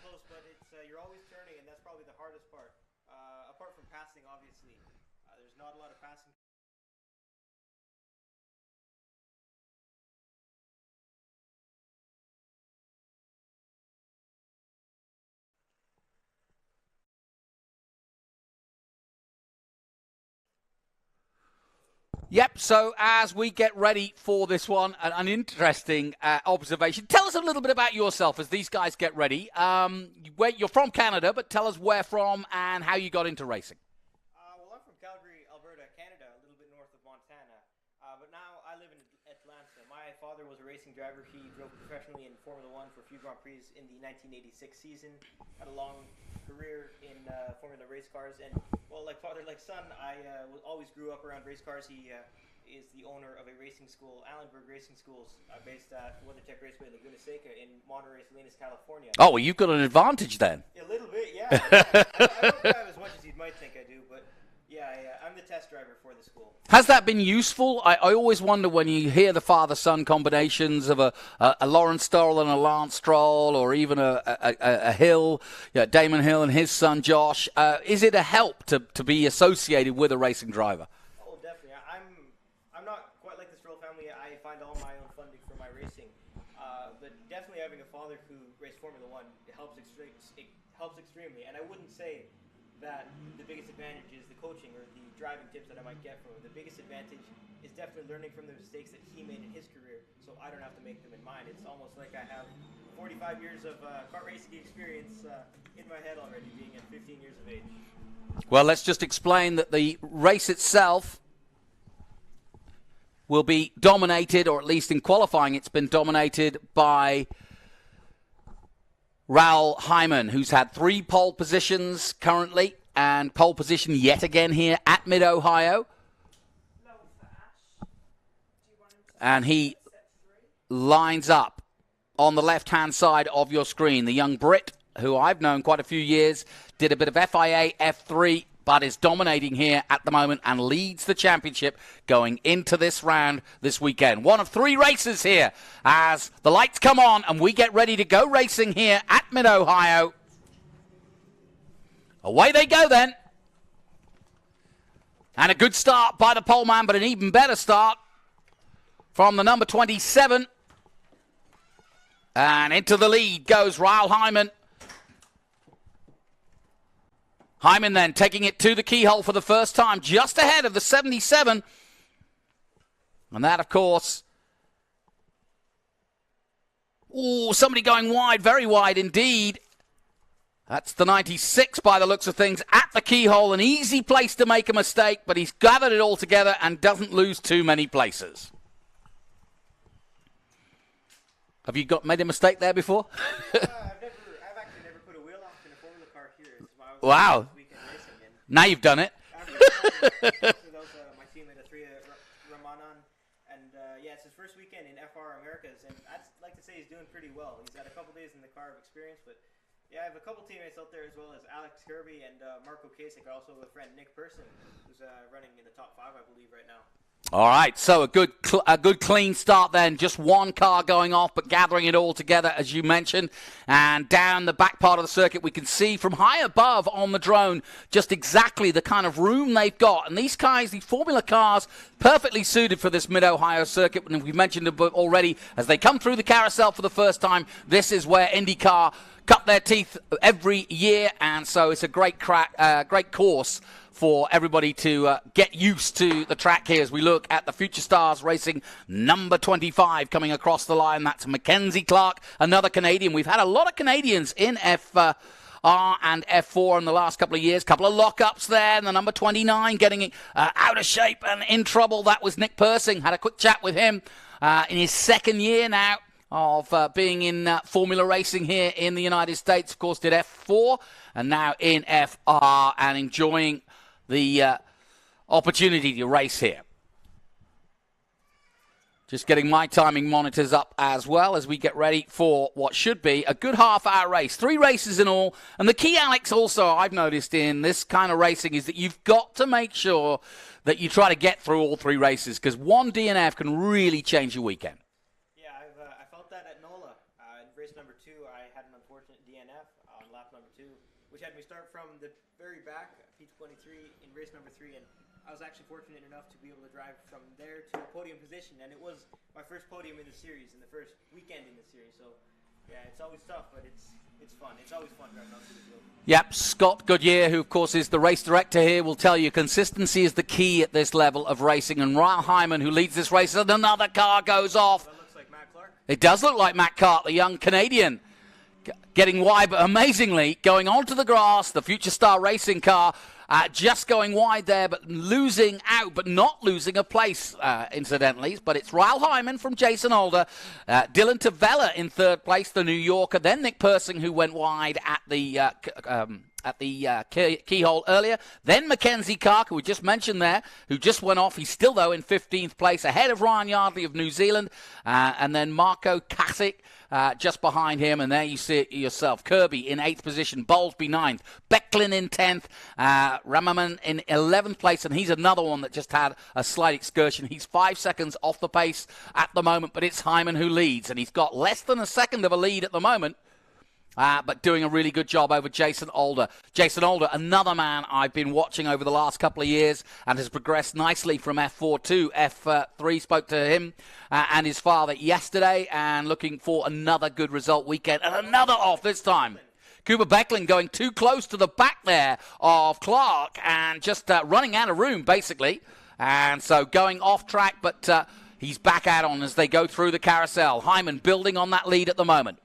close, but it's you're always turning, and that's probably the hardest part. Apart from passing, obviously, there's not a lot of passing. Yep, so as we get ready for this one, an interesting observation. Tell us a little bit about yourself as these guys get ready. You're from Canada, but tell us where from and how you got into racing. Well, I'm from Calgary, Alberta, Canada, a little bit north of Montana. But now I live in Atlanta. My father was a racing driver. He drove professionally in Formula One for a few Grand Prix in the 1986 season. Had a long career in Formula race cars, and well, like father, like son, I always grew up around race cars. He is the owner of a racing school, Allenberg Racing Schools, based at WeatherTech Raceway, Laguna Seca in Monterey, Salinas, California. Oh, well, you've got an advantage then. A little bit, yeah. I don't drive as much as you might think I do, but yeah, I'm the test driver for the school. Has that been useful? I always wonder when you hear the father-son combinations of a Lawrence Stroll and a Lance Stroll, or even a Hill, Damon Hill and his son Josh. Is it a help to be associated with a racing driver? Oh, definitely. I'm not quite like the Stroll family. I find all my own funding for my racing, but definitely having a father who raced Formula One helps extremely. And I wouldn't say that the biggest advantage is the coaching or the driving tips that I might get from him. The biggest advantage is definitely learning from the mistakes that he made in his career, so I don't have to make them in mine. It's almost like I have 45 years of kart racing experience in my head already, being at 15 years of age. Well, let's just explain that the race itself will be dominated, or at least in qualifying it's been dominated by Raoul Hyman, who's had 3 pole positions currently, and pole position yet again here at Mid-Ohio. And he lines up on the left-hand side of your screen. The young Brit, who I've known quite a few years, did a bit of FIA F3, but is dominating here at the moment and leads the championship going into this round this weekend. One of 3 races here as the lights come on and we get ready to go racing here at Mid-Ohio. Away they go then. And a good start by the poleman, but an even better start from the number 27. And into the lead goes Raoul Hyman. Hyman then taking it to the keyhole for the first time, just ahead of the 77. And that, of course, somebody going wide, very wide indeed. That's the 96 by the looks of things at the keyhole. An easy place to make a mistake, but he's gathered it all together and doesn't lose too many places. Have you made a mistake there before? I've actually never put a wheel off in a Formula car here. Wow. Now you've done it. My teammate, Ramanan, and yeah, it's his first weekend in FR Americas, and I'd like to say he's doing pretty well. He's had a couple days in the car of experience, but yeah, I have a couple teammates out there as well as Alex Kirby and Marco Kasich, also a friend Nick Person, who's running in the top 5, I believe, right now. All right, so a good clean start then. Just one car going off, but gathering it all together, as you mentioned. And down the back part of the circuit, we can see from high above on the drone just exactly the kind of room they've got. And these guys, these Formula cars, perfectly suited for this Mid-Ohio circuit. And we've mentioned it already, as they come through the carousel for the first time, this is where IndyCar cut their teeth every year. And so it's a great course for everybody to get used to the track here as we look at the Future Stars Racing number 25 coming across the line. That's Mackenzie Clark, another Canadian. We've had a lot of Canadians in FR and F4 in the last couple of years. Couple of lockups there, and the number 29 getting out of shape and in trouble. That was Nick Persing. Had a quick chat with him in his second year now of being in Formula Racing here in the United States. Of course, did F4 and now in FR and enjoying the opportunity to race here. Just getting my timing monitors up as well as we get ready for what should be a good half-hour race. 3 races in all. And the key, Alex, also I've noticed in this kind of racing is that you've got to make sure that you try to get through all 3 races, because one DNF can really change your weekend. Yeah, I felt that at NOLA. In race number 2, I had unfortunate DNF on lap number 2, which had me start from the very back, P23 in race number 3, and I was actually fortunate enough to be able to drive from there to the podium position, and it was my first podium in the series, in the first weekend in the series. So, yeah, it's always tough, but it's fun. It's always fun driving on the field. Yep, Scott Goodyear, who of course is the race director here, will tell you consistency is the key at this level of racing. And Ryle Hyman, who leads this race, and another car goes off. That looks like Matt Clark. It does look like Matt Clark, the young Canadian, getting wide, but amazingly going onto the grass. The Future Star Racing car just going wide there, but losing out, but not losing a place, incidentally. But it's Ryle Hyman from Jason Alder, Dylan Tavella in third place, the New Yorker, then Nick Persing, who went wide at the keyhole earlier. Then Mackenzie Clark, who we just mentioned there, who just went off. He's still, though, in 15th place, ahead of Ryan Yardley of New Zealand, and then Marco Kasich just behind him, and there you see it yourself. Kirby in 8th position, Bowlesby 9th, Becklin in 10th, Ramaman in 11th place, and he's another one that just had a slight excursion. He's 5 seconds off the pace at the moment, but it's Hyman who leads, and he's got less than a second of a lead at the moment. But doing a really good job over Jason Alder. Jason Alder, another man I've been watching over the last couple of years and has progressed nicely from F4 to F3. Spoke to him and his father yesterday and looking for another good result weekend and another off this time. Cooper Becklin going too close to the back there of Clark and just running out of room, basically. And so going off track, but he's back out on as they go through the carousel. Hyman building on that lead at the moment.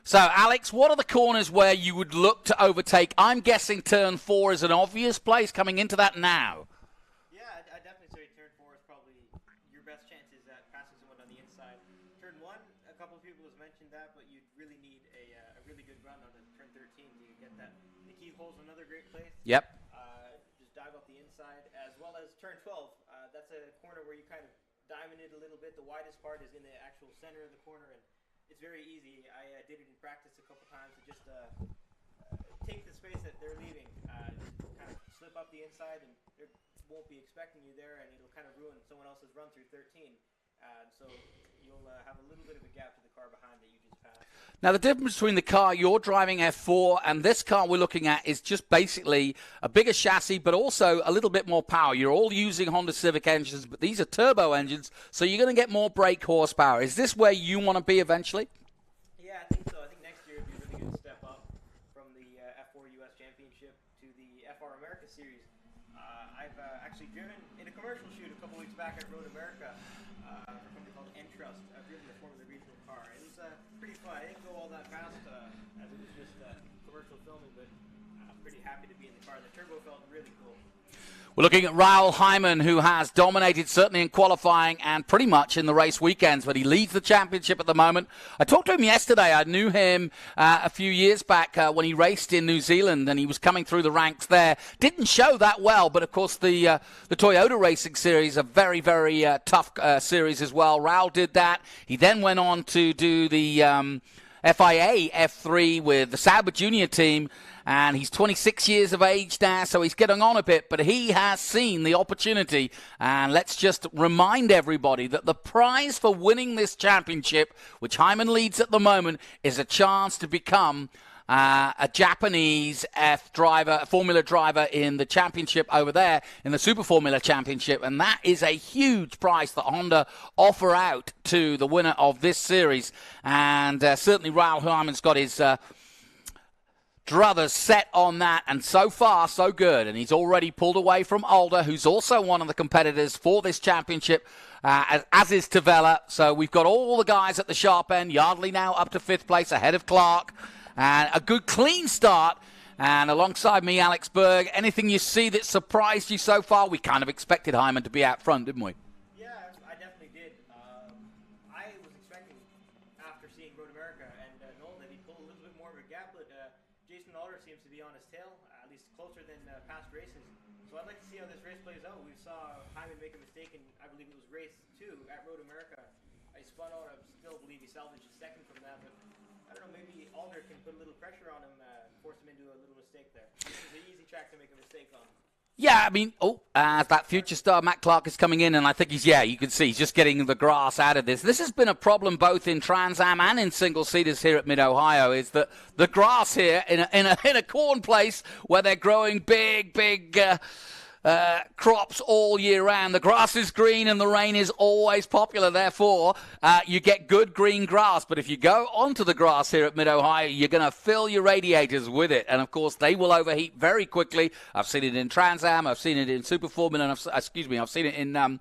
So, Alex, what are the corners where you would look to overtake? I'm guessing turn 4 is an obvious place coming into that now. Yeah, I definitely say turn 4 is probably your best chances at passing someone on the inside. Turn 1, a couple of people have mentioned that, but you'd really need a really good run on turn 13 to get that. The keyhole's another great place. Yep. Just dive up the inside, as well as turn 12. That's a corner where you kind of diamond it a little bit. The widest part is in the actual center of the corner, and it's very easy. I did it in practice a couple times to just take the space that they're leaving, just kind of slip up the inside, and they won't be expecting you there, and it'll kind of ruin someone else's run through 13. So you'll have a little bit of a gap to the car behind that you just passed. Now, the difference between the car you're driving, F4, and this car we're looking at is just basically a bigger chassis, but also a little bit more power. You're all using Honda Civic engines, but these are turbo engines, so you're going to get more brake horsepower. Is this where you want to be eventually? Yeah, I think so. I think next year would be a really good step up from the F4 US Championship to the FR America Series. I've actually driven in a commercial shoot a couple weeks back at Road America for a company called Entrust. I've driven the Formula Regional car. It was pretty fun. I didn't go all that fast as it was just commercial filming, but I'm pretty happy to be in the car. The turbo felt really cool. We're looking at Ryle Hyman, who has dominated certainly in qualifying and pretty much in the race weekends, but he leads the championship at the moment. I talked to him yesterday. I knew him a few years back when he raced in New Zealand, and he was coming through the ranks there. Didn't show that well, but of course the Toyota Racing Series, a very, very tough series as well. Ryle did that. He then went on to do the FIA F3 with the Sauber Junior team, and he's 26 years of age now, so he's getting on a bit, but he has seen the opportunity. And let's just remind everybody that the prize for winning this championship, which Hyman leads at the moment, is a chance to become a Japanese Formula driver in the championship over there, in the Super Formula Championship. And that is a huge prize that Honda offer out to the winner of this series. And certainly Ryle Hyman's got his druthers set on that, and so far so good. And he's already pulled away from Alder, who's also one of the competitors for this championship, as is Tavella. So we've got all the guys at the sharp end. Yardley now up to 5th place ahead of Clark, and a good clean start. And alongside me, Alex Berg, anything you see that surprised you so far? We kind of expected Hyman to be out front, didn't we? Yeah, I definitely did. I was expecting, after seeing Road America and Nolan, that he'd pull a little bit more of a gap, but Jason Alder seems to be on his tail, at least closer than past races. So I'd like to see how this race plays out. We saw Hyman make a mistake in, I believe it was race 2 at Road America. I spun out. I still believe he salvaged a second from that, but I don't know, maybe Alder can put a little pressure on him, force him into a little mistake there. This is an easy track to make a mistake on. Yeah, I mean, as that future star, Matt Clark, is coming in, and I think you can see he's just getting the grass out of this. This has been a problem both in Trans Am and in single-seaters here at Mid-Ohio, is that the grass here in a corn place where they're growing big crops all year round. The grass is green and the rain is always popular. Therefore, you get good green grass. But if you go onto the grass here at Mid-Ohio, you're going to fill your radiators with it. And, of course, they will overheat very quickly. I've seen it in Trans Am. I've seen it in Super Formula. And I've seen it in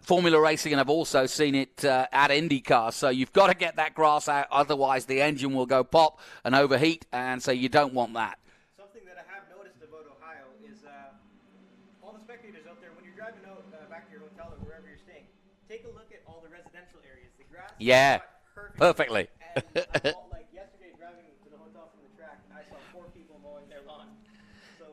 Formula Racing. And I've also seen it at IndyCar. So you've got to get that grass out. Otherwise, the engine will go pop and overheat. And so you don't want that. Take a look at all the residential areas. The grass is perfectly. And like yesterday, driving to the hotel from the track, I saw 4 people mowing their lawn. So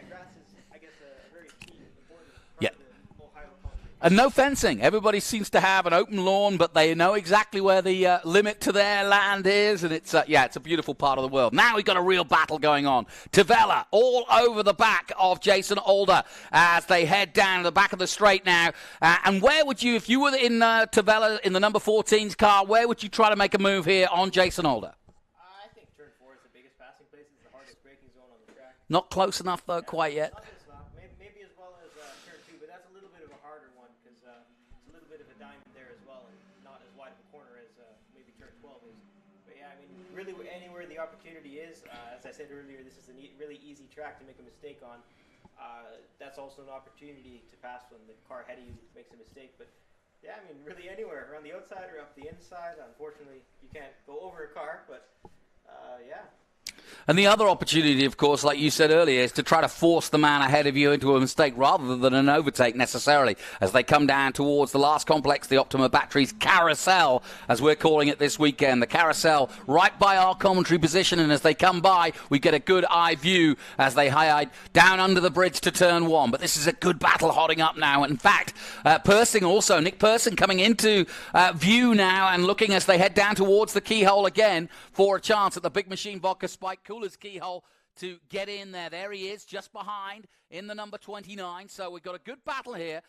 grass is, I guess, a very key, important part of the Ohio culture. And no fencing. Everybody seems to have an open lawn, but they know exactly where the limit to their land is, and it's a beautiful part of the world. Now we've got a real battle going on. Tavella all over the back of Jason Alder as they head down to the back of the straight now. And where would you, if you were in Tavella in the number 14's car, where would you try to make a move here on Jason Alder? I think turn 4 is the biggest passing place. It's the hardest braking zone on the track. Not close enough, though, quite yet. Maybe as well as turn 2, but that's a little bit of a harder one because it's a little bit of a diamond there as well, and not as wide of a corner as maybe turn 12 is. But yeah, I mean, really anywhere the opportunity is, as I said earlier, this is a really easy track to make a mistake on. That's also an opportunity to pass when the car ahead of you makes a mistake. But yeah, I mean, really anywhere, around the outside or up the inside. Unfortunately, you can't go over a car, but yeah. And the other opportunity, of course, like you said earlier, is to try to force the man ahead of you into a mistake rather than an overtake necessarily as they come down towards the last complex, the Optima Batteries Carousel, as we're calling it this weekend. The carousel right by our commentary position, and as they come by, we get a good eye view as they hide down under the bridge to turn 1. But this is a good battle hotting up now. In fact, Persing also, Nick Persing coming into view now and looking as they head down towards the keyhole again for a chance at the Big Machine Vodka Spike Coolers keyhole to get in there. There he is, just behind in the number 29. So we've got a good battle here.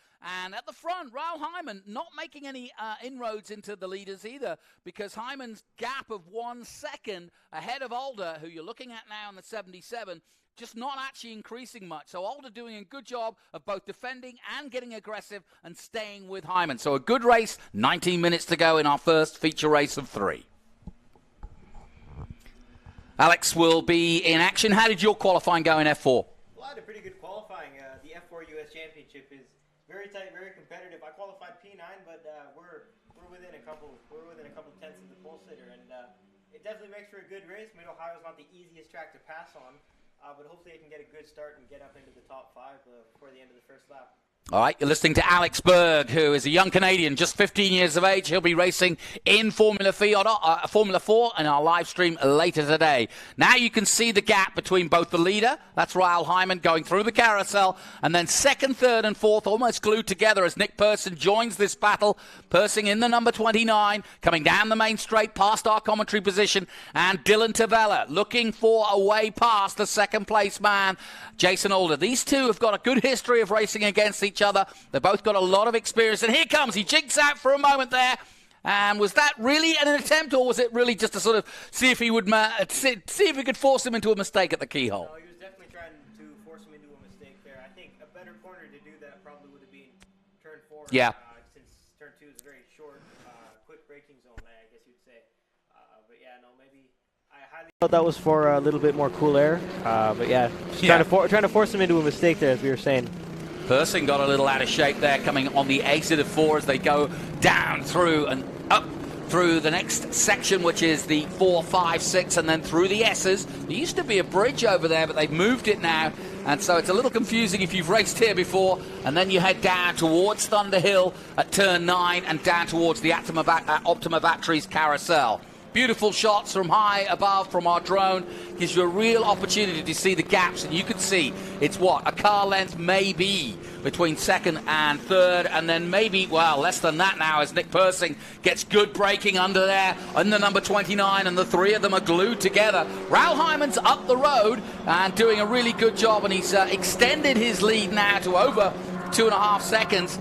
And at the front, Raul Hyman not making any inroads into the leaders either, because Hyman's gap of 1 second ahead of Alder, who you're looking at now in the 77, just not actually increasing much. So Alder doing a good job of both defending and getting aggressive and staying with Hyman. So a good race, 19 minutes to go in our first feature race of 3. Alex will be in action. How did your qualifying go in F4? Well, I had a pretty good qualifying. The F4 US Championship is very tight, very competitive. I qualified P9, but we're within a couple tenths of the pole sitter, and it definitely makes for a good race. Mid-Ohio is not the easiest track to pass on, but hopefully I can get a good start and get up into the top 5 before the end of the first lap. All right, you're listening to Alex Berg, who is a young Canadian, just 15 years of age. He'll be racing in Formula 4 in our live stream later today. Now you can see the gap between both the leader, that's Raul Hyman, going through the carousel, and then second, third, and fourth almost glued together as Nick Persing joins this battle. Persing in the number 29, coming down the main straight past our commentary position, and Dylan Tavella looking for a way past the second place man, Jason Alder. These two have got a good history of racing against each other. They've both got a lot of experience. And here comes, he jinks out for a moment there. And was that really an attempt, or was it really just to sort of see if he would see if he could force him into a mistake at the keyhole? No, he was definitely trying to force him into a mistake there. I think a better corner to do that probably would have been turn 4. Yeah. Since turn 2 is a very short, quick braking zone, I guess you'd say. But yeah, no, maybe I highly thought that was for a little bit more cool air. But yeah, trying to force him into a mistake there, as we were saying. Persing got a little out of shape there, coming on the exit of 4 as they go down through and up through the next section, which is the 4, 5, 6, and then through the S's. There used to be a bridge over there, but they've moved it now, and so it's a little confusing if you've raced here before. And then you head down towards Thunder Hill at turn 9 and down towards the Optima Batteries Carousel. Beautiful shots from high above from our drone. Gives you a real opportunity to see the gaps, and you can see it's what, a car length maybe between second and third, and then maybe, well, less than that now as Nick Persing gets good braking under there in the number 29, and the three of them are glued together. Raoul Hyman's up the road and doing a really good job, and he's extended his lead now to over 2.5 seconds.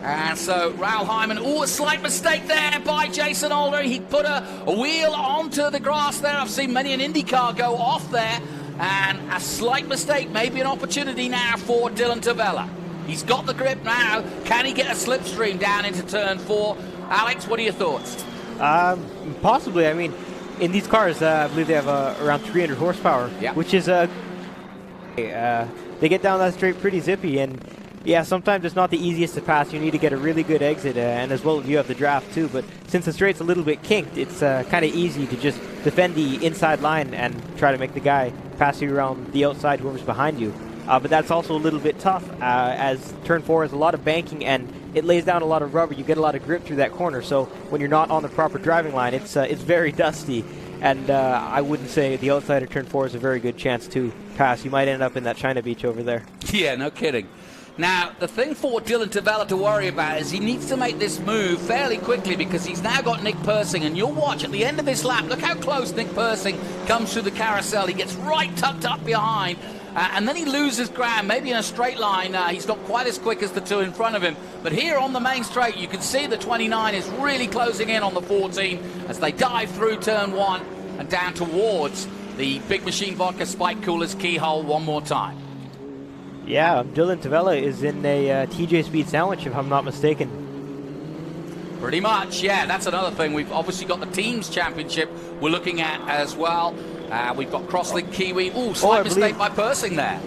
And so Raoul Hyman, a slight mistake there by Jason Alder. He put a wheel onto the grass there. I've seen many an IndyCar go off there. And a slight mistake, maybe an opportunity now for Dylan Tavella. He's got the grip now. Can he get a slipstream down into turn 4? Alex, what are your thoughts? Possibly. I mean, in these cars, I believe they have around 300 horsepower, which is they get down that straight pretty zippy, and yeah, sometimes it's not the easiest to pass. You need to get a really good exit, and as well you have the draft too. But since the straight's a little bit kinked, it's kind of easy to just defend the inside line and try to make the guy pass you around the outside, whoever's behind you. But that's also a little bit tough, as turn 4 is a lot of banking and it lays down a lot of rubber. You get a lot of grip through that corner, so when you're not on the proper driving line, it's very dusty. And I wouldn't say the outside of turn 4 is a very good chance to pass. You might end up in that China Beach over there. Yeah, no kidding. Now, the thing for Dylan Tavella to worry about is he needs to make this move fairly quickly, because he's now got Nick Persing, and you'll watch at the end of this lap, look how close Nick Persing comes through the carousel. He gets right tucked up behind, and then he loses ground, maybe in a straight line. He's not quite as quick as the two in front of him, but here on the main straight, you can see the 29 is really closing in on the 14 as they dive through turn 1 and down towards the Big Machine Vodka Spike Coolers keyhole one more time. Yeah, Dylan Tavella is in a TJ Speed sandwich, if I'm not mistaken. Pretty much, yeah. That's another thing. We've obviously got the Teams Championship we're looking at as well. We've got Crosslink Kiwi. Slight mistake by Persing there.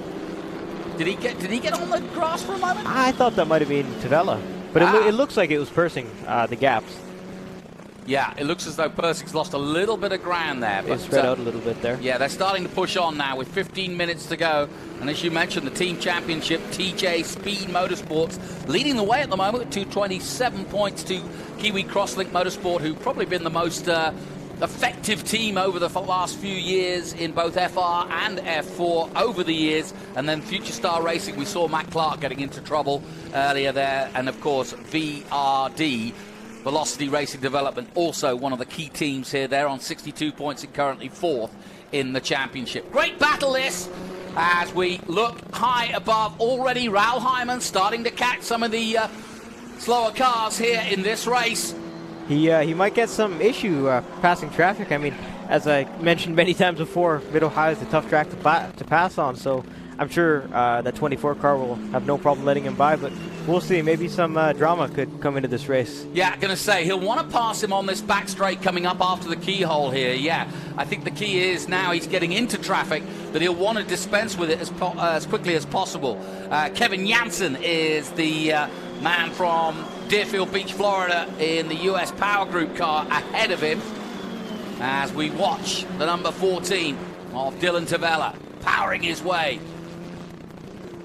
Did he get on the grass for a moment? I thought that might have been Tavella, but it looks like it was Persing, the gaps. Yeah, it looks as though Persing's lost a little bit of ground there. But spread out a little bit there. Yeah, they're starting to push on now with 15 minutes to go. And as you mentioned, the team championship, TJ Speed Motorsports, leading the way at the moment with 227 points to Kiwi Crosslink Motorsport, who've probably been the most effective team over the last few years in both FR and F4 over the years. And then Future Star Racing, we saw Matt Clark getting into trouble earlier there. And of course, VRD, Velocity Racing Development, also one of the key teams here. They're on 62 points and currently 4th in the championship. Great battle this as we look high above already. Raoul Hyman starting to catch some of the slower cars here in this race. He might get some issue passing traffic. I mean, as I mentioned many times before, Mid-Ohio is a tough track to pass on, so I'm sure that 24 car will have no problem letting him by, but we'll see. Maybe some drama could come into this race. Yeah, going to say, he'll want to pass him on this back straight coming up after the keyhole here. Yeah, I think the key is now he's getting into traffic that he'll want to dispense with it as quickly as possible. Kevin Jansen is the man from Deerfield Beach, Florida in the US Power Group car ahead of him as we watch the number 14 of Dylan Tavella powering his way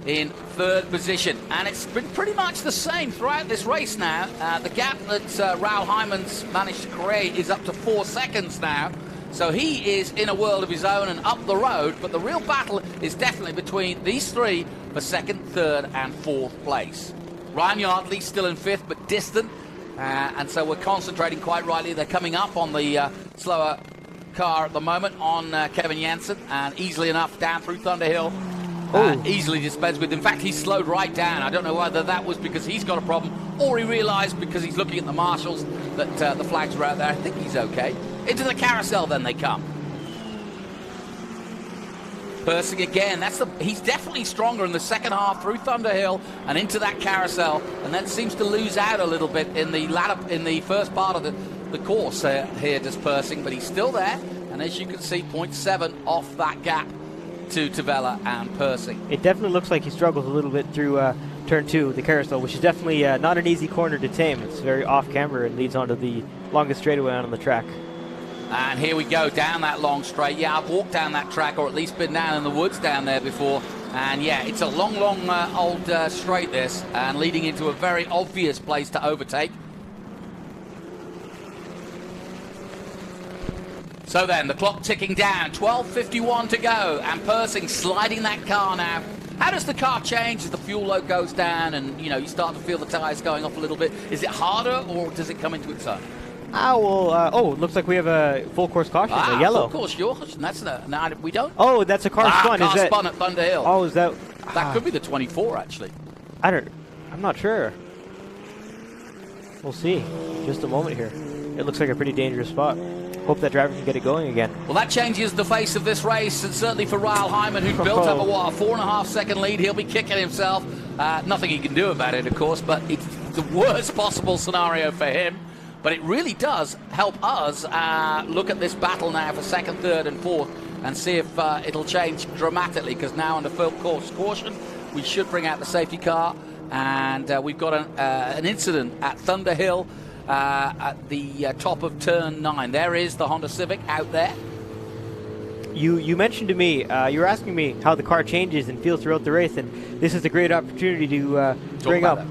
in 3rd position, and it's been pretty much the same throughout this race now. The gap that Raoul Hyman's managed to create is up to 4 seconds now, so he is in a world of his own and up the road, but the real battle is definitely between these three for 2nd, 3rd and 4th place. Ryan Yardley still in 5th but distant, and so we're concentrating quite rightly. They're coming up on the slower car at the moment on Kevin Jansen, and easily enough down through Thunderhill. Easily dispensed with. In fact, he slowed right down. I don't know whether that was because he's got a problem or he realized because he's looking at the marshals that the flags were out there. I think he's okay. Into the carousel then they come. Persing again. He's definitely stronger in the second half through Thunderhill and into that carousel, and that seems to lose out a little bit in the first part of the course here does Persing, but he's still there, and as you can see, 0.7 off that gap to Tavella and Persing. It definitely looks like he struggles a little bit through turn 2, the carousel, which is definitely not an easy corner to tame. It's very off-camber and leads onto the longest straightaway on the track. And here we go down that long straight. Yeah, I've walked down that track, or at least been down in the woods down there before. And yeah, it's a long old straight this, and leading into a very obvious place to overtake. So then, the clock ticking down, 12:51 to go, and Persing sliding that car now. How does the car change as the fuel load goes down and, you know, you start to feel the tyres going off a little bit? Is it harder, or does it come into its own? It looks like we have a full course caution, the yellow. Full course caution, that's no, we don't. Oh, that's a car spun. Car Is that spun at Thunder Hill. Oh, is that? That could be the 24, actually. I'm not sure. We'll see. Just a moment here. It looks like a pretty dangerous spot. Hope that driver can get it going again. Well, that changes the face of this race, and certainly for Ryle Hyman, who built up a 4.5 second lead. He'll be kicking himself. Nothing he can do about it, of course, but it's the worst possible scenario for him. But it really does help us look at this battle now for second, third, and fourth, and see if it'll change dramatically, because now under full course caution, we should bring out the safety car, and we've got an incident at Thunder Hill. At the top of turn 9. There is the Honda Civic out there. You mentioned to me, you were asking me how the car changes and feels throughout the race, and this is a great opportunity to bring up.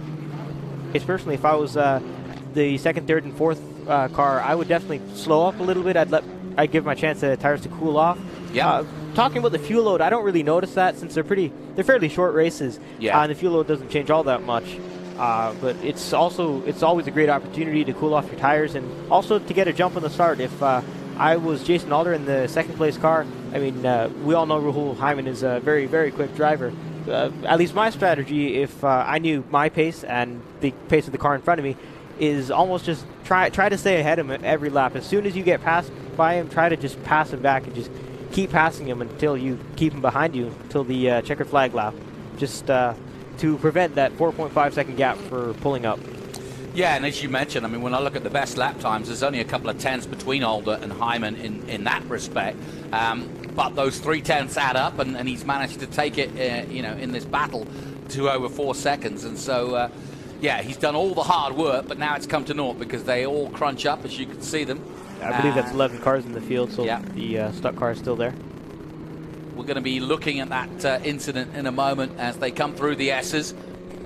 Especially if I was the second, third, and fourth car, I would definitely slow up a little bit. I'd give my chance the tires to cool off. Yeah. Talking about the fuel load, I don't really notice that since they're fairly short races. Yeah. And the fuel load doesn't change all that much. But it's always a great opportunity to cool off your tires and also to get a jump on the start. If I was Jason Alder in the second place car, I mean, we all know Rahul Hyman is a very, very quick driver. At least my strategy, if I knew my pace and the pace of the car in front of me, is almost just try to stay ahead of him every lap. As soon as you get passed by him, try to just pass him back and just keep passing him until you keep him behind you until the checkered flag lap. Just to prevent that 4.5 second gap for pulling up. Yeah, and as you mentioned, I mean, when I look at the best lap times, there's only a couple of tenths between Alder and Hyman in that respect. But those 3 tenths add up, and he's managed to take it, in this battle to over 4 seconds. And so, he's done all the hard work, but now it's come to naught because they all crunch up, as you can see them. I believe that's 11 cars in the field, so the stuck car is still there. We're going to be looking at that incident in a moment as they come through the S's.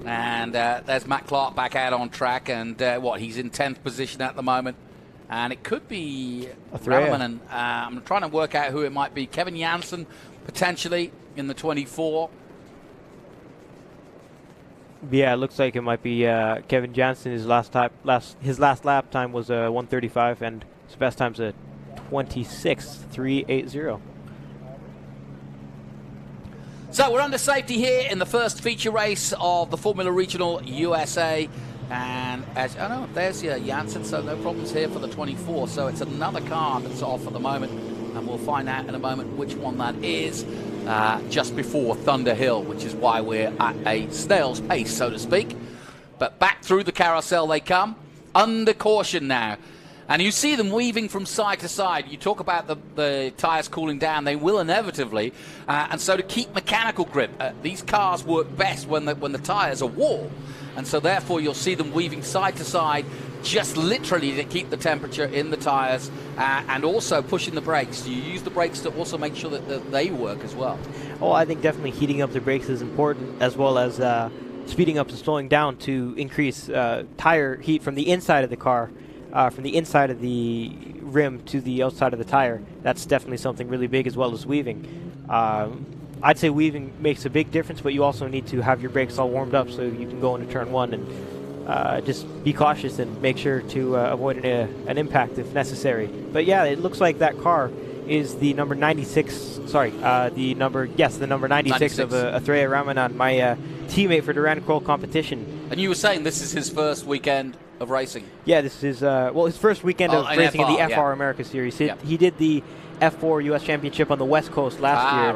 And there's Matt Clark back out on track. And he's in 10th position at the moment. And it could be Raleman. And I'm trying to work out who it might be. Kevin Jansen, potentially, in the 24. Yeah, it looks like it might be Kevin Jansen. His last lap time was 1:35, and his best time's a 26.380. So we're under safety here in the first feature race of the Formula Regional USA. And there's Janssen, so no problems here for the 24. So it's another car that's off at the moment. And we'll find out in a moment which one that is just before Thunder Hill, which is why we're at a snail's pace, so to speak. But back through the carousel they come, under caution now. And you see them weaving from side to side. You talk about the tyres cooling down. They will inevitably. And so to keep mechanical grip, these cars work best when the tyres are warm. And so therefore you'll see them weaving side to side, just literally to keep the temperature in the tyres and also pushing the brakes. You use the brakes to also make sure that they work as well. Oh, I think definitely heating up the brakes is important, as well as speeding up and slowing down to increase tire heat from the inside of the car. From the inside of the rim to the outside of the tire. That's definitely something really big, as well as weaving. I'd say weaving makes a big difference, but you also need to have your brakes all warmed up so you can go into turn 1 and just be cautious and make sure to avoid an impact if necessary. But yeah, it looks like that car is the number 96. Sorry, the number 96 of Athreya Ramanan, my teammate for Durand Kroll competition. And you were saying this is his first weekend of racing. Yeah, this is his first weekend of racing in the FR America Series. He did the F4 U.S. Championship on the West Coast last year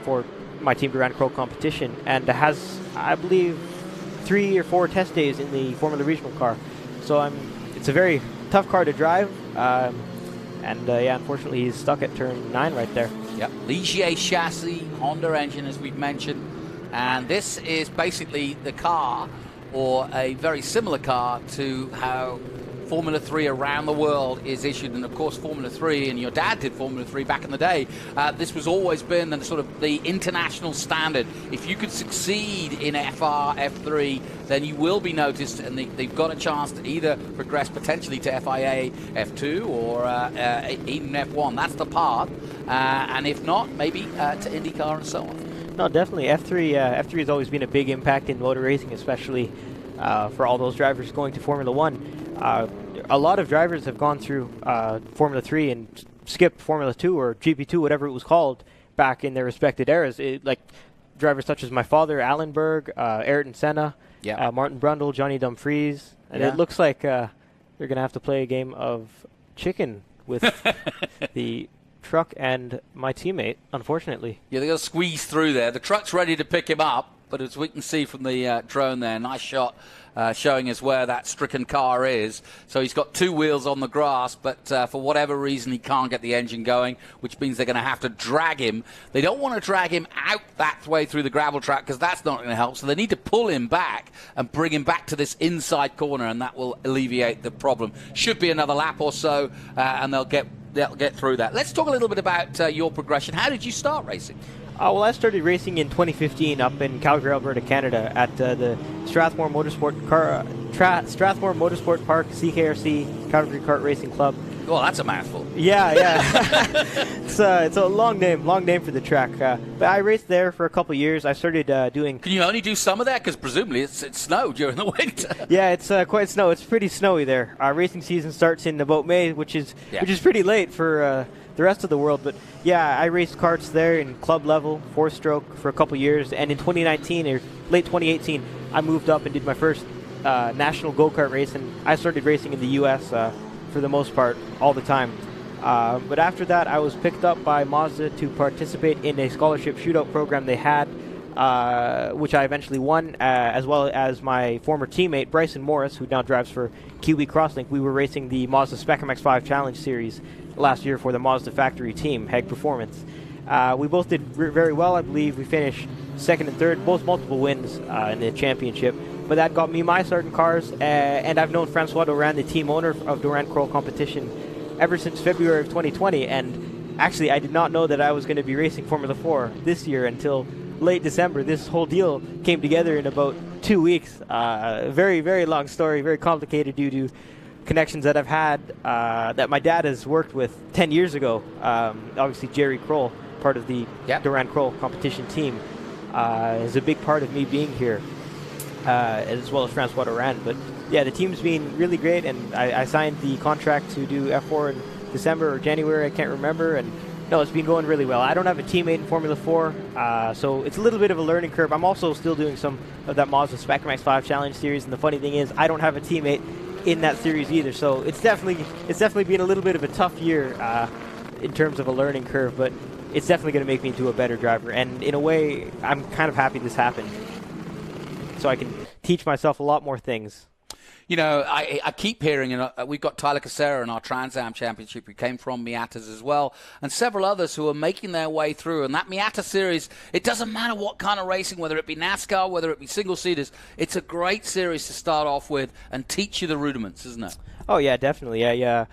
for my team Durand Kroll competition, and has, I believe, 3 or 4 test days in the Formula Regional car. So it's a very tough car to drive, and unfortunately he's stuck at turn 9 right there. Yep, Ligier chassis, Honda engine, as we've mentioned, and this is basically the car, or a very similar car to how Formula 3 around the world is issued, and of course Formula 3, and your dad did Formula 3 back in the day, this was always been the sort of the international standard. If you could succeed in FR, F3, then you will be noticed, and they've got a chance to either progress potentially to FIA, F2, or even F1. That's the path, and if not, maybe to IndyCar and so on. No, definitely. F3 has always been a big impact in motor racing, especially for all those drivers going to Formula 1. A lot of drivers have gone through Formula 3 and skipped Formula 2 or GP2, whatever it was called, back in their respected eras. Like drivers such as my father, Alan Berg, Ayrton Senna, Martin Brundle, Johnny Dumfries. And it looks like they're going to have to play a game of chicken with the truck and my teammate, unfortunately. Yeah, they're going to squeeze through there. The truck's ready to pick him up, but as we can see from the drone there, nice shot showing us where that stricken car is. So he's got two wheels on the grass, but for whatever reason he can't get the engine going, which means they're going to have to drag him. They don't want to drag him out that way through the gravel track because that's not going to help. So they need to pull him back and bring him back to this inside corner, and that will alleviate the problem. Should be another lap or so, and they'll get through that. Let's talk a little bit about your progression. How did you start racing? Well, I started racing in 2015 up in Calgary, Alberta, Canada, at the Strathmore Motorsport Park CKRC Calgary Kart Racing Club. Well, that's a mouthful. Yeah. It's a long name for the track. But I raced there for a couple of years. I started doing. Can you only do some of that? Because presumably it's snow during the winter. Yeah, it's quite snow. It's pretty snowy there. Our racing season starts in about May, which is pretty late for the rest of the world. But yeah, I raced karts there in club level, 4-stroke, for a couple years. And in 2019 or late 2018, I moved up and did my first national go-kart race. And I started racing in the U.S. For the most part, all the time. But after that, I was picked up by Mazda to participate in a scholarship shootout program they had, which I eventually won, as well as my former teammate, Bryson Morris, who now drives for QB Crosslink. We were racing the Mazda Spec MX-5 Challenge Series last year for the Mazda factory team, Heg Performance. We both did very well, I believe. We finished second and third, both multiple wins in the championship. But that got me my start in cars, and I've known Francois Doran, the team owner of Doran Kroll Competition, ever since February of 2020. And actually, I did not know that I was going to be racing Formula 4 this year until late December. This whole deal came together in about 2 weeks. Very, very long story, very complicated due to connections that I've had that my dad has worked with 10 years ago. Obviously, Jerry Kroll, part of the Doran Kroll Competition team, is a big part of me being here. As well as Francois Doran. But yeah, the team's been really great, and I signed the contract to do F4 in December or January, I can't remember, and no, it's been going really well. I don't have a teammate in Formula 4, so it's a little bit of a learning curve. I'm also still doing some of that Mazda Spec MX-5 Challenge Series, and the funny thing is, I don't have a teammate in that series either, so it's definitely been a little bit of a tough year in terms of a learning curve, but it's definitely going to make me into a better driver, and in a way, I'm kind of happy this happened, so I can teach myself a lot more things. You know, I keep hearing, we've got Tyler Casera in our Trans Am Championship who came from Miatas as well, and several others who are making their way through. And that Miata series, it doesn't matter what kind of racing, whether it be NASCAR, whether it be single-seaters, it's a great series to start off with and teach you the rudiments, isn't it? Oh, yeah, definitely. Yeah.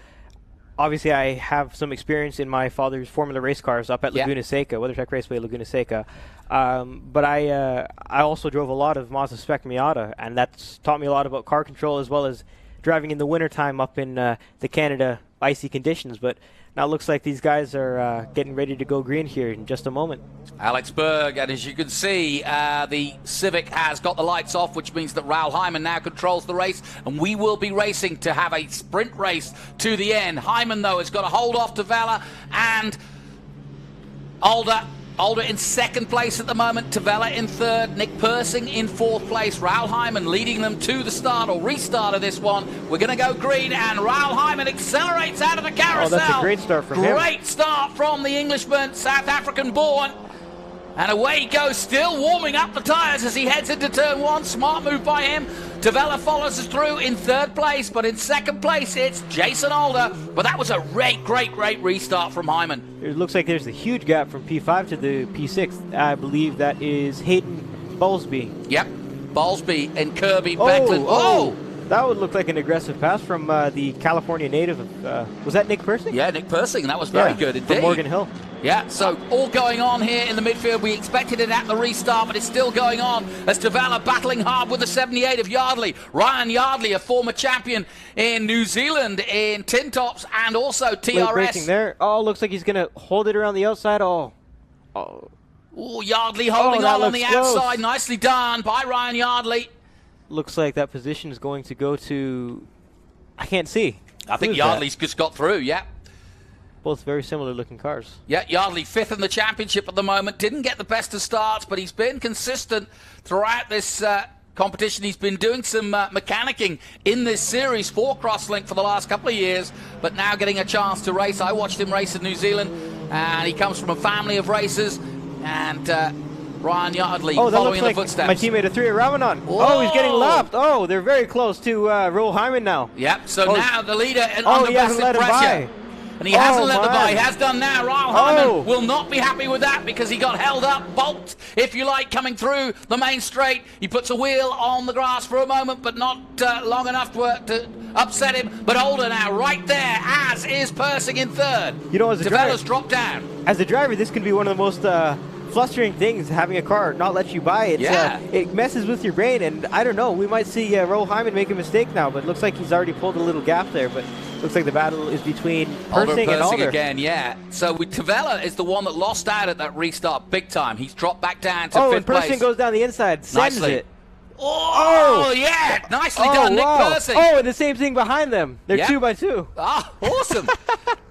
Obviously, I have some experience in my father's Formula race cars up at Laguna Seca, WeatherTech Raceway, Laguna Seca. But I also drove a lot of Mazda Spec Miata, and that's taught me a lot about car control as well as driving in the wintertime up in the Canada icy conditions. But now it looks like these guys are getting ready to go green here in just a moment. Alex Berg, and as you can see, the Civic has got the lights off, which means that Raul Hyman now controls the race, and we will be racing to have a sprint race to the end. Hyman, though, has got to hold off to Vela, and Alder in second place at the moment, Tavella in third, Nick Persing in fourth place, Raul Hyman leading them to the start or restart of this one. We're going to go green, and Raul Hyman accelerates out of the carousel. Oh, that's a great start from him. Great start from the Englishman, South African born. And away he goes, still warming up the tyres as he heads into turn one. Smart move by him. Tavella follows us through in third place, but in second place it's Jason Alder. But that was a great restart from Hyman. It looks like there's a huge gap from P5 to the P6. I believe that is Hayden Bowlesby. Yep, Bowlesby and Kirby Becklin. Oh! That would look like an aggressive pass from the California native. Was that Nick Persing? Yeah, Nick Persing. That was very good indeed. From Morgan Hill. Yeah, so all going on here in the midfield. We expected it at the restart, but it's still going on as Tavalla battling hard with the 78 of Yardley. Ryan Yardley, a former champion in New Zealand in tin tops and also TRS. Braking there. Oh, looks like he's going to hold it around the outside. Oh. Yardley holding on the close. outside. Nicely done by Ryan Yardley. Looks like that position is going to go to... I can't see. I think Yardley's just got through, yeah. Both very similar looking cars. Yeah, Yardley 5th in the championship at the moment. Didn't get the best of starts, but he's been consistent throughout this competition. He's been doing some mechanicking in this series for Crosslink for the last couple of years, but now getting a chance to race. I watched him race in New Zealand, and he comes from a family of racers, and Ryan Yardley following in the footsteps. My teammate of 3 at Ramadan. Oh, he's getting lapped. Oh, they're very close to Roel Hyman now. Yep, so now the leader under massive pressure. And he hasn't let the by. He has done now. Ryle Hyman will not be happy with that because he got held up, balked, if you like, coming through the main straight. He puts a wheel on the grass for a moment, but not long enough to upset him. But Older now, right there, as is Persing in 3rd. You know, as a driver, dropped down. As a driver, this can be one of the most flustering things, having a car not let you by. It messes with your brain, and I don't know, we might see Roel Hyman make a mistake now, but it looks like he's already pulled a little gap there, but looks like the battle is between Persing and Alder. Again, yeah. So Tavalla is the one that lost out at that restart big time. He's dropped back down to 5th place. And Persing goes down the inside, sends it. Yeah, nicely done, Nick Persing. Oh, and the same thing behind them. They're 2 by 2. Ah, awesome.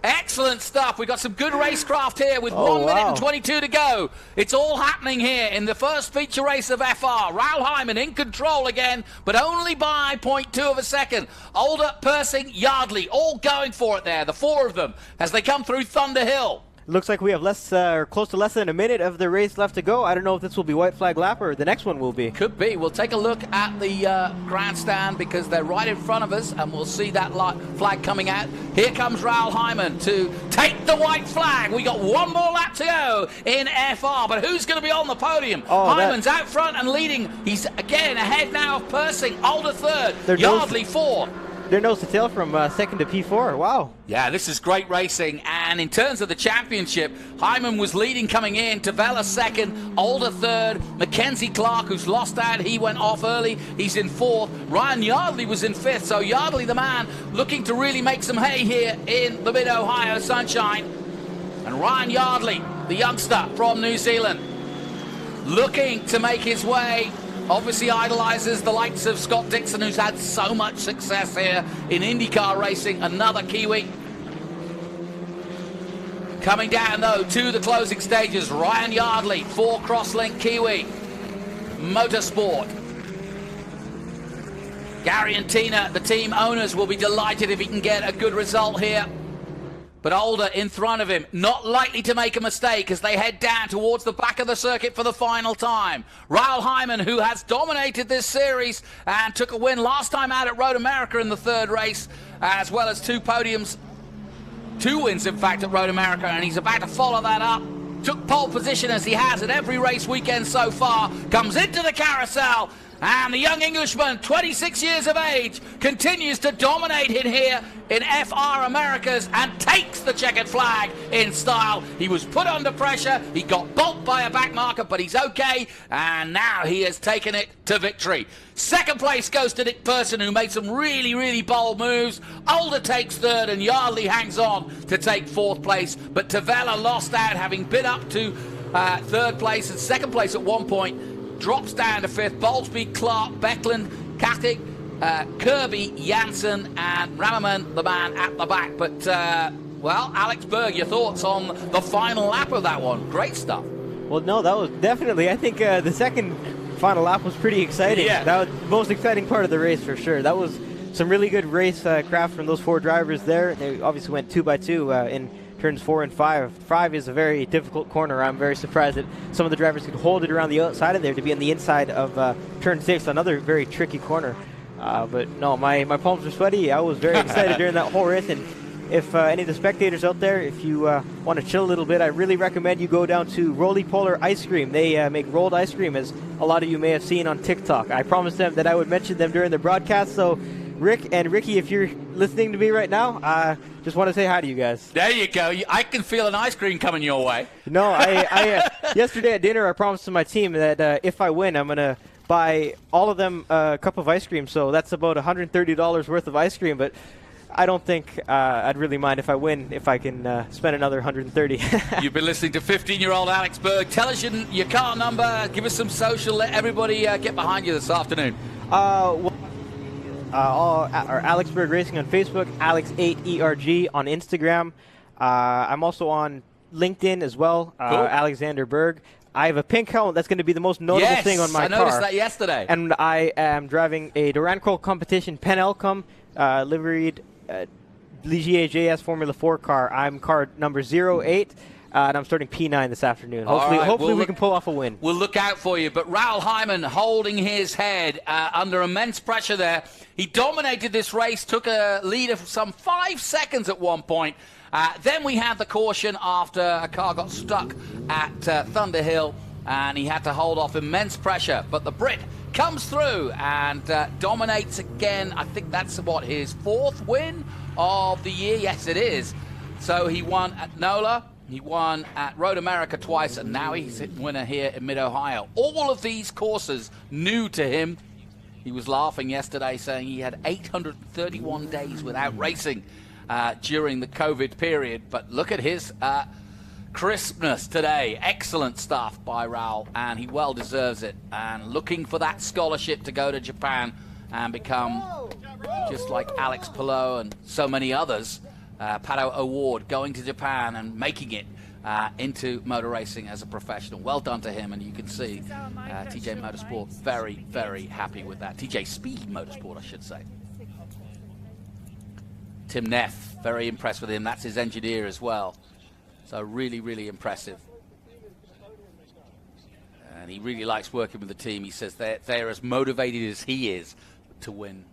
Excellent stuff. We've got some good racecraft here with 1 minute and 22 to go. It's all happening here in the first feature race of FR. Raoul Hyman in control again, but only by 0.2 of a second. Older, Persing, Yardley, all going for it there, the 4 of them, as they come through Thunder Hill. Looks like we have close to less than a minute of the race left to go. I don't know if this will be white flag lap or the next one will be. Could be. We'll take a look at the grandstand because they're right in front of us, and we'll see that flag coming out. Here comes Raoul Hyman to take the white flag. We got 1 more lap to go in FR, but who's going to be on the podium? Hyman's out front and leading. He's again ahead now of Persing. Older 3rd, Yardley 4th. They're nose to tail from 2nd to P4. Wow. Yeah, this is great racing. And in terms of the championship, Hyman was leading coming in. Tavalla 2nd, Older 3rd. Mackenzie Clark, who's lost out, he went off early. He's in 4th. Ryan Yardley was in 5th. So Yardley, the man, looking to really make some hay here in the Mid-Ohio sunshine. And Ryan Yardley, the youngster from New Zealand, looking to make his way. Obviously idolizes the likes of Scott Dixon, who's had so much success here in IndyCar racing. Another Kiwi. Coming down, though, to the closing stages. Ryan Yardley for Crosslink Kiwi Motorsport. Gary and Tina, the team owners, will be delighted if he can get a good result here. But Older in front of him, not likely to make a mistake as they head down towards the back of the circuit for the final time. Raoul Hyman, who has dominated this series and took a win last time out at Road America in the 3rd race, as well as 2 podiums, 2 wins in fact at Road America, and he's about to follow that up. Took pole position as he has at every race weekend so far, comes into the carousel, and the young Englishman, 26 years of age, continues to dominate in here in FR Americas and takes the checkered flag in style. He was put under pressure. He got bulked by a back marker, but he's okay. And now he has taken it to victory. 2nd place goes to Nick Persing, who made some really, really bold moves. Older takes 3rd, and Yardley hangs on to take 4th place. But Tavalla lost out, having been up to 3rd place and 2nd place at one point. Drops down to 5th. Bowlesby, Clark, Beckland, Katic, Kirby, Janssen, and Rammerman, the man at the back. But, well, Alex Berg, your thoughts on the final lap of that one? Great stuff. Well, no, that was definitely, I think the second final lap was pretty exciting. Yeah. That was the most exciting part of the race for sure. That was some really good race craft from those 4 drivers there. They obviously went 2 by 2 in turns 4 and 5. 5 is a very difficult corner. I'm very surprised that some of the drivers could hold it around the outside of there to be on the inside of turn 6, another very tricky corner. But no, my palms were sweaty. I was very excited during that whole race. And if any of the spectators out there, if you want to chill a little bit, I really recommend you go down to Roly Polar Ice Cream. They make rolled ice cream, as a lot of you may have seen on TikTok. I promised them that I would mention them during the broadcast, so Rick and Ricky, if you're listening to me right now, just want to say hi to you guys. There you go. I can feel an ice cream coming your way. No, I yesterday at dinner I promised to my team that if I win, I'm going to buy all of them a cup of ice cream. So that's about $130 worth of ice cream, but I don't think I'd really mind if I win, if I can spend another 130. You've been listening to 15-year-old Alex Berg. Tell us your car number. Give us some social. Let everybody get behind you this afternoon. Our Alex Berg Racing on Facebook, Alex8ERG on Instagram. I'm also on LinkedIn as well, Cool. Alexander Berg. I have a pink helmet. That's going to be the most notable thing on my car. I noticed that yesterday. And I am driving a Durand Kroll competition Pen Elcom liveried Ligier JS Formula 4 car. I'm car number 08, and I'm starting P9 this afternoon. Hopefully we can pull off a win. We'll look out for you. But Raoul Hyman holding his head under immense pressure there. He dominated this race, took a lead of some 5 seconds at one point. Then we had the caution after a car got stuck at Thunderhill, and he had to hold off immense pressure. But the Brit comes through and dominates again. I think that's his 4th win of the year. Yes, it is. So he won at NOLA, he won at Road America twice, and now he's a winner here in Mid-Ohio. All of these courses new to him. He was laughing yesterday, saying he had 831 days without racing during the COVID period. But look at his crispness today. Excellent stuff by Raoul, and he well deserves it. And looking for that scholarship to go to Japan and become just like Alex Palou and so many others. Pato Award going to Japan and making it into motor racing as a professional. Well done to him, and you can see TJ Motorsport very, very happy with that. TJ Speed Motorsport, I should say. Tim Neff, very impressed with him. That's his engineer as well. So really, really impressive. And he really likes working with the team. He says they're as motivated as he is to win.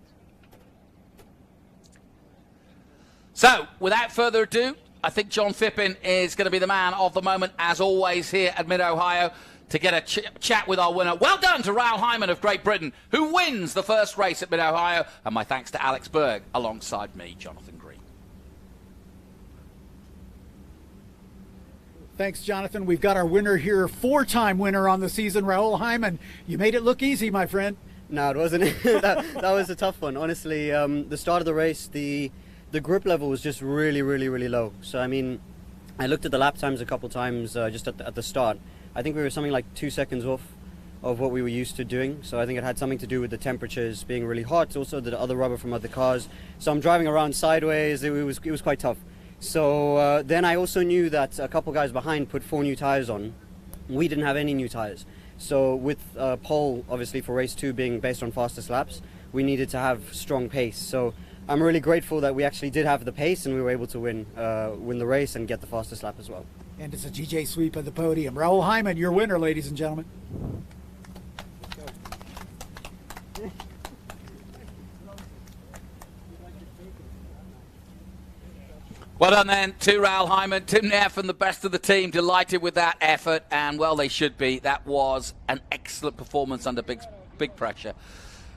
So, without further ado, I think John Phippen is going to be the man of the moment, as always, here at Mid-Ohio to get a chat with our winner. Well done to Raoul Hyman of Great Britain, who wins the first race at Mid-Ohio. And my thanks to Alex Berg, alongside me, Jonathan Green. Thanks, Jonathan. We've got our winner here, 4-time winner on the season, Raoul Hyman. You made it look easy, my friend. No, it wasn't. that was a tough one. Honestly, the start of the race, the grip level was just really, really, really low. So, I mean, I looked at the lap times a couple times just at the start. I think we were something like 2 seconds off of what we were used to doing. So I think it had something to do with the temperatures being really hot, also the other rubber from other cars. So I'm driving around sideways. It was quite tough. So then I also knew that a couple guys behind put 4 new tires on. We didn't have any new tires. So with pole, obviously for race 2 being based on fastest laps, we needed to have strong pace. So I'm really grateful that we actually did have the pace and we were able to win the race and get the fastest lap as well. And it's a GJ sweep of the podium. Raoul Hyman, your winner, ladies and gentlemen. Well done then to Raoul Hyman, Tim Neff and the best of the team. Delighted with that effort, and well, they should be. That was an excellent performance under big pressure.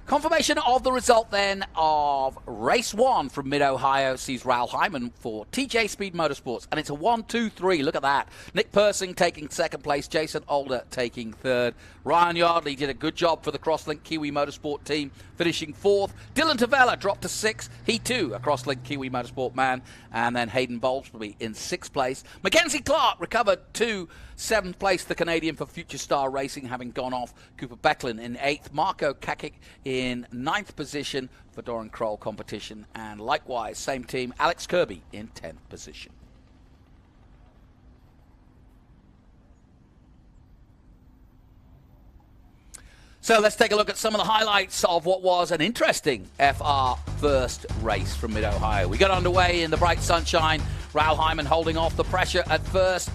Confirmation of the result then of race 1 from Mid-Ohio sees Raoul Hyman for TJ Speed Motorsports, and it's a 1-2-3. Look at that. Nick Persing taking 2nd place, Jason Alder taking 3rd. Ryan Yardley did a good job for the Crosslink Kiwi Motorsport team, finishing 4th. Dylan Tavella dropped to 6th. He too, a Crosslink Kiwi Motorsport man. And then Hayden Bowlesby in 6th place. Mackenzie Clark recovered to 7th place, the Canadian for Future Star Racing, having gone off. Cooper Becklin in 8th. Marco Kakic in 9th position for Durand Kroll competition. And likewise, same team, Alex Kirby in 10th position. So let's take a look at some of the highlights of what was an interesting FR first race from Mid-Ohio. We got underway in the bright sunshine. Raoul Hyman holding off the pressure at first.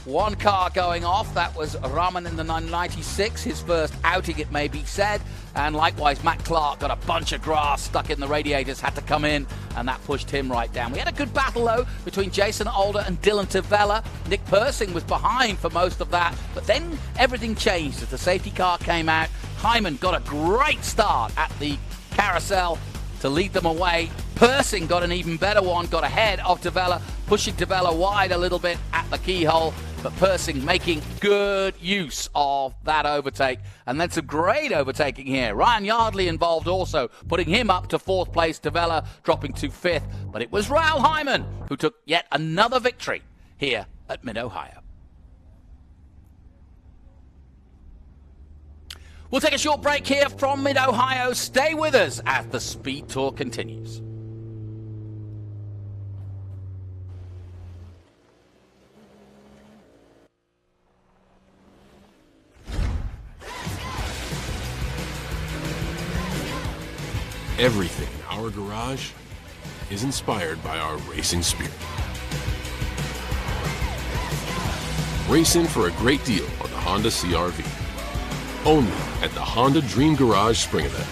One car going off, that was Rahman in the 996, his first outing it may be said. And likewise, Matt Clark got a bunch of grass stuck in the radiators, had to come in, and that pushed him right down. We had a good battle, though, between Jason Alder and Dylan Tavella. Nick Persing was behind for most of that, but then everything changed as the safety car came out. Hyman got a great start at the carousel, to lead them away. Persing got an even better one, got ahead of Tavella, pushing Tavella wide a little bit at the keyhole, but Persing making good use of that overtake. And then some great overtaking here. Ryan Yardley involved also, putting him up to 4th place, Tavella dropping to 5th. But it was Raoul Hyman who took yet another victory here at Mid-Ohio. We'll take a short break here from Mid-Ohio. Stay with us as the Speed Tour continues. Everything in our garage is inspired by our racing spirit. Race in for a great deal on the Honda CR-V. Only at the Honda Dream Garage Spring Event.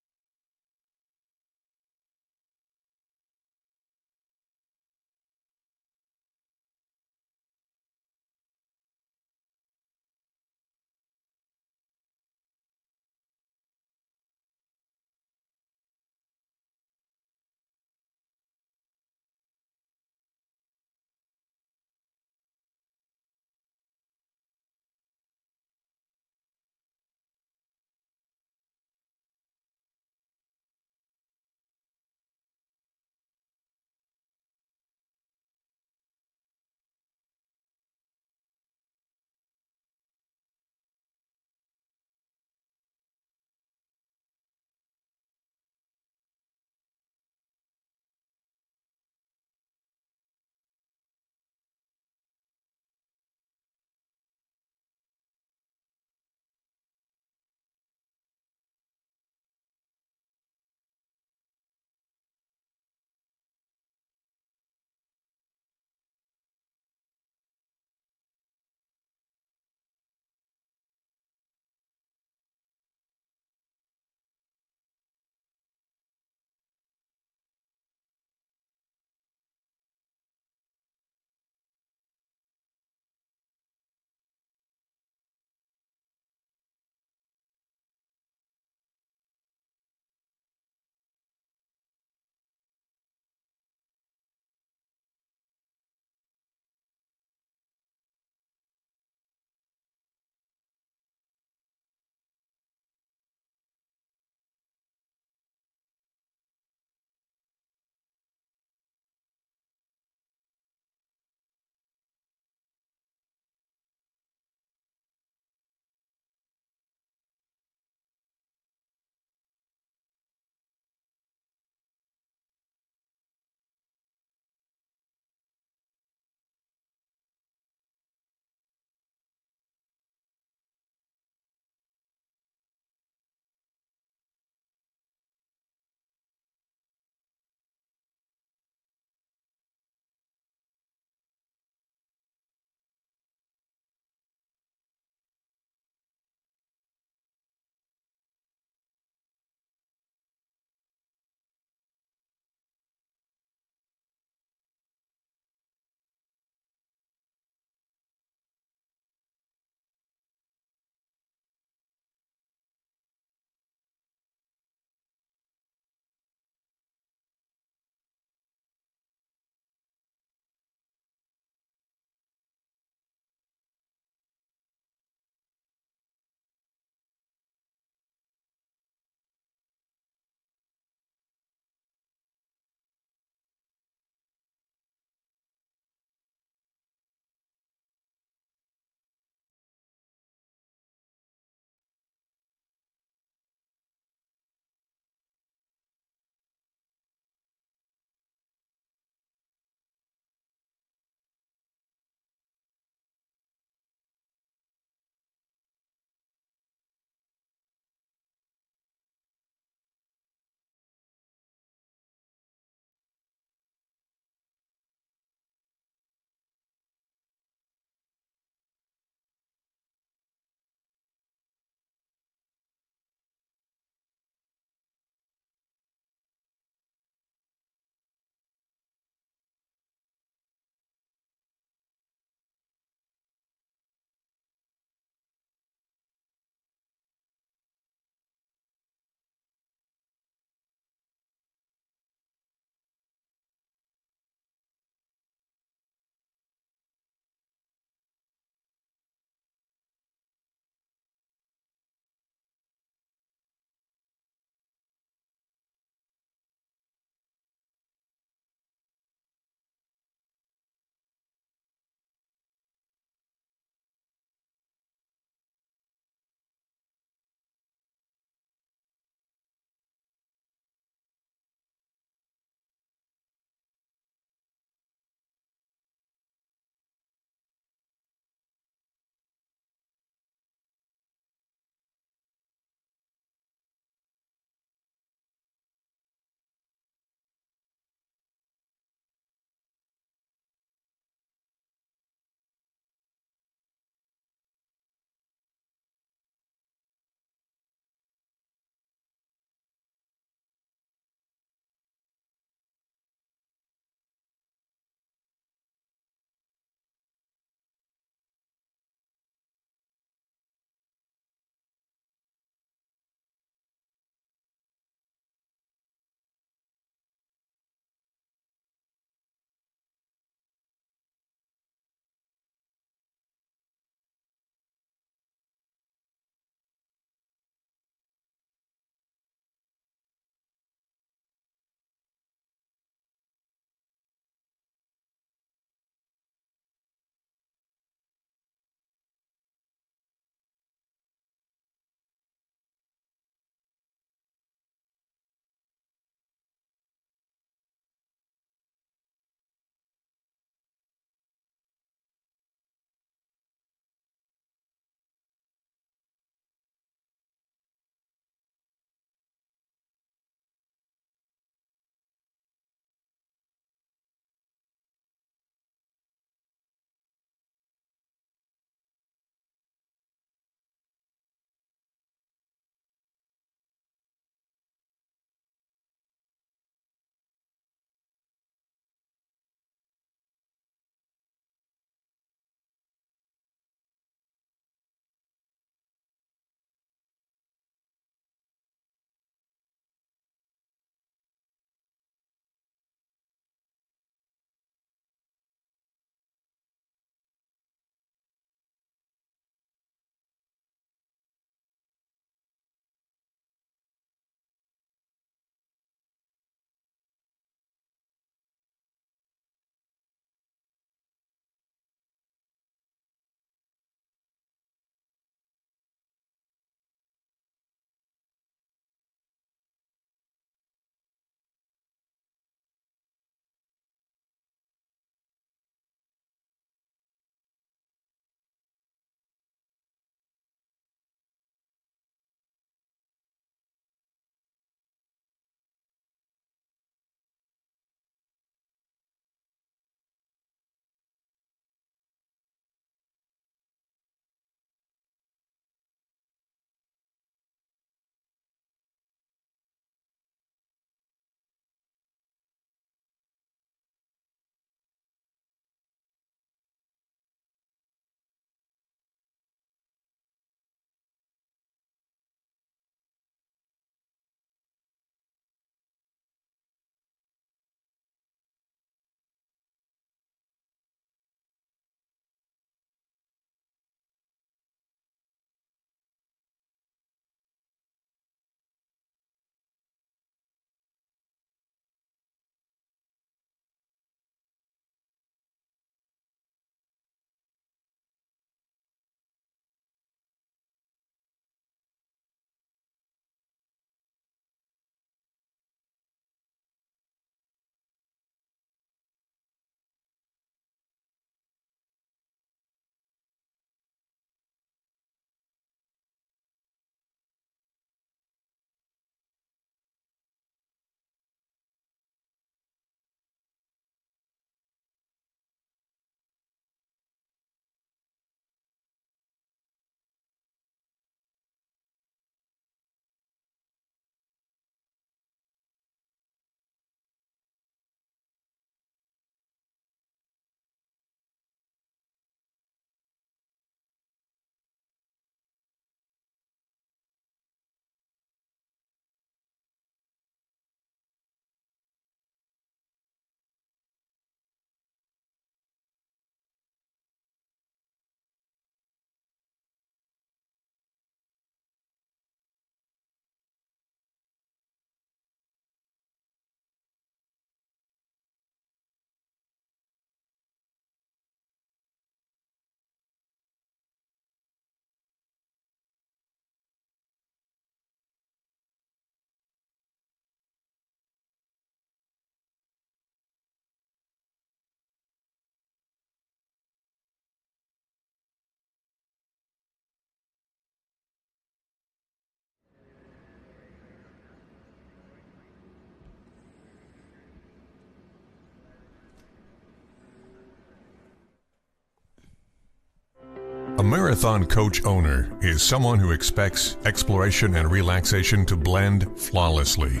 Marathon Coach owner is someone who expects exploration and relaxation to blend flawlessly.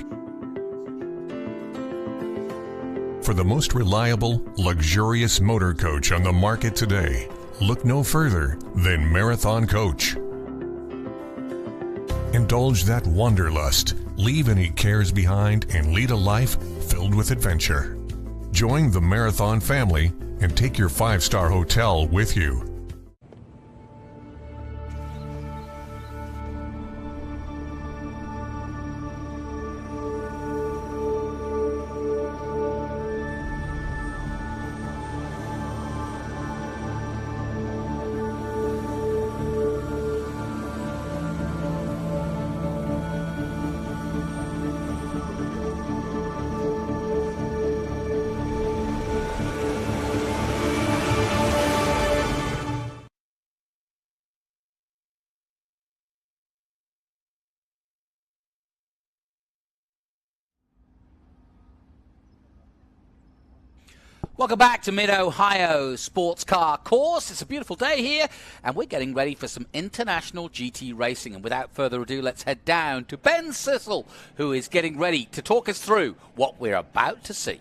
For the most reliable, luxurious motor coach on the market today, look no further than Marathon Coach. Indulge that wanderlust, leave any cares behind, and lead a life filled with adventure. Join the Marathon family and take your 5-star hotel with you. Welcome back to Mid-Ohio Sports Car Course. It's a beautiful day here, and we're getting ready for some international GT racing. And without further ado, let's head down to Ben Sissel, who is getting ready to talk us through what we're about to see.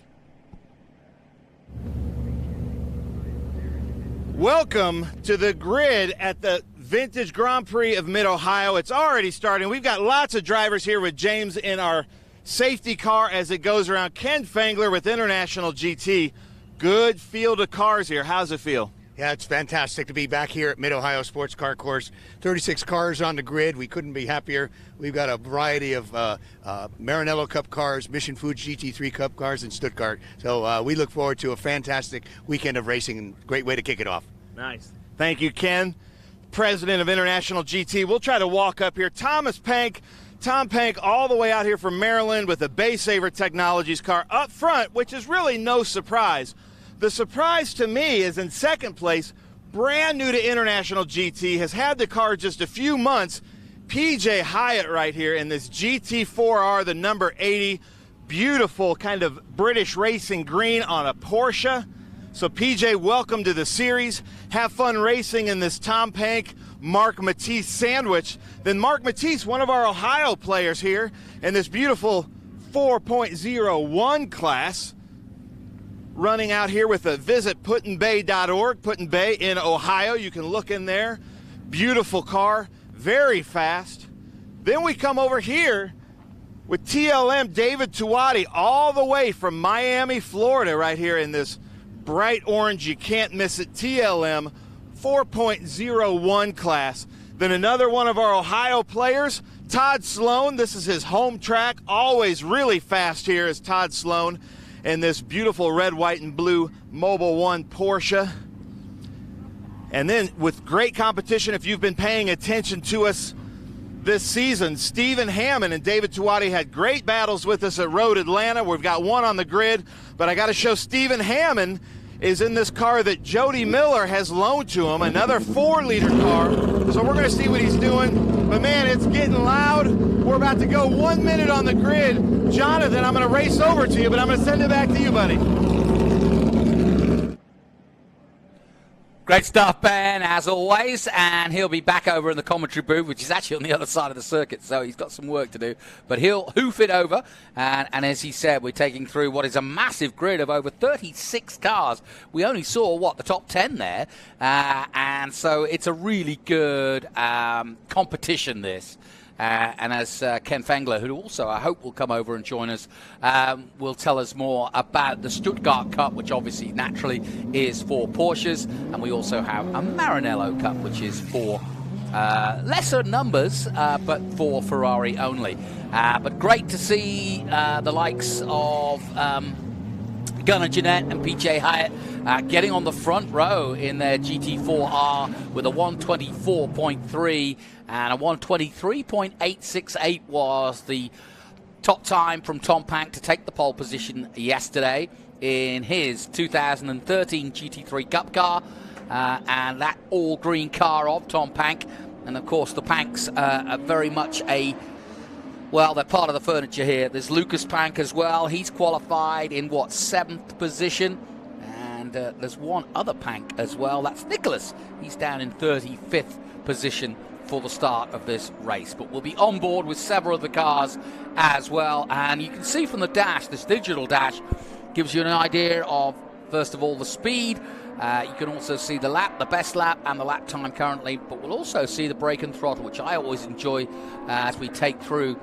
Welcome to the grid at the Vintage Grand Prix of Mid-Ohio. It's already starting. We've got lots of drivers here with James in our safety car as it goes around. Ken Fangler with International GT. Good field of cars here. How's it feel? Yeah, it's fantastic to be back here at Mid-Ohio Sports Car Course. 36 cars on the grid. We couldn't be happier. We've got a variety of Maranello Cup cars, Mission Foods GT3 Cup cars, and Stuttgart. So we look forward to a fantastic weekend of racing and great way to kick it off. Nice. Thank you, Ken, president of International GT. We'll try to walk up here. Thomas Pank. Tom Pank all the way out here from Maryland with a Baysaver Technologies car up front, which is really no surprise. The surprise to me is in second place, brand new to International GT, has had the car just a few months, PJ Hyatt right here in this GT4R, the number 80, beautiful kind of British racing green on a Porsche. So PJ, welcome to the series. Have fun racing in this Tom Pank, Mark Matisse sandwich. Then Mark Matisse, one of our Ohio players here in this beautiful 4.01 class, running out here with a visit Put-in-Bay.org, Put-in-Bay in Ohio. You can look in there. Beautiful car, very fast. Then we come over here with TLM David Tuati all the way from Miami, Florida, right here in this bright orange, you can't miss it, TLM 4.01 class. Then another one of our Ohio players, Todd Sloan. This is his home track, always really fast here is Todd Sloan in this beautiful red, white, and blue Mobil 1 Porsche. And then with great competition, if you've been paying attention to us this season, Stephen Hammond and David Tuati had great battles with us at Road Atlanta. We've got one on the grid, but I got to show Stephen Hammond is in this car that Jody Miller has loaned to him, another 4-liter car. So we're going to see what he's doing. But man, it's getting loud. We're about to go 1 minute on the grid. Jonathan, I'm going to race over to you, but I'm going to send it back to you, buddy. Great stuff, Ben, as always, and he'll be back over in the commentary booth, which is actually on the other side of the circuit, so he's got some work to do. But he'll hoof it over, and as he said, we're taking through what is a massive grid of over 36 cars. We only saw, the top 10 there, and so it's a really good competition, this. And as Ken Fangler, who also I hope will come over and join us, will tell us more about the Stuttgart Cup, which obviously naturally is for Porsches, and we also have a Maranello Cup, which is for lesser numbers, but for Ferrari only. But great to see the likes of Gunnar Jeanette and PJ Hyatt getting on the front row in their GT4R with a 124.3 and a 123.868 was the top time from Tom Pank to take the pole position yesterday in his 2013 GT3 Cup car, and that all-green car of Tom Pank. And of course the Panks are very much they're part of the furniture here. There's Lucas Pank as well. He's qualified in 7th position, and And there's one other Pank as well. That's Nicholas. He's down in 35th position for the start of this race. But we'll be on board with several of the cars as well. And you can see from the dash, this digital dash gives you an idea of, first of all, the speed. You can also see the lap, the best lap, and the lap time currently. But we'll also see the brake and throttle, which I always enjoy as we take through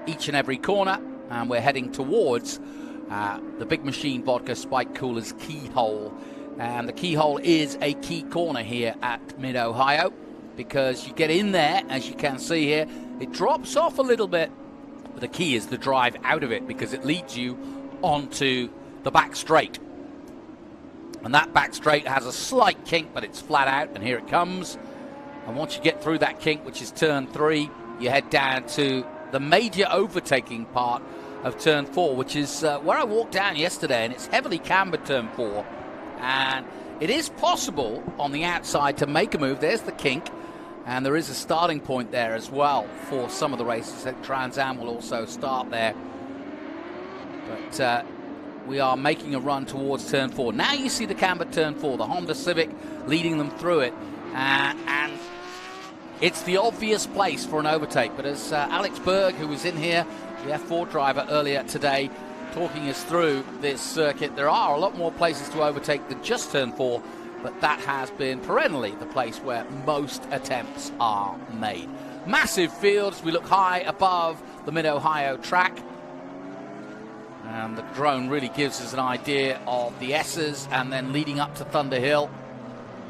each and every corner. And we're heading towards the Big Machine Vodka Spike Cooler's keyhole. And the keyhole is a key corner here at Mid-Ohio, because you get in there, as you can see here, it drops off a little bit, but the key is to drive out of it because it leads you onto the back straight. And that back straight has a slight kink, but it's flat out, and here it comes. And once you get through that kink, which is turn 3, you head down to the major overtaking part of turn 4, which is where I walked down yesterday, and it's heavily cambered turn 4. And it is possible on the outside to make a move. There's the kink, and there is a starting point there as well for some of the races. Trans Am will also start there. But we are making a run towards turn 4. Now you see the cambered turn 4, the Honda Civic leading them through it. And it's the obvious place for an overtake. But as Alex Berg, who was in here, the F4 driver earlier today, talking us through this circuit, there are a lot more places to overtake than just turn 4, but that has been perennially the place where most attempts are made. Massive fields. We look high above the Mid-Ohio track, and the drone really gives us an idea of the S's, and then leading up to Thunder Hill.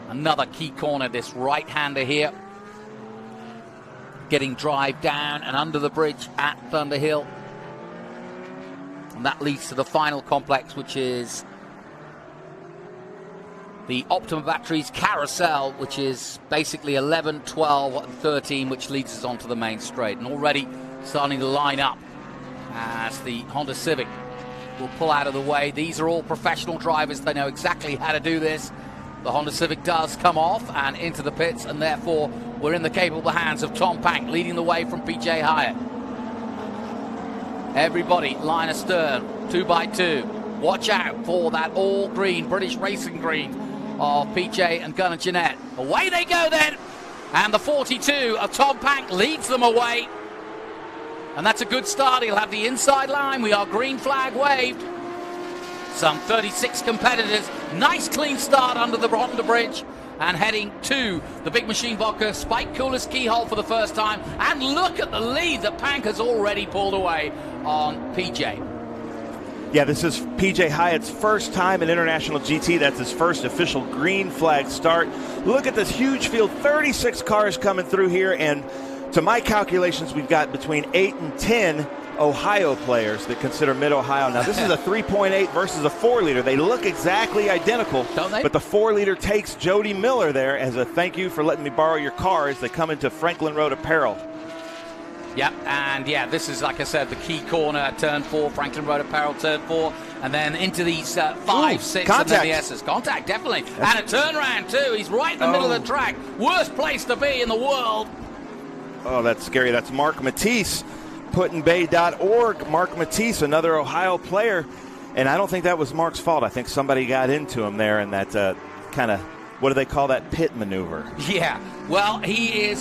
Another key corner, this right-hander here, getting drive down and under the bridge at Thunder Hill. And that leads to the final complex, which is the Optima Batteries Carousel, which is basically 11, 12, and 13, which leads us onto the main straight. And already starting to line up as the Honda Civic will pull out of the way. These are all professional drivers. They know exactly how to do this. The Honda Civic does come off and into the pits, and therefore we're in the capable hands of Tom Pank, leading the way from PJ Hyatt. Everybody line astern, 2x2. Watch out for that all-green, British racing green of PJ and Gunnar Jeanette. Away they go then, and the 42 of Tom Pank leads them away. And that's a good start. He'll have the inside line. We are green flag waved. Some 36 competitors. Nice clean start under the Honda Bridge, and heading to the Big Machine Vodka Spike Cooler's keyhole for the first time. And look at the lead that Pank has already pulled away on PJ. Yeah, this is PJ Hyatt's first time in International GT. That's his first official green flag start. Look at this huge field, 36 cars coming through here, and to my calculations, we've got between 8 and 10 Ohio players that consider Mid-Ohio. Now, this is a 3.8 versus a 4-liter. They look exactly identical, don't they? But the 4-liter takes Jody Miller there as a thank you for letting me borrow your car as they come into Franklin Road Apparel. Yep, and yeah, this is, like I said, the key corner, turn 4, Franklin Road Apparel, turn 4, and then into these 5, 6, contact. and then the S's. Contact, definitely. And a turnaround, too. He's right in the middle of the track. Worst place to be in the world. Oh, that's scary. That's Mark Matisse, PutInBay.org. Mark Matisse, another Ohio player, and I don't think that was Mark's fault. I think somebody got into him there, and that kind of, what do they call that, pit maneuver? Yeah, well, he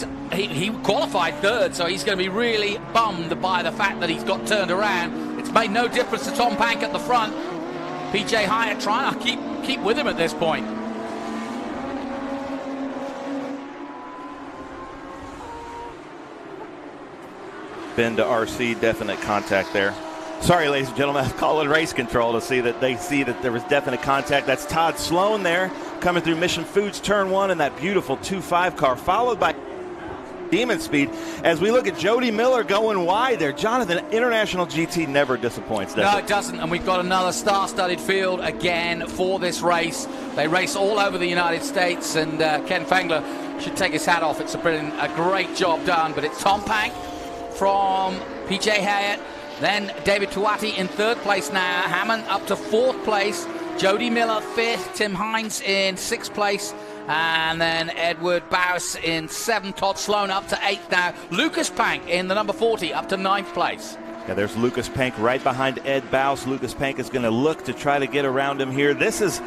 qualified third, so he's going to be really bummed by the fact that he's got turned around. It's made no difference to Tom Pank at the front. PJ Hyatt trying to keep with him at this point. Bend to RC, definite contact there. Sorry, ladies and gentlemen, I'm calling race control to see that they see that there was definite contact. That's Todd Sloan there coming through Mission Foods turn 1 in that beautiful 2.5 car, followed by Demon Speed. As we look at Jody Miller going wide there, Jonathan, International GT never disappoints, does it? No, it doesn't, and we've got another star-studded field again for this race. They race all over the United States, and Ken Fengler should take his hat off. It's been a great job done, but it's Tom Pank from PJ Hyatt, then David Tuati in 3rd place now, Hammond up to 4th place, Jody Miller 5th, Tim Hines in 6th place, and then Edward Baus in 7th, Todd Sloan up to 8th now, Lucas Pank in the number 40 up to 9th place. Yeah, there's Lucas Pank right behind Ed Baus. Lucas Pank is going to look to try to get around him here. This is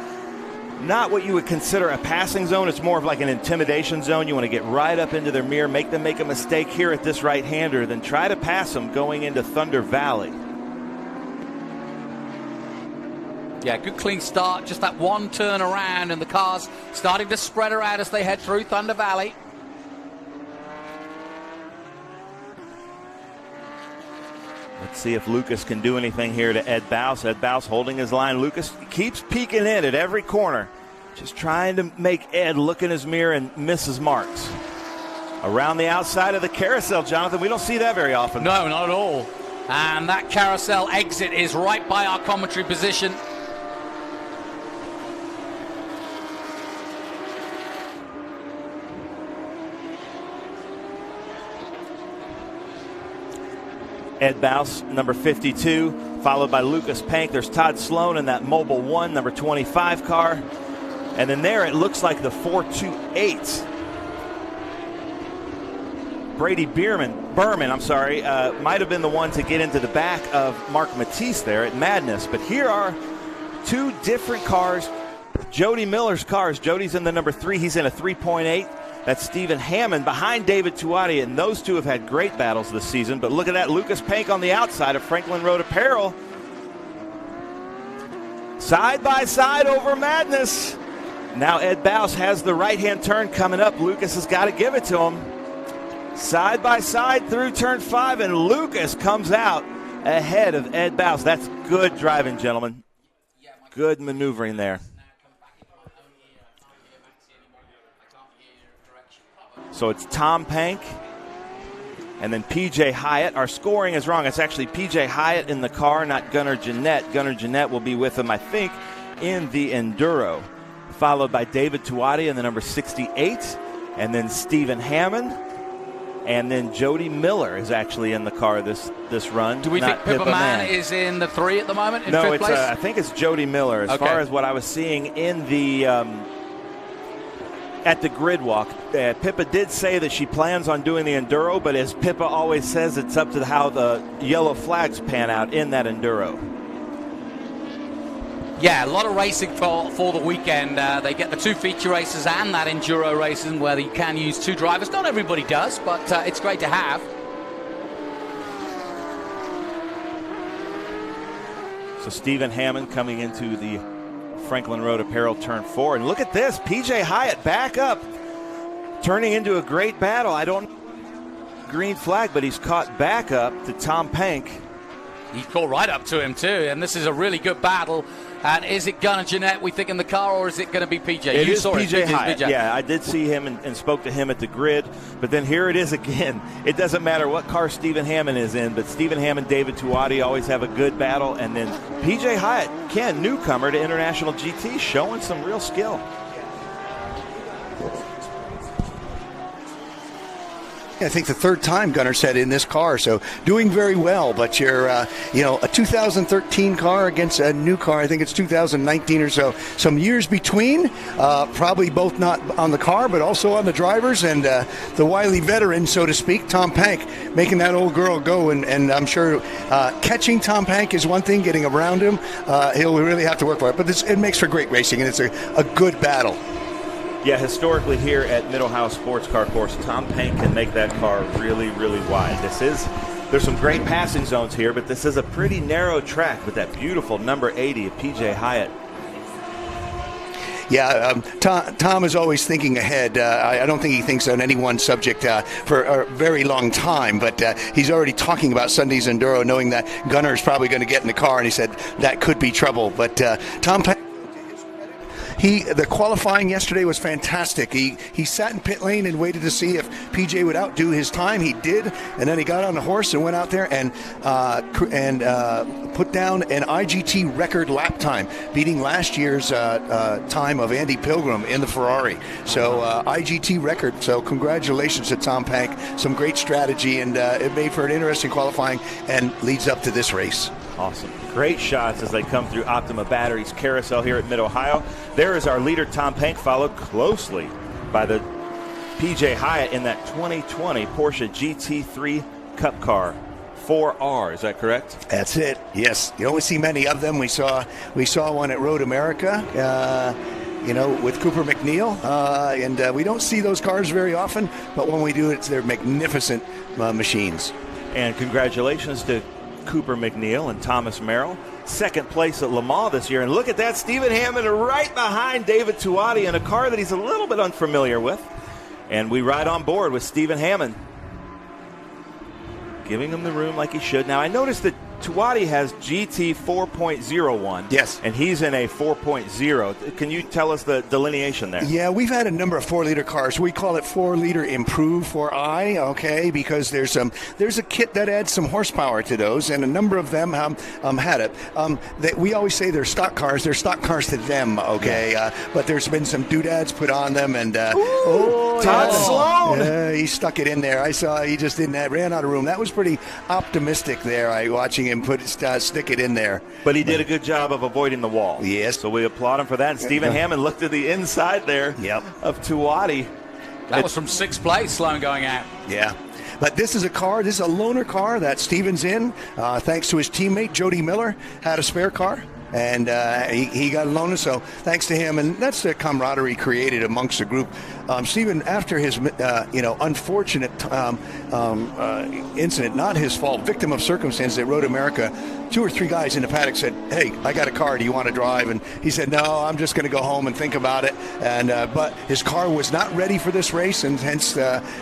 not what you would consider a passing zone. It's more of like an intimidation zone. You want to get right up into their mirror, make them make a mistake here at this right-hander, then try to pass them going into Thunder Valley. Yeah, good clean start. Just that one turn around, and the cars starting to spread around as they head through Thunder Valley. Let's see if Lucas can do anything here to Ed Bouse. Ed Bouse holding his line. Lucas keeps peeking in at every corner, just trying to make Ed look in his mirror and miss his marks. Around the outside of the carousel, Jonathan, we don't see that very often. No, not at all. And that carousel exit is right by our commentary position. Ed Bouse, number 52, followed by Lucas Pank. There's Todd Sloan in that Mobile 1, number 25 car. And then there it looks like the 428. Brady Berman, might have been the one to get into the back of Mark Matisse there at Madness. But here are two different cars. Jody Miller's cars. Jody's in the number 3. He's in a 3.8. That's Stephen Hammond behind David Tuati, and those two have had great battles this season. But look at that, Lucas Pank on the outside of Franklin Road Apparel. Side by side over Madness. Now Ed Bouse has the right-hand turn coming up. Lucas has got to give it to him. Side by side through turn 5, and Lucas comes out ahead of Ed Bouse. That's good driving, gentlemen. Good maneuvering there. So it's Tom Pank and then P.J. Hyatt. Our scoring is wrong. It's actually P.J. Hyatt in the car, not Gunnar Jeanette. Gunnar Jeanette will be with him, I think, in the Enduro. Followed by David Tuati in the number 68, and then Stephen Hammond. And then Jody Miller is actually in the car this run. Do we think Pippa Mann is in the 3 at the moment? In no, fifth place? I think it's Jody Miller. As far as what I was seeing in the at the grid walk, Pippa did say that she plans on doing the Enduro, but as Pippa always says, it's up to how the yellow flags pan out in that Enduro. Yeah, a lot of racing for the weekend. They get the 2 feature races and that Enduro racing where you can use 2 drivers. Not everybody does, but it's great to have. So Stephen Hammond coming into the Franklin Road Apparel turn 4. And look at this, P.J. Hyatt back up, turning into a great battle. I don't green flag, but he's caught back up to Tom Pank. He caught right up to him too, and this is a really good battle. And is it Gunnar Jeanette we think in the car, or is it going to be PJ? It is PJ Hyatt. Yeah, I did see him and spoke to him at the grid. But then here it is again. It doesn't matter what car Stephen Hammond is in, but Stephen Hammond, David Tuati always have a good battle. And then PJ Hyatt, Ken, newcomer to International GT, showing some real skill. I think the 3rd time Gunnar said in this car, so doing very well. But you're, a 2013 car against a new car. I think it's 2019 or so. Some years between, probably both not on the car, but also on the drivers. And the wily veteran, so to speak, Tom Pank, making that old girl go. And I'm sure catching Tom Pank is one thing. Getting around him, he'll really have to work for it. But it makes for great racing, and it's a good battle. Yeah, historically here at Mid-Ohio Sports Car Course, Tom Pank can make that car really, really wide. There's some great passing zones here, but this is a pretty narrow track with that beautiful number 80 of PJ Hyatt. Yeah, Tom is always thinking ahead. I don't think he thinks on any one subject for a very long time, but he's already talking about Sunday's Enduro, knowing that Gunnar is probably going to get in the car, and he said that could be trouble. But Tom Pank, the qualifying yesterday was fantastic. He sat in pit lane and waited to see if PJ would outdo his time. He did, and then he got on the horse and went out there and put down an IGT record lap time, beating last year's time of Andy Pilgrim in the Ferrari. So IGT record. So congratulations to Tom Pank. Some great strategy, and it made for an interesting qualifying and leads up to this race. Awesome. Great shots as they come through Optima Batteries carousel here at Mid-Ohio. There is our leader, Tom Pank, followed closely by the PJ Hyatt in that 2020 Porsche GT3 Cup car. 4R, is that correct? That's it, yes. You don't see many of them. We saw one at Road America with Cooper McNeil. And we don't see those cars very often, but when we do, they're magnificent machines. And congratulations to Cooper McNeil and Thomas Merrill. Second place at Le Mans this year. And look at that, Stephen Hammond right behind David Tuati in a car that he's a little bit unfamiliar with. And we ride on board with Stephen Hammond, giving him the room like he should. Now, I noticed that Tuati has GT 4.01. Yes. And he's in a 4.0. Can you tell us the delineation there? Yeah, we've had a number of 4-liter cars. We call it 4-liter Improve 4i, okay, because there's a kit that adds some horsepower to those, and a number of them had it. We always say they're stock cars. They're stock cars to them, okay, but there's been some doodads put on them, and Todd Sloan. He stuck it in there. I saw he just ran out of room. That was pretty optimistic there. Watching him stick it in there. But he did a good job of avoiding the wall. Yes. So we applaud him for that. And Stephen Hammond looked at the inside there of Tuati. That was from 6th place, Sloan going out. Yeah. But this is a loaner car that Stephen's in. Thanks to his teammate, Jody Miller, had a spare car. And he got a loaner, so thanks to him. And that's the camaraderie created amongst the group. Stephen, after his unfortunate incident, not his fault, victim of circumstance at Road America, 2 or 3 guys in the paddock said, "Hey, I got a car. Do you want to drive?" And he said, "No, I'm just going to go home and think about it." And but his car was not ready for this race, and hence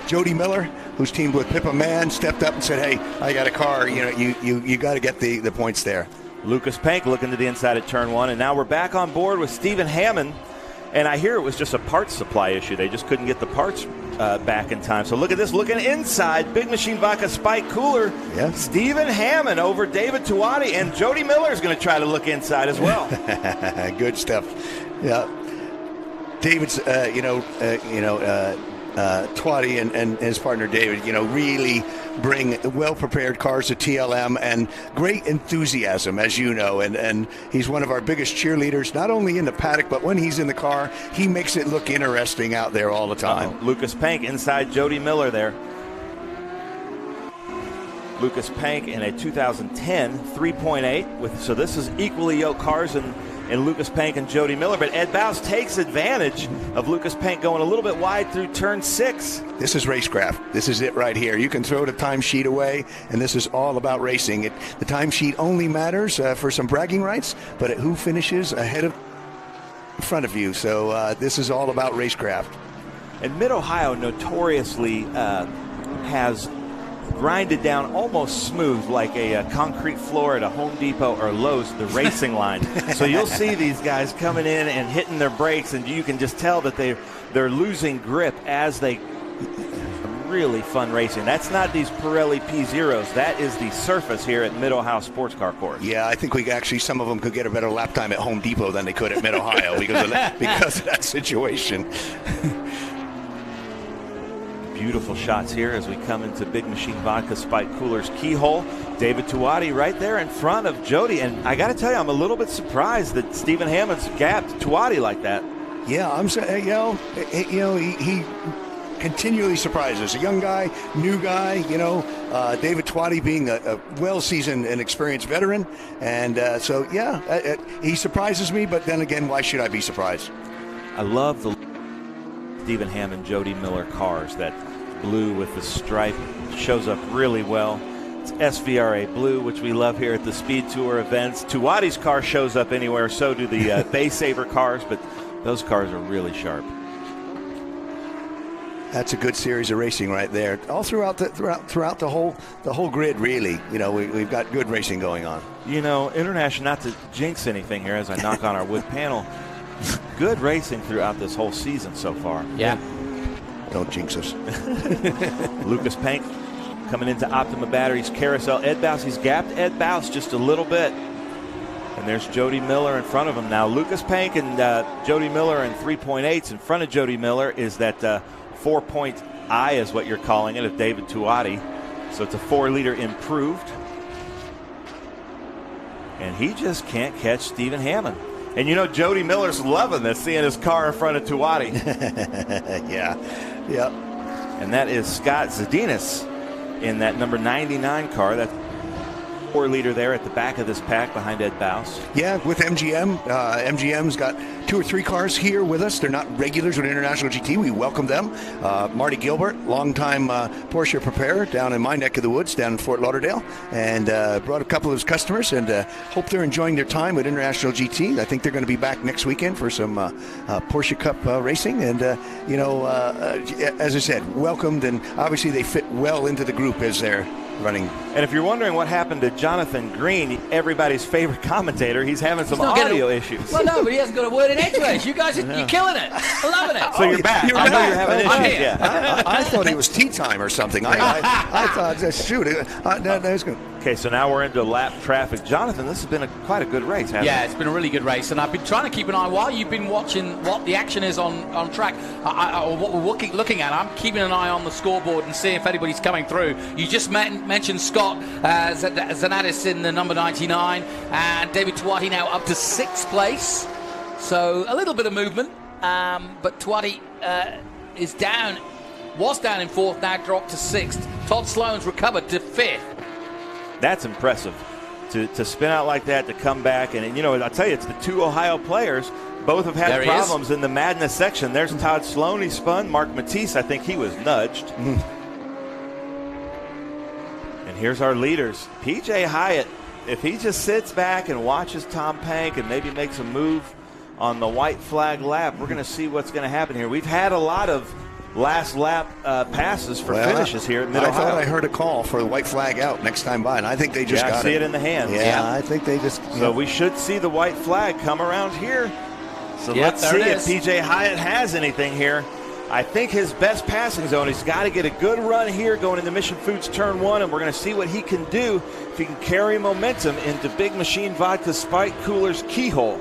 Jody Miller, who's teamed with Pippa Mann, stepped up and said, "Hey, I got a car. You got to get the points there." Lucas Pank looking to the inside at turn 1, and now we're back on board with Stephen Hammond. And I hear it was just a parts supply issue. They just couldn't get the parts back in time. So look at this, looking inside, Big Machine Vodka Spike Cooler. Yeah. Stephen Hammond over David Tuati, and Jody Miller is going to try to look inside as well. Good stuff. Yeah. David's, Tuati and his partner David, really bring well-prepared cars to TLM and great enthusiasm, as you know, and he's one of our biggest cheerleaders, not only in the paddock, but when he's in the car, he makes it look interesting out there all the time. Lucas Pank inside Jody Miller there. Lucas Pank in a 2010 3.8, so this is equally yoked cars and Lucas Pank and Jody Miller, but Ed Bouse takes advantage of Lucas Pank going a little bit wide through turn 6. This is racecraft. This is it right here. You can throw the timesheet away, and this is all about racing. The timesheet only matters for some bragging rights, but who finishes ahead of in front of you. So this is all about racecraft. And Mid-Ohio notoriously has grinded down almost smooth like a concrete floor at a Home Depot or Lowe's, the racing line. So you'll see these guys coming in and hitting their brakes, and you can just tell that they're losing grip as they really fun racing. That's not these Pirelli P0s. That is the surface here at Mid-Ohio Sports Car Course. Yeah, I think some of them could get a better lap time at Home Depot than they could at Mid-Ohio because of that situation. Beautiful shots here as we come into Big Machine Vodka Spike Cooler's keyhole. David Tuati right there in front of Jody. And I got to tell you, I'm a little bit surprised that Stephen Hammond's gapped Tuati like that. Yeah, I'm saying, he continually surprises. A young guy, new guy, David Tuati being a well-seasoned and experienced veteran. And he surprises me, but then again, why should I be surprised? I love the Stephen Hammond, Jody Miller cars. That blue with the stripe shows up really well. It's SVRA blue, which we love here at the SpeedTour events. Tuati's car shows up anywhere, so do the Bay Saber cars, but those cars are really sharp. That's a good series of racing right there. All throughout the whole grid, really. We've got good racing going on. International, not to jinx anything here as I knock on our wood panel. Good racing throughout this whole season so far. Yeah. Don't jinx us. Lucas Pank coming into Optima Batteries Carousel. Ed Bouse, he's gapped Ed Bouse just a little bit. And there's Jody Miller in front of him now. Lucas Pank and Jody Miller in 3.8s. In front of Jody Miller is that 4-point I is what you're calling it of David Tuati. So it's a 4-liter improved. And he just can't catch Stephen Hammond. And Jody Miller's loving this, seeing his car in front of Tuati. Yeah. Yep. And that is Scott Zadinas in that number 99 car. leader there at the back of this pack behind Ed Bouse. Yeah, with MGM. MGM's got 2 or 3 cars here with us. They're not regulars with International GT. We welcome them. Marty Gilbert, longtime Porsche preparer down in my neck of the woods, down in Fort Lauderdale, and brought a couple of his customers, and hope they're enjoying their time with International GT. I think they're going to be back next weekend for some Porsche Cup racing, and as I said, welcomed, and obviously they fit well into the group as they're running. And if you're wondering what happened to Jonathan Green, everybody's favorite commentator, he's having some audio issues. Well, no, but he hasn't got a word in edgeways. You guys, you're killing it. I'm loving it. So you're back. I know you're having issues. Yeah. I thought it was tea time or something. I thought, shoot, Okay, so now we're into lap traffic. Jonathan, this has been quite a good race, hasn't it? Yeah, it's been a really good race, and I've been trying to keep an eye while you've been watching what the action is on track, or what we're looking at. I'm keeping an eye on the scoreboard and seeing if anybody's coming through. You just mentioned Scott Zanadis in the number 99, and David Tuati now up to 6th place. So a little bit of movement, but Tuati was down in 4th, now dropped to 6th. Todd Sloan's recovered to 5th. That's impressive to spin out like that, to come back. And, I'll tell you, it's the 2 Ohio players. Both have had problems in the madness section. There's Todd Sloan, he spun. Mark Matisse, I think he was nudged. And here's our leaders. PJ Hyatt, if he just sits back and watches Tom Pank and maybe makes a move on the white flag lap, we're going to see what's going to happen here. We've had a lot of last lap passes for finishes here at Mid-Ohio. I thought I heard a call for the white flag out next time by, and I think they just got it. I see it in the hands. Yeah, I think they just... So we should see the white flag come around here. So let's see if PJ Hyatt has anything here. I think his best passing zone, he's got to get a good run here going into Mission Foods Turn 1, and we're going to see what he can do if he can carry momentum into Big Machine Vodka Spike Cooler's keyhole.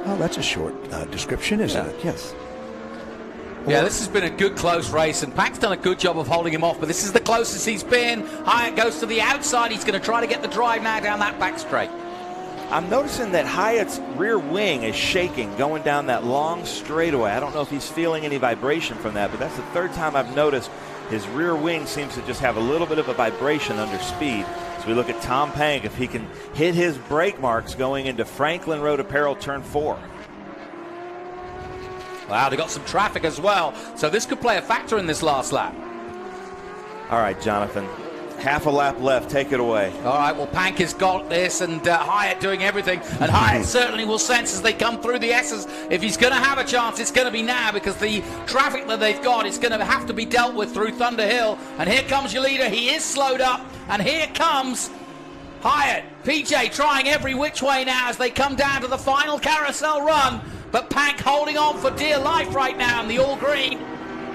Oh, that's a short description, isn't it? Yes. Yeah, this has been a good close race, and Pack's done a good job of holding him off, but this is the closest he's been. Hyatt goes to the outside. He's going to try to get the drive now down that back straight. I'm noticing that Hyatt's rear wing is shaking going down that long straightaway. I don't know if he's feeling any vibration from that, but that's the 3rd time I've noticed his rear wing seems to just have a little bit of a vibration under speed. So we look at Tom Pank, if he can hit his brake marks going into Franklin Road Apparel Turn 4. Wow, they got some traffic as well, so this could play a factor in this last lap. All right, Jonathan, half a lap left. Take it away. All right, well, Pank has got this, and Hyatt doing everything, and Hyatt certainly will sense as they come through the S's. If he's going to have a chance, it's going to be now, because the traffic that they've got is going to have to be dealt with through Thunder Hill. And here comes your leader. He is slowed up, and here comes Hyatt. PJ trying every which way now as they come down to the final carousel run. But Pank holding on for dear life right now in the all green.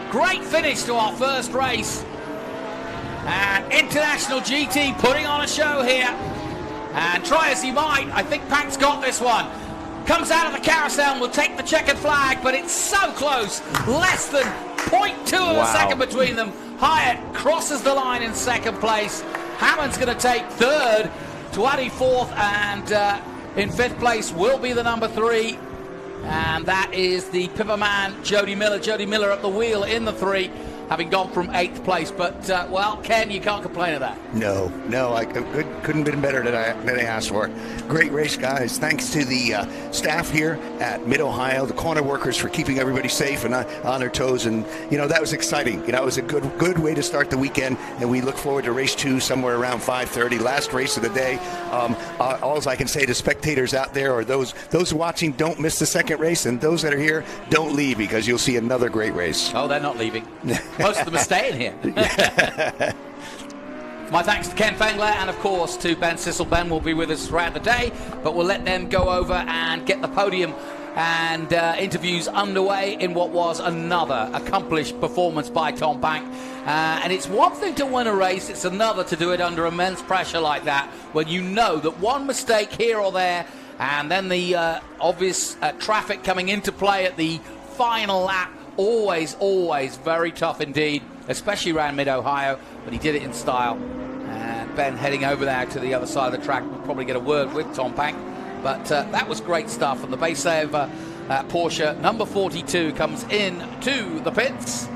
Great finish to our first race. And International GT putting on a show here. And try as he might, I think Pank's got this one. Comes out of the carousel and will take the checkered flag, but it's so close. Less than 0.2 of a second between them. Hyatt crosses the line in 2nd place. Hammond's going to take 3rd. Tuati 4th, and in 5th place will be the number 3. And that is the Pipperman, Jody Miller. Jody Miller at the wheel in the 3, having gone from 8th place. But, well, Ken, you can't complain of that. No, I couldn't have been better than I asked for. Great race, guys. Thanks to the staff here at Mid-Ohio, the corner workers for keeping everybody safe and on their toes. And, that was exciting. It was a good way to start the weekend. And we look forward to race 2 somewhere around 5:30, last race of the day. All I can say to spectators out there, or those watching, don't miss the 2nd race. And those that are here, don't leave, because you'll see another great race. Oh, they're not leaving. Most of them are staying here. My thanks to Ken Fengler and, of course, to Ben Sissel. Ben will be with us throughout the day, but we'll let them go over and get the podium and interviews underway in what was another accomplished performance by Tom Pank. And it's one thing to win a race, it's another to do it under immense pressure like that, when you know that one mistake here or there, and then the obvious traffic coming into play at the final lap, always very tough indeed, especially around Mid-Ohio, but he did it in style. And Ben heading over there to the other side of the track will probably get a word with Tom Pank. But that was great stuff. And the base saver Porsche number 42 comes in to the pits.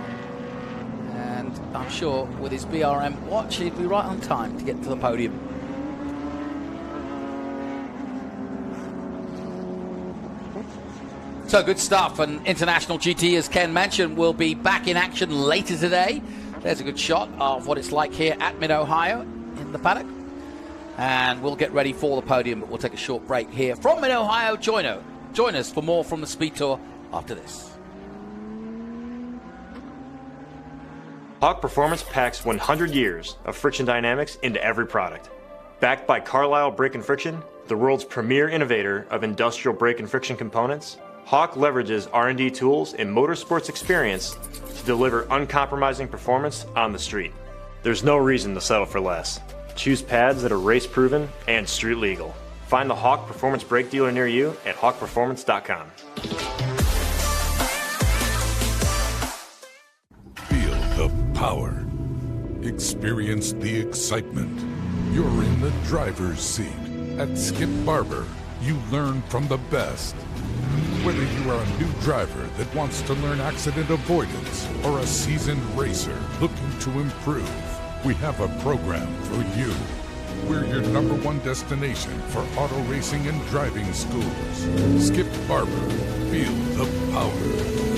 And I'm sure with his BRM watch, he'd be right on time to get to the podium. So good stuff. And International GT, as Ken mentioned, will be back in action later today. There's a good shot of what it's like here at Mid-Ohio in the paddock. And we'll get ready for the podium, but we'll take a short break here from Mid-Ohio. Join us for more from the Speed Tour after this. Hawk Performance packs 100 years of friction dynamics into every product. Backed by Carlisle Brake and Friction, the world's premier innovator of industrial brake and friction components, Hawk leverages R&D tools and motorsports experience to deliver uncompromising performance on the street. There's no reason to settle for less. Choose pads that are race-proven and street-legal. Find the Hawk Performance brake dealer near you at hawkperformance.com. Feel the power. Experience the excitement. You're in the driver's seat. At Skip Barber, you learn from the best. Whether you are a new driver that wants to learn accident avoidance or a seasoned racer looking to improve, we have a program for you. We're your #1 destination for auto racing and driving schools. Skip Barber. Feel the power.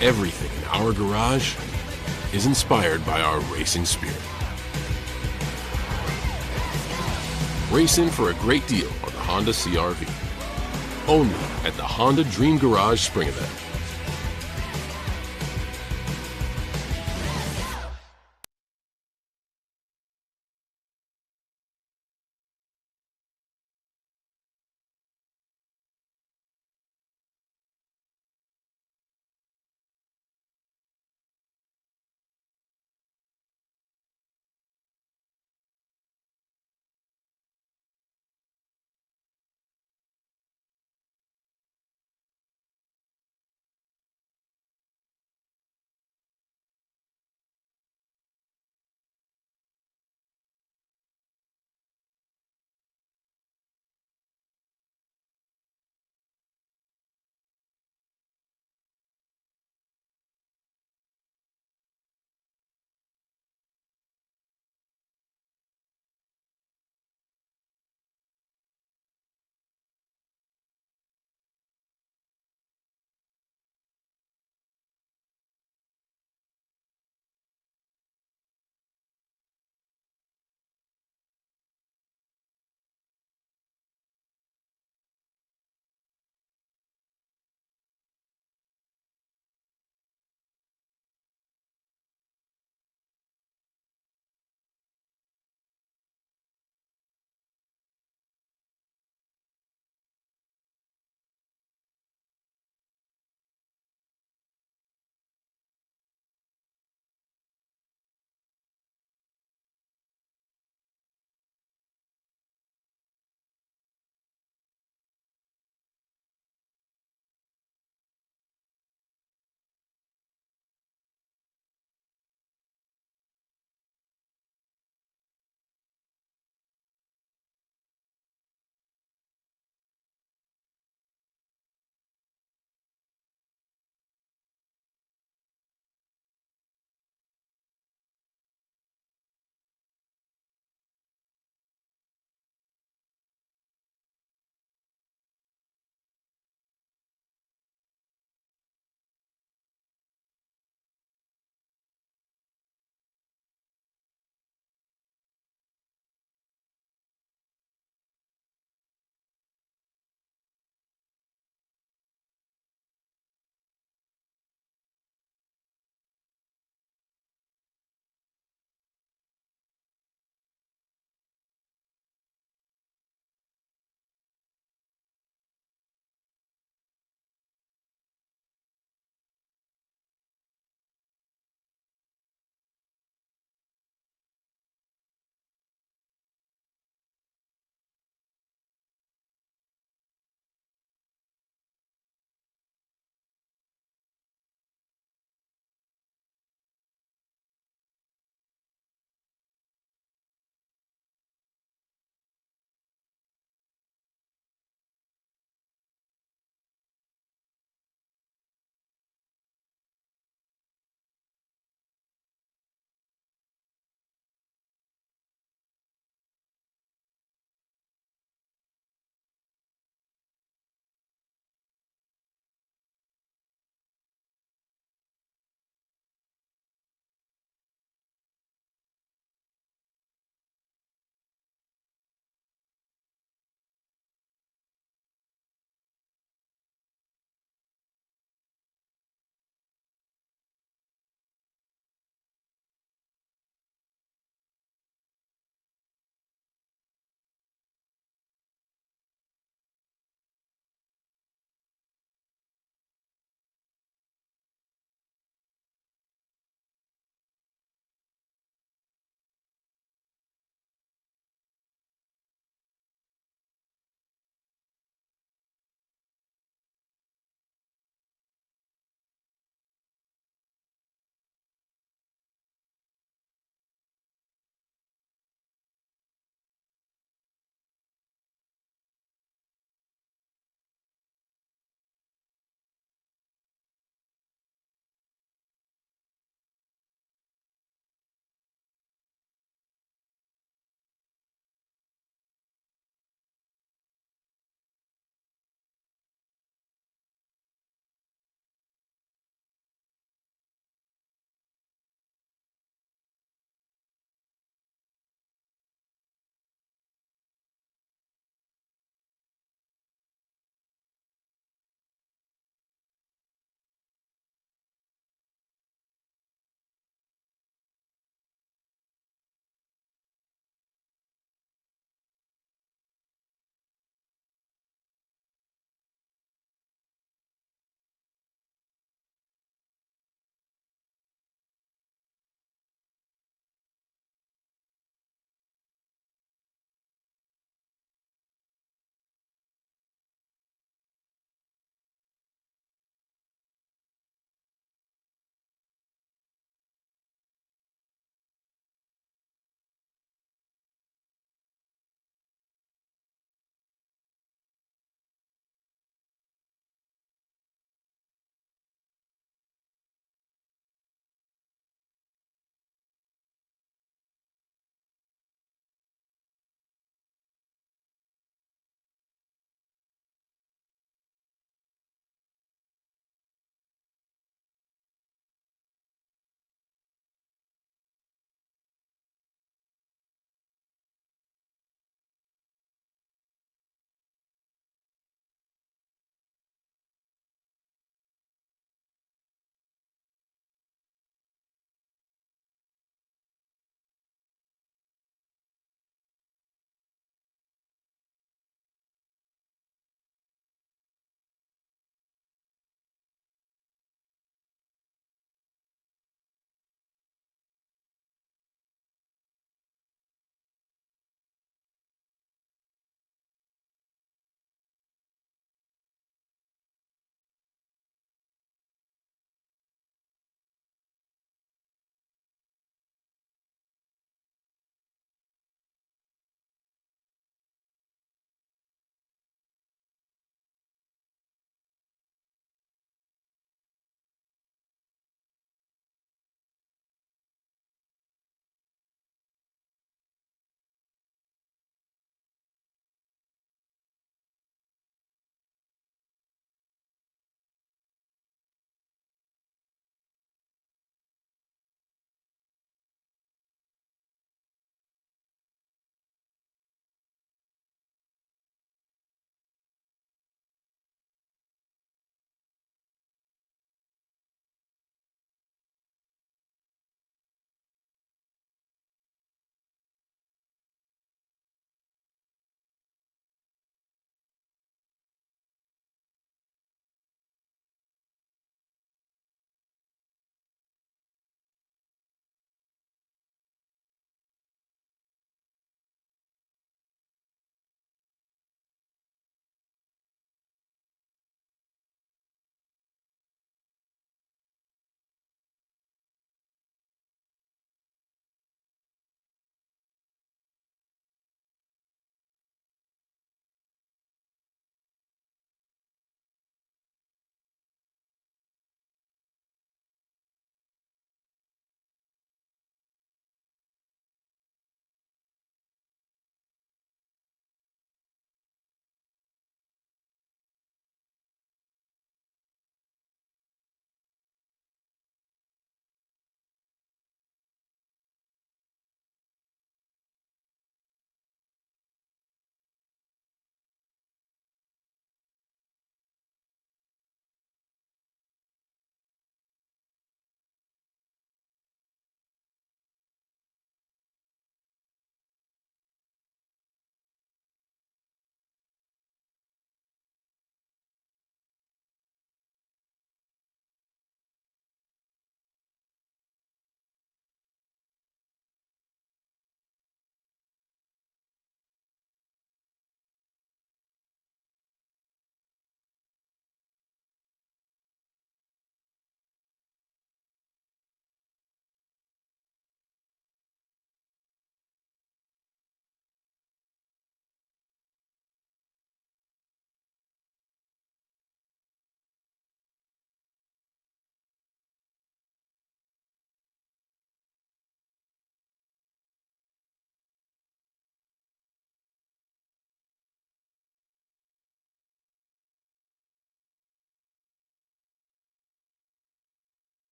Everything in our garage is inspired by our racing spirit. Race in for a great deal on the Honda CR-V. Only at the Honda Dream Garage Spring Event.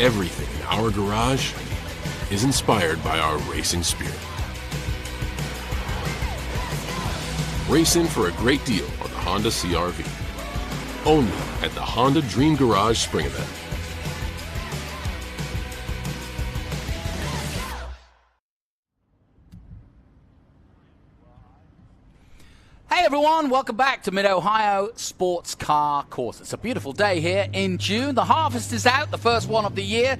everything in our garage is inspired by our racing spirit. Race in for a great deal on the Honda CR-V. Only at the Honda Dream Garage Spring Event. Hey everyone, welcome back to Mid-Ohio Sports Car Course. It's a beautiful day here in June. The harvest is out, the first one of the year,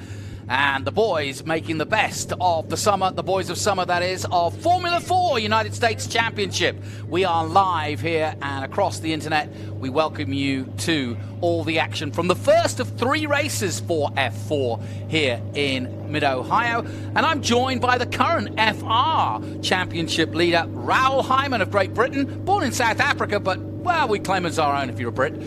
and the boys making the best of the summer, the boys of summer that is, of Formula 4 United States Championship. We are live here and across the internet. We welcome you to all the action from the first of 3 races for F4 here in Mid-Ohio. And I'm joined by the current FR Championship leader, Raoul Hyman of Great Britain, born in South Africa, but, well, we claim as our own if you're a Brit,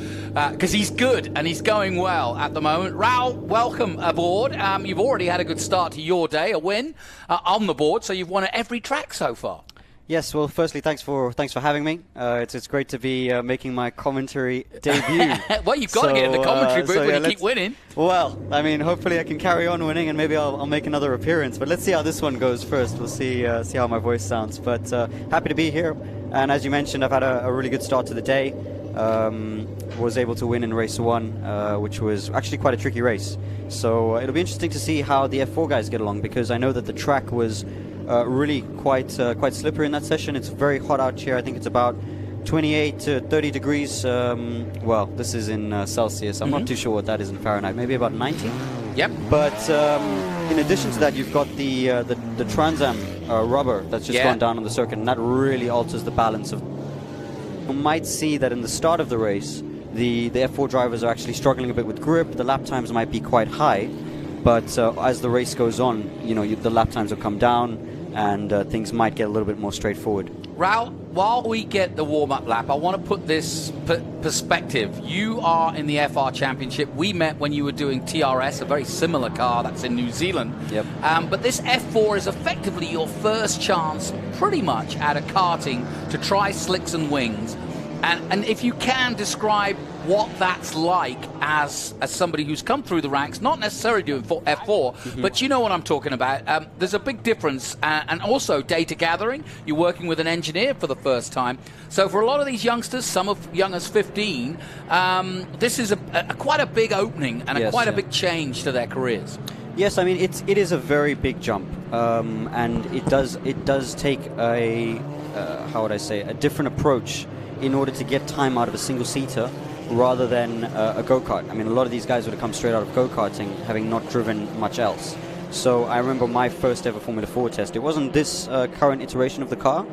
because he's good and he's going well at the moment. Raoul, welcome aboard. You've already had a good start to your day, a win on the board, so you've won at every track so far. Yes, well, firstly, thanks for having me. It's great to be making my commentary debut. Well, you've got to get in the commentary booth when you keep winning. Well, I mean, hopefully I can carry on winning, and maybe I'll make another appearance. But let's see how this one goes first. We'll see how my voice sounds. But happy to be here. And as you mentioned, I've had a really good start to the day. Was able to win in race 1, which was actually quite a tricky race. So it'll be interesting to see how the F4 guys get along, because I know that the track was really quite slippery in that session. It's very hot out here. I think it's about 28 to 30 degrees. Well, this is in Celsius. I'm not too sure what that is in Fahrenheit. Maybe about 90. Yep. But in addition to that, you've got the Trans Am rubber that's just gone down on the circuit, and that really alters the balance of. You might see that in the start of the race, the F4 drivers are actually struggling a bit with grip. The lap times might be quite high, but as the race goes on, the lap times will come down, and things might get a little bit more straightforward. Raoul, while we get the warm-up lap, I want to put this perspective. You are in the FR Championship. We met when you were doing TRS, a very similar car that's in New Zealand. Yep. But this F4 is effectively your first chance, pretty much, at a karting to try slicks and wings. And if you can describe what that's like as somebody who's come through the ranks, not necessarily doing F4, but you know what I'm talking about. There's a big difference, and also data gathering. You're working with an engineer for the first time. So for a lot of these youngsters, some of young as 15, this is quite a big opening and quite a big change to their careers. Yes, I mean it is a very big jump, and it does take a how would I say, a different approach in order to get time out of a single-seater rather than a go-kart. I mean, a lot of these guys would have come straight out of go-karting, having not driven much else. So I remember my first ever Formula 4 test. It wasn't this current iteration of the car,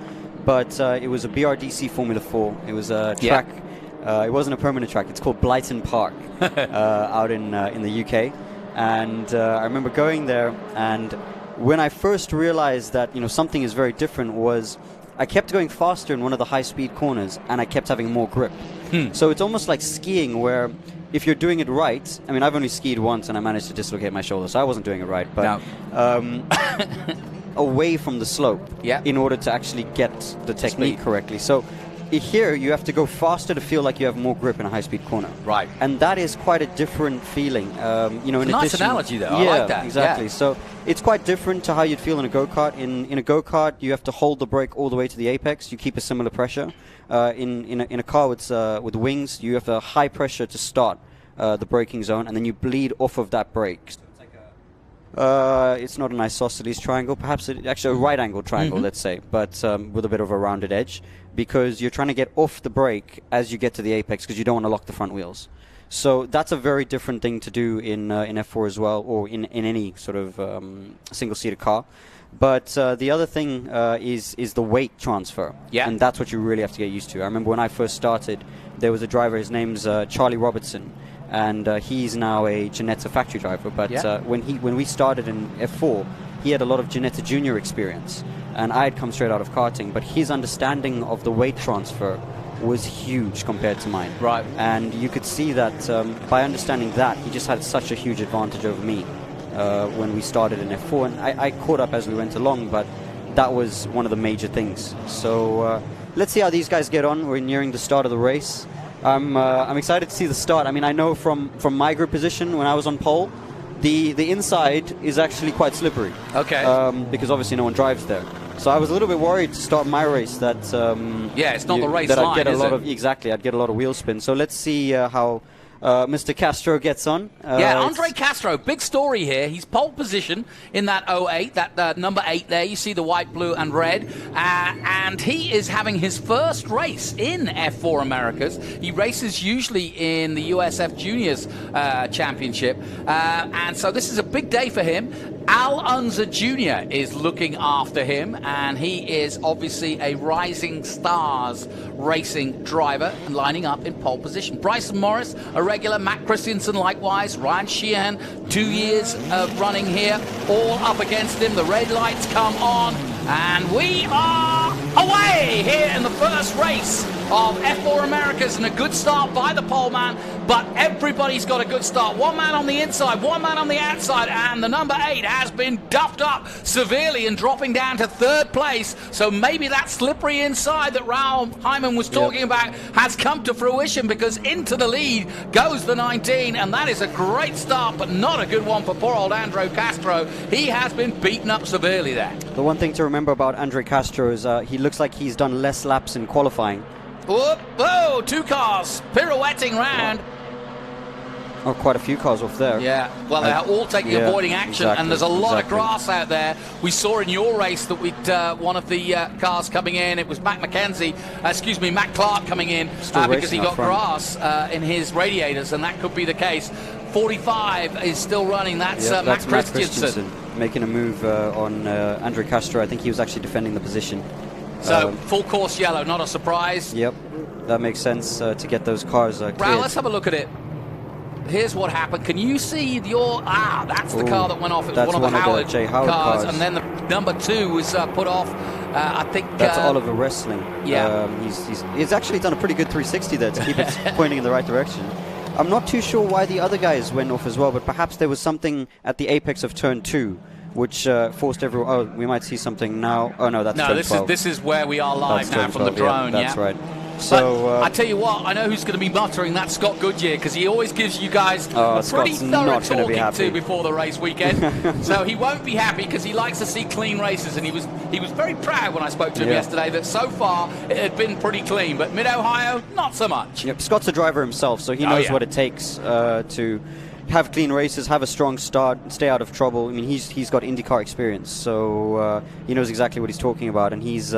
but it was a BRDC Formula 4. It was a track. It wasn't a permanent track. It's called Blyton Park out in the UK. And I remember going there, and when I first realized that something is very different was I kept going faster in one of the high-speed corners, and I kept having more grip. So it's almost like skiing, where if you're doing it right, I mean, I've only skied once, and I managed to dislocate my shoulder, so I wasn't doing it right. But away from the slope, in order to actually get the technique correctly. So here, you have to go faster to feel like you have more grip in a high-speed corner. Right. And that is quite a different feeling. In a nice analogy, though. I like that. Exactly. So it's quite different to how you'd feel in a go-kart. In a go-kart, you have to hold the brake all the way to the apex. You keep a similar pressure. In a car with wings, you have a high pressure to start the braking zone, and then you bleed off of that brake. It's not an isosceles triangle, perhaps actually a right-angle triangle, let's say, but with a bit of a rounded edge, because you're trying to get off the brake as you get to the apex, because you don't want to lock the front wheels. So that's a very different thing to do in F4 as well, or in any sort of single-seater car. But the other thing is the weight transfer, and that's what you really have to get used to. I remember when I first started, there was a driver, his name's Charlie Robertson, and he's now a Ginetta factory driver. But when we started in F4, he had a lot of Ginetta Junior experience, and I had come straight out of karting. But his understanding of the weight transfer was huge compared to mine. Right. And you could see that by understanding that, he just had such a huge advantage over me when we started in F4. And I caught up as we went along, but that was one of the major things. So let's see how these guys get on. We're nearing the start of the race. I'm excited to see the start. I mean, I know from my group position when I was on pole, the inside is actually quite slippery. Okay. Because obviously no one drives there. So I was a little bit worried to start my race that it's not the race that line, I'd get a is lot it? of I'd get a lot of wheel spin. So let's see how Mr. Castro gets on. Andre Castro, big story here. He's pole position in that 08, that number 8 there. You see the white, blue, and red. And he is having his first race in F4 Americas. He races usually in the USF Juniors Championship. And so this is a big day for him. Al Unser Jr. is looking after him, and he is obviously a Rising Stars racing driver lining up in pole position. Bryson Morris, a regular. Matt Christensen likewise. Ryan Sheehan, 2 years of running here, all up against him. The red lights come on, and we are away here in the first race of F4 Americas, and a good start by the pole man, but everybody's got a good start. One man on the inside, one man on the outside, and the number 8 has been duffed up severely and dropping down to 3rd place. So maybe that slippery inside that Raul Hyman was talking about has come to fruition, because into the lead goes the 19, and that is a great start, but not a good one for poor old Andre Castro. He has been beaten up severely there. The one thing to remember about Andre Castro is he looks like he's done less laps in qualifying. Whoa, 2 cars pirouetting round. Oh, quite a few cars off there. Yeah, well, they're all taking avoiding action, and there's a lot of grass out there. We saw in your race that we'd one of the cars coming in. It was Matt Clark coming in because he got grass in his radiators, and that could be the case. 45 is still running. That's Matt Christensen making a move on Andre Castro. I think he was actually defending the position. So full course yellow, not a surprise. Yep, that makes sense to get those cars cleared. Raul, let's have a look at it. Here's what happened. Can you see that's the car that went off. It was one of the Howard cars, and then the number 2 was put off. I think that's Oliver Wrestling. Yeah, he's actually done a pretty good 360 there to keep it pointing in the right direction. I'm not too sure why the other guys went off as well, but perhaps there was something at the apex of turn 2 which forced everyone. Oh, we might see something now. Oh no, that's turn 12. This is where we are live now from the drone. Yeah, that's right. So I tell you what, I know who's going to be muttering. That's Scott Goodyear, because he always gives you guys a pretty thorough talking to before the race weekend. So he won't be happy, because he likes to see clean races, and he was very proud when I spoke to him yesterday that so far it had been pretty clean. But Mid-Ohio, not so much. Yep, Scott's a driver himself, so he knows what it takes to have clean races, have a strong start, stay out of trouble. I mean, he's got IndyCar experience, so he knows exactly what he's talking about, and he's.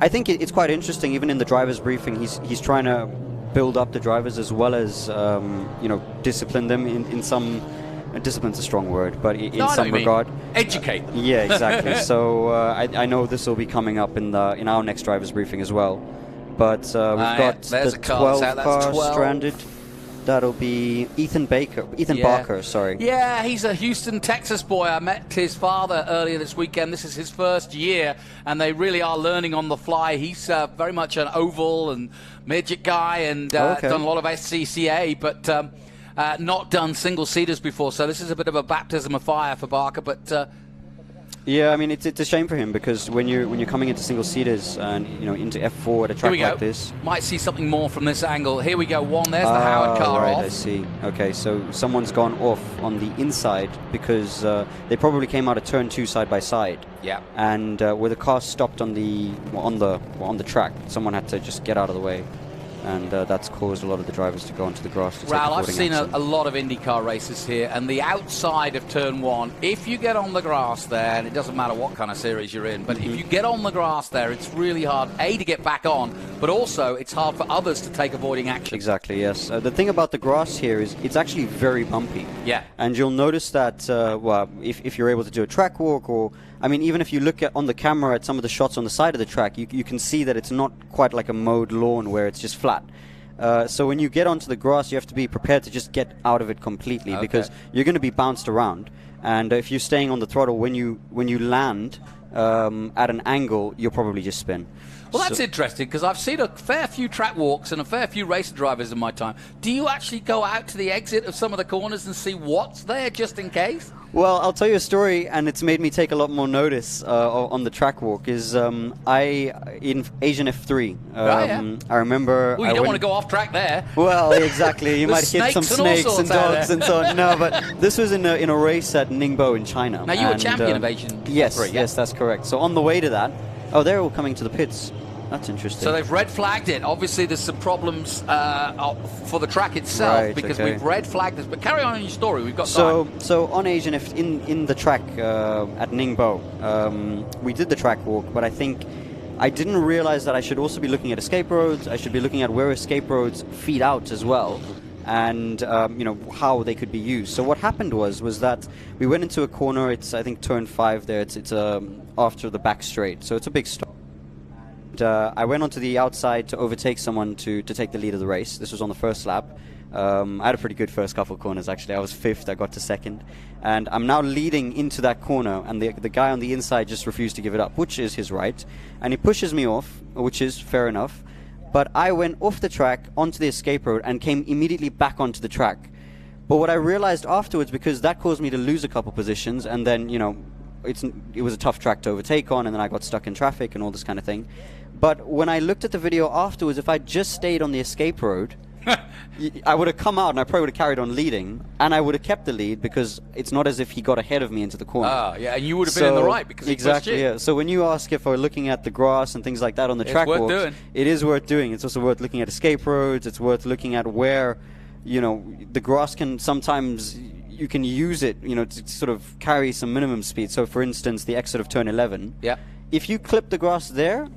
I think it's quite interesting. Even in the drivers' briefing, he's trying to build up the drivers as well as discipline them in some. Discipline's a strong word, but in some regard, educate them. Yeah, exactly. So I know this will be coming up in our next drivers' briefing as well. But we've got the 12 car stranded. That'll be Ethan Barker, sorry. Yeah, he's a Houston, Texas boy. I met his father earlier this weekend. This is his first year, and they really are learning on the fly. He's very much an oval and midget guy, and done a lot of SCCA, but not done single-seaters before. So this is a bit of a baptism of fire for Barker, but... yeah, I mean, it's a shame for him, because when you're coming into single-seaters and into F4 at a track like this... Might see something more from this angle. Here we go, one. There's the Howard car off. I see. Okay, so someone's gone off on the inside, because they probably came out of turn 2 side by side. Yeah. And where the car stopped on the track, someone had to just get out of the way. And that's caused a lot of the drivers to go onto the grass to take I've seen a lot of IndyCar races here, and the outside of turn 1, if you get on the grass there, and it doesn't matter what kind of series you're in, but if you get on the grass there, it's really hard, A, to get back on, but also it's hard for others to take avoiding action. Exactly, yes. The thing about the grass here is it's actually very bumpy. Yeah. And you'll notice that, if you're able to do a track walk, or, I mean, even if you look on the camera at some of the shots on the side of the track, you can see that it's not quite like a mowed lawn where it's just flat. So when you get onto the grass, you have to be prepared to just get out of it completely, because you're going to be bounced around. And if you're staying on the throttle, when you land at an angle, you'll probably just spin. Well, that's interesting because I've seen a fair few track walks and a fair few racer drivers in my time. Do you actually go out to the exit of some of the corners and see what's there just in case? Well, I'll tell you a story, and it's made me take a lot more notice on the track walk. Is in Asian F3, I remember. Well, you don't want to go off track there. Well, exactly. You might hit some snakes and dogs and so on. No, but this was in a race at Ningbo in China. Now you were champion of Asian. Yes, F3, yes, that's correct. So on the way to that, they're all coming to the pits. That's interesting. So they've red flagged it. Obviously, there's some problems for the track itself because we've red flagged this. But carry on in your story. We've got time. So on Asian in the track at Ningbo, we did the track walk, but I think I didn't realize that I should also be looking at escape roads. I should be looking at where escape roads feed out as well, and how they could be used. So what happened was that we went into a corner. It's I think turn 5 there. It's after the back straight, so it's a big stop. I went onto the outside to overtake someone to take the lead of the race. This was on the first lap. I had a pretty good first couple of corners, actually. I was 5th, I got to 2nd. And I'm now leading into that corner, and the guy on the inside just refused to give it up, which is his right. And he pushes me off, which is fair enough. But I went off the track onto the escape road and came immediately back onto the track. But what I realized afterwards, because that caused me to lose a couple positions, and then, it was a tough track to overtake on, and then I got stuck in traffic and all this kind of thing. But when I looked at the video afterwards, if I just stayed on the escape road, I would have come out and I probably would have carried on leading, and I would have kept the lead because it's not as if he got ahead of me into the corner. Yeah, and you would have been in the right because exactly. Yeah. So when you ask if we're looking at the grass and things like that on the track walks, it is worth doing. It's also worth looking at escape roads. It's worth looking at where, the grass can sometimes. You can use it, to sort of carry some minimum speed. So, for instance, the exit of turn 11. Yeah. If you clip the grass there,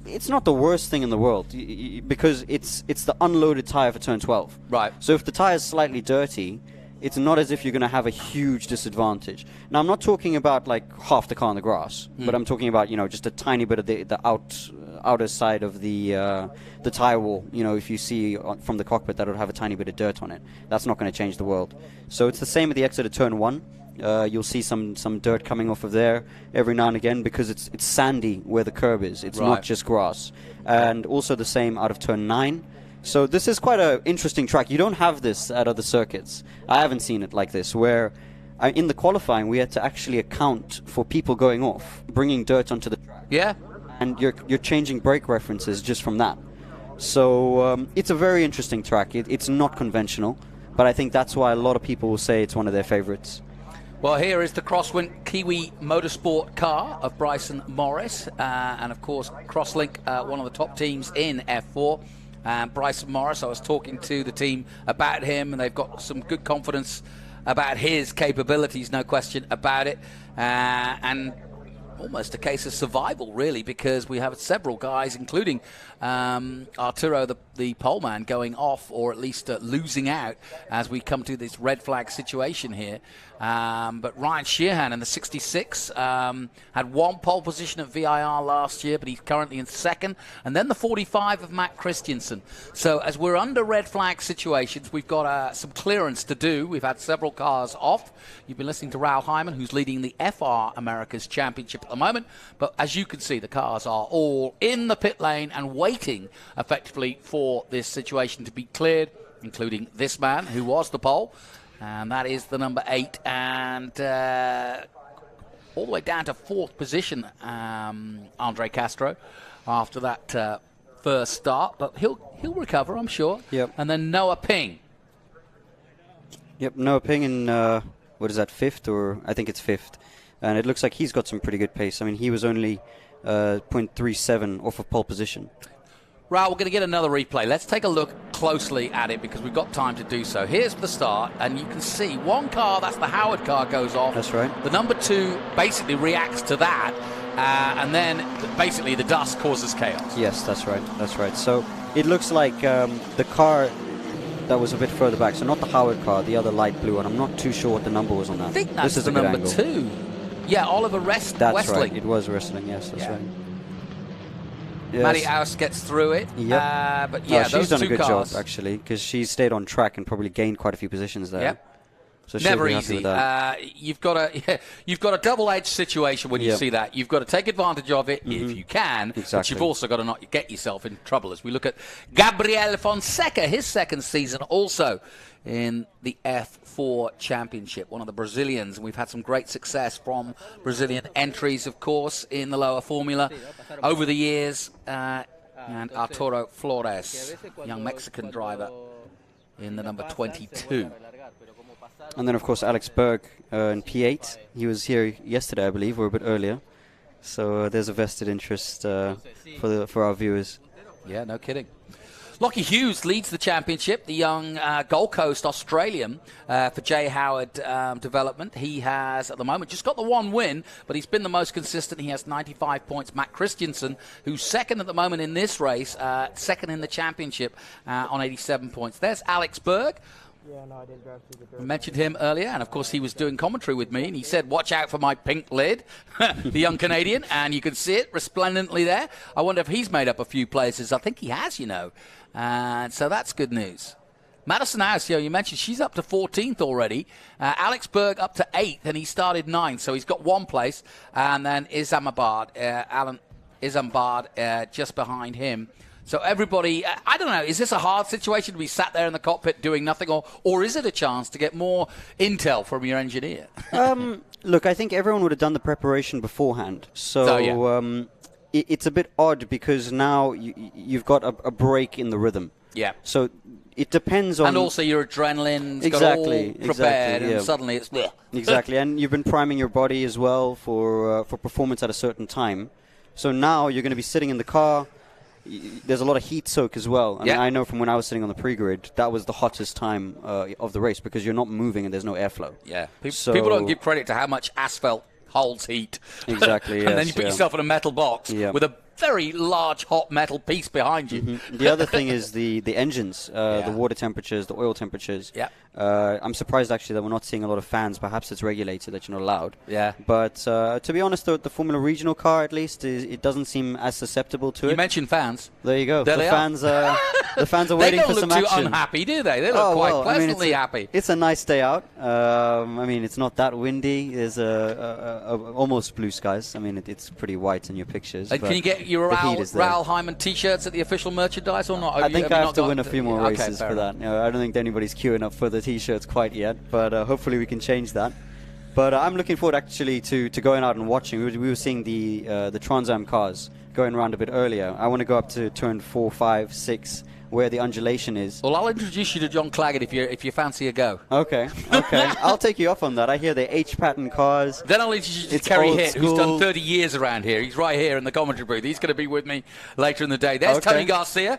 it's not the worst thing in the world because it's the unloaded tire for turn 12. Right. So if the tire is slightly dirty, it's not as if you're going to have a huge disadvantage. Now, I'm not talking about like half the car on the grass, but I'm talking about just a tiny bit of the outer side of the tire wall. If you see from the cockpit that would have a tiny bit of dirt on it, that's not going to change the world. So it's the same at the exit of turn 1. You'll see some dirt coming off of there every now and again because it's sandy where the curb is. It's not just grass. And also the same out of turn 9. So this is quite an interesting track. You don't have this at other circuits. I haven't seen it like this, where in the qualifying we had to actually account for people going off, bringing dirt onto the track. Yeah. And you're changing brake references just from that. So it's a very interesting track. It's not conventional, but I think that's why a lot of people will say it's one of their favorites. Well, here is the Crosslink Kiwi Motorsport car of Bryson Morris, and of course Crosslink, one of the top teams in F4. Bryson Morris, I was talking to the team about him, and they've got some good confidence about his capabilities, no question about it, and almost a case of survival, really, because we have several guys, including Arturo, the pole man, going off, or at least losing out as we come to this red flag situation here. But Ryan Sheehan in the 66 had 1 pole position at VIR last year, but he's currently in 2nd. And then the 45 of Matt Christiansen. So as we're under red flag situations, we've got some clearance to do. We've had several cars off. You've been listening to Raul Hyman, who's leading the FR Americas Championship at the moment. But as you can see, the cars are all in the pit lane and waiting effectively for this situation to be cleared, including this man who was the pole. And that is the number 8, and all the way down to 4th position, Andre Castro, after that first start. But he'll recover, I'm sure. Yep. And then Noah Ping. Yep, Noah Ping in, 5th, or I think it's 5th. And it looks like he's got some pretty good pace. I mean, he was only 0.37 off of pole position. Right, we're going to get another replay. Let's take a look closely at it because we've got time to do so. Here's the start, and you can see one car, that's the Howard car, goes off. That's right. The number 2 basically reacts to that, and then basically the dust causes chaos. Yes, that's right. That's right. So it looks like the car that was a bit further back, so not the Howard car, the other light blue one. I'm not too sure what the number was on that. I think that's the number 2. Yeah, Oliver Westling. That's right. It was Westling, yes, that's right. Yes. Maddie House gets through it. Yep. But yeah, she's done a good cars. job, actually, because she stayed on track and probably gained quite a few positions there. Yep. So she'll Never be happy easy. with that. You've got a double-edged situation when you see that. You've got to take advantage of it if you can, but you've also got to not get yourself in trouble. As we look at Gabriel Fonseca, his second season also in the F4 Championship, one of the Brazilians, and we've had some great success from Brazilian entries, of course, in the lower formula over the years. And Arturo Flores, young Mexican driver in the number 22. And then, of course, Alex Berg in P8. He was here yesterday, I believe, or a bit earlier. So there's a vested interest for our viewers. Yeah, no kidding. Lockie Hughes leads the championship, the young Gold Coast Australian for Jay Howard Development. He has, at the moment, just got the one win, but he's been the most consistent. He has 95 points. Matt Christensen, who's second at the moment in this race, second in the championship on 87 points. There's Alex Berg. Yeah, no, I didn't drive through the I mentioned him earlier, and of course he was doing commentary with me, and he said, watch out for my pink lid, the young Canadian, and you can see it resplendently there. I wonder if he's made up a few places. I think he has, you know. And so that's good news. Madison House, you mentioned she's up to 14th already. Alex Berg up to 8th, and he started 9th, so he's got one place. And then Alan Isambard just behind him. So everybody, I don't know, is this a hard situation to be sat there in the cockpit doing nothing, or is it a chance to get more intel from your engineer? Look, I think everyone would have done the preparation beforehand. So it's a bit odd because now you've got a break in the rhythm. Yeah. So it depends on... And also your adrenaline's got all prepared, and suddenly it's... Bleh. Exactly, and you've been priming your body as well for performance at a certain time. So now you're going to be sitting in the car. There's a lot of heat soak as well. I mean, I know from when I was sitting on the pre-grid, that was the hottest time of the race because you're not moving and there's no airflow. Yeah, people don't give credit to how much asphalt holds heat. Exactly, and then you put yourself in a metal box with a very large hot metal piece behind you. Mm-hmm. The other thing is the engines, the water temperatures, the oil temperatures. Yeah. I'm surprised actually that we're not seeing a lot of fans. Perhaps it's regulated that you're not allowed. Yeah. But to be honest, the Formula Regional car at least it doesn't seem as susceptible to it. You mentioned fans. There you go. There the fans are waiting for some action. They don't look too unhappy, do they? They look quite pleasantly happy. It's a nice day out. I mean, it's not that windy. There's almost blue skies. I mean, it's pretty white in your pictures. Can you get your Raoul Hyman T-shirts at the official merchandise or not? I think I have to win a few more races for that. I don't think anybody's queuing up for the T-shirts quite yet, but hopefully we can change that. But I'm looking forward actually to going out and watching. We were seeing the Trans Am cars going around a bit earlier. I want to go up to turn 4, 5, 6, where the undulation is. Well, I'll introduce you to John Claggett if you fancy a go. Okay. I'll take you up on that. I hear the H-pattern cars. Then I'll introduce you to Kerry Hitt, who's done 30 years around here. He's right here in the commentary booth. He's going to be with me later in the day. There's Tony Garcia.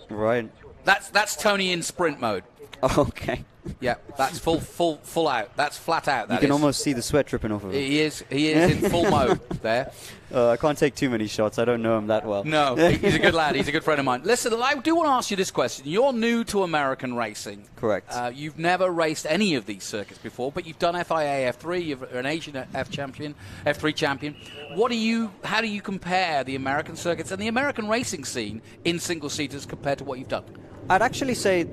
Right. That's Tony in sprint mode. Okay. Yeah, that's full out. That's flat out. You can almost see the sweat dripping off of him. He is in full mode there. I can't take too many shots. I don't know him that well. No, he's a good lad. He's a good friend of mine. Listen, I do want to ask you this question. You're new to American racing. Correct. You've never raced any of these circuits before, but you've done FIA F3. You're an Asian F3 champion. How do you compare the American circuits and the American racing scene in single-seaters compared to what you've done? I'd actually say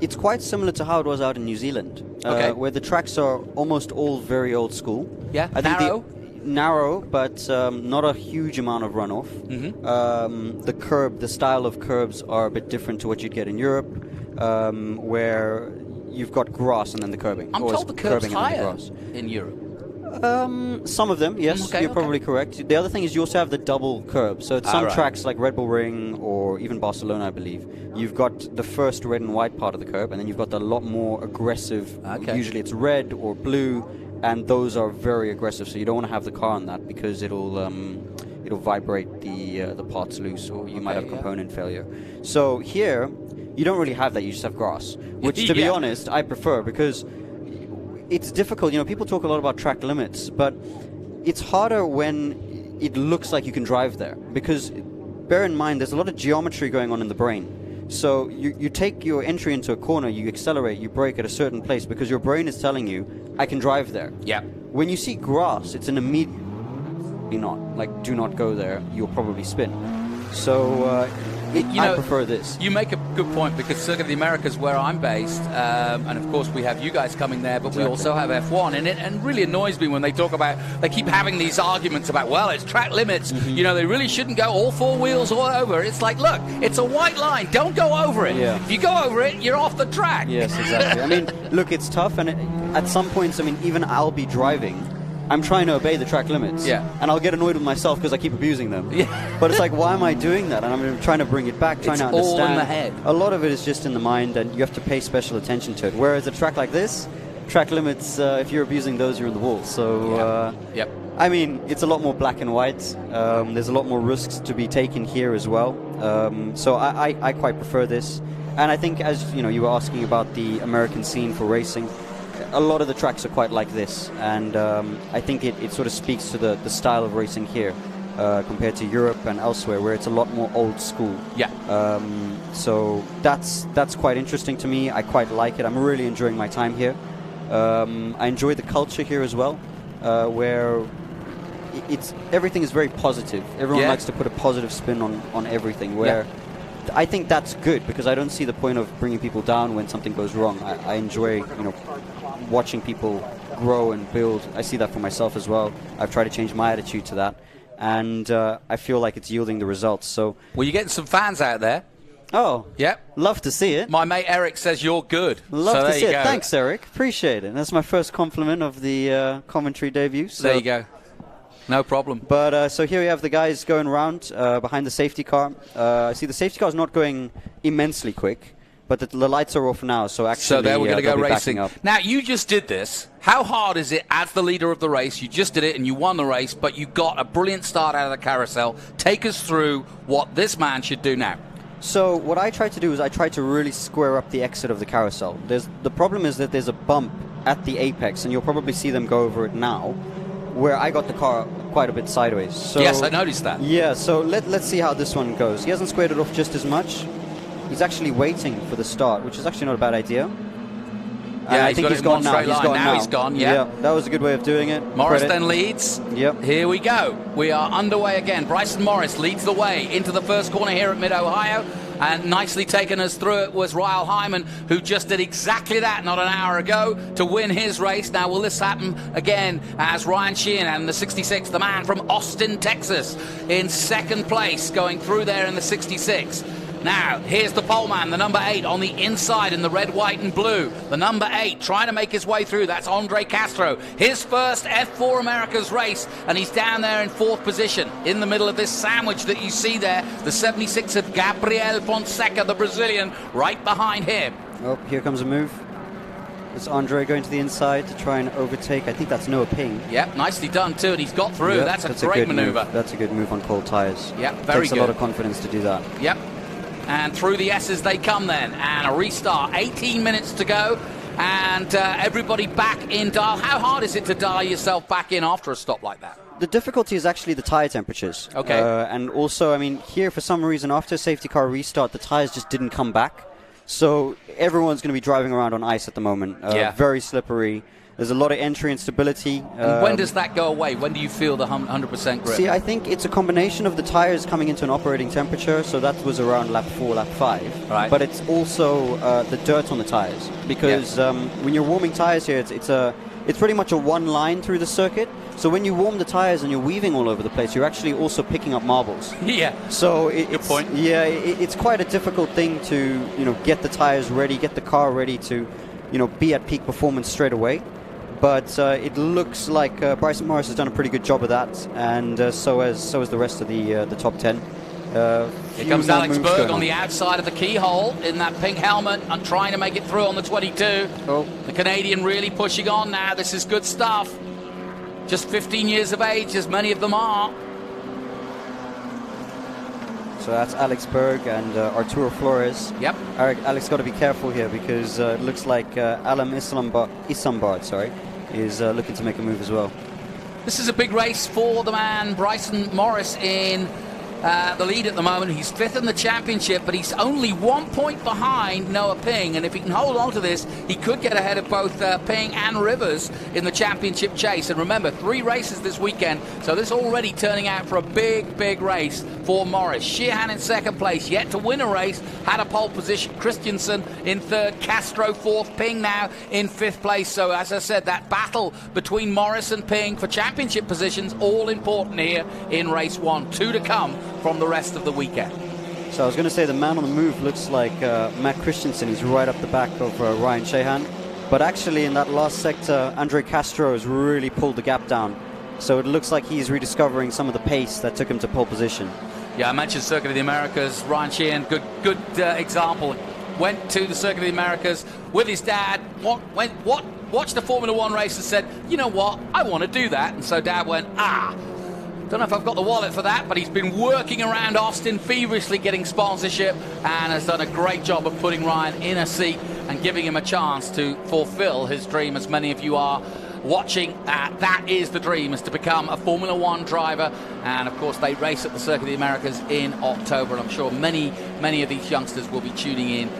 it's quite similar to how it was out in New Zealand, where the tracks are almost all very old school. Yeah, narrow, but not a huge amount of runoff. Mm-hmm. The style of curbs are a bit different to what you'd get in Europe, where you've got grass and then the curbing. I'm told the curb's higher in Europe. Some of them, yes, you're probably correct. The other thing is you also have the double curb. So at some tracks like Red Bull Ring or even Barcelona, I believe, you've got the first red and white part of the curb, and then you've got the lot more aggressive. Usually it's red or blue, and those are very aggressive. So you don't want to have the car on that because it'll vibrate the parts loose, or you might have component failure. So here, you don't really have that. You just have grass, which, to be honest, I prefer because it's difficult. People talk a lot about track limits, but it's harder when it looks like you can drive there. Because bear in mind, there's a lot of geometry going on in the brain. So you take your entry into a corner, you accelerate, you brake at a certain place because your brain is telling you, I can drive there. Yeah. When you see grass, it's an immediate not. Like, do not go there. You'll probably spin. So I prefer this. You make a good point, because Circuit of the Americas, where I'm based, and of course we have you guys coming there, but we also have F1, and it really annoys me when they talk about, they keep having these arguments about, well, it's track limits, you know, they really shouldn't go all four wheels all over. It's like, look, it's a white line, don't go over it. Yeah. If you go over it, you're off the track. Yes, exactly. I mean, look, it's tough, and at some points, I mean, even I'll be driving, I'm trying to obey the track limits. Yeah. And I'll get annoyed with myself because I keep abusing them. Yeah. But it's like, why am I doing that? And I'm trying to bring it back, trying to understand. It's all in the head. A lot of it is just in the mind, and you have to pay special attention to it. Whereas a track like this, track limits, if you're abusing those, you're in the wall. So, yep. I mean, it's a lot more black and white. There's a lot more risks to be taken here as well. So I quite prefer this. And I think, as you know, you were asking about the American scene for racing, a lot of the tracks are quite like this, and I think it sort of speaks to the style of racing here compared to Europe and elsewhere, where it's a lot more old school. Yeah. So that's quite interesting to me. I quite like it. I'm really enjoying my time here. I enjoy the culture here as well, where everything is very positive. Everyone likes to put a positive spin on everything, where I think that's good, because I don't see the point of bringing people down when something goes wrong. I enjoy, watching people grow and build. I see that for myself as well. I've tried to change my attitude to that, and I feel like it's yielding the results. So, well, you're getting some fans out there. Oh, yep. Love to see it. My mate Eric says you're good. Love to see it. Thanks, Eric. Appreciate it. That's my first compliment of the commentary debut. So. There you go. No problem. But so here we have the guys going around behind the safety car. I see the safety car is not going immensely quick, but the lights are off now, so actually so there we're going to go racing. Up. Now, you just did this. How hard is it as the leader of the race? You just did it and you won the race, but you got a brilliant start out of the carousel. Take us through what this man should do now. So what I tried to do is I tried to really square up the exit of the carousel. The problem is that there's a bump at the apex, and you'll probably see them go over it now, where I got the car quite a bit sideways. So, yes, I noticed that. Yeah, so let's see how this one goes. He hasn't squared it off just as much. He's actually waiting for the start, which is actually not a bad idea. Yeah, I think he's gone now. Now he's gone, yeah. That was a good way of doing it. Morris then leads. Yep. Here we go. We are underway again. Bryson Morris leads the way into the first corner here at Mid-Ohio. And nicely taking us through it was Ryle Hyman, who just did exactly that not an hour ago to win his race. Now, will this happen again as Ryan Sheehan and the 66, the man from Austin, Texas, in second place, going through there in the 66. Now, here's the pole man, the number 8 on the inside in the red, white and blue. The number 8 trying to make his way through. That's Andre Castro. His first F4 Americas race, and he's down there in 4th position in the middle of this sandwich that you see there. The 76 of Gabriel Fonseca, the Brazilian, right behind him. Oh, here comes a move. It's Andre going to the inside to try and overtake. I think that's Noah Ping. Yep, nicely done too, and he's got through. Yep, that's a great maneuver. That's a good move on cold tyres. Yep, very Takes good. a lot of confidence to do that. Yep. And through the S's they come then, and a restart. 18 minutes to go, and everybody back in dial. How hard is it to dial yourself back in after a stop like that? The difficulty is actually the tyre temperatures. Okay. And also, I mean, here for some reason, after a safety car restart, the tyres just didn't come back. So everyone's going to be driving around on ice at the moment. Very slippery. There's a lot of entry and stability. And when does that go away? When do you feel the 100% grip? See, I think it's a combination of the tires coming into an operating temperature, so that was around lap 4, lap 5. Right. But it's also the dirt on the tires, because when you're warming tires here, it's pretty much a one line through the circuit. So when you warm the tires and you're weaving all over the place, you're actually also picking up marbles. Yeah. So good point. Yeah, it's quite a difficult thing to get the tires ready, get the car ready to be at peak performance straight away. But it looks like Bryson Morris has done a pretty good job of that, and so has the rest of the top 10. Here comes Alex Berg on the outside of the keyhole in that pink helmet and trying to make it through on the 22. Oh. The Canadian really pushing on now. This is good stuff. Just 15 years of age, as many of them are. So that's Alex Berg and Arturo Flores. Yep. Alex got to be careful here, because it looks like Alam Isambard, is looking to make a move as well. This is a big race for the man Bryson Morris in the lead at the moment. He's 5th in the championship, but he's only 1 point behind Noah Ping, and if he can hold on to this, he could get ahead of both Ping and Rivers in the championship chase. And remember, 3 races this weekend, so this already turning out for a big race for Morris. Sheehan in second place, yet to win a race, had a pole position. Christensen in third, Castro fourth, Ping now in fifth place. So as I said, that battle between Morris and Ping for championship positions, all important here in race 1. 2 to come from the rest of the weekend. So I was going to say the man on the move looks like Matt Christensen. He's right up the back of Ryan Sheehan. But actually in that last sector, Andre Castro has really pulled the gap down. So it looks like he's rediscovering some of the pace that took him to pole position. Yeah, I mentioned Circuit of the Americas. Ryan Sheehan, good example. Went to the Circuit of the Americas with his dad. Watched the Formula One race and said, you know what, I want to do that. And so Dad went, don't know if I've got the wallet for that, but he's been working around Austin feverishly getting sponsorship and has done a great job of putting Ryan in a seat and giving him a chance to fulfill his dream, as many of you are watching. That is the dream, is to become a Formula One driver. And of course they race at the Circuit of the Americas in October, and I'm sure many of these youngsters will be tuning in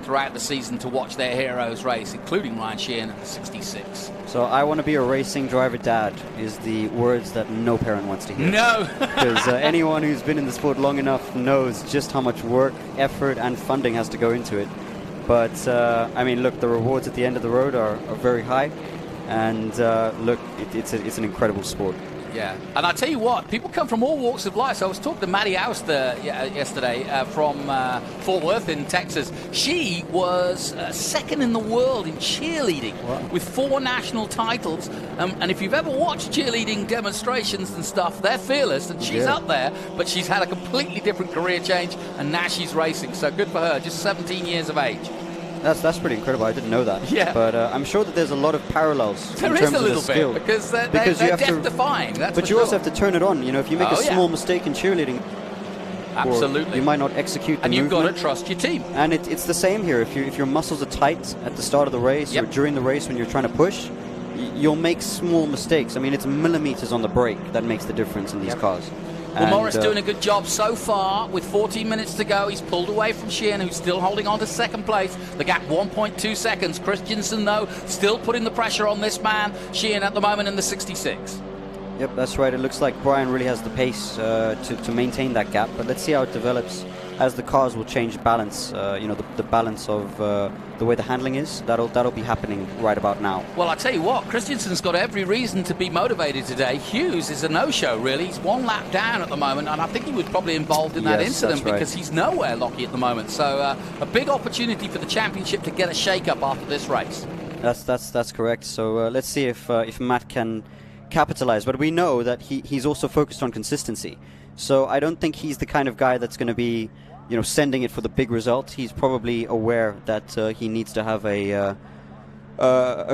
throughout the season to watch their heroes race, including Ryan Sheehan at the 66. So I want to be a racing driver dad is the words that no parent wants to hear. No! Because anyone who's been in the sport long enough knows just how much work, effort and funding has to go into it. But I mean, look, the rewards at the end of the road are very high. And look, it's an incredible sport. Yeah, and I tell you what, people come from all walks of life. So I was talking to Maddie Auster yesterday from Fort Worth in Texas. She was second in the world in cheerleading with 4 national titles. And if you've ever watched cheerleading demonstrations and stuff, they're fearless, and she's up there. But she's had a completely different career change, and now she's racing. So good for her, just 17 years of age. That's pretty incredible. I didn't know that. Yeah. But I'm sure that there's a lot of parallels there in terms of the skill. Because they're death-defying. But you also have to turn it on. You know, if you make a small mistake in cheerleading, absolutely, you might not execute the movement. And you've got to trust your team. And it's the same here. If your muscles are tight at the start of the race or during the race when you're trying to push, you'll make small mistakes. I mean, it's millimeters on the brake that makes the difference in these cars. Well, Morris doing a good job so far. With 14 minutes to go, he's pulled away from Sheehan, who's still holding on to second place. The gap 1.2 seconds. Christensen, though, still putting the pressure on this man. Sheehan at the moment in the 66. Yep, that's right. It looks like Brian really has the pace to maintain that gap. But let's see how it develops as the cars will change balance. You know, the balance of the way the handling is. That'll be happening right about now. Well, I tell you what, Christensen's got every reason to be motivated today. Hughes is a no-show, really. He's 1 lap down at the moment, and I think he was probably involved in that incident because he's nowhere, Lockie, at the moment. So a big opportunity for the championship to get a shake-up after this race. That's correct. So let's see if Matt can capitalize. But we know that he's also focused on consistency. So I don't think he's the kind of guy that's going to be, you know, sending it for the big result. He's probably aware that he needs to have a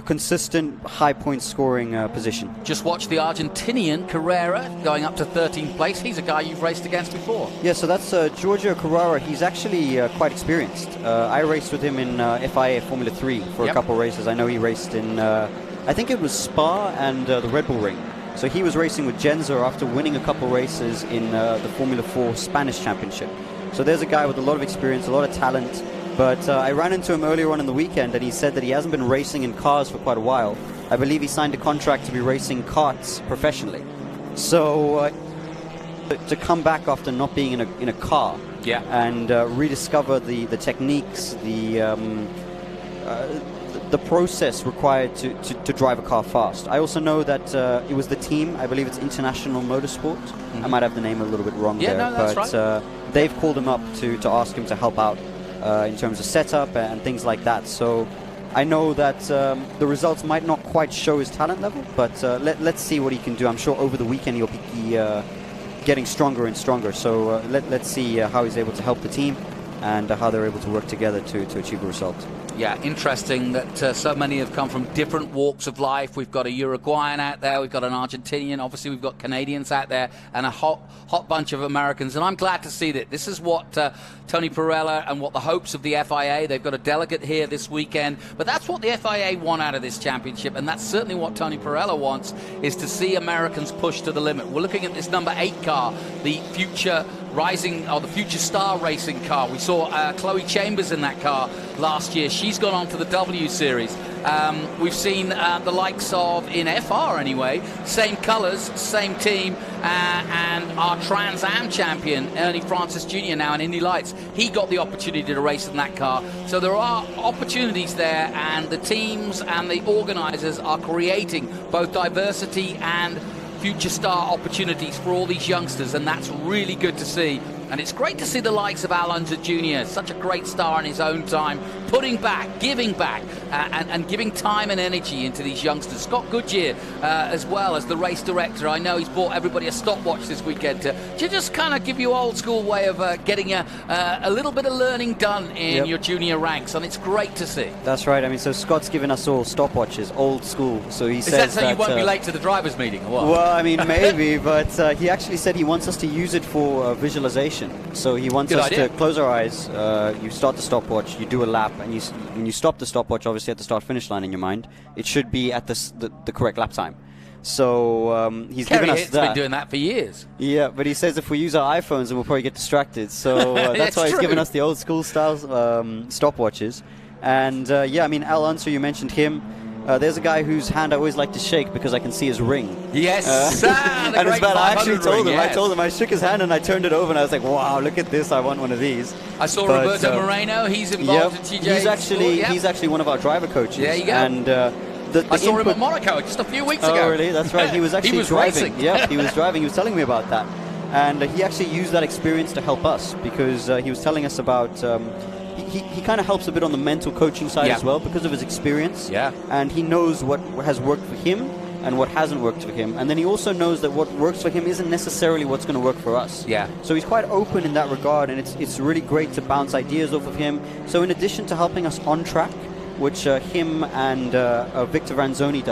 consistent high point scoring position. Just watch the Argentinian Carrera going up to 13th place. He's a guy you've raced against before. Yeah, so that's Giorgio Carrara. He's actually quite experienced. I raced with him in FIA Formula 3 for a couple races. I know he raced in, I think it was Spa and the Red Bull Ring. So he was racing with Genza after winning a couple races in the Formula 4 Spanish Championship. So there's a guy with a lot of experience, a lot of talent. But I ran into him earlier on in the weekend, and he said that he hasn't been racing in cars for quite a while. I believe he signed a contract to be racing karts professionally. So to come back after not being in a car and rediscover the techniques, the process required to drive a car fast. I also know that it was the team, I believe it's International Motorsport. I might have the name a little bit wrong there. No, that's but they've called him up to ask him to help out in terms of setup and things like that. So I know that the results might not quite show his talent level, but let's see what he can do. I'm sure over the weekend he'll be getting stronger and stronger. So let's see how he's able to help the team and how they're able to work together to achieve a result. Yeah, interesting that so many have come from different walks of life. We've got a Uruguayan out there, we've got an Argentinian, obviously we've got Canadians out there, and a hot bunch of Americans. And I'm glad to see that. This is what Tony Pirelli and what the hopes of the FIA, they've got a delegate here this weekend, but that's what the FIA want out of this championship, and that's certainly what Tony Pirelli wants, is to see Americans push to the limit. We're looking at this number 8 car, the future star racing car. We saw Chloe Chambers in that car last year. She's gone on to the W Series. We've seen the likes of, in FR anyway, same colours, same team, and our Trans Am champion, Ernie Francis Jr., now in Indy Lights, he got the opportunity to race in that car. So there are opportunities there, and the teams and the organisers are creating both diversity and future star opportunities for all these youngsters, and that's really good to see. And it's great to see the likes of Al Unser Jr., such a great star in his own time, putting back, giving back, and giving time and energy into these youngsters. Scott Goodyear, as well as the race director, I know he's bought everybody a stopwatch this weekend to just kind of give you old school way of getting a little bit of learning done in your junior ranks, and it's great to see. That's right. I mean, so Scott's given us all stopwatches, old school. So he says that so you won't be late to the drivers' meeting, or what? Well, I mean, maybe, but he actually said he wants us to use it for visualization. So he wants us to close our eyes, you start the stopwatch, you do a lap, and when you stop the stopwatch, obviously at the start-finish line in your mind, it should be at the correct lap time. So he's given us that. Been doing that for years. Yeah, but he says if we use our iPhones, then we'll probably get distracted. So that's why he's given us the old school style stopwatches. And yeah, I mean, Al Unser, you mentioned him. There's a guy whose hand I always like to shake because I can see his ring. Yes, and it's bad. I actually told him. Yes. I told him. I shook his hand and I turned it over and I was like, "Wow, look at this! I want one of these." I saw Roberto Moreno. He's involved in TJ. He's actually one of our driver coaches. There you go. And I saw him at Monaco just a few weeks ago. Oh, really? That's right. He was actually driving. Racing. Yeah, he was driving. He was telling me about that, and he actually used that experience to help us because he was telling us about. He kind of helps a bit on the mental coaching side as well because of his experience. Yeah. And he knows what has worked for him and what hasn't worked for him. And then he also knows that what works for him isn't necessarily what's going to work for us. Yeah. So he's quite open in that regard, and it's really great to bounce ideas off of him. So in addition to helping us on track, which him and Victor Ranzoni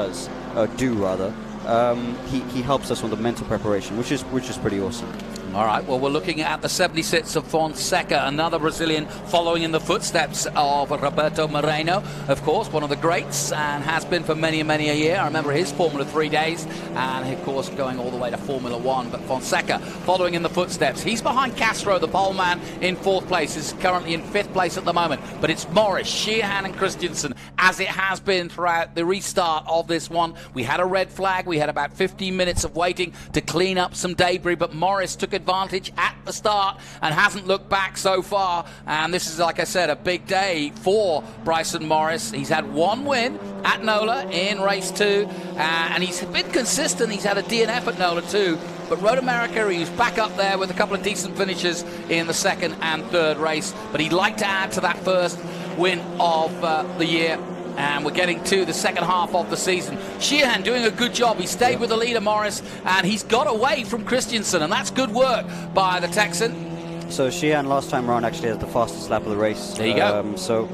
he helps us on the mental preparation, which is pretty awesome. All right, well, we're looking at the 76 of Fonseca, another Brazilian following in the footsteps of Roberto Moreno, of course, one of the greats, and has been for many, many a year. I remember his Formula 3 days, and of course going all the way to Formula 1. But Fonseca following in the footsteps. He's behind Castro, the pole man, in 4th place. Is currently in 5th place at the moment. But it's Morris, Sheehan and Christensen, as it has been throughout the restart of this one. We had a red flag. We had about 15 minutes of waiting to clean up some debris, but Morris took advantage at the start and hasn't looked back so far. And this is, like I said, a big day for Bryson Morris. He's had one win at NOLA in race 2, and he's been consistent. He's had a DNF at NOLA too. But Road America, he's back up there with a couple of decent finishes in the 2nd and 3rd race. But he'd like to add to that first win of the year. And we're getting to the second half of the season. Sheehan doing a good job. He stayed with the leader, Morris, and he's got away from Christensen, and that's good work by the Texan. So Sheehan last time around actually has the fastest lap of the race. There you go. So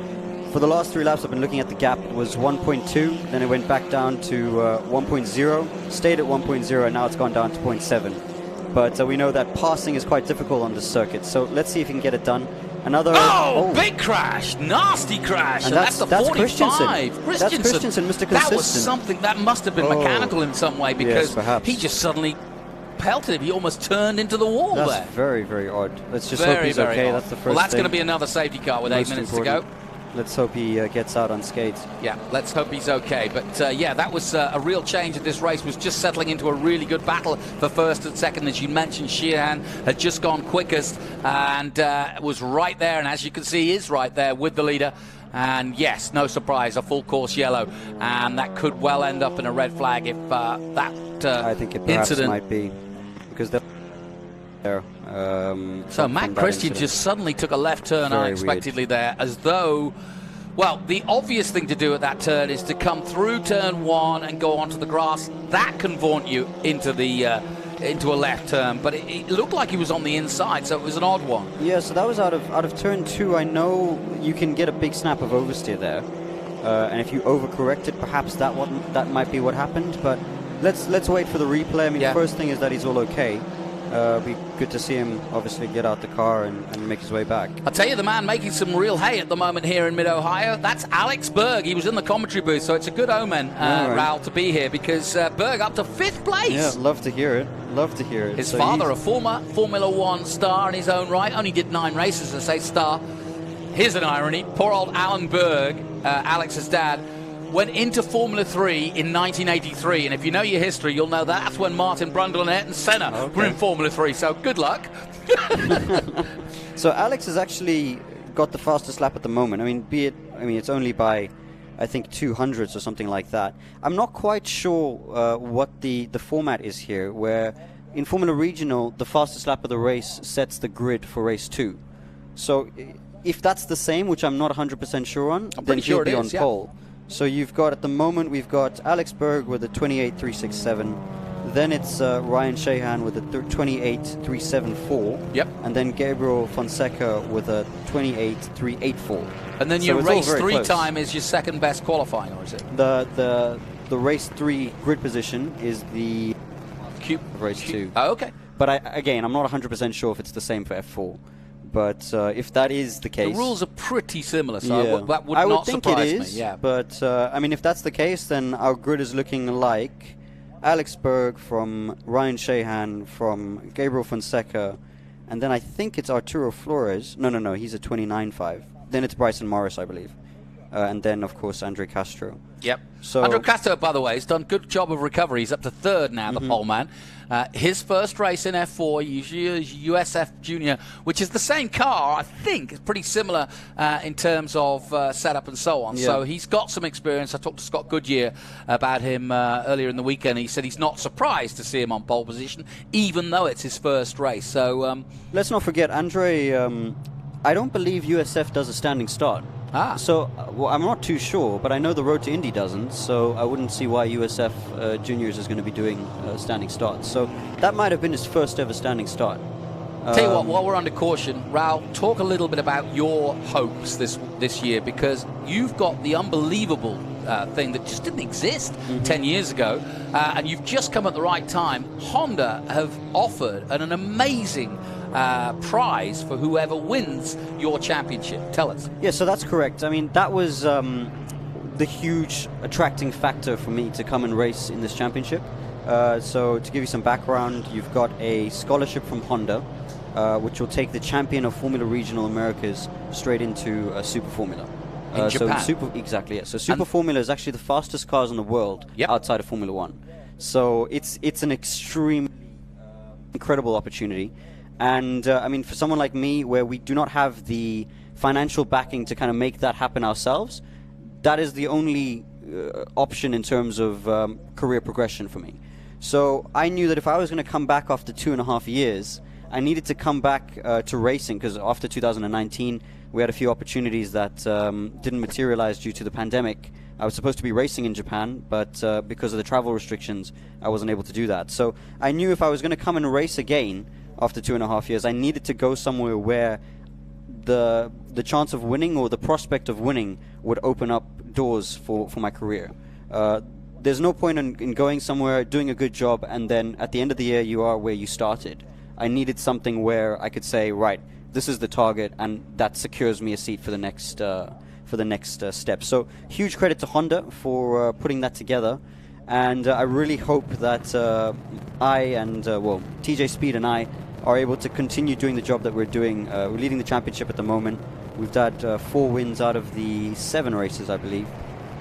for the last 3 laps, I've been looking at the gap. It was 1.2, then it went back down to 1.0, stayed at 1.0, and now it's gone down to 0.7. But we know that passing is quite difficult on this circuit. So let's see if he can get it done. Another big crash, nasty crash, and that's the 45. Christensen. That's Christensen, Mr. Consistent. That was something that must have been mechanical in some way because he just suddenly pelted him. He almost turned into the wall there. That's very, very odd. Let's just hope he's okay. Odd. That's the first Well, that's thing. going to be another safety car with 8 minutes to go. Let's hope he gets out unscathed. Yeah, let's hope he's okay. But yeah, that was a real change in this race. Was just settling into a really good battle for 1st and 2nd. As you mentioned, Sheehan had just gone quickest and was right there. And as you can see, he is right there with the leader. And yes, no surprise, a full course yellow. And that could well end up in a red flag if that I think it perhaps might be. Because they're there. So Matt Christian just suddenly took a left turn unexpectedly there, as though, well, the obvious thing to do at that turn is to come through turn 1 and go onto the grass. That can vaunt you into the into a left turn, but it looked like he was on the inside, so it was an odd one. Yeah, so that was out of turn 2. I know you can get a big snap of oversteer there, and if you overcorrect it, perhaps that might be what happened. But let's wait for the replay. I mean, the first thing is that he's all okay. Be good to see him obviously get out the car and make his way back. I'll tell you, the man making some real hay at the moment here in Mid-Ohio, that's Alex Berg. He was in the commentary booth, so it's a good omen, Raul, to be here, because Berg up to 5th place. Yeah, love to hear it. Love to hear it. His father, a former Formula 1 star in his own right, only did 9 races, I say star. Here's an irony. Poor old Alan Berg, Alex's dad, went into Formula 3 in 1983, and if you know your history, you'll know that's when Martin Brundle and Ayrton Senna were in Formula 3, so good luck. So Alex has actually got the fastest lap at the moment. I mean, it's only by, I think, 200ths or something like that. I'm not quite sure what the format is here, where in Formula Regional, the fastest lap of the race sets the grid for race 2. So if that's the same, which I'm not 100% sure on, then he'll be on pole. So you've got, at the moment, we've got Alex Berg with a 28.367. Then it's Ryan Shahan with a 28.374. Yep. And then Gabriel Fonseca with a 28.384. And then your race 3 time is your second best qualifying, or is it? The race 3 grid position is the race 2. Oh, okay. But I'm not 100% sure if it's the same for F4. But if that is the case, the rules are pretty similar, so that would not surprise me. Yeah. But I mean, if that's the case, then our grid is looking like Alex Berg from Ryan Shahan from Gabriel Fonseca, and then I think it's Arturo Flores. No, he's a 29.5. Then it's Bryson Morris, I believe, and then of course Andre Castro. Yep. So Andre Castro, by the way, has done a good job of recovery. He's up to 3rd now, the pole man. His first race in F4, USF Junior, which is the same car, I think. It's pretty similar in terms of setup and so on. Yeah. So he's got some experience. I talked to Scott Goodyear about him earlier in the weekend. He said he's not surprised to see him on pole position, even though it's his first race. So let's not forget, Andre, I don't believe USF does a standing start. So, I'm not too sure, but I know the Road to Indy doesn't, so I wouldn't see why USF Juniors is going to be doing standing starts. So that might have been his first ever standing start. Tell you what, while we're under caution, Raul, talk a little bit about your hopes this year, because you've got the unbelievable thing that just didn't exist 10 years ago, and you've just come at the right time. Honda have offered an amazing prize for whoever wins your championship. Tell us. Yeah, so that's correct. I mean, that was the huge attracting factor for me to come and race in this championship. So to give you some background, you've got a scholarship from Honda, which will take the champion of Formula Regional Americas straight into Super Formula. In Japan. Exactly, yeah. So Super Formula is actually the fastest cars in the world outside of Formula 1. So it's an extreme, incredible opportunity. And I mean, for someone like me, where we do not have the financial backing to kind of make that happen ourselves, that is the only option in terms of career progression for me. So I knew that if I was going to come back after 2.5 years, I needed to come back to racing, because after 2019, we had a few opportunities that didn't materialize due to the pandemic. I was supposed to be racing in Japan, but because of the travel restrictions, I wasn't able to do that. So I knew if I was going to come and race again after 2.5 years, I needed to go somewhere where the chance of winning, or the prospect of winning, would open up doors for my career. There's no point in going somewhere, doing a good job, and then at the end of the year you are where you started. I needed something where I could say, right, this is the target, and that secures me a seat for the next step. So huge credit to Honda for putting that together. And I really hope that I and, TJ Speed and I are able to continue doing the job that we're doing. We're leading the championship at the moment. We've had 4 wins out of the 7 races, I believe.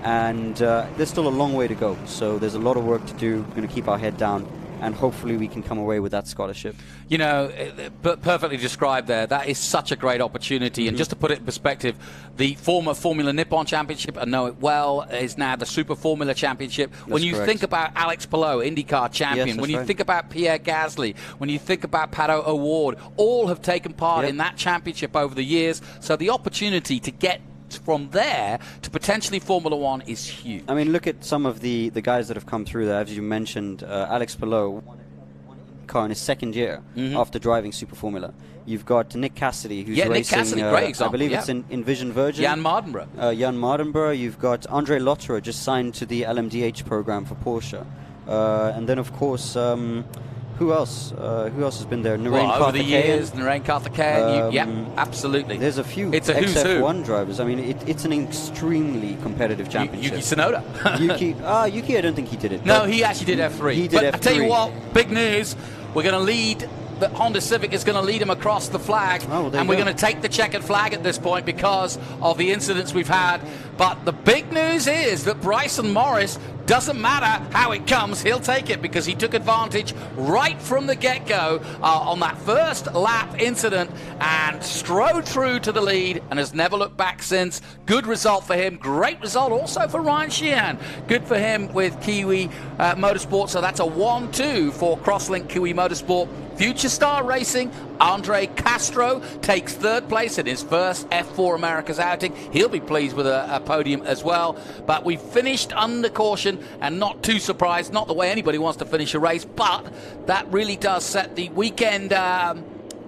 And there's still a long way to go. So there's a lot of work to do. We're going to keep our head down, and hopefully we can come away with that scholarship. You know, perfectly described there. That is such a great opportunity. And just to put it in perspective, the former Formula Nippon Championship, I know it well, is now the Super Formula Championship. When you think about Alex Palou, IndyCar champion, when you think about Pierre Gasly, when you think about Pato O'Ward, all have taken part in that championship over the years. So the opportunity to get from there to potentially Formula 1 is huge. I mean, look at some of the guys that have come through there. As you mentioned, Alex Palou won car in his 2nd year after driving Super Formula. You've got Nick Cassidy, who's racing, Nick Cassidy, great example, I believe it's in Vision Virgin. Jan Mardenborough. You've got Andre Lotterer, just signed to the LMDH program for Porsche. And then, of course, who else? Who else has been there? Over the years, Narain Karthikeyan. Yeah, absolutely. There's a few it's a who's who. XF1 drivers. I mean, it's an extremely competitive championship. Yuki Tsunoda. Yuki, I don't think he did it. No, he actually did F3. He did F3. I tell you what, big news. We're going to lead that Honda Civic is going to lead him across the flag, and we're going to take the checkered flag at this point because of the incidents we've had. But the big news is that Bryson Morris, doesn't matter how it comes, he'll take it because he took advantage right from the get-go on that first lap incident and strode through to the lead and has never looked back since. Good result for him. Great result also for Ryan Sheehan. Good for him with Kiwi Motorsport. So that's a 1-2 for Crosslink Kiwi Motorsport. Future Star Racing, Andre Castro takes third place in his first F4 Americas outing. He'll be pleased with a podium as well. But we finished under caution and not too surprised, not the way anybody wants to finish a race, but that really does set the weekend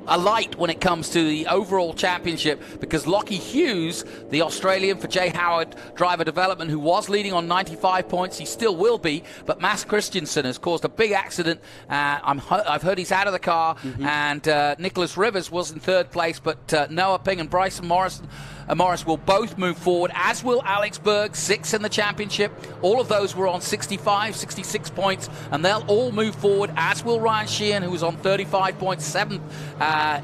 alight when it comes to the overall championship, because Lockie Hughes, the Australian for Jay Howard Driver Development, who was leading on 95 points, he still will be, but Mads Christensen has caused a big accident. I've heard he's out of the car, and Nicholas Rivers was in third place, but Noah Ping and Bryson Morris will both move forward, as will Alex Berg, 6th in the championship. All of those were on 65, 66 points, and they'll all move forward, as will Ryan Sheehan, who was on 35 points, 7th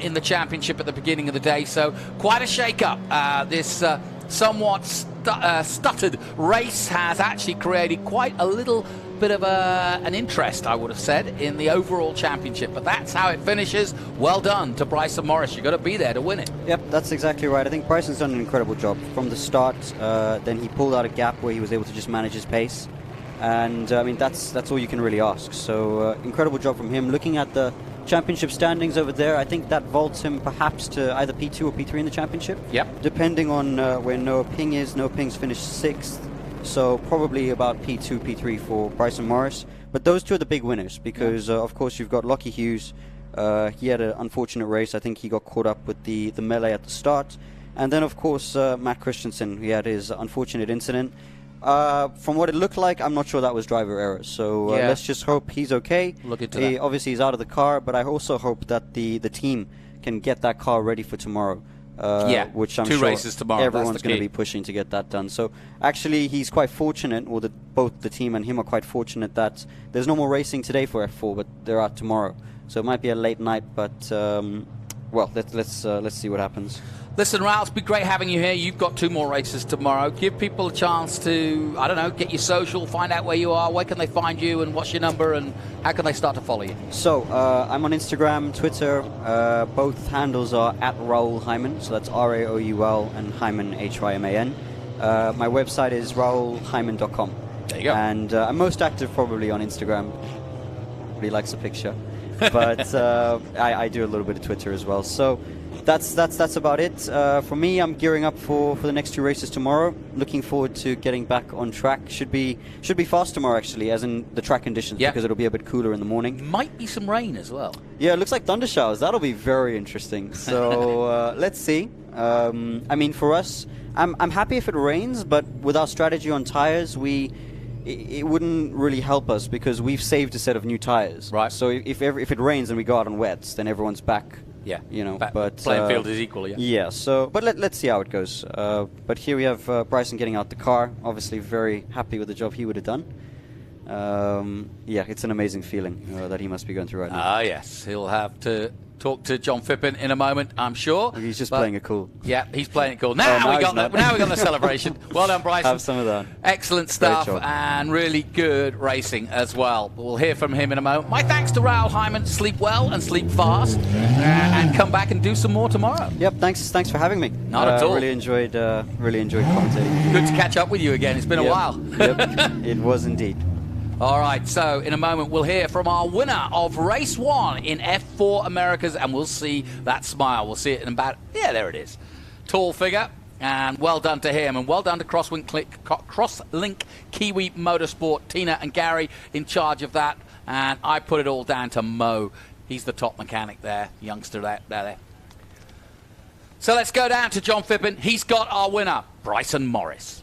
in the championship at the beginning of the day. So quite a shake-up. This somewhat stuttered race has actually created quite a little bit of an interest, I would have said, in the overall championship. But that's how it finishes. Well done to Bryson Morris. You've got to be there to win it. Yep, that's exactly right. I think Bryson's done an incredible job from the start. Then he pulled out a gap where he was able to just manage his pace. And I mean, that's all you can really ask. So incredible job from him. Looking at the championship standings over there, I think that vaults him perhaps to either P2 or P3 in the championship. Yep. Depending on where Noah Ping is. Noah Ping's finished 6th. So probably about P2, P3 for Bryson Morris. But those two are the big winners because, of course, you've got Lockie Hughes. He had an unfortunate race. I think he got caught up with the melee at the start. And then, of course, Matt Christensen, he had his unfortunate incident. From what it looked like, I'm not sure that was driver error. So let's just hope he's okay. Look into that. Obviously, he's out of the car, but I also hope that the team can get that car ready for tomorrow. Which I'm two sure races tomorrow. Everyone's going to be pushing to get that done. So actually, he's quite fortunate, or both the team and him are quite fortunate that there's no more racing today for F4, but there are tomorrow. So it might be a late night, but well, let's see what happens. Listen, Ralph, it's been great having you here. You've got 2 more races tomorrow. Give people a chance to, I don't know, get your social, find out where you are, where can they find you, and what's your number, and how can they start to follow you? So, I'm on Instagram, Twitter. Both handles are at Raoul Hyman, so that's R-A-O-U-L and Hyman, H-Y-M-A-N. My website is raoulhyman.com. There you go. And I'm most active probably on Instagram. Everybody likes a picture. But I do a little bit of Twitter as well. So that's about it. For me, I'm gearing up for the next 2 races tomorrow. Looking forward to getting back on track. Should be fast tomorrow, actually, as in the track conditions, because it'll be a bit cooler in the morning. Might be some rain as well. Yeah, it looks like thunder showers. That'll be very interesting. So let's see. I mean, for us, I'm happy if it rains, but with our strategy on tires, it wouldn't really help us because we've saved a set of new tires. Right. So if it rains and we go out on wets, then everyone's back. Yeah. You know, but playing field is equal. Yeah. So, but let's see how it goes. But here we have Bryson getting out the car. Obviously, very happy with the job he would have done. Yeah, it's an amazing feeling that he must be going through right now. Ah, yes. He'll have to talk to John Phippen in a moment, I'm sure. He's just playing it cool. Yeah, he's playing it cool. Now we got the celebration. Well done, Bryson. Have some of that. Excellent stuff and really good racing as well. We'll hear from him in a moment. My thanks to Raoul Hyman. Sleep well and sleep fast, and come back and do some more tomorrow. Yep. Thanks for having me. Not at all. Really enjoyed commentating. Good to catch up with you again. It's been a while. Yep. It was indeed. All right, so in a moment we'll hear from our winner of Race 1 in F4 Americas, and we'll see that smile. We'll see it in about, there it is. Tall figure, and well done to him, and well done to Crosslink Kiwi Motorsport, Tina and Gary in charge of that, and I put it all down to Mo. He's the top mechanic there, youngster there. So let's go down to John Phippen. He's got our winner, Bryson Morris.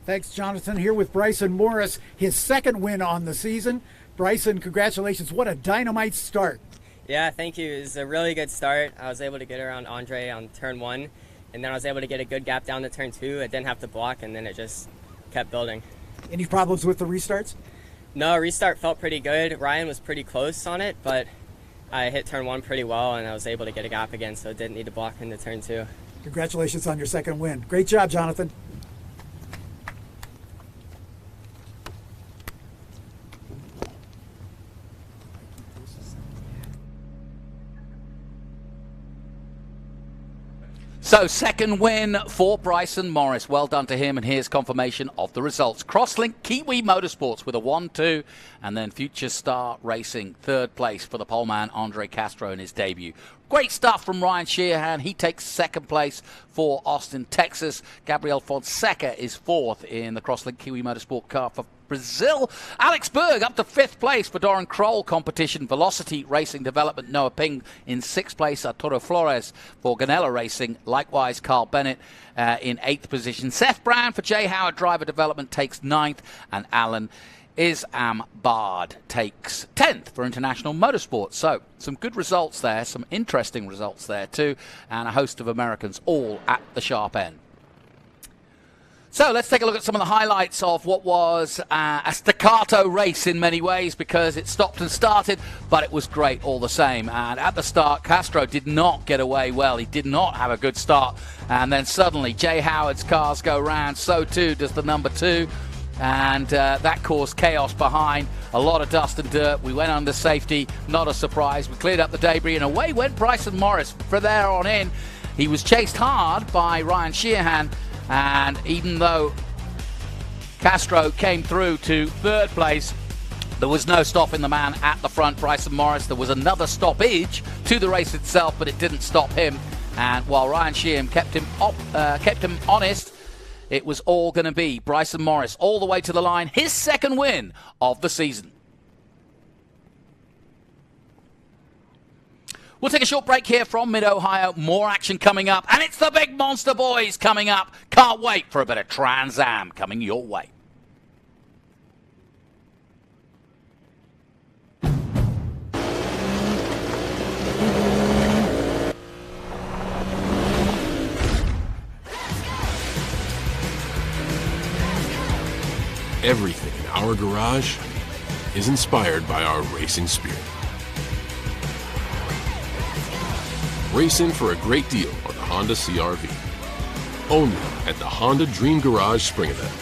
Thanks, Jonathan. Here with Bryson Morris, his 2nd win on the season. Bryson, congratulations. What a dynamite start. Yeah, thank you. It was a really good start. I was able to get around Andre on turn 1, and then I was able to get a good gap down to turn 2. I didn't have to block, and then it just kept building. Any problems with the restarts? No, restart felt pretty good. Ryan was pretty close on it, but I hit turn 1 pretty well, and I was able to get a gap again, so I didn't need to block into turn 2. Congratulations on your second win. Great job, Jonathan. So, second win for Bryson Morris. Well done to him, and here's confirmation of the results. Crosslink Kiwi Motorsports with a 1-2, and then Future Star Racing, third place for the poleman Andre Castro in his debut. Great stuff from Ryan Sheehan. He takes second place for Austin, Texas. Gabriel Fonseca is fourth in the Crosslink Kiwi Motorsport car for Brazil. Alex Berg up to fifth place for Doran Kroll competition. Velocity Racing Development, Noah Ping in sixth place. Arturo Flores for Ganella Racing. Likewise, Carl Bennett in eighth position. Seth Brown for J. Howard Driver Development takes ninth. And Alan Isam Bard takes 10th for International Motorsport. So, some good results there, some interesting results there too, and a host of Americans all at the sharp end. So let's take a look at some of the highlights of what was a staccato race in many ways, because it stopped and started, but it was great all the same. And at the start, Castro did not get away well. He did not have a good start. And then suddenly, Jay Howard's cars go round. So too does the number 2. And that caused chaos behind. A lot of dust and dirt. We went under safety. Not a surprise. We cleared up the debris, and away went Bryson Morris. From there on in, he was chased hard by Ryan Sheehan. And even though Castro came through to third place, there was no stopping the man at the front, Bryson Morris. There was another stoppage to the race itself, but it didn't stop him. And while Ryan Sheehan kept him honest, it was all going to be Bryson Morris all the way to the line, his second win of the season. We'll take a short break here from Mid-Ohio. More action coming up, and it's the big monster boys coming up. Can't wait for a bit of Trans Am coming your way. Everything in our garage is inspired by our racing spirit. Racing for a great deal on the Honda CR-V. Only at the Honda Dream Garage Spring Event.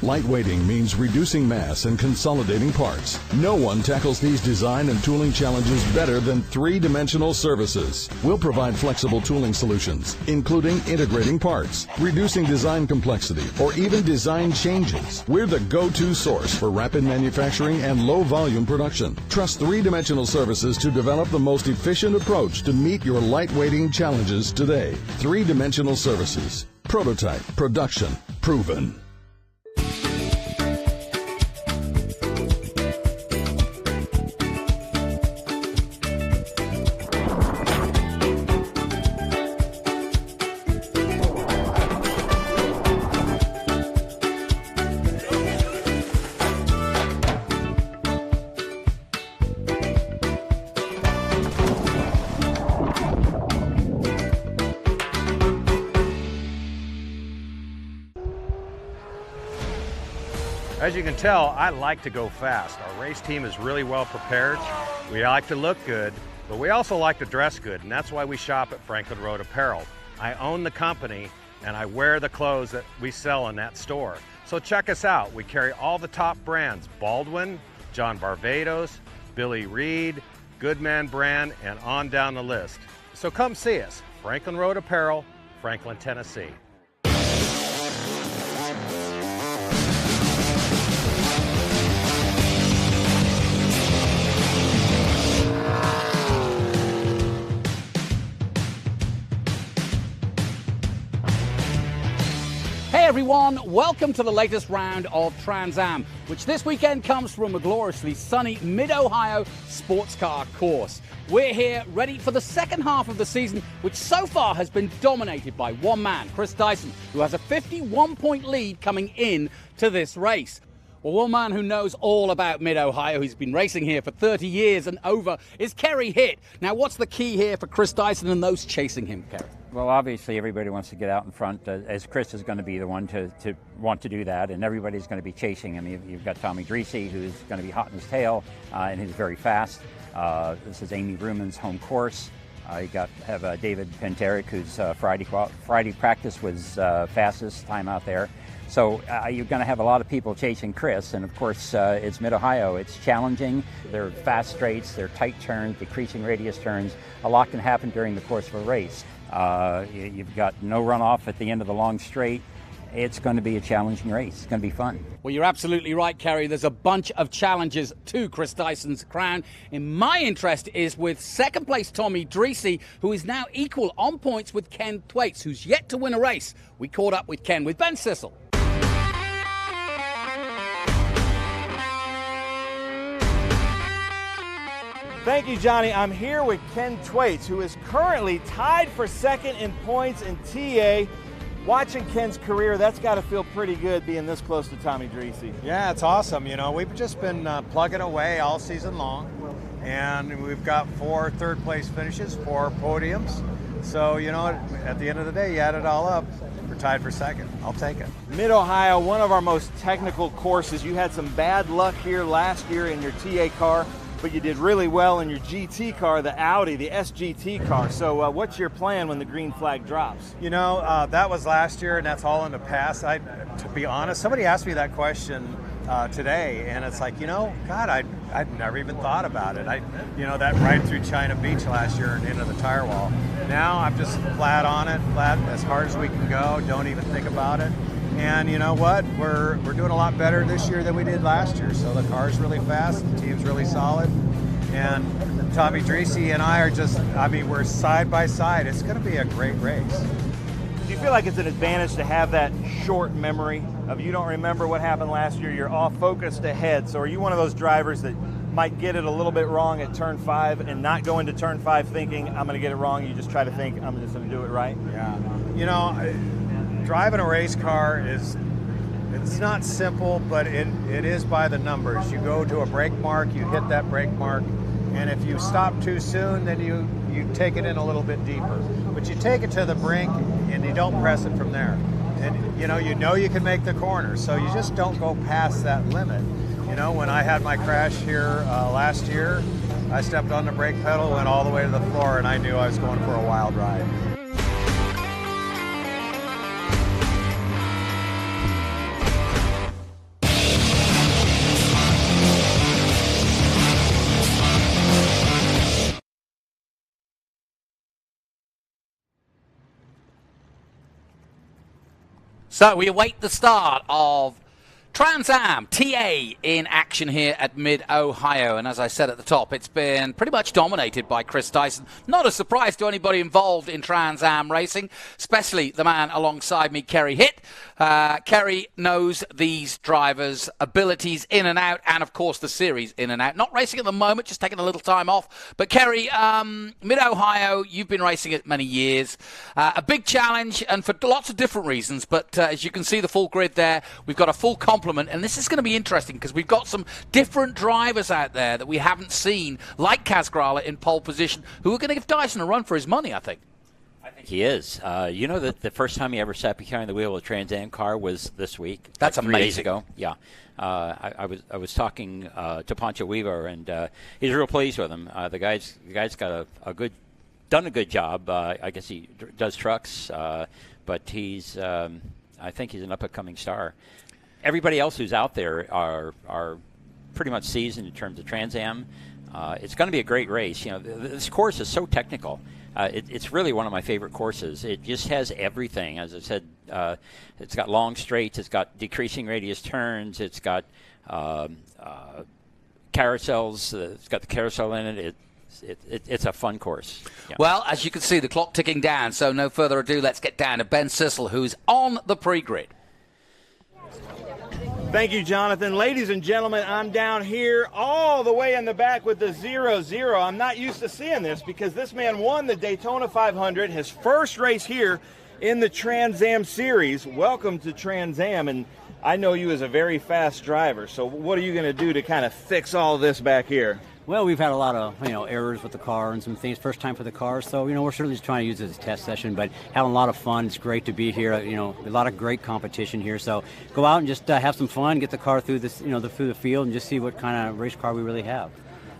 Lightweighting means reducing mass and consolidating parts. No one tackles these design and tooling challenges better than three-dimensional services. We'll provide flexible tooling solutions, including integrating parts, reducing design complexity, or even design changes. We're the go-to source for rapid manufacturing and low-volume production. Trust three-dimensional services to develop the most efficient approach to meet your lightweighting challenges today. Three-dimensional services. Prototype, production, proven. As you can tell, I like to go fast. Our race team is really well prepared. We like to look good, but we also like to dress good, and that's why we shop at Franklin Road Apparel. I own the company, and I wear the clothes that we sell in that store. So check us out. We carry all the top brands: Baldwin, John Barbados, Billy Reed, Goodman brand, and on down the list. So come see us, Franklin Road Apparel, Franklin, Tennessee. Hey everyone, welcome to the latest round of Trans Am, which this weekend comes from a gloriously sunny Mid-Ohio sports car course. We're here ready for the second half of the season, which so far has been dominated by one man, Chris Dyson, who has a 51-point lead coming in to this race. Well, one man who knows all about Mid-Ohio, he's been racing here for 30 years and over, is Kerry Hitt. Now, what's the key here for Chris Dyson and those chasing him, Kerry? Well, obviously, everybody wants to get out in front, as Chris is going to be the one to want to do that, and everybody's going to be chasing him. You've got Tommy Dreese, who's going to be hot in his tail, and he's very fast. This is Amy Ruman's home course. You have David Penterick, whose Friday practice was fastest time out there. So you're going to have a lot of people chasing Chris, and of course it's Mid-Ohio. It's challenging. They're fast straights, they're tight turns, decreasing radius turns. A lot can happen during the course of a race. You've got no runoff at the end of the long straight. It's going to be a challenging race. It's going to be fun. Well, you're absolutely right, Kerry. There's a bunch of challenges to Chris Dyson's crown. In my interest is with second place Tommy Dreese, who is now equal on points with Ken Thwaites, who's yet to win a race. We caught up with Ken with Ben Sissel. Thank you, Johnny. I'm here with Ken Thwaites, who is currently tied for second in points in TA. Watching Ken's career, that's got to feel pretty good being this close to Tommy Dreese. Yeah, it's awesome. You know, we've just been plugging away all season long, and we've got 4 third-place finishes, 4 podiums. So, you know, at the end of the day, you add it all up, we're tied for second. I'll take it. Mid-Ohio, one of our most technical courses. You had some bad luck here last year in your TA car, but you did really well in your GT car, the Audi, the SGT car. So what's your plan when the green flag drops? You know, that was last year, and that's all in the past. To be honest, somebody asked me that question today, and it's like, you know, God, I'd never even thought about it. You know, that ride through China Beach last year and into the tire wall. Now I'm just flat on it, flat as hard as we can go, don't even think about it. And you know what? We're doing a lot better this year than we did last year. So the car's really fast, the team's really solid. And Tommy Dreese and I are just, we're side by side. It's going to be a great race. Do you feel like it's an advantage to have that short memory of you don't remember what happened last year, you're all focused ahead? So are you one of those drivers that might get it a little bit wrong at turn 5 and not go into turn 5 thinking, I'm going to get it wrong? You just try to think, I'm just going to do it right? Yeah. You know, driving a race car it's not simple, but it is by the numbers. You go to a brake mark, you hit that brake mark, and if you stop too soon, then you take it in a little bit deeper. But you take it to the brink and you don't press it from there. And you know you can make the corner, so you just don't go past that limit. You know, when I had my crash here last year, I stepped on the brake pedal, went all the way to the floor, and I knew I was going for a wild ride. So we await the start of Trans Am TA in action here at Mid-Ohio, and as I said at the top, it's been pretty much dominated by Chris Dyson. Not a surprise to anybody involved in Trans Am racing, especially the man alongside me, Kerry Hitt. Kerry knows these drivers' abilities in and out, and of course the series in and out. Not racing at the moment, just taking a little time off. But Kerry, Mid-Ohio, you've been racing it many years. A big challenge, and for lots of different reasons, but as you can see the full grid there, we've got a full complement. And this is going to be interesting because we've got some different drivers out there that we haven't seen, like Kaz Grala in pole position, who are going to give Dyson a run for his money, I think. He is. You know that the first time he ever sat behind the wheel of a Trans Am car was this week. That's like 3 days amazing. ago. Yeah. I was talking to Pancho Weaver, and he's real pleased with him. The guy's got done a good job. I guess he does trucks, but he's I think he's an up-and-coming star. Everybody else who's out there are pretty much seasoned in terms of Trans Am. It's going to be a great race. You know, this course is so technical. It's really one of my favorite courses. It just has everything. As I said, it's got long straights. It's got decreasing radius turns. It's got carousels. It's got the carousel in it. It's a fun course. Yeah. Well, as you can see, the clock ticking down. So no further ado, let's get down to Ben Sissel, who's on the pre-grid. Thank you, Jonathan. Ladies and gentlemen, I'm down here all the way in the back with the 0-0. I'm not used to seeing this because this man won the Daytona 500, his first race here in the Trans Am Series. Welcome to Trans Am, and I know you as a very fast driver, so what are you going to do to kind of fix all this back here? Well, we've had a lot of errors with the car and some things. First time for the car, so we're certainly just trying to use it as a test session. But having a lot of fun. It's great to be here. A lot of great competition here. So go out and just have some fun. Get the car through this, through the field, and just see what kind of race car we really have.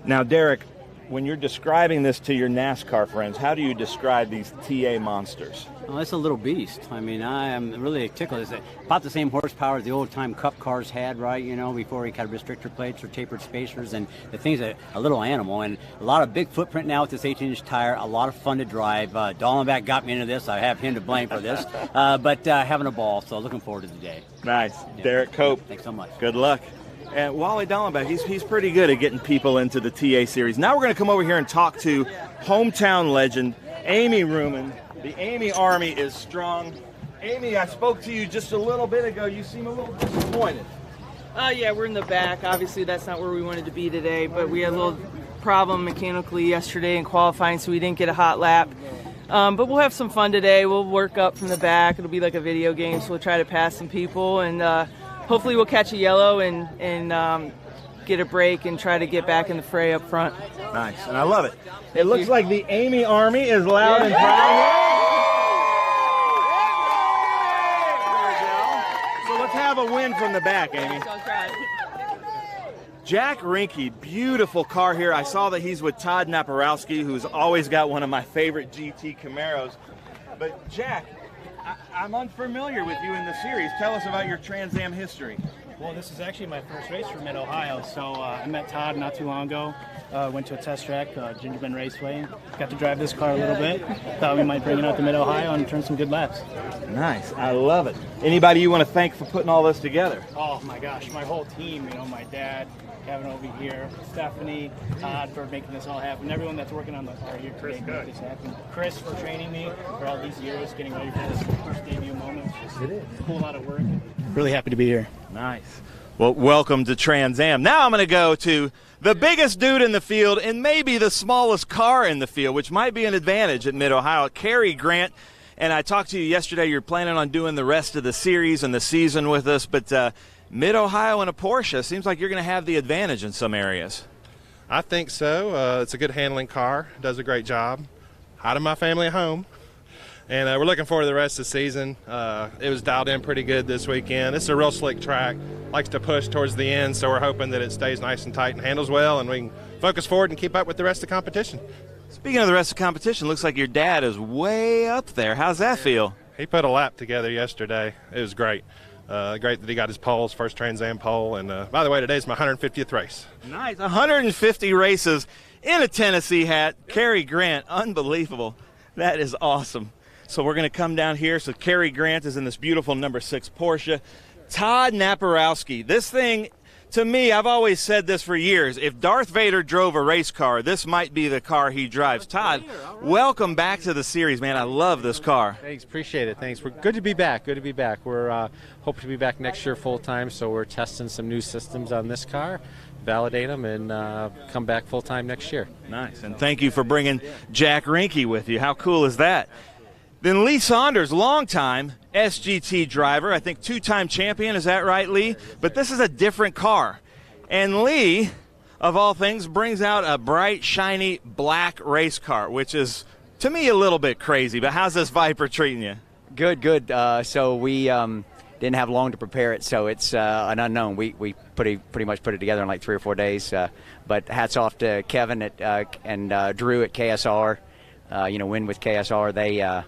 Now, Derek, when you're describing this to your NASCAR friends, how do you describe these TA monsters? Well, it's a little beast. I mean, I am really tickled. It's about the same horsepower as the old-time Cup cars had, right? Before we had restrictor plates or tapered spacers, and the thing's a little animal. And a lot of big footprint now with this 18-inch tire. A lot of fun to drive. Dallenbach got me into this. I have him to blame for this. But having a ball, so looking forward to the day. Nice. Yeah. Derek Cope. Thanks so much. Good luck. And Wally Dallenbach, he's pretty good at getting people into the TA Series. Now we're going to come over here and talk to hometown legend Amy Ruman. The Amy Army is strong. Amy, I spoke to you just a little bit ago. You seem a little disappointed. Yeah, we're in the back. Obviously, that's not where we wanted to be today, but we had a little problem mechanically yesterday in qualifying, so we didn't get a hot lap. But we'll have some fun today. We'll work up from the back. It'll be like a video game, so we'll try to pass some people, and hopefully we'll catch a yellow and get a break and try to get back in the fray up front. Nice, and I love it. It looks like the Amy Army is loud and proud. So let's have a win from the back, Amy. Jack Rinke, beautiful car here. I saw that he's with Todd Naparowski, who's always got one of my favorite GT Camaros. But Jack, I'm unfamiliar with you in the series. Tell us about your Trans Am history. Well, this is actually my first race for Mid-Ohio, so I met Todd not too long ago. Went to a test track, Ginger Bend Raceway. Got to drive this car a little bit. Thought we might bring it out to Mid-Ohio and turn some good laps. Nice. I love it. Anybody you want to thank for putting all this together? Oh, my gosh. My whole team, my dad, Kevin over here, Stephanie, Todd for making this all happen, everyone that's working on the car here today to make this happen. Chris for training me for all these years, getting ready for this first debut moment. It is. A whole lot of work. Really happy to be here. Nice. Well, welcome to Trans Am. Now I'm going to go to the biggest dude in the field and maybe the smallest car in the field, which might be an advantage at Mid-Ohio, Cary Grant. And I talked to you yesterday. You're planning on doing the rest of the series and the season with us, but Mid-Ohio and a Porsche, seems like you're going to have the advantage in some areas. I think so. It's a good handling car. Does a great job. Hiding my family at home. And we're looking forward to the rest of the season. It was dialed in pretty good this weekend. It's a real slick track. Likes to push towards the end, so we're hoping that it stays nice and tight and handles well, and we can focus forward and keep up with the rest of the competition. Speaking of the rest of the competition, looks like your dad is way up there. How's that feel? He put a lap together yesterday. It was great. Great that he got his poles, first Trans Am pole. And by the way, today's my 150th race. Nice. 150 races in a Tennessee hat. Cary Grant, unbelievable. That is awesome. So we're going to come down here. So Cary Grant is in this beautiful number 6 Porsche. Todd Naparowski. This thing, to me, I've always said this for years. If Darth Vader drove a race car, this might be the car he drives. Todd, welcome back to the series, man. I love this car. Thanks, appreciate it. Thanks. We're good to be back. Good to be back. We're hoping to be back next year full time. So we're testing some new systems on this car, validate them, and come back full time next year. Nice. And thank you for bringing Jack Rinke with you. How cool is that? Then Lee Saunders, longtime SGT driver, I think 2-time champion, is that right, Lee? But this is a different car. And Lee, of all things, brings out a bright, shiny black race car, which is, to me, a little bit crazy. But how's this Viper treating you? Good, good. So we didn't have long to prepare it, so it's an unknown. We pretty much put it together in like 3 or 4 days. But hats off to Kevin and Drew at KSR. Win with KSR.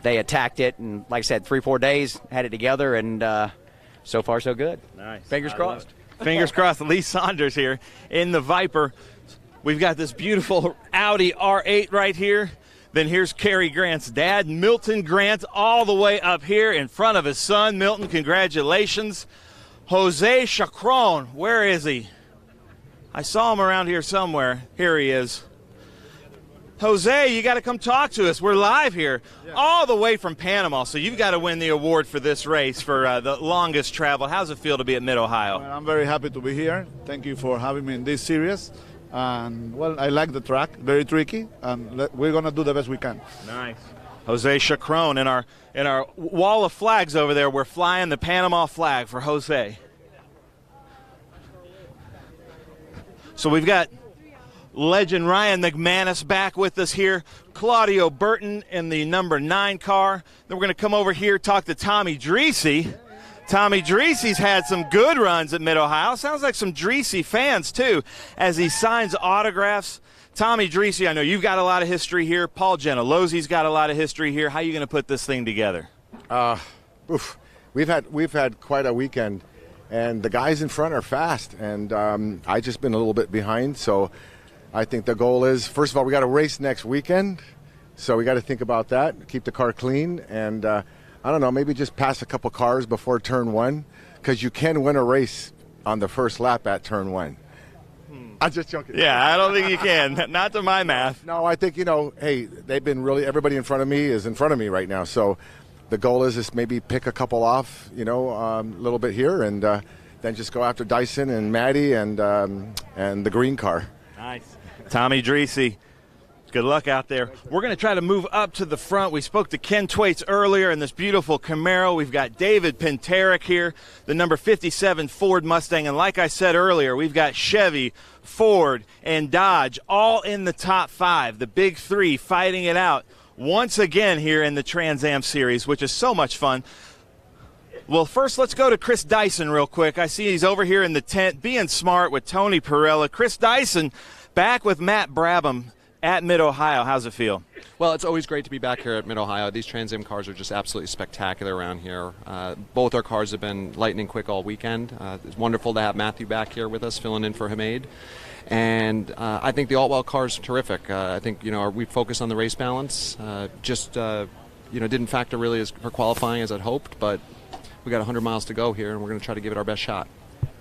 They attacked it, and like I said, 3 or 4 days, had it together, and so far so good. Nice. Fingers crossed. Fingers crossed. Lee Saunders here in the Viper. We've got this beautiful Audi R8 right here. Then here's Cary Grant's dad, Milton Grant, all the way up here in front of his son. Milton, congratulations. Jose Chacron, where is he? I saw him around here somewhere. Here he is. Jose, you got to come talk to us. We're live here, all the way from Panama, so you've got to win the award for this race for the longest travel. How's it feel to be at Mid-Ohio? Well, I'm very happy to be here. Thank you for having me in this series. And, well, I like the track, very tricky, and we're going to do the best we can. Nice. Jose Chacron, in our wall of flags over there, we're flying the Panama flag for Jose. So we've got legend Ryan McManus back with us here. Claudio Burton in the number 9 car. Then we're going to come over here, talk to Tommy Dreese. Tommy Dreese's had some good runs at Mid-Ohio. Sounds like some Dreese fans, too, as he signs autographs. Tommy Dreese, I know you've got a lot of history here. Paul Gentilosi's got a lot of history here. How are you going to put this thing together? We've had quite a weekend, and the guys in front are fast, and I just been a little bit behind, so I think the goal is, first of all, we got a race next weekend, so we got to think about that, keep the car clean, and I don't know, maybe just pass a couple cars before turn 1, because you can win a race on the first lap at turn 1. I'm just joking. Yeah, I don't think you can. Not to my math. No, I think, hey, they've been really, everybody in front of me is in front of me right now, so the goal is just maybe pick a couple off, a little bit here, and then just go after Dyson and Maddie and the green car. Nice. Tommy Dreese, good luck out there. We're going to try to move up to the front. We spoke to Ken Twaits earlier in this beautiful Camaro. We've got David Penterick here, the number 57 Ford Mustang. And like I said earlier, we've got Chevy, Ford, and Dodge all in the top 5, the big 3 fighting it out once again here in the Trans Am Series, which is so much fun. Well, first, let's go to Chris Dyson real quick. I see he's over here in the tent being smart with Tony Pirelli. Chris Dyson back with Matt Brabham at Mid-Ohio. How's it feel? Well, it's always great to be back here at Mid-Ohio. These Trans Am cars are just absolutely spectacular around here. Both our cars have been lightning quick all weekend. It's wonderful to have Matthew back here with us, filling in for Hamid. And I think the Altwell car is terrific. I think, we focus on the race balance. Didn't factor really as for qualifying as I'd hoped, but we got 100 miles to go here, and we're going to try to give it our best shot.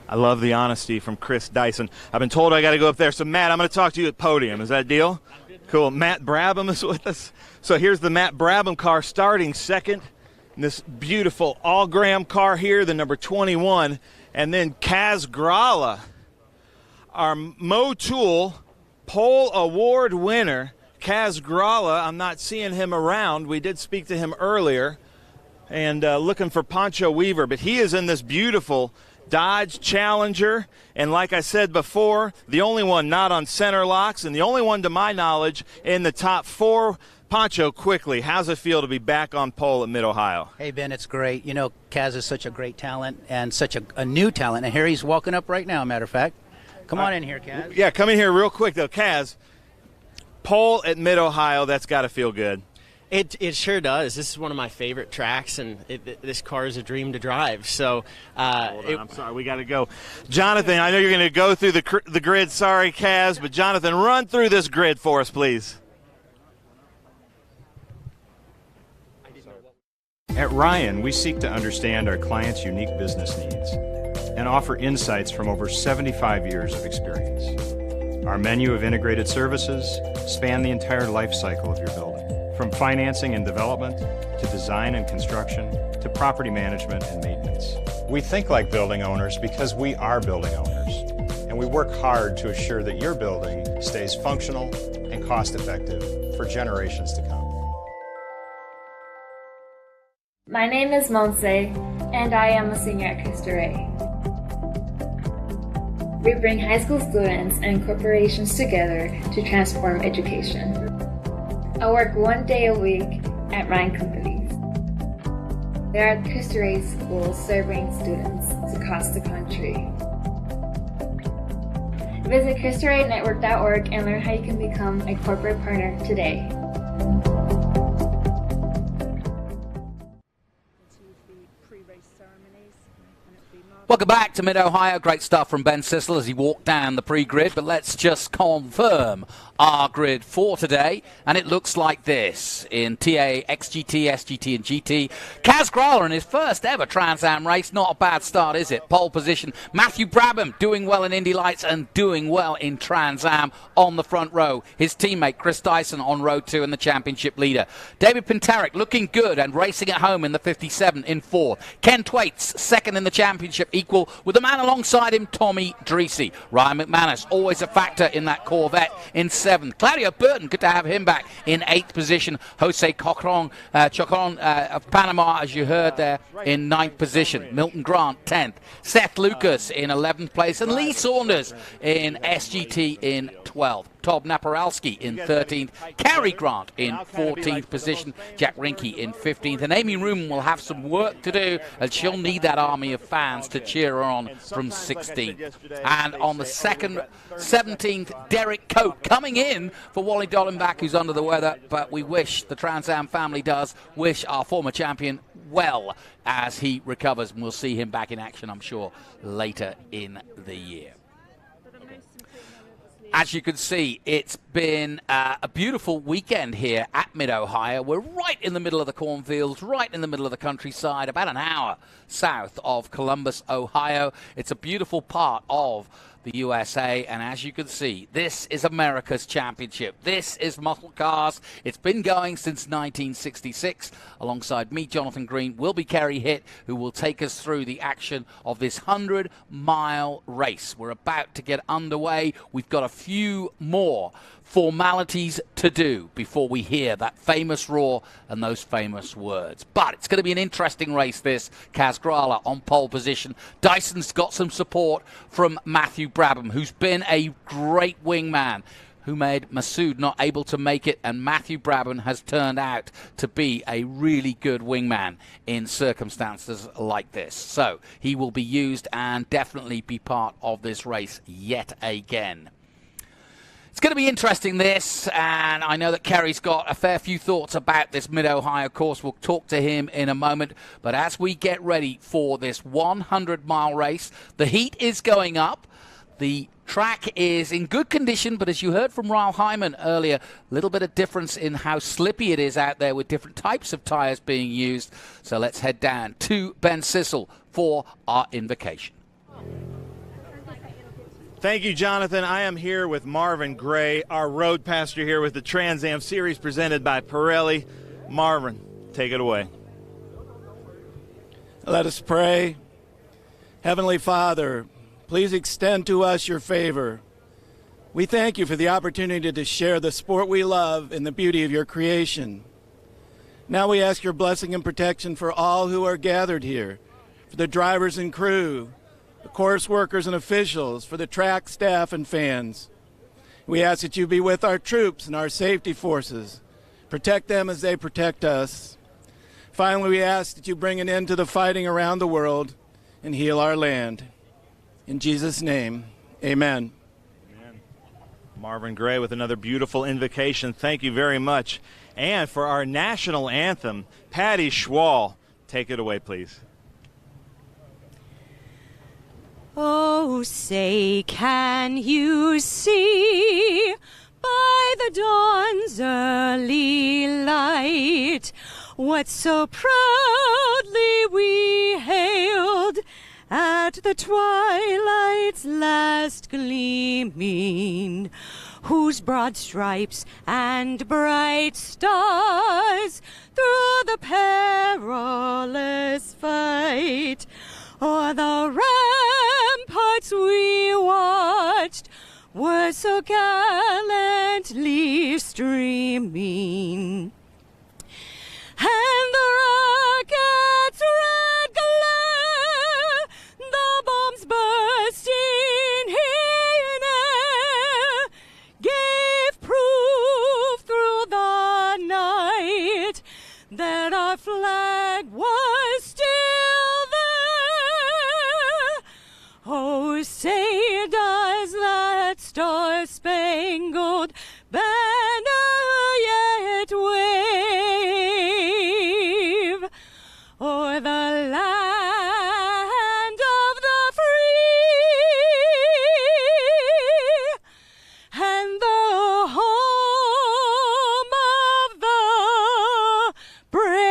I love the honesty from Chris Dyson. I've been told I got to go up there. So, Matt, I'm going to talk to you at podium. Is that a deal? Cool. Matt Brabham is with us. So here's the Matt Brabham car starting second. And this beautiful all-Graham car here, the number 21. And then Kaz Gralla, our Motul Pole Award winner. Kaz Gralla, I'm not seeing him around. We did speak to him earlier. And looking for Pancho Weaver. But he is in this beautiful Dodge Challenger, and like I said before, the only one not on center locks, and the only one, to my knowledge, in the top 4. Pancho, quickly, how's it feel to be back on pole at Mid-Ohio? Hey, Ben, it's great. Kaz is such a great talent and such a new talent, and here he's walking up right now, matter of fact. Come on in here, Kaz. Yeah, come in here real quick, though. Kaz, pole at Mid-Ohio, that's got to feel good. It sure does. This is one of my favorite tracks, and this car is a dream to drive. So, I'm sorry, we got to go. Jonathan, I know you're going to go through the grid. Sorry, Kaz, but Jonathan, run through this grid for us, please. At Ryan, we seek to understand our clients' unique business needs and offer insights from over 75 years of experience. Our menu of integrated services span the entire life cycle of your building, from financing and development to design and construction to property management and maintenance. We think like building owners because we are building owners, and we work hard to assure that your building stays functional and cost-effective for generations to come. My name is Monse, and I am a senior at Cristo Rey. We bring high school students and corporations together to transform education. I work 1 day a week at Ryan Companies. There are Cristo Rey schools serving students across the country. Visit CristoRayNetwork.org and learn how you can become a corporate partner today. Welcome back to Mid-Ohio. Great stuff from Ben Sissel as he walked down the pre-grid. But let's just confirm our grid for today. And it looks like this in TA, XGT, SGT, and GT. Kaz Grala in his first ever Trans Am race. Not a bad start, is it? Pole position. Matthew Brabham doing well in Indy Lights and doing well in Trans Am on the front row. His teammate Chris Dyson on row 2 and the championship leader. David Pintarek looking good and racing at home in the 57 in 4th. Ken Thwaites second in the championship, equal with the man alongside him, Tommy Dreesy. Ryan McManus, always a factor in that Corvette, in 7th. Claudio Burton, good to have him back in 8th position. Jose Chocron of Panama, as you heard there, in 9th position. Milton Grant, 10th. Seth Lucas in 11th place. And Lee Saunders in SGT in 12th. Todd Naparalski in 13th, Cary Grant in 14th position, Jack Rinke in 15th, and Amy Room will have some work to do, and she'll need that army of fans to cheer her on from 16th. And on the 17th, Derek Coate coming in for Wally Dollenbach, who's under the weather, but we wish, the Trans Am family does, wish our former champion well as he recovers, and we'll see him back in action, I'm sure, later in the year. As you can see, it's been a beautiful weekend here at Mid-Ohio. We're right in the middle of the cornfields, right in the middle of the countryside, about an hour south of Columbus, Ohio. It's a beautiful part of the USA, and as you can see, this is America's championship. This is muscle cars. It's been going since 1966. Alongside me, Jonathan Green, will be Kerry Hitt, who will take us through the action of this 100-mile race. We're about to get underway. We've got a few more formalities to do before we hear that famous roar and those famous words. But it's going to be an interesting race, this. Kaz Grala on pole position. Dyson's got some support from Matthew Brabham, who's been a great wingman, who made Masood not able to make it, and Matthew Brabham has turned out to be a really good wingman in circumstances like this. So he will be used and definitely be part of this race yet again. It's going to be interesting, this, and I know that Kerry's got a fair few thoughts about this Mid-Ohio course. We'll talk to him in a moment. But as we get ready for this 100-mile race, the heat is going up. The track is in good condition, but as you heard from Ryle Hyman earlier, a little bit of difference in how slippy it is out there with different types of tires being used. So let's head down to Ben Sissel for our invocation. Thank you, Jonathan. I am here with Marvin Gray, our road pastor here with the Trans Am Series presented by Pirelli. Marvin, take it away. Let us pray. Heavenly Father, please extend to us your favor. We thank you for the opportunity to share the sport we love and the beauty of your creation. Now we ask your blessing and protection for all who are gathered here, for the drivers and crew, the course workers and officials, for the track staff and fans. We ask that you be with our troops and our safety forces. Protect them as they protect us. Finally, we ask that you bring an end to the fighting around the world and heal our land. In Jesus' name, amen. Amen. Marvin Gray with another beautiful invocation. Thank you very much. And for our national anthem, Patty Schwall, take it away, please. Oh, say, can you see by the dawn's early light what so proudly we hailed at the twilight's last gleaming, whose broad stripes and bright stars through the perilous fight o'er the ramparts we watched were so gallantly streaming. And the rockets' red glare, the bombs bursting in air, gave proof through the night that our flag was still there. Oh, say does that star-spangled banner yet wave o'er the land of the free and the home of the brave.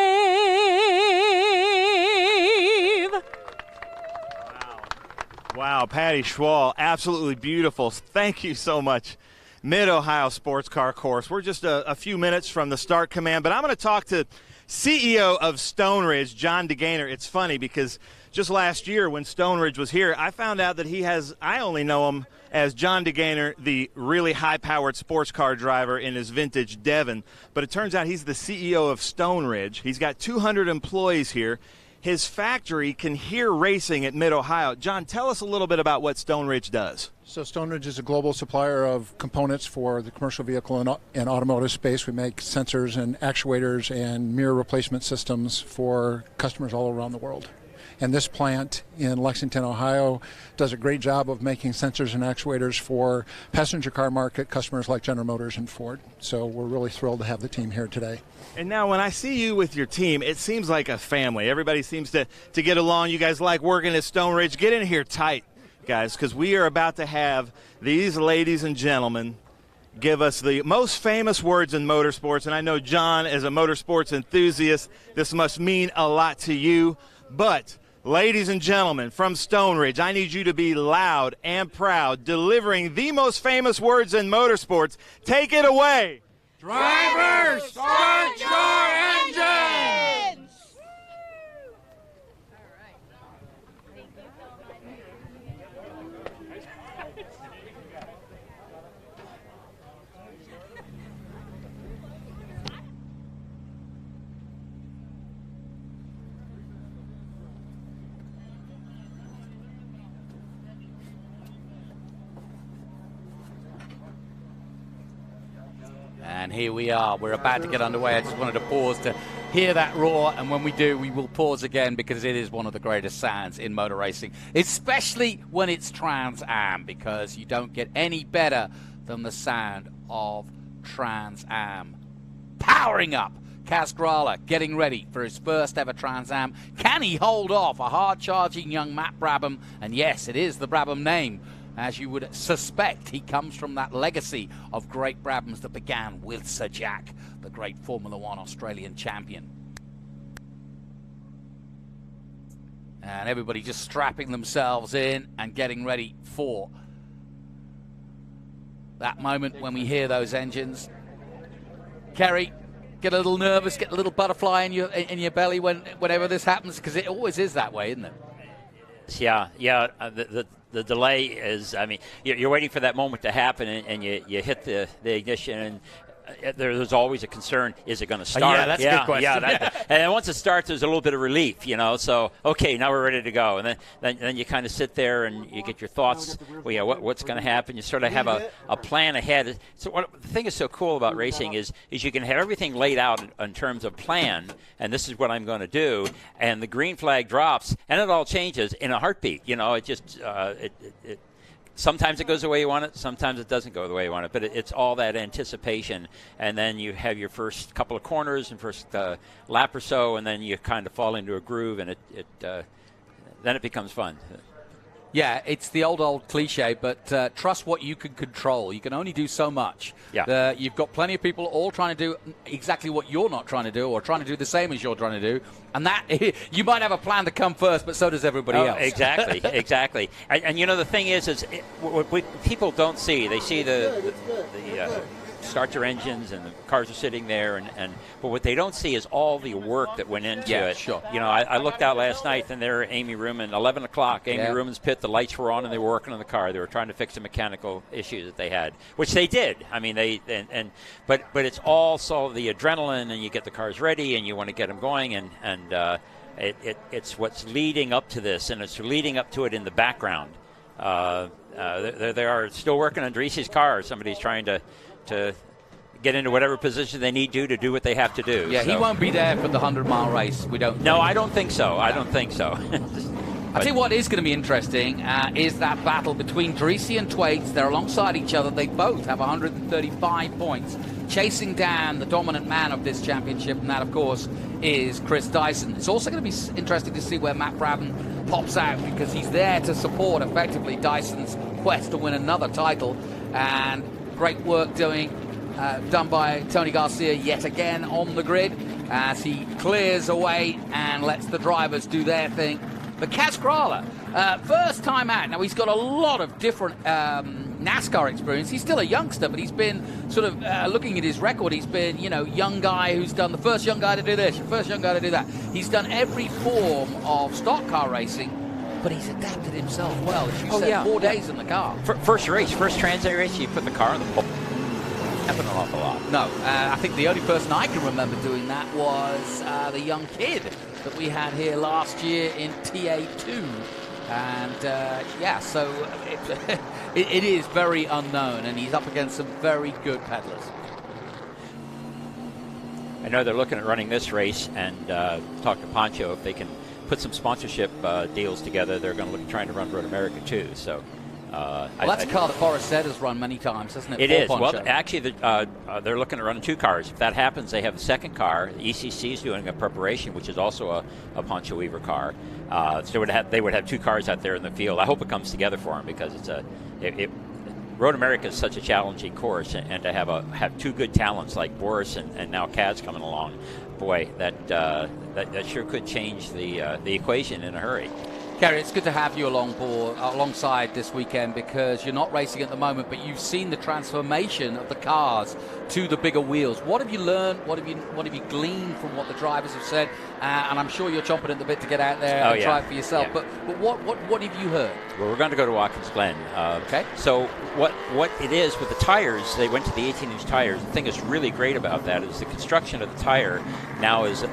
Wow, Patty Schwall, absolutely beautiful. Thank you so much. Mid-Ohio Sports Car Course. We're just a few minutes from the start command, but I'm going to talk to CEO of Stone Ridge, John DeGaynor. It's funny because just last year when Stone Ridge was here, I found out that I only know him as John DeGaynor, the really high-powered sports car driver in his vintage Devon. But it turns out he's the CEO of Stone Ridge. He's got 200 employees here. His factory can hear racing at Mid-Ohio. John, tell us a little bit about what Stone Ridge does. So Stone Ridge is a global supplier of components for the commercial vehicle and automotive space. We make sensors and actuators and mirror replacement systems for customers all around the world. And this plant in Lexington, Ohio, does a great job of making sensors and actuators for passenger car market customers like General Motors and Ford. So we're really thrilled to have the team here today. And now when I see you with your team, it seems like a family. Everybody seems to get along. You guys like working at Stone Ridge. Get in here tight, guys, because we are about to have these ladies and gentlemen give us the most famous words in motorsports. And I know, John, as a motorsports enthusiast, this must mean a lot to you. But ladies and gentlemen, from Stone Ridge, I need you to be loud and proud, delivering the most famous words in motorsports. Take it away. Drivers, start your engines! And here we are. We're about to get underway. I just wanted to pause to hear that roar, and when we do, we will pause again because it is one of the greatest sounds in motor racing, especially when it's Trans Am, because you don't get any better than the sound of Trans Am. Powering up. Kaz Grala getting ready for his first ever Trans Am. Can he hold off a hard-charging young Matt Brabham? And yes, it is the Brabham name. As you would suspect, he comes from that legacy of great Brabhams that began with Sir Jack, the great Formula One Australian champion. And everybody just strapping themselves in and getting ready for that moment when we hear those engines. Kerry, get a little nervous, get a little butterfly in your belly whenever this happens, because it always is that way, isn't it? Yeah. The delay is, I mean, you're waiting for that moment to happen, and you hit the ignition, and there's always a concern, is it going to start? Yeah, that's a good question. And then once it starts, there's a little bit of relief, so, okay, now we're ready to go. And then you kind of sit there and you get your thoughts, what's going to happen? You sort of have a plan ahead. So the thing is so cool about racing is you can have everything laid out in terms of plan, and this is what I'm going to do, and the green flag drops, and it all changes in a heartbeat. It just sometimes it goes the way you want it, sometimes it doesn't go the way you want it, but it's all that anticipation, and then you have your first couple of corners and first lap or so, and then you kind of fall into a groove, and then it becomes fun. Yeah, it's the old cliche, but trust what you can control. You can only do so much. Yeah. You've got plenty of people all trying to do exactly what you're not trying to do, or trying to do the same as you're trying to do. And that you might have a plan to come first, but so does everybody else. Exactly, exactly. And the thing is what people don't see. They see the start their engines and the cars are sitting there, but what they don't see is all the work that went into it. Sure. I looked out last night and there Amy Ruman, 11 o'clock, Amy Ruman's pit, the lights were on and they were working on the car. They were trying to fix the mechanical issues that they had, which they did. I mean, but it's all so the adrenaline, and you get the cars ready and you want to get them going, and it's what's leading up to this, and it's leading up to it in the background. They are still working on Dreese's car. Somebody's trying to get into whatever position they need to do what they have to do. Yeah, so. He won't be there for the 100-mile race. We don't. No, I don't think so. I don't think so. I tell you what is going to be interesting is that battle between Dreese and Thwaites. They're alongside each other. They both have 135 points, chasing down the dominant man of this championship, and that, of course, is Chris Dyson. It's also going to be interesting to see where Matt Brabham pops out, because he's there to support effectively Dyson's quest to win another title. And great work done by Tony Garcia yet again on the grid as he clears away and lets the drivers do their thing. But Kaz Grala, first time out. Now, he's got a lot of different NASCAR experience. He's still a youngster, but he's been sort of looking at his record. He's been, young guy who's done the first young guy to do this, first young guy to do that. He's done every form of stock car racing, but he's adapted himself well. As you said, 4 days in the car. First transit race, you put the car in the pole. Happened an awful lot. No, I think the only person I can remember doing that was the young kid that we had here last year in TA2. And so it is very unknown, and he's up against some very good peddlers. I know they're looking at running this race, and talk to Pancho if they can put some sponsorship deals together. They're going to look trying to run Road America too. So. That's a car that Forrest said has run many times, hasn't it? It is. Well, actually, they're looking at running two cars. If that happens, they have a second car. The ECC is doing a preparation, which is also a Pancho Weaver car. So they would have two cars out there in the field. I hope it comes together for them, because Road America is such a challenging course, and to have two good talents like Boris and now Kaz coming along, boy, that sure could change the equation in a hurry. Kerry, it's good to have you alongside this weekend, because you're not racing at the moment, but you've seen the transformation of the cars to the bigger wheels. What have you learned? What have you gleaned from what the drivers have said? And I'm sure you're chomping at the bit to get out there and try it for yourself. Yeah. But what have you heard? Well, we're going to go to Watkins Glen. Okay. So what it is with the tires, they went to the 18-inch tires. The thing that's really great about that is the construction of the tire now is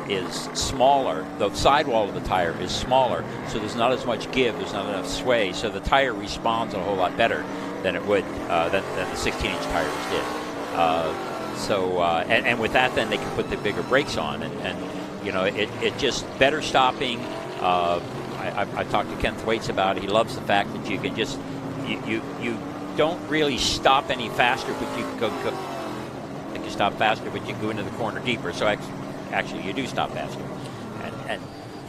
smaller. The sidewall of the tire is smaller, so there's not as much give. There's not enough sway, so the tire responds a whole lot better than it would than the 16-inch tires did. And with that, then they can put the bigger brakes on, and it just better stopping. I talked to Ken Thwaites about it. He loves the fact that you can just you don't really stop any faster, but you can go you stop faster, but you can go into the corner deeper. So actually, you do stop faster. And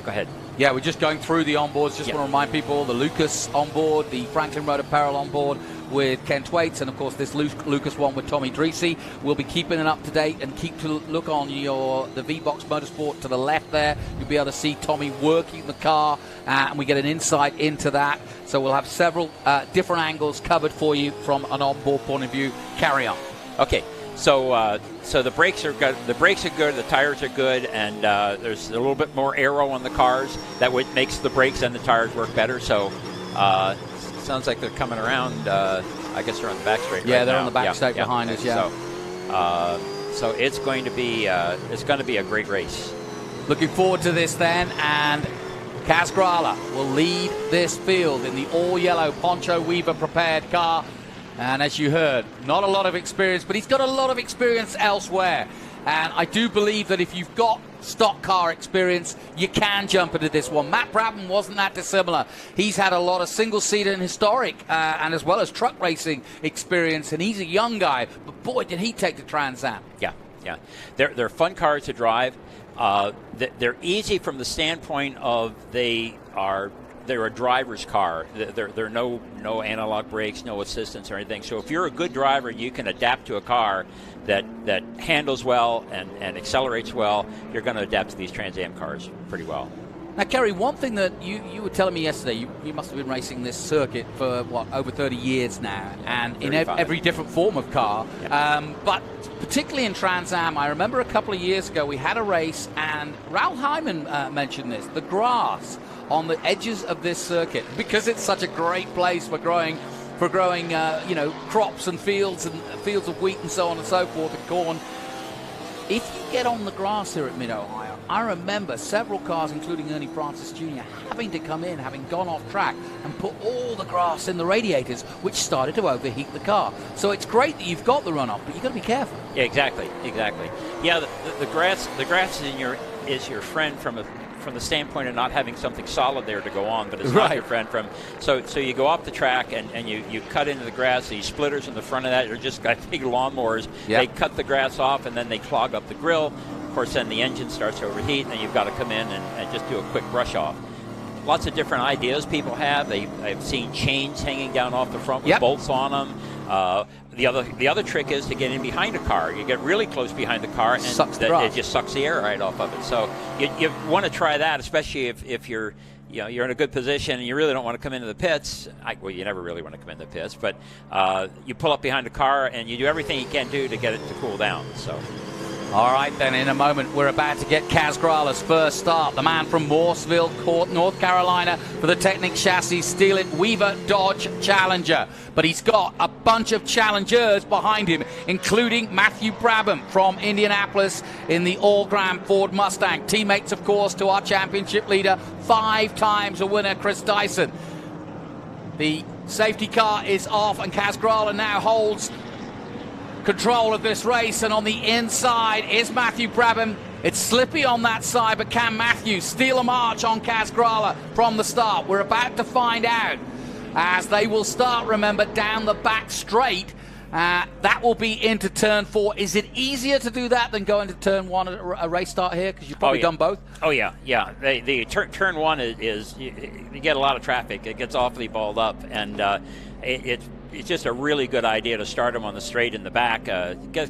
go ahead. Yeah, we're just going through the onboards. Just want to remind people, the Lucas onboard, the Franklin Road Apparel onboard with Ken Thwaites, and of course this Lucas one with Tommy Dreese. We'll be keeping it up to date, and keep to look on the V-Box Motorsport to the left there. You'll be able to see Tommy working the car, and we get an insight into that. So we'll have several different angles covered for you from an onboard point of view. Carry on. Okay. So the brakes are good. The brakes are good. The tires are good, and there's a little bit more aero on the cars. That makes the brakes and the tires work better. So sounds like they're coming around. I guess they're on the back straight. Yeah, right they're now. on the back straight behind us. Yeah. So it's going to be a great race. Looking forward to this then, and Kaz Grala will lead this field in the all-yellow Pancho Weaver prepared car. And as you heard, not a lot of experience, but he's got a lot of experience elsewhere. And I do believe that if you've got stock car experience, you can jump into this one. Matt Brabham wasn't that dissimilar. He's had a lot of single-seater and historic, and as well as truck racing experience, and he's a young guy. But boy, did he take the Trans Am. Yeah. They're fun cars to drive. They're easy from the standpoint of they're they're a driver's car. There are no analog brakes, no assistance or anything. So if you're a good driver, you can adapt to a car that handles well and accelerates well. You're going to adapt to these Trans Am cars pretty well. Now, Kerry, one thing that you were telling me yesterday, you must have been racing this circuit for, over 30 years now, and in every different form of car. Yeah. But particularly in Trans Am, I remember a couple of years ago we had a race, and Raoul Hyman mentioned this, the grass on the edges of this circuit, because it's such a great place for growing crops and fields of wheat and so on and so forth, and corn. If you get on the grass here at Mid-Ohio, I remember several cars, including Ernie Francis Jr., having to come in, having gone off track, and put all the grass in the radiators, which started to overheat the car. So it's great that you've got the runoff, but you've got to be careful. Yeah, exactly. Yeah, the grass is your friend from the standpoint of not having something solid there to go on, but it's not your friend from. So you go off the track and you cut into the grass. These splitters in the front of that are just got big lawnmowers. Yep. They cut the grass off and then they clog up the grill. Of course, then the engine starts to overheat, and then you've got to come in and just do a quick brush off. Lots of different ideas people have. I've seen chains hanging down off the front with bolts on them. The other trick is to get in behind a car. You get really close behind the car, and it just sucks the air right off of it. So you want to try that, especially if you're in a good position and you really don't want to come into the pits. You never really want to come into the pits, but you pull up behind the car and you do everything you can do to get it to cool down. So. All right, then, in a moment, we're about to get Kaz Grala's first start. The man from Morseville, North Carolina, for the Technic Chassis Steel It Weaver Dodge Challenger. But he's got a bunch of challengers behind him, including Matthew Brabham from Indianapolis in the all-Grand Ford Mustang. Teammates, of course, to our championship leader, 5 times a winner, Chris Dyson. The safety car is off, and Kaz Grala now holds control of this race, and on the inside is Matthew Brabham. It's slippy on that side, but can Matthew steal a march on Kaz Grala from the start? We're about to find out, as they will start, remember, down the back straight. That will be into turn 4. Is it easier to do that than go into turn 1 at a race start here? Because you've probably done both. Oh, yeah. The turn 1 is you get a lot of traffic. It gets awfully balled up, and it's just a really good idea to start them on the straight in the back. Get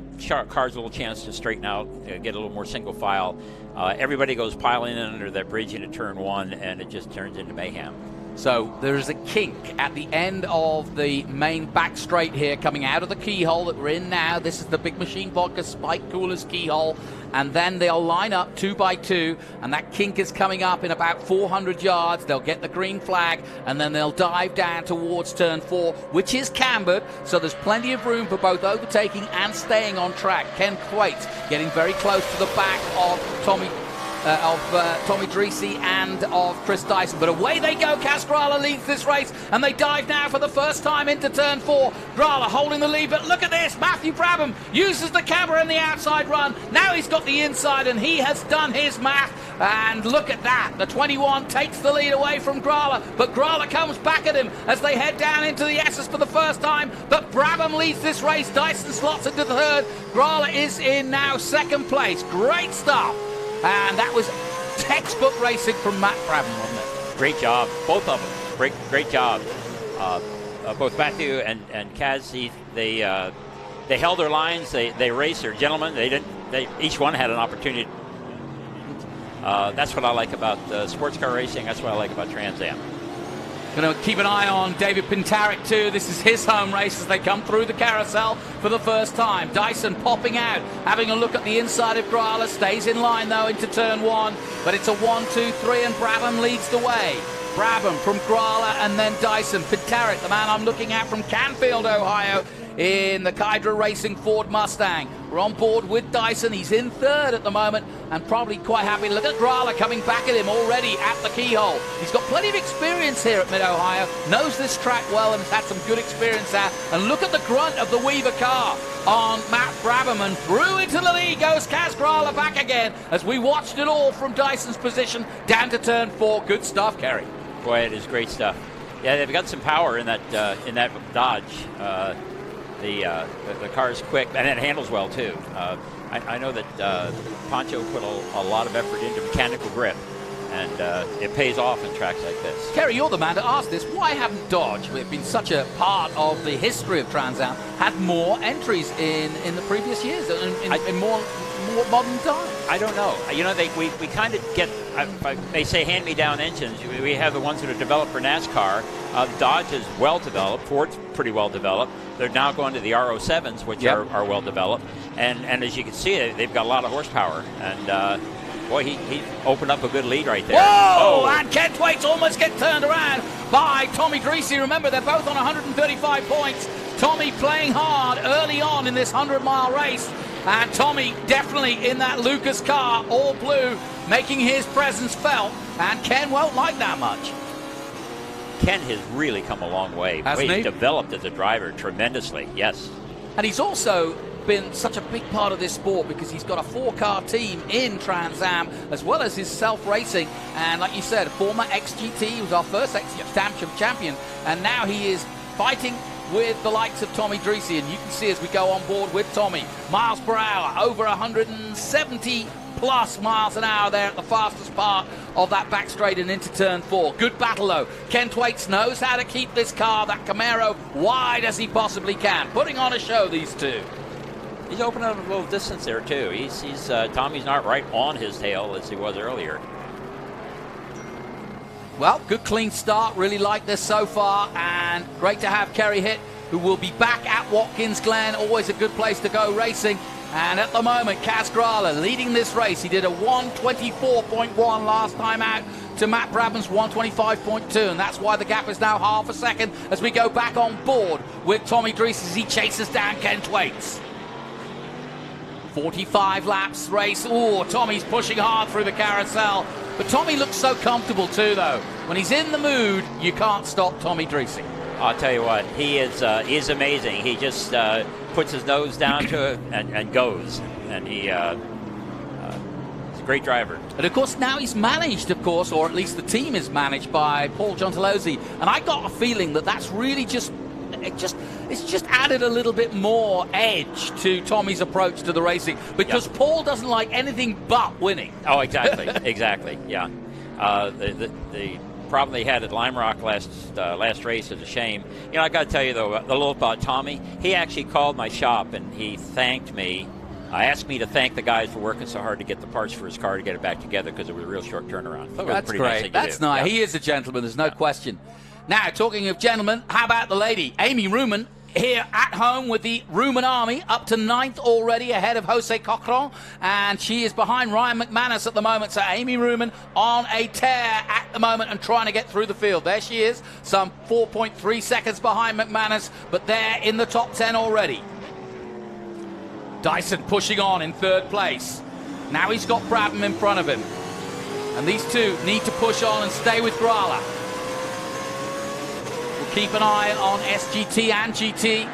cars a little chance to straighten out, get a little more single file. Everybody goes piling in under that bridge into turn 1, and it just turns into mayhem. So there's a kink at the end of the main back straight here, coming out of the keyhole that we're in now. This is the Big Machine Vodka Spike Coolers keyhole. And then they'll line up 2 by 2, and that kink is coming up in about 400 yards. They'll get the green flag, and then they'll dive down towards turn 4, which is cambered, so there's plenty of room for both overtaking and staying on track. Ken Thwaites getting very close to the back of Tommy Dreese and of Chris Dyson. But away they go. Kaz Grala leads this race, and they dive now for the first time into turn 4. Grala holding the lead, but look at this. Matthew Brabham uses the camber and the outside run. Now he's got the inside, and he has done his math. And look at that. The 21 takes the lead away from Grala, but Grala comes back at him as they head down into the S's for the first time. But Brabham leads this race. Dyson slots into the third. Grala is in now second place. Great stuff. And that was textbook racing from Matt Brabham, wasn't it? Great job, both of them. Great job. Both Matthew and Kaz, they held their lines. They raced. They're gentlemen. They each one had an opportunity. That's what I like about sports car racing. That's what I like about Trans Am. Going to keep an eye on David Pintarek too. This is his home race as they come through the carousel for the first time. Dyson popping out, having a look at the inside of Grala. Stays in line though into turn 1, but it's a 1, 2, 3, and Brabham leads the way. Brabham from Grala, and then Dyson. Pintarek, the man I'm looking at from Canfield, Ohio, in the Kydra Racing Ford Mustang. We're on board with Dyson. He's in third at the moment and probably quite happy. Look at Grala coming back at him already at the keyhole. He's got plenty of experience here at Mid-Ohio, knows this track well, and has had some good experience there. And look at the grunt of the Weaver car on Matt Brabham, and through into the lead goes Kaz Grala back again as we watched it all from Dyson's position down to turn 4. Good stuff, Kerry. Boy, it is great stuff. Yeah, they've got some power in that Dodge. The car is quick, and it handles well too. I know that Poncho put a lot of effort into mechanical grip, and it pays off in tracks like this. Kerry, you're the man to ask this. Why haven't Dodge, which has been such a part of the history of Trans Am, had more entries in the previous years, in more modern times? I don't know. You know, we kind of get, they say hand-me-down engines. We have the ones that are developed for NASCAR. Dodge is well developed. Ford's pretty well developed. They're now going to the RO7s, which are well developed. And as you can see, they've got a lot of horsepower. And boy, he opened up a good lead right there. Whoa! And Ken Thwaites almost get turned around by Tommy Greasy. Remember, they're both on 135 points. Tommy playing hard early on in this 100-mile race. And Tommy definitely in that Lucas car, all blue, making his presence felt. And Ken won't like that much. Ken has really come a long way. He's developed as a driver tremendously, yes. And he's also been such a big part of this sport because he's got a 4-car team in Trans Am as well as his self-racing. And like you said, former XGT, he was our first XGT champion, and now he is fighting with the likes of Tommy Dreesy. And you can see as we go on board with Tommy, miles per hour, over 170 plus miles an hour there at the fastest part of that back straight and into turn 4. Good battle though. Ken Thwaites knows how to keep this car, that Camaro, wide as he possibly can. Putting on a show, these two. He's opening up a little distance there too. Tommy's not right on his tail as he was earlier. Well, good clean start. Really like this so far, and great to have Kerry Hitt, who will be back at Watkins Glen. Always a good place to go racing. And at the moment, Kaz Grala leading this race. He did a 1:24.1 last time out to Matt Brabham's 1:25.2, and that's why the gap is now half a second as we go back on board with Tommy Drees as he chases down Ken Thwaites. 45 laps race. Oh, Tommy's pushing hard through the carousel. But Tommy looks so comfortable too, though. When he's in the mood, you can't stop Tommy Dreesy. I'll tell you what, he is amazing. He just puts his nose down to it and goes. And he's a great driver. And of course, now he's managed, of course, or at least the team is managed by Paul Gentilozzi. And I got a feeling that that's really it's just added a little bit more edge to Tommy's approach to the racing, because Paul doesn't like anything but winning. Oh, exactly, exactly, yeah. The problem they had at Lime Rock last race is a shame. You know, I got to tell you though, a little about Tommy. He actually called my shop and he thanked me. Asked me to thank the guys for working so hard to get the parts for his car to get it back together because it was a real short turnaround. So that's great. That's nice. He is a gentleman. There's no question. Now, talking of gentlemen, how about the lady? Amy Ruman here at home with the Ruman Army, up to 9th already, ahead of Jose Cochran, and she is behind Ryan McManus at the moment. So Amy Ruman on a tear at the moment and trying to get through the field. There she is, some 4.3 seconds behind McManus, but they're in the top 10 already. Dyson pushing on in 3rd place. Now he's got Brabham in front of him. And these two need to push on and stay with Grala. Keep an eye on SGT and GT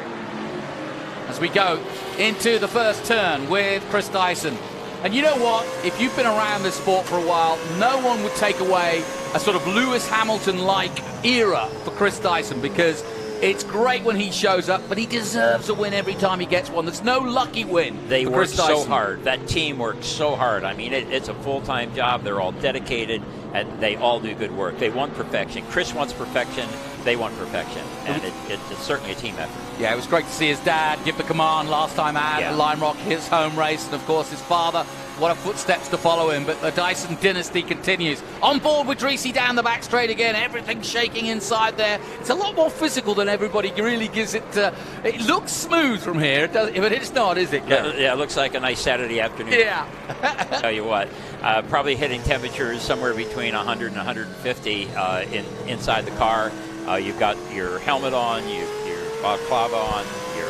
as we go into the first turn with Chris Dyson. And you know what? If you've been around this sport for a while, no one would take away a sort of Lewis Hamilton-like era for Chris Dyson, because it's great when he shows up, but he deserves a win every time he gets one. There's no lucky win. They work so hard. That team works so hard. I mean, it's a full-time job. They're all dedicated, and they all do good work. They want perfection. Chris wants perfection. They want perfection, and it's certainly a team effort. Yeah, it was great to see his dad give the command last time out at Lime Rock, his home race, and of course his father. What a footsteps to follow him, but the Dyson dynasty continues. On board with Dreesy down the back straight again, everything shaking inside there. It's a lot more physical than everybody really gives it. It looks smooth from here, but it's not, is it, Gary? Yeah, it looks like a nice Saturday afternoon. Yeah. Tell you what, probably hitting temperatures somewhere between 100 and 150 inside the car. You've got your helmet on, your balaclava on, your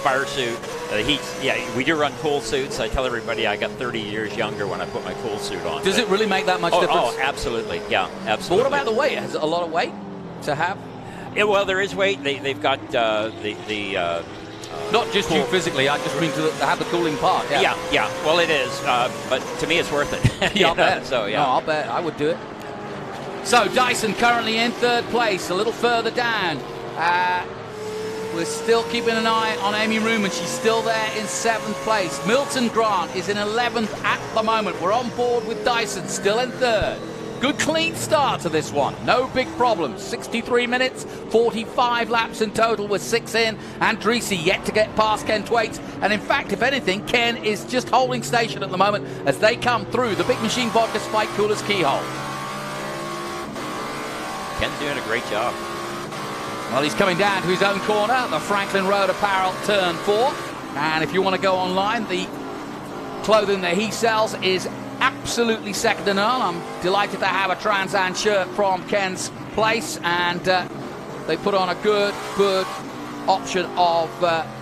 fire suit. We do run cool suits. I tell everybody I got 30 years younger when I put my cool suit on. Does it really make that much difference? Oh, absolutely. Yeah, absolutely. But what about the weight? Has it a lot of weight to have? Yeah, well, there is weight. They've got the not just you physically, I just mean to have the cooling part. Yeah. Well, it is, but to me, it's worth it. Yeah, I'll bet. So yeah, no, I'll bet I would do it. So Dyson currently in 3rd place, a little further down. We're still keeping an eye on Amy Ruman. She's still there in 7th place. Milton Grant is in 11th at the moment. We're on board with Dyson, still in 3rd. Good clean start to this one. No big problems. 63 minutes, 45 laps in total with 6 in. Andrisi yet to get past Ken Thwaites. And in fact, if anything, Ken is just holding station at the moment as they come through the Big Machine Vodka Spike Coolers keyhole. Ken's doing a great job. Well, he's coming down to his own corner, the Franklin Road Apparel Turn 4. And if you want to go online, the clothing that he sells is absolutely second to none. I'm delighted to have a Trans Am shirt from Ken's place, and they put on a good option of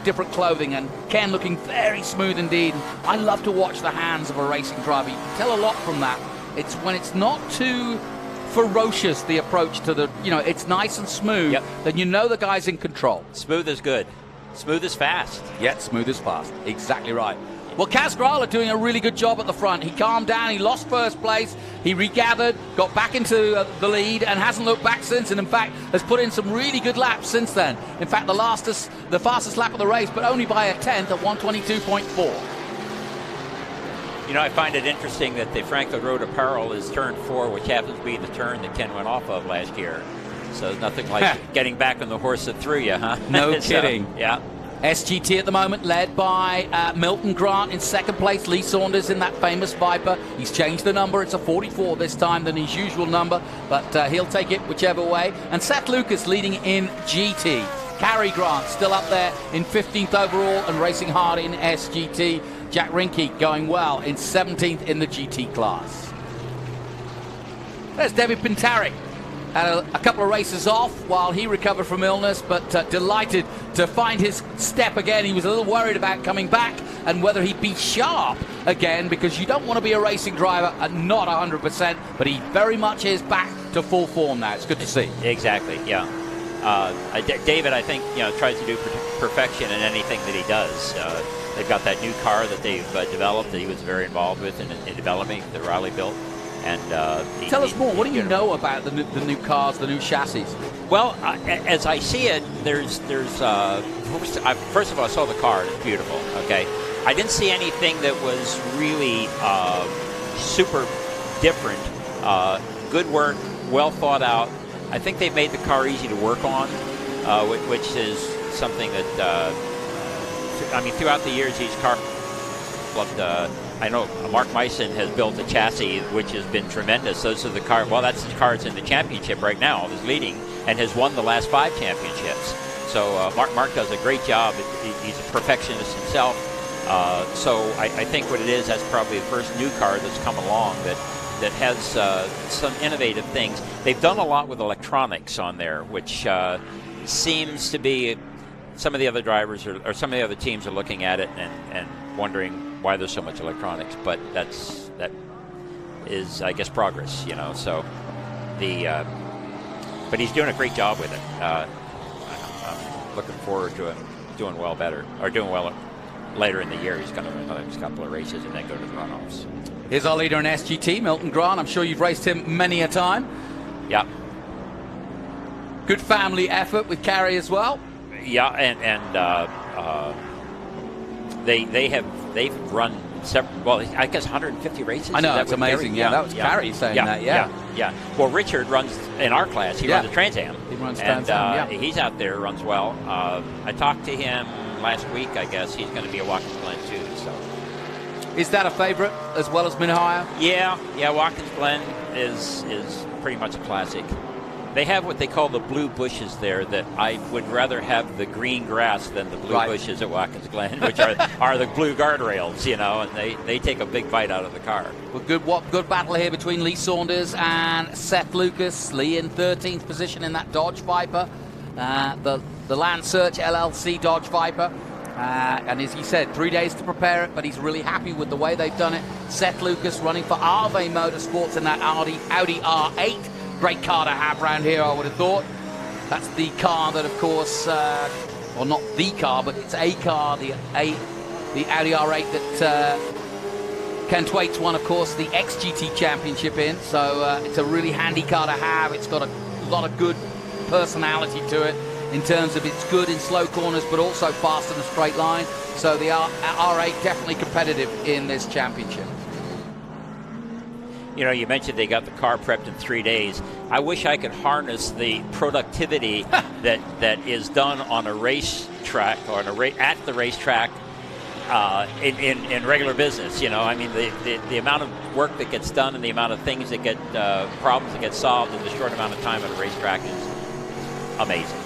different clothing, and Ken looking very smooth indeed. I love to watch the hands of a racing driver. You can tell a lot from that. It's when it's not too ferocious, the approach to the, it's nice and smooth, then you know the guy's in control. Smooth is good. Smooth is fast. Yeah, smooth is fast. Exactly right. Well, Kaz Grala doing a really good job at the front. He calmed down, he lost first place, he regathered, got back into the lead, and hasn't looked back since, and in fact has put in some really good laps since then. In fact, the fastest lap of the race, but only by a tenth at 122.4. I find it interesting that the Franklin Road Apparel is turn 4, which happens to be the turn that Ken went off of last year. So nothing like getting back on the horse that threw you, huh? No kidding. Yeah. SGT at the moment led by Milton Grant in second place. Lee Saunders in that famous Viper. He's changed the number. It's a 44 this time than his usual number, but he'll take it whichever way. And Seth Lucas leading in GT. Cary Grant still up there in 15th overall and racing hard in SGT. Jack Rinke going well in 17th in the GT class. There's David Pintaric. Had a couple of races off while he recovered from illness, but delighted to find his step again. He was a little worried about coming back and whether he'd be sharp again, because you don't want to be a racing driver at not 100%, but he very much is back to full form now. It's good to see. Exactly, yeah. David, I think, tries to do perfection in anything that he does. They've got that new car that they've developed that he was very involved with in developing, that Riley built. And tell us more. What do you know about the new cars, the new chassis? Well, as I see it, there's first of all, I saw the car. It's beautiful. Okay, I didn't see anything that was really super different. Good work, well thought out. I think they've made the car easy to work on, which is something that throughout the years, these cars. I know Mark Meissen has built a chassis which has been tremendous. Those are the car. Well, that's the car that's in the championship right now, is leading, and has won the last 5 championships. So Mark does a great job. He's a perfectionist himself. So I think what it is, that's probably the first new car that's come along that has some innovative things. They've done a lot with electronics on there, which seems to be some of the other drivers or some of the other teams are looking at it and wondering why there's so much electronics, but that is, I guess, progress, So but he's doing a great job with it. I'm looking forward to him doing well later in the year. He's going to win the next couple of races and then go to the runoffs. Here's our leader in SGT, Milton Grant. I'm sure you've raced him many a time. Yeah. Good family effort with Cary as well. Yeah, and they've run several, well, I guess 150 races. I know, that's amazing. Yeah, that was Cary saying that. Yeah. Well, Richard runs in our class. He runs the Trans Am. He runs Trans Am. He's out there, runs well. I talked to him last week. I guess he's going to be a Watkins Glen too. So, is that a favorite as well as Mid-Ohio? Yeah. Watkins Glen is pretty much a classic. They have what they call the blue bushes there, that I would rather have the green grass than the blue bushes at Watkins Glen, which are the blue guardrails, and they take a big bite out of the car. Well, good battle here between Lee Saunders and Seth Lucas. Lee in 13th position in that Dodge Viper, the Land Search LLC Dodge Viper. And as he said, 3 days to prepare it, but he's really happy with the way they've done it. Seth Lucas running for Arve Motorsports in that Audi R8. Great car to have around here, I would have thought. That's the car that, of course, well, not the car, but it's a car, the Audi R8 that Ken Thwaites won, of course, the XGT Championship in. So it's a really handy car to have. It's got a lot of good personality to it in terms of it's good in slow corners, but also fast in a straight line. So the R8 definitely competitive in this championship. You know, you mentioned they got the car prepped in 3 days. I wish I could harness the productivity that is done on a racetrack or at the racetrack in regular business. You know, I mean, the amount of work that gets done and the amount of things that get problems that get solved in the short amount of time at a racetrack is amazing.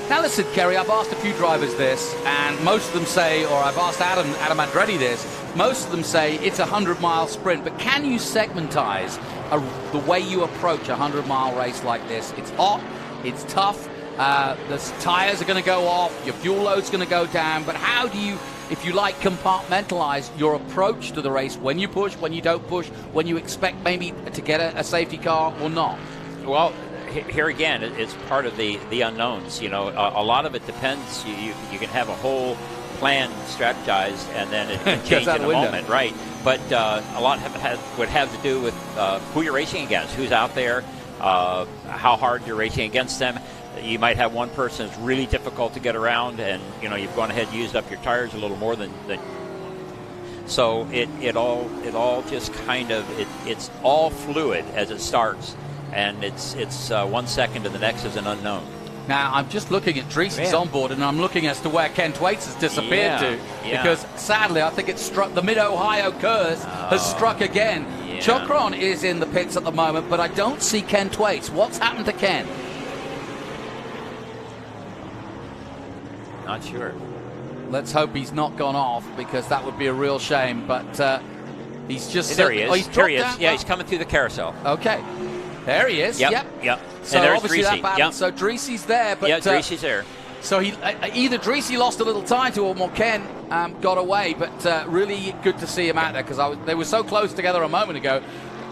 Now listen, Kerry, I've asked a few drivers this, and most of them say, or I've asked Adam Andretti this, most of them say it's a 100-mile sprint, but can you segmentize the way you approach a 100-mile race like this? It's hot, it's tough, the tires are going to go off, your fuel load's going to go down, but how do you, if you like, compartmentalize your approach to the race, when you push, when you don't push, when you expect maybe to get a safety car or not? Well, here again, it's part of the unknowns. You know, a lot of it depends. You can have a whole plan strategized, and then it can change in a moment, right? But a lot would have to do with who you're racing against, who's out there, how hard you're racing against them. You might have one person that's really difficult to get around, and you know you've gone ahead and used up your tires a little more than. So it all just kind of it's all fluid as it starts. And it's 1 second and the next is an unknown. Now, I'm just looking at Dreesy's onboard, and I'm looking as to where Ken Thwaites has disappeared to. Yeah. Because, sadly, I think it's struck the Mid-Ohio curse has struck again. Yeah. Chokron is in the pits at the moment, but I don't see Ken Thwaites. What's happened to Ken? Not sure. Let's hope he's not gone off, because that would be a real shame. But he's just... There he is. Oh, he's there he is. down? Yeah, he's coming through the carousel. Okay. There he is. Yep. So And there's obviously Dreesy. that battle. Yep. So Dreesy's there, but Dreesy's there. So he either Dreesy lost a little time to him, or Ken got away. But really good to see him out there, because they were so close together a moment ago,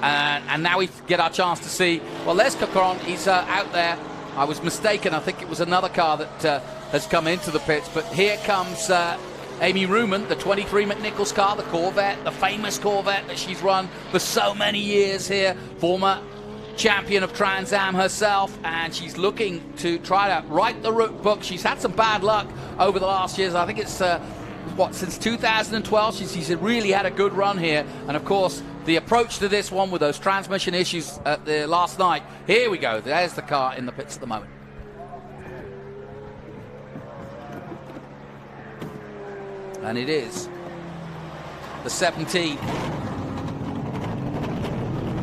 and now we get our chance to see. Well, there's Chokron. He's out there. I was mistaken. I think it was another car that has come into the pits. But here comes Amy Ruman, the 23 McNichols car, the Corvette, the famous Corvette that she's run for so many years here, former champion of Trans Am herself, and she's looking to try to write the book. She's had some bad luck over the last years. I think it's since 2012 she's really had a good run here, and of course the approach to this one with those transmission issues at the last night. Here we go, there's the car in the pits at the moment. And it is the 17.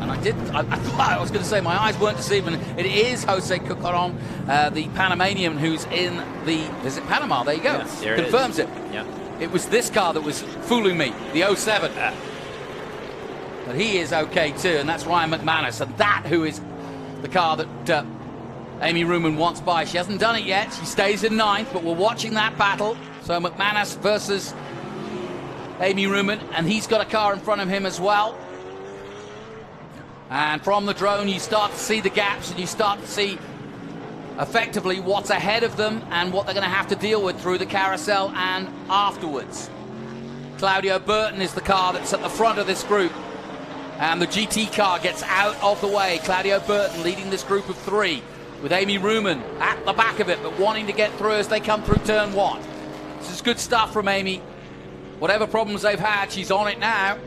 And I thought I was going to say my eyes weren't deceiving. It is Jose Chokron, the Panamanian, who's in is it Panama? There you go. Yes, there confirms it. Yeah. It was this car that was fooling me, the 07. But he is okay too, and that's Ryan McManus, and that who is the car that Amy Ruman wants by. She hasn't done it yet. She stays in 9th, but we're watching that battle. So McManus versus Amy Ruman, and he's got a car in front of him as well. And from the drone, you start to see the gaps, and you start to see effectively what's ahead of them and what they're going to have to deal with through the carousel and afterwards. Claudio Burton is the car that's at the front of this group, and the GT car gets out of the way. Claudio Burton leading this group of 3, with Amy Ruman at the back of it, but wanting to get through as they come through turn 1. This is good stuff from Amy. Whatever problems they've had, she's on it now.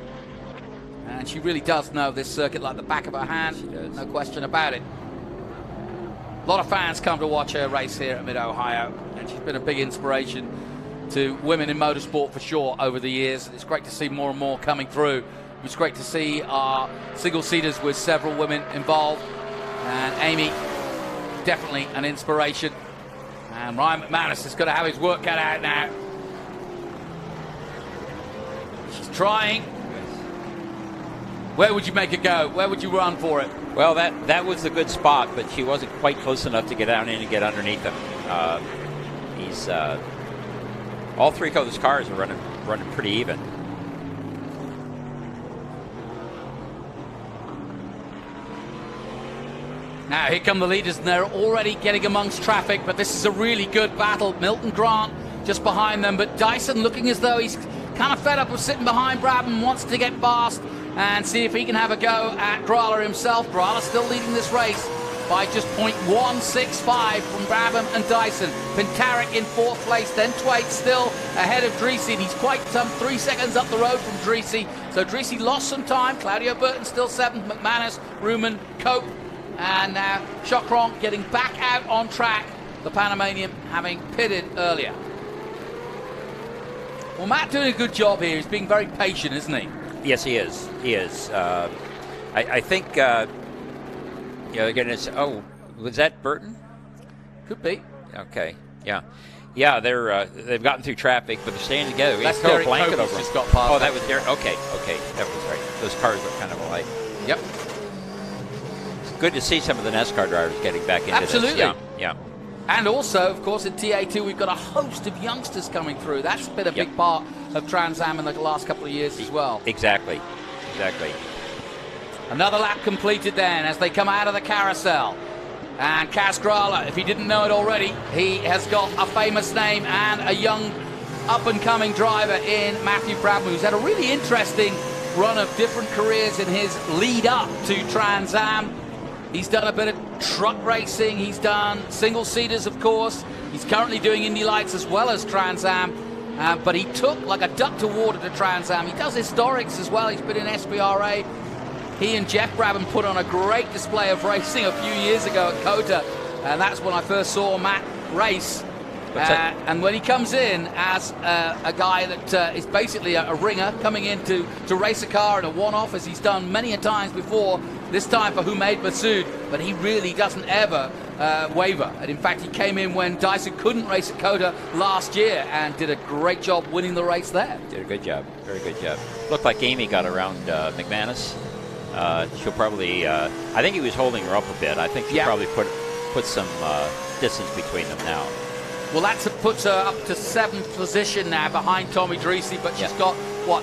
And she really does know this circuit like the back of her hand. She does. No question about it. A lot of fans come to watch her race here at Mid-Ohio, and she's been a big inspiration to women in motorsport for sure over the years. It's great to see more and more coming through. It's great to see our single-seaters with several women involved. And Amy, definitely an inspiration. And Ryan McManus is going to have his work cut out now. She's trying. Where would you make it go? Where would you run for it? Well, that was a good spot, but she wasn't quite close enough to get down in and get underneath him. All 3 of those cars are running pretty even. Now here come the leaders, and they're already getting amongst traffic, but this is a really good battle. Milton Grant just behind them, but Dyson looking as though he's kind of fed up of sitting behind Brabham, wants to get past and see if he can have a go at Grala himself. Grala still leading this race by just 0.165 from Brabham and Dyson. Pintarek in 4th place, then Thwaites still ahead of Dreesy, and he's quite some 3 seconds up the road from Dreesy. So Dreesy lost some time. Claudio Burton still 7th. McManus, Ruman, Cope, and now Chocron getting back out on track. The Panamanian having pitted earlier. Well, Matt doing a good job here. He's being very patient, isn't he? Yes, he is. He is. I think, they're going to say, oh, was that Burton? Could be. Okay, yeah. Yeah, they've gotten through traffic, but they're staying together. That's Derek blanket Cope's over just them. got past. Oh, that was Derek. Okay, that was right. Those cars are kind of alike. Yep. It's good to see some of the NASCAR drivers getting back into Absolutely. this. Yeah. And also, of course, in TA2, we've got a host of youngsters coming through. That's been a big part of Trans Am in the last couple of years as well. Exactly. Another lap completed then as they come out of the carousel. And Kaz Grala, if he didn't know it already, he has got a famous name and a young up-and-coming driver in Matthew Bradman, who's had a really interesting run of different careers in his lead-up to Trans Am. He's done a bit of truck racing. He's done single-seaters, of course. He's currently doing Indy Lights as well as Trans Am. But he took like a duck to water to Trans Am. He does historics as well. He's been in SVRA. He and Jeff Brabham put on a great display of racing a few years ago at COTA, and that's when I first saw Matt race. And when he comes in as a guy that is basically a ringer coming in to race a car in a one-off, as he's done many a times before, this time for Humaid Masood, but he really doesn't ever waver. And in fact, he came in when Dyson couldn't race at COTA last year and did a great job winning the race there. Did a good job. Very good job. Looked like Amy got around McManus. She'll probably, I think he was holding her up a bit. I think she'll probably put some distance between them now. Well, that puts her up to 7th position now behind Tommy Dreesy, but she's got,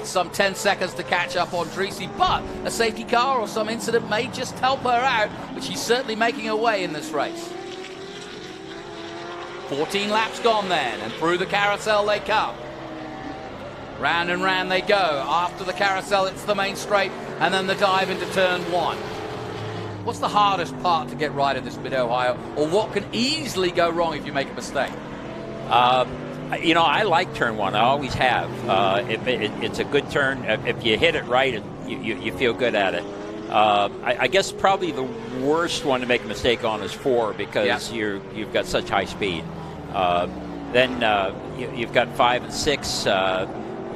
some 10 seconds to catch up on Dreesy. But a safety car or some incident may just help her out, but she's certainly making her way in this race. 14 laps gone then, and through the carousel they come. Round and round they go. After the carousel, it's the main straight, and then the dive into turn 1. What's the hardest part to get right in this Mid-Ohio, or what can easily go wrong if you make a mistake? I like turn 1. I always have. It's a good turn. If you hit it right, you feel good at it. I guess probably the worst one to make a mistake on is 4 because you've got such high speed. Then you've got 5 and 6.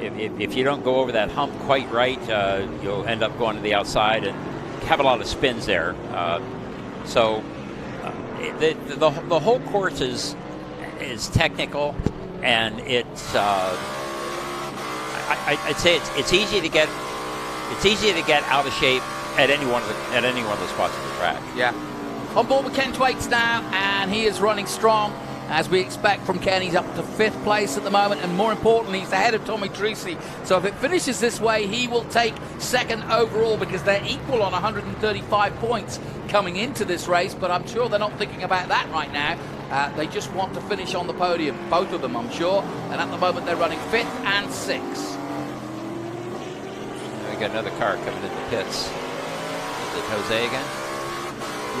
If you don't go over that hump quite right, you'll end up going to the outside and have a lot of spins there. The whole course is technical, and it's I'd say it's easy to get out of shape at any one of the spots on the track. Yeah. On board with Ken Thwaites now, and he is running strong. As we expect from Ken, he's up to 5th place at the moment, and more importantly, he's ahead of Tommy Dreesy. So if it finishes this way, he will take 2nd overall because they're equal on 135 points coming into this race, but I'm sure they're not thinking about that right now. They just want to finish on the podium, both of them, I'm sure, and at the moment they're running 5th and 6th. We got another car coming into pits. Is it Jose again?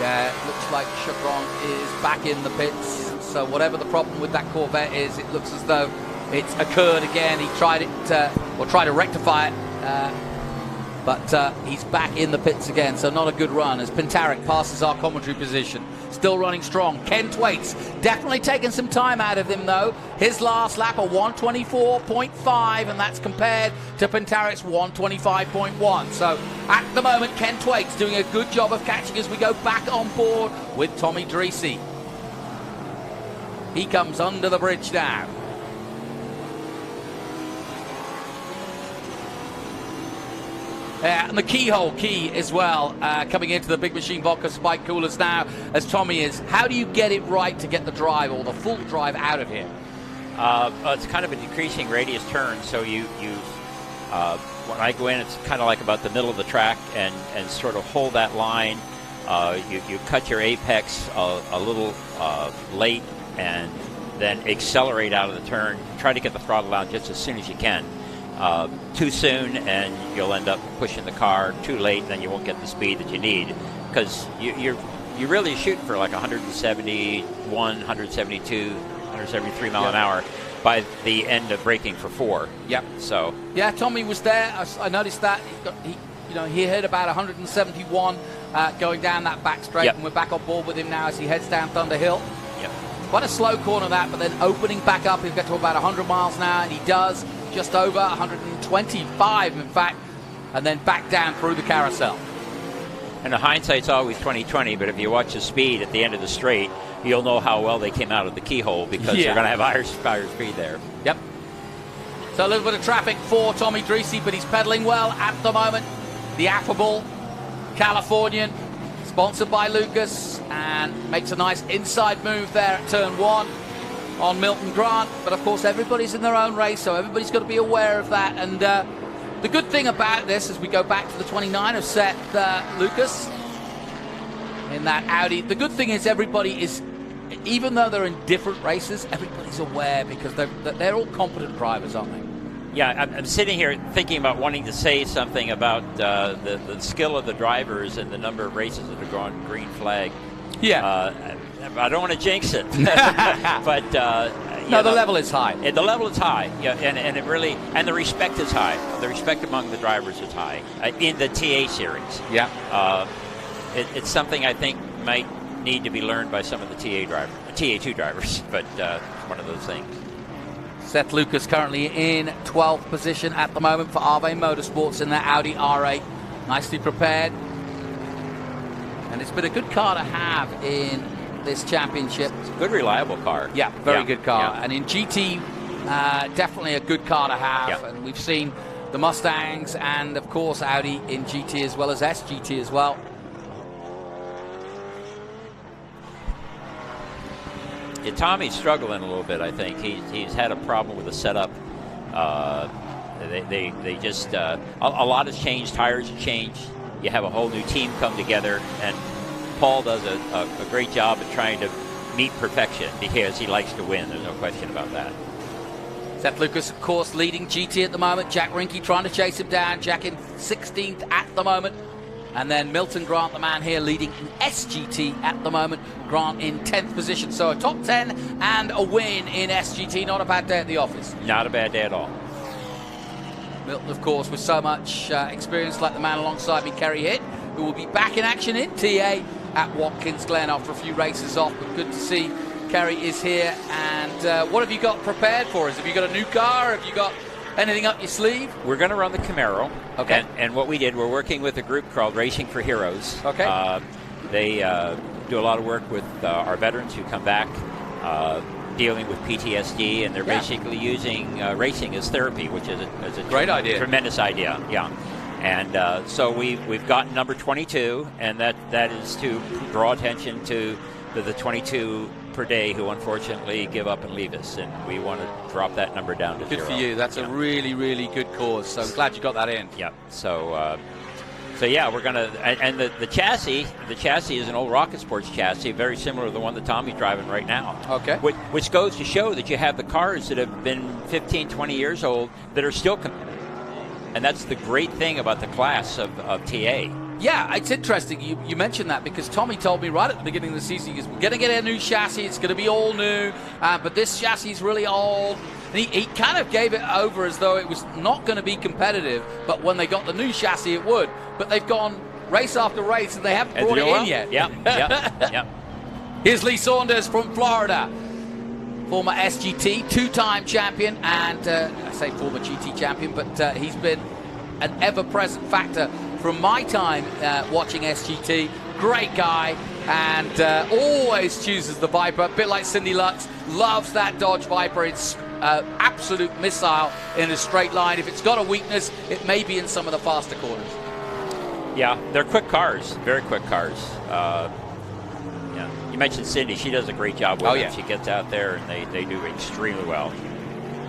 Yeah, it looks like Chevron is back in the pits. So whatever the problem with that Corvette is, it looks as though it's occurred again. He tried it, tried to rectify it, but he's back in the pits again. So not a good run as Pintarek passes our commentary position. Still running strong. Ken Thwaites definitely taking some time out of him though. His last lap a 124.5, and that's compared to Pintarek's 125.1. So at the moment, Ken Thwaites doing a good job of catching as we go back on board with Tommy Dreesy. He comes under the bridge now. And the keyhole key as well, coming into the Big Machine Vodka Spike Coolers now, as Tommy is. How do you get it right to get the drive or the full drive out of here? It's kind of a decreasing radius turn, so when I go in, it's kind of like about the middle of the track and sort of hold that line. You cut your apex a little late and then accelerate out of the turn. Try to get the throttle down just as soon as you can. Too soon and you'll end up pushing the car. Too late, then you won't get the speed that you need, because you're really shooting for like 171, 172, kilometers every 3 mile an hour by the end of braking for 4. Yep. So yeah, Tommy was there. I noticed that he hit about 171 going down that back straight, and we're back on board with him now as he heads down Thunder Hill. Yep. Quite a slow corner that, but then opening back up, he'll get to about 100 miles an hour, and he does just over 125, in fact, and then back down through the carousel. And the hindsight's always 20/20, but if you watch the speed at the end of the straight, you'll know how well they came out of the keyhole, because they're going to have higher speed there. Yep. So a little bit of traffic for Tommy Dreese, but he's pedaling well at the moment. The affable Californian, sponsored by Lucas, and makes a nice inside move there at turn 1 on Milton Grant. But of course, everybody's in their own race, so everybody's got to be aware of that. And the good thing about this, as we go back to the 29 of Seth Lucas in that Audi, the good thing is everybody is, even though they're in different races, everybody's aware, because they're all competent drivers, aren't they? Yeah, I'm sitting here thinking about wanting to say something about the skill of the drivers and the number of races that have gone green flag. Yeah. I don't want to jinx it, but no, the level is high. The level is high, yeah, and it really, and the respect is high. The respect among the drivers is high in the TA series. Yeah. It's something I think might need to be learned by some of the TA2 drivers, but it's one of those things. Seth Lucas currently in 12th position at the moment for Arve Motorsports in their Audi R8. Nicely prepared. And it's been a good car to have in this championship. It's a good, reliable car. Yeah, very good car. Yeah. And in GT, definitely a good car to have. Yeah. And we've seen the Mustangs and, of course, Audi in GT as well as SGT as well. Yeah, Tommy's struggling a little bit, I think. He's had a problem with the setup. They just a lot has changed. Tires have changed. You have a whole new team come together, and Paul does a great job at trying to meet perfection, because he likes to win. There's no question about that. Seth Lucas, of course, leading GT at the moment. Jack Rinke trying to chase him down. Jack in 16th at the moment. And then Milton Grant, the man here, leading in SGT at the moment. Grant in 10th position. So a top 10 and a win in SGT. Not a bad day at the office. Not a bad day at all. Milton, of course, with so much experience, like the man alongside me, Kerry Hitt, who will be back in action in TA at Watkins Glen after a few races off. But good to see Kerry is here. And what have you got prepared for us? Have you got a new car? Have you got anything up your sleeve? We're going to run the Camaro. Okay. And what we did, we're working with a group called Racing for Heroes. Okay. They do a lot of work with our veterans who come back dealing with PTSD, and they're basically using racing as therapy, which is a great idea. Tremendous idea, yeah. And so we've got number 22, and that is to draw attention to the 22 per day who unfortunately give up and leave us, and we want to drop that number down to 0. Good for you. That's a really, really good cause. So I'm glad you got that in. Yeah. So yeah, we're gonna, and the chassis is an old Rocket Sports chassis, very similar to the one that Tommy's driving right now. Okay. Which goes to show that you have the cars that have been 15, 20 years old that are still competitive. And that's the great thing about the class of TA. Yeah, it's interesting you mentioned that, because Tommy told me right at the beginning of the season, he goes, we're going to get a new chassis, it's going to be all new, but this chassis is really old. And he kind of gave it over as though it was not going to be competitive, but when they got the new chassis, it would. But they've gone race after race, and they haven't brought it in yet. Yeah. Here's Lee Saunders from Florida, former SGT, two-time champion, and I say former GT champion, but he's been an ever-present factor from my time watching SGT. Great guy, and always chooses the Viper, a bit like Cindy Lutz, loves that Dodge Viper. It's absolute missile in a straight line. If it's got a weakness, it may be in some of the faster corners. Yeah, they're quick cars, very quick cars. Yeah, you mentioned Cindy; she does a great job with them. She gets out there, and they do extremely well.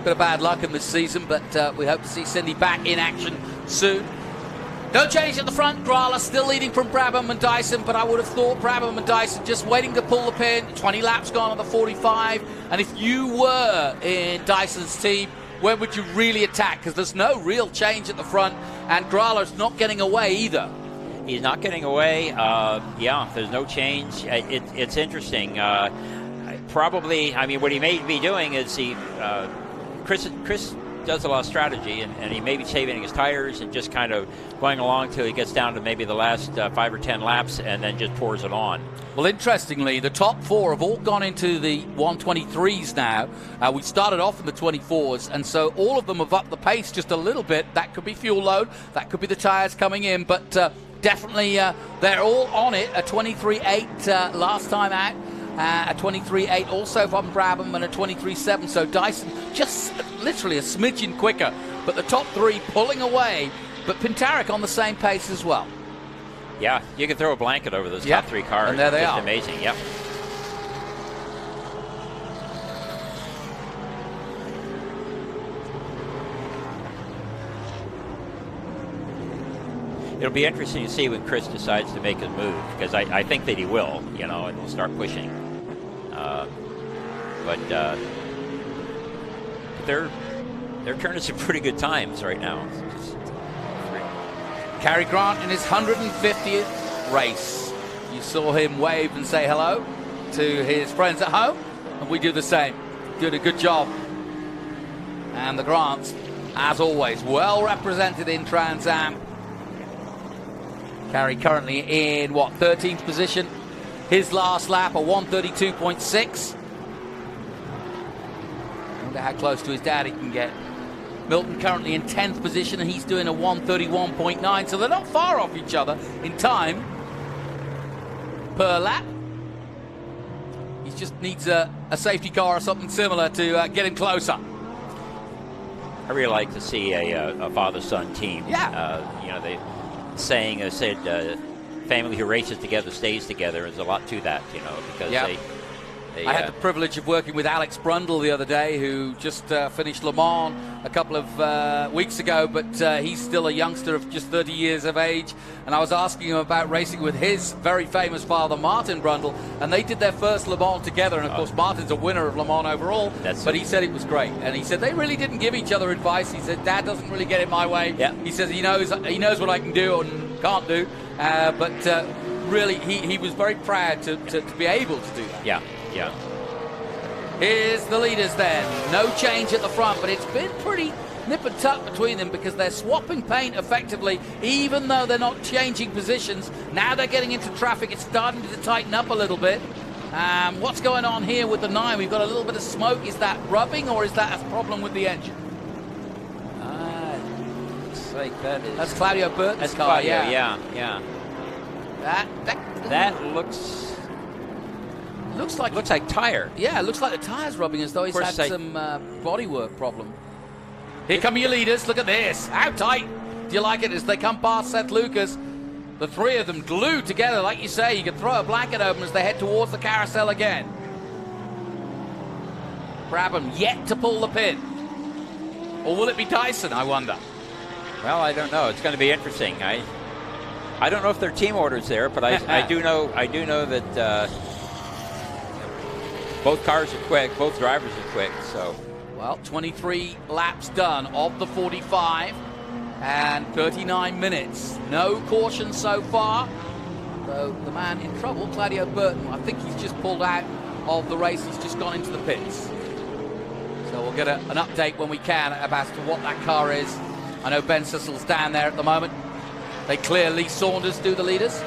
Bit of bad luck in this season, but we hope to see Cindy back in action soon. No change at the front. Grala still leading from Brabham and Dyson, but I would have thought Brabham and Dyson just waiting to pull the pin. 20 laps gone on the 45. And if you were in Dyson's team, where would you really attack? Because there's no real change at the front, and Grala's not getting away either. He's not getting away. Yeah, there's no change. It's interesting. probably, I mean, what he may be doing is Chris does a lot of strategy, and he may be saving his tires and just kind of going along till he gets down to maybe the last 5 or 10 laps and then just pours it on. Well, interestingly, the top 4 have all gone into the 123s now. We started off in the 24s, and so all of them have upped the pace just a little bit. That could be fuel load, that could be the tires coming in, but definitely they're all on it. A 23.8 last time out. A 23.8 also from Brabham, and a 23.7. So Dyson just literally a smidgen quicker. But the top 3 pulling away. But Pintarek on the same pace as well. Yeah, you can throw a blanket over those top 3 cars. And there they just are. Amazing, yep. It'll be interesting to see when Chris decides to make his move, because I think that he will, you know, and will start pushing. But they're turning some pretty good times right now. Cary Grant in his 150th race. You saw him wave and say hello to his friends at home, and we do the same. Doing a good job. And the Grants, as always, well represented in Trans Am. Cary currently in, 13th position. His last lap, a 132.6. I wonder how close to his dad he can get. Milton currently in 10th position, and he's doing a 131.9, so they're not far off each other in time per lap. He just needs a safety car or something similar to get him closer. I really like to see a father-son team. Yeah. You know, they said family who races together stays together. There's a lot to that, you know, because they I had the privilege of working with Alex Brundle the other day, who just finished Le Mans a couple of weeks ago, but he's still a youngster of just 30 years of age. And I was asking him about racing with his very famous father, Martin Brundle, and they did their first Le Mans together. And of course, Martin's a winner of Le Mans overall, but he said it was great. And he said they really didn't give each other advice. He said, Dad doesn't really get in my way. Yeah. He says he knows what I can do and can't do, but really he was very proud to be able to do that. Yeah. Yeah. Here's the leaders then. No change at the front, but it's been pretty nip and tuck between them because they're swapping paint effectively, even though they're not changing positions. Now they're getting into traffic. It's starting to tighten up a little bit. What's going on here with the 9? We've got a little bit of smoke. Is that rubbing, or is that a problem with the engine? Looks like that is... That's Claudio Burton's car. Claudio, yeah. That looks like tire. Yeah, it looks like the tire's rubbing, as though he's had some bodywork problem. Here come your leaders. Look at this. How tight do you like it as they come past Seth Lucas? The 3 of them glued together, like you say. You can throw a blanket over them as they head towards the carousel again. Brabham yet to pull the pin. Or will it be Dyson, I wonder? Well, I don't know. It's going to be interesting. I don't know if their team order's there, but I do know that both cars are quick, both drivers are quick. So, well, 23 laps done of the 45 and 39 minutes. No caution so far. So the man in trouble, Claudio Burton, I think he's just pulled out of the race. He's just gone into the pits. So we'll get an update when we can as to what that car is. I know Ben Sissle's down there at the moment. They clear Lee Saunders, do the leaders.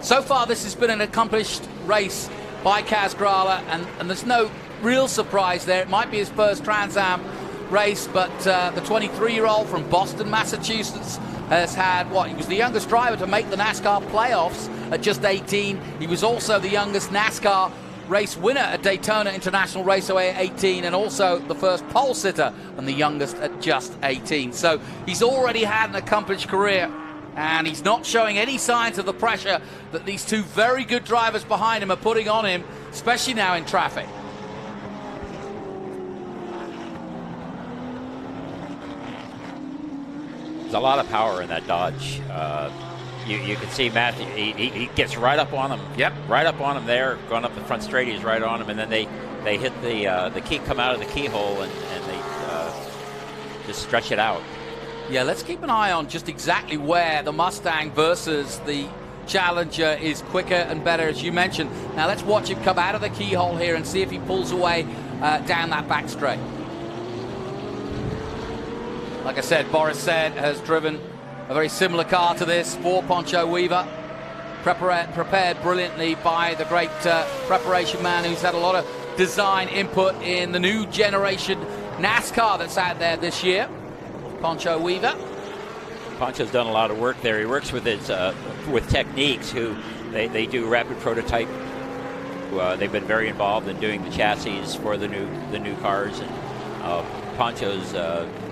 So far, this has been an accomplished race by Kaz Grala, and there's no real surprise there. It might be his first Trans Am race, but the 23-year-old from Boston, Massachusetts, has had, he was the youngest driver to make the NASCAR playoffs at just 18. He was also the youngest NASCAR race winner at Daytona International Raceway at 18, and also the first pole sitter and the youngest at just 18. So he's already had an accomplished career, and he's not showing any signs of the pressure that these 2 very good drivers behind him are putting on him, especially now in traffic. there's a lot of power in that Dodge. You can see Matthew, he gets right up on him. Yep. Right up on him there, going up the front straight, he's right on him, and then they hit the key, come out of the keyhole, and they just stretch it out. Yeah, let's keep an eye on just exactly where the Mustang versus the Challenger is quicker and better, as you mentioned. Now let's watch him come out of the keyhole here and see if he pulls away down that back straight. Like I said, Boris Said has driven a very similar car to this for Poncho Weaver. Prepared brilliantly by the great preparation man who's had a lot of design input in the new generation NASCAR that's out there this year. Poncho Weaver. Poncho's done a lot of work there. He works with his with Techniques, who they do rapid prototype. They've been very involved in doing the chassis for the new cars, and Poncho's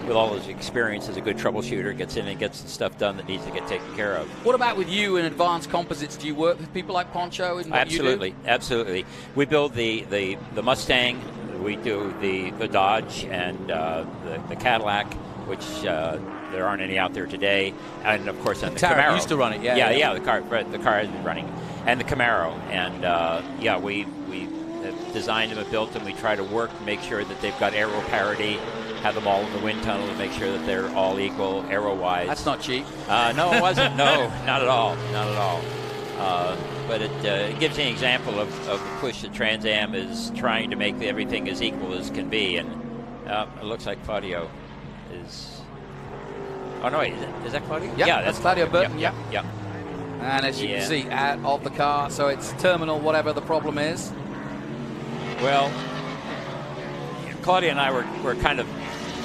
with all his experience as a good troubleshooter, gets in and gets the stuff done that needs to get taken care of. What about with you in advanced composites? Do you work with people like Poncho in what you do? Absolutely. We build the Mustang, we do the Dodge and the Cadillac, which there aren't any out there today, and of course on the Camaro. Used to run it, yeah. The car has been running, and the Camaro, and we have designed them and built them. We try to work to make sure that they've got aero parity, have them all in the wind tunnel to make sure that they're all equal aero-wise. That's not cheap. No, it wasn't. No, not at all. Not at all. But it gives you an example of the push that Trans Am is trying to make everything as equal as can be. And it looks like Claudio is... Oh, no, wait. Is that Claudio? Yep, yeah, that's Claudio Burton. Yep. And as you can see, out of the car, so it's terminal, whatever the problem is. Well, Claudia and I were kind of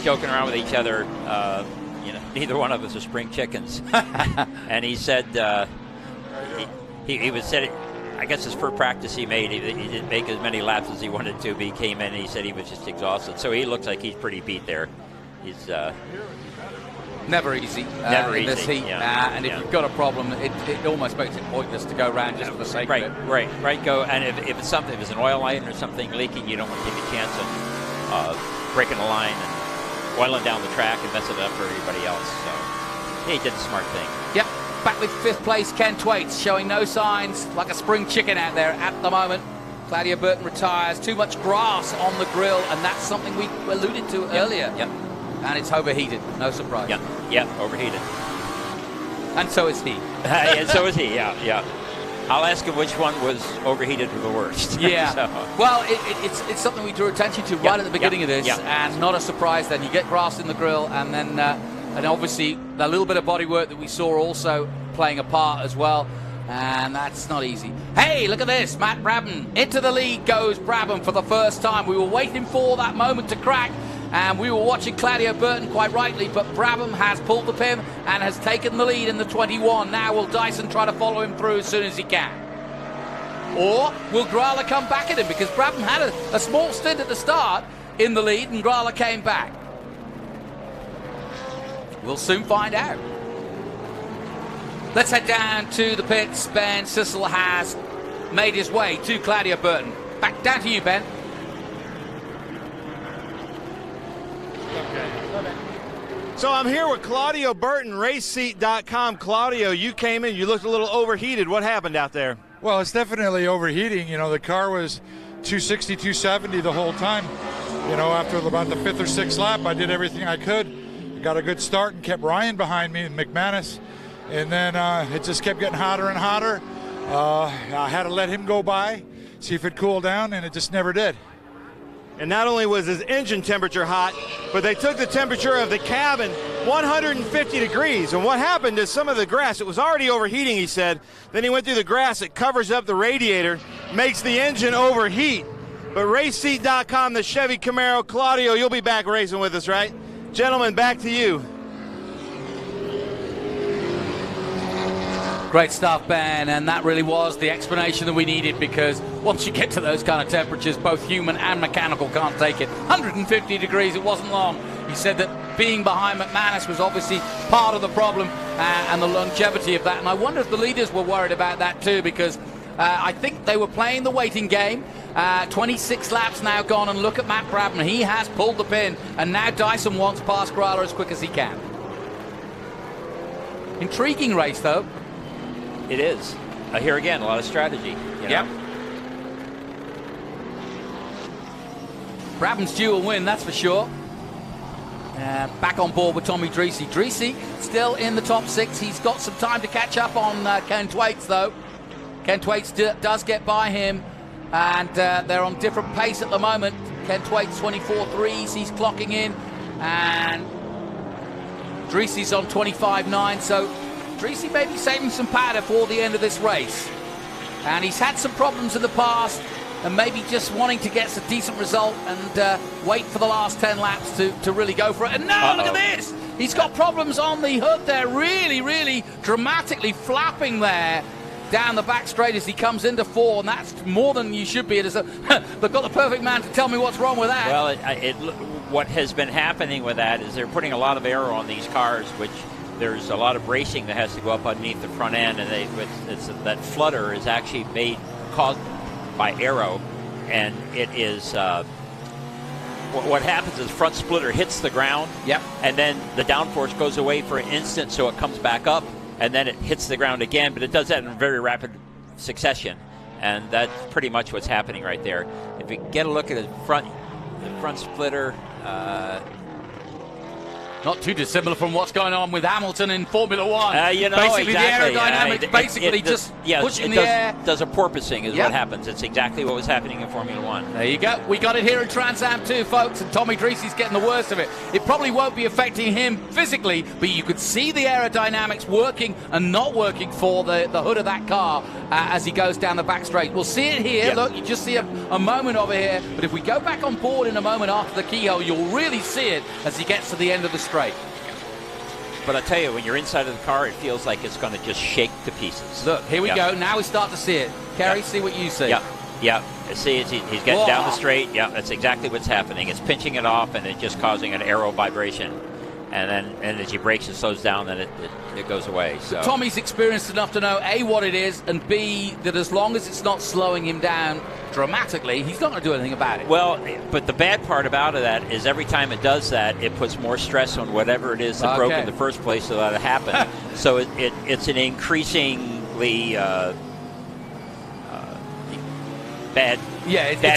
joking around with each other. Neither one of us are spring chickens. And he said he said, I guess his first practice he made, he didn't make as many laps as he wanted to, but he came in and he said he was just exhausted. So he looks like he's pretty beat there. He's never easy. In this heat. And if you've got a problem, it almost makes it pointless to go around just for the sake of it. Right. Go. And if it's something, if it's an oil line or something leaking, you don't want to take a chance of breaking a line and oiling down the track and messing it up for everybody else. So he did the smart thing. Yep. Back with 5th place, Ken Thwaites, showing no signs, like a spring chicken out there at the moment. Claudia Burton retires. Too much grass on the grill, and that's something we alluded to earlier. Yep. And it's overheated. No surprise. Yep. Overheated. And so is he. And so is he. Yeah. I'll ask him which one was overheated the worst. Yeah. Well, it's something we drew attention to right at the beginning of this, and not a surprise. Then you get grass in the grill, and then and obviously the little bit of bodywork that we saw also playing a part as well, and that's not easy. Hey, look at this, Matt Brabham into the lead goes. Brabham for the first time. We were waiting for that moment to crack. And we were watching Claudio Burton quite rightly, but Brabham has pulled the pin and has taken the lead in the 21. Now will Dyson try to follow him through as soon as he can? Or will Grala come back at him? Because Brabham had a small stint at the start in the lead and Grala came back. We'll soon find out. Let's head down to the pits. Ben Sissel has made his way to Claudio Burton. Back down to you, Ben. So I'm here with Claudio Burton, RaceSeat.com. Claudio, you came in, you looked a little overheated. What happened out there? Well, it's definitely overheating. You know, the car was 260, 270 the whole time. You know, after about the 5th or 6th lap, I did everything I could. Got a good start and kept Ryan behind me and McManus. And then it just kept getting hotter and hotter. I had to let him go by, see if it cooled down, and it just never did. And not only was his engine temperature hot, but they took the temperature of the cabin 150 degrees. And what happened is some of the grass, it was already overheating, he said. Then he went through the grass, it covers up the radiator, makes the engine overheat. But RaceSeat.com, the Chevy Camaro, Claudio, you'll be back racing with us, right? Gentlemen, back to you. Great stuff, Ben, and that really was the explanation that we needed, because once you get to those kind of temperatures, both human and mechanical can't take it. 150 degrees, it wasn't long. He said that being behind McManus was obviously part of the problem and the longevity of that, and I wonder if the leaders were worried about that too, because I think they were playing the waiting game. 26 laps now gone, and look at Matt Brabham. He has pulled the pin, and now Dyson wants past Grala as quick as he can. Intriguing race, though. It is. Here again, a lot of strategy. You know? Yep. Brabham's due a win, that's for sure. back on board with Tommy Dreesy. Dreesy still in the top 6. He's got some time to catch up on Ken Thwaites, though. Ken Thwaites does get by him, and they're on different pace at the moment. Ken Thwaites 24.3s, he's clocking in, and Dreesy's on 25.9, so Dreesy may be saving some powder for the end of this race. And he's had some problems in the past, and maybe just wanting to get a decent result and wait for the last 10 laps to really go for it. And now, look at this! He's got problems on the hood there, really, really dramatically flapping there down the back straight as he comes into 4, and that's more than you should be. They've got the perfect man to tell me what's wrong with that. Well, what has been happening with that is they're putting a lot of aero on these cars, which there's a lot of bracing that has to go up underneath the front end, and that flutter is actually caused by aero, and it is what happens is the front splitter hits the ground, and then the downforce goes away for an instant, so it comes back up, and then it hits the ground again, but it does that in very rapid succession, and that's pretty much what's happening right there. If you get a look at the front splitter, not too dissimilar from what's going on with Hamilton in Formula One. Basically, exactly. The aerodynamics just pushing the air. Does a porpoising is what happens. It's exactly what was happening in Formula One. There you go. We got it here in Trans Am too, folks, and Tommy Dreesy's getting the worst of it. It probably won't be affecting him physically, but you could see the aerodynamics working and not working for the hood of that car as he goes down the back straight. We'll see it here. Look, you just see a moment of it here, but if we go back on board in a moment after the keyhole, you'll really see it as he gets to the end of the straight. But I tell you, when you're inside of the car, it feels like it's going to just shake to pieces. Look, here we go. Now we start to see it. Kerry, see what you see. Yeah. See, he's getting down the straight. Yeah, that's exactly what's happening. It's pinching it off, and it's just causing an aero vibration. And as he brakes and slows down, then it goes away. So Tommy's experienced enough to know A, what it is, and B, that as long as it's not slowing him down dramatically, he's not going to do anything about it. Well, but the bad part about that is every time it does that, it puts more stress on whatever it is that broke in the first place so that it happened. So it's an increasingly bad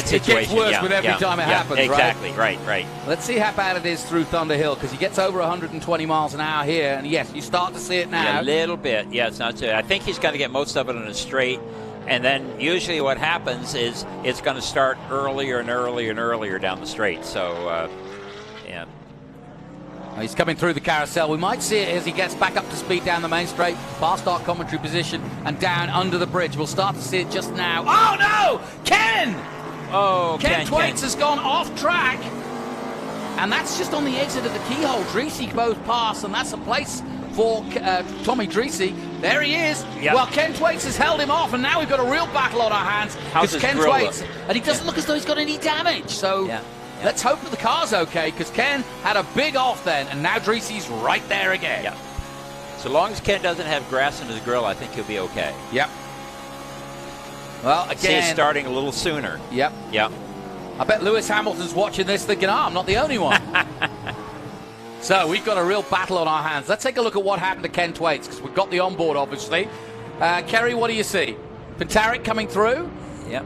situation. It gets worse with every time it happens, exactly, right. Let's see how bad it is through Thunder Hill, because he gets over 120 miles an hour here, and yes, you start to see it now. Yeah, a little bit. Yeah, it's not too. I think he's got to get most of it on a straight, and then usually what happens is it's going to start earlier and earlier and earlier down the straight. So, yeah. He's coming through the carousel. We might see it as he gets back up to speed down the main straight, past our commentary position, and down under the bridge. We'll start to see it just now. Oh, no! Ken! Oh, Ken Thwaites has gone off track. And that's just on the exit of the keyhole. Dreesy goes past, and that's a place for Tommy Dreesy. There he is. Yep. Well, Ken Thwaites has held him off, and now we've got a real battle on our hands. How's his Ken grill Thwaites, look? and he doesn't look as though he's got any damage. So let's hope that the car's okay, because Ken had a big off then, and now Dreesy's right there again. Yeah. So long as Ken doesn't have grass in his grill, I think he'll be okay. Yep. Well, again, see it starting a little sooner. Yep. Yep. I bet Lewis Hamilton's watching this thinking, I'm not the only one. So we've got a real battle on our hands. Let's take a look at what happened to Ken Thwaites, because we've got the onboard, obviously. Kerry, what do you see? Pintaric coming through. Yep.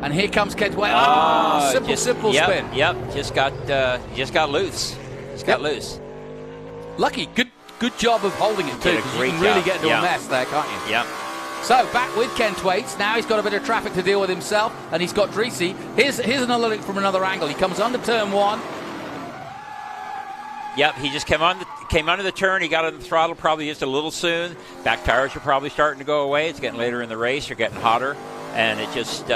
And here comes Ken Thwaites. Simple spin. Yep. Just got loose. Got loose. Lucky. Good job of holding it too, because you can really get into a mess there, can't you? Yep. So back with Ken Thwaites. Now he's got a bit of traffic to deal with himself, and he's got Dreesy. Here's another look from another angle. He comes under turn 1. Yep, he just came under the turn. He got on the throttle probably just a little soon. Back tires are probably starting to go away. It's getting later in the race. You're getting hotter, and it just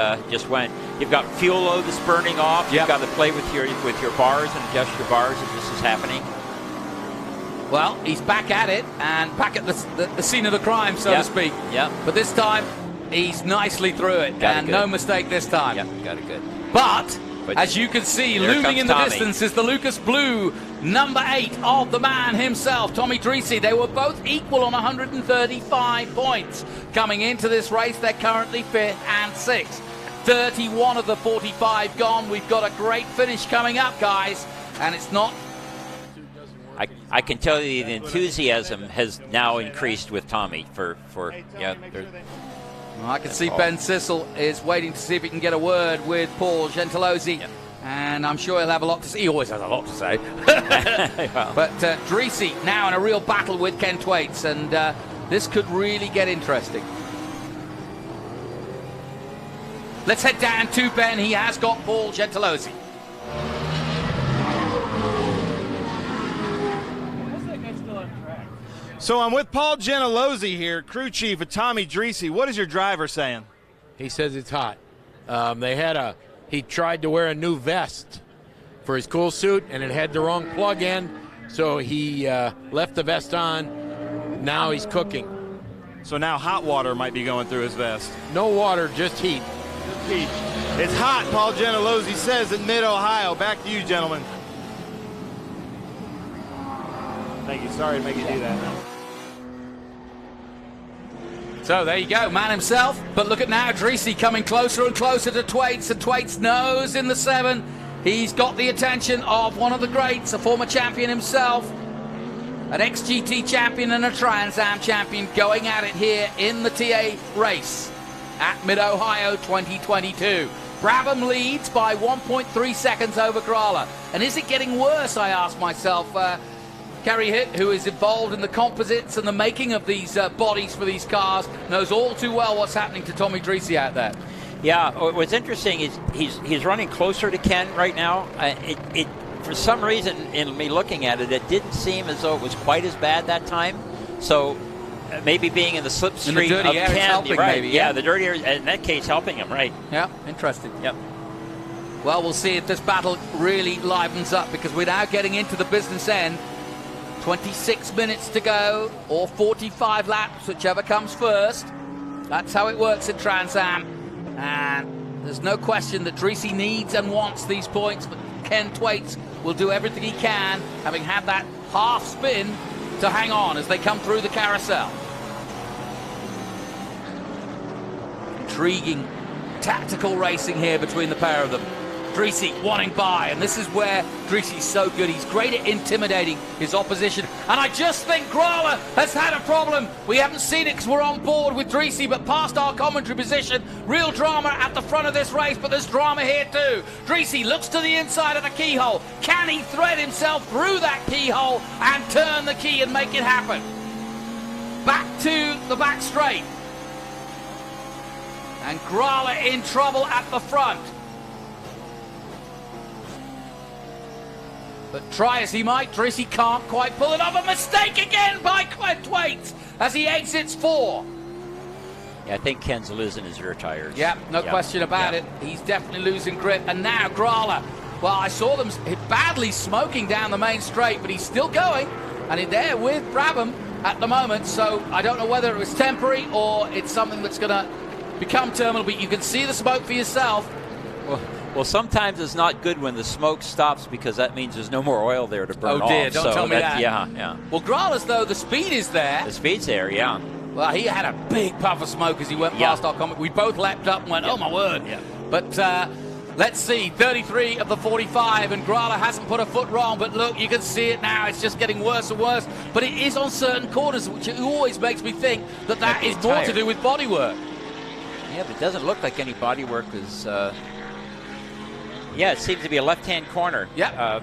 went. You've got fuel load that's burning off. You've got to play with your bars and adjust your bars as this is happening. Well, he's back at it and back at the scene of the crime, so to speak. Yep. But this time, he's nicely through it, and no mistake this time. Yep, got it good. But as you can see, looming in the distance is the Lucas Blue, number 8 of the man himself, Tommy Dreesy. They were both equal on 135 points. Coming into this race, they're currently 5th and 6th. 31 of the 45 gone. We've got a great finish coming up, guys, and it's not... I can tell you the enthusiasm has now increased with Tommy for well, I can see Ben Sissel is waiting to see if he can get a word with Paul Gentilozzi. And I'm sure he'll have a lot to say. He always has a lot to say. But Dreesy now in a real battle with Ken Thwaites, and this could really get interesting. Let's head down to Ben. He has got Paul Gentilozzi. So I'm with Paul Gentilozzi here, crew chief of Tommy Dreesy. What is your driver saying? He says it's hot. He tried to wear a new vest for his cool suit, and it had the wrong plug-in, so he left the vest on. Now he's cooking. So now hot water might be going through his vest. No water, just heat. Just heat. It's hot, Paul Gentilozzi says, in Mid-Ohio. Back to you, gentlemen. Thank you. Sorry to make you do that now. So there you go, man himself. But look at now, Dreesy coming closer and closer to Thwaites, and Thwaites knows in the 7 he's got the attention of one of the greats, a former champion himself, an XGT champion and a Trans Am champion, going at it here in the TA race at Mid-Ohio 2022. Brabham leads by 1.3 seconds over Grala. And is it getting worse, I ask myself? Kerry Hitt, who is involved in the composites and the making of these bodies for these cars, knows all too well what's happening to Tommy Dreesy out there. Yeah, what's interesting is he's running closer to Ken right now. It for some reason, in me looking at it, it didn't seem as though it was quite as bad that time. So maybe being in the slipstream of Ken, helping, right? Maybe, yeah, the dirty air, in that case, helping him, right? Yeah, interesting. Yep. Well, we'll see if this battle really livens up, because we're now getting into the business end. 26 minutes to go, or 45 laps, whichever comes first. That's how it works in Trans Am. And there's no question that Dreesy needs and wants these points, but Ken Thwaites will do everything he can, having had that half spin, to hang on as they come through the carousel. Intriguing tactical racing here between the pair of them. Dreesy wanting by, and this is where Dreesy's so good. He's great at intimidating his opposition, and I just think Grala has had a problem. We haven't seen it because we're on board with Dreesy, but past our commentary position, real drama at the front of this race, but there's drama here too. Dreesy looks to the inside of the keyhole. Can he thread himself through that keyhole and turn the key and make it happen? Back to the back straight, and Grala in trouble at the front. But try as he might, Dreesy can't quite pull it off. A mistake again by Thwaites as he exits 4. Yeah, I think Ken's losing his rear tires. Yeah, no question about it. He's definitely losing grip. And now Grala, well, I saw them badly smoking down the main straight, but he's still going. And he's there with Brabham at the moment. So I don't know whether it was temporary or it's something that's going to become terminal, but you can see the smoke for yourself. Well, sometimes it's not good when the smoke stops, because that means there's no more oil there to burn off. Oh dear, don't tell me that. Yeah. Well, Grala's, though, the speed is there. The speed's there, yeah. Well, he had a big puff of smoke as he went past our comment. We both leapt up and went, oh my word. Yeah. But let's see, 33 of the 45, and Grala hasn't put a foot wrong, but look, you can see it now. It's just getting worse and worse. But it is on certain corners, which always makes me think that is more to do with bodywork. Yeah, but it doesn't look like any bodywork is... Yeah, it seems to be a left-hand corner. Yeah.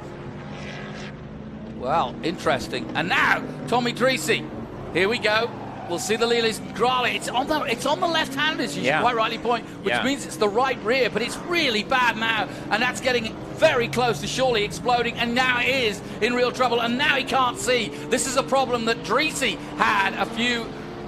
Well, interesting. And now, Tommy Dreesy. Here we go. We'll see the Leely's Grala. It's on the left-hand, as you quite rightly point, which means it's the right rear, but it's really bad now. And that's getting very close to surely exploding, and now it is in real trouble, and now he can't see. This is a problem that Dreesy had a few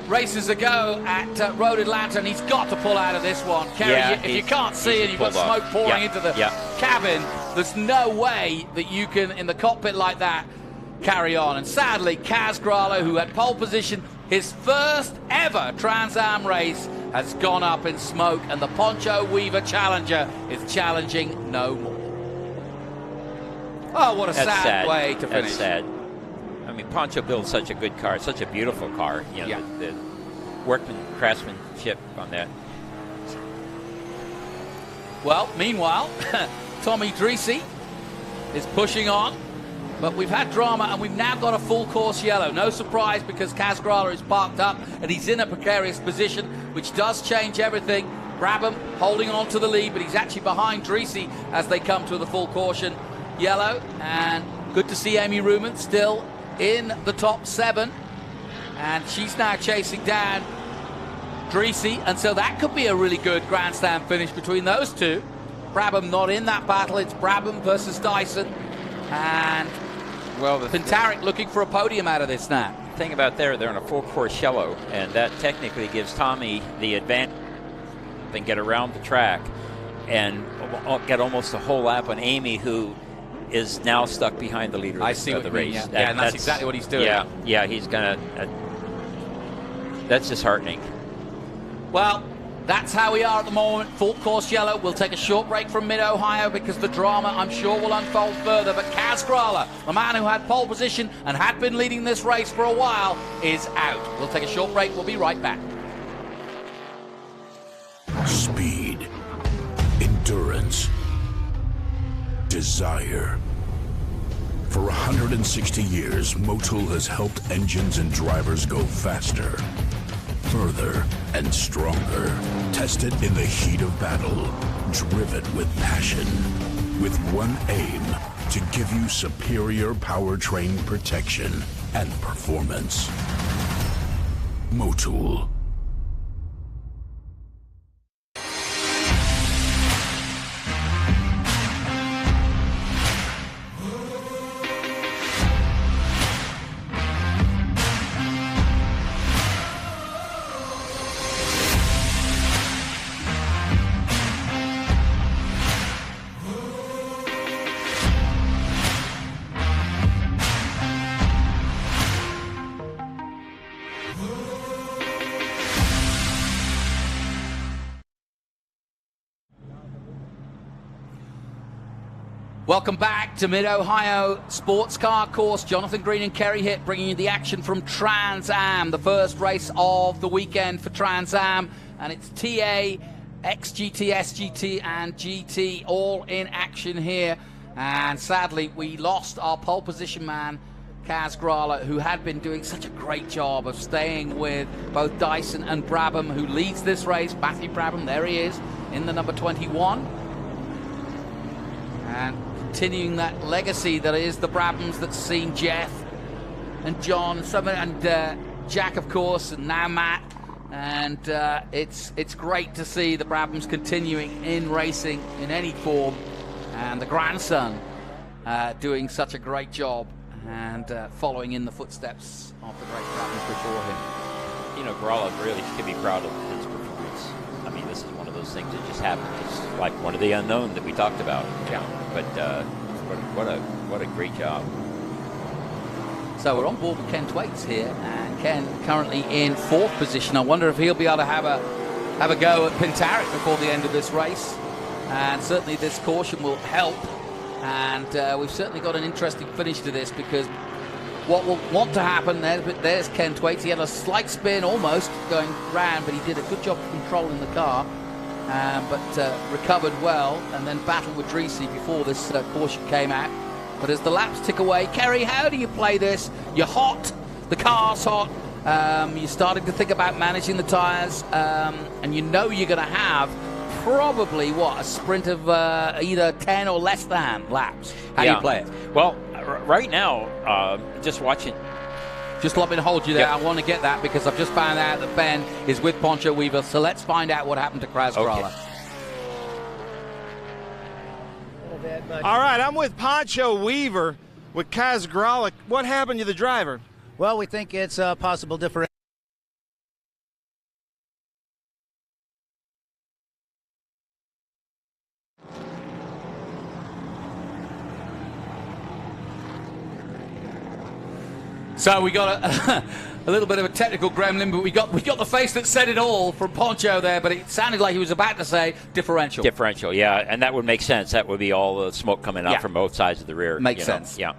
races ago at Road Atlanta, and he's got to pull out of this one. Kerry, if you can't see and you've got smoke pouring into the cabin, there's no way that you can, in the cockpit like that, carry on. And sadly, Kaz Grala, who had pole position, his first ever Trans Am race, has gone up in smoke, and the Poncho Weaver Challenger is challenging no more. Oh, what a sad way to finish. That's sad. I mean, Poncho builds such a good car, such a beautiful car. You know, the craftsmanship on that. Well, meanwhile, Tommy Dreesy is pushing on, but we've had drama and we've now got a full course yellow. No surprise, because Kaz Grala is parked up and he's in a precarious position, which does change everything. Brabham holding on to the lead, but he's actually behind Dreesy as they come to the full caution yellow. And good to see Amy Ruman still in the top 7. And she's now chasing down Dreesy. And so that could be a really good grandstand finish between those two. Brabham not in that battle. It's Brabham versus Dyson. And Pintaric looking for a podium out of this now. The thing about they're in a full course yellow, and that technically gives Tommy the advantage and get around the track and get almost a whole lap on Amy, who is now stuck behind the leader I see of the race. Mean, yeah. And that's exactly what he's doing. Yeah, he's gonna. That's disheartening. Well, that's how we are at the moment. Full course yellow. We'll take a short break from Mid-Ohio because the drama, I'm sure, will unfold further. But Kaz Grala, the man who had pole position and had been leading this race for a while, is out. We'll take a short break. We'll be right back. Speed, endurance, desire. For 160 years, Motul has helped engines and drivers go faster, further, and stronger. Tested in the heat of battle, driven with passion, with one aim: to give you superior powertrain protection and performance. Motul. Welcome back to Mid-Ohio Sports Car Course. Jonathan Green and Kerry Hitt bringing you the action from Trans Am, the first race of the weekend for Trans Am. And it's TA, XGT, SGT and GT all in action here. And sadly, we lost our pole position man, Kaz Grala, who had been doing such a great job of staying with both Dyson and Brabham, who leads this race. Matthew Brabham, there he is, in the number 21. And continuing that legacy that is the Brabhams that's seen Jeff and John and Jack, of course, and now Matt. And it's great to see the Brabhams continuing in racing in any form, and the grandson doing such a great job and following in the footsteps of the great Brabhams before him. You know, Grala really can be proud of his performance. I mean, this is one of those things that just happened. It's like one of the unknown that we talked about. Yeah. But what a great job. So we're on board with Ken Thwaites here, and Ken currently in 4th position. I wonder if he'll be able to have a go at Pintaric before the end of this race. And certainly this caution will help. And we've certainly got an interesting finish to this, because what will want to happen, there's Ken Thwaites. He had a slight spin almost going round, but he did a good job of controlling the car. But recovered well, and then battled with Dreesy before this caution came out. But as the laps tick away, Kerry, how do you play this? You're hot, the car's hot, you're starting to think about managing the tyres, and you know you're going to have probably, a sprint of either 10 or less than laps. How do you play it? Well, right now, just watching. Just let me hold you there. I want to get that because I've just found out that Ben is with Poncho Weaver. So let's find out what happened to Kaz Grala. All right, I'm with Poncho Weaver with Kaz Grala. What happened to the driver? Well, we think it's a possible differential. So we got a little bit of a technical gremlin, but we got the face that said it all from Poncho there, but it sounded like he was about to say differential. Differential, yeah, and that would make sense. That would be all the smoke coming out from both sides of the rear. Makes sense. Yeah.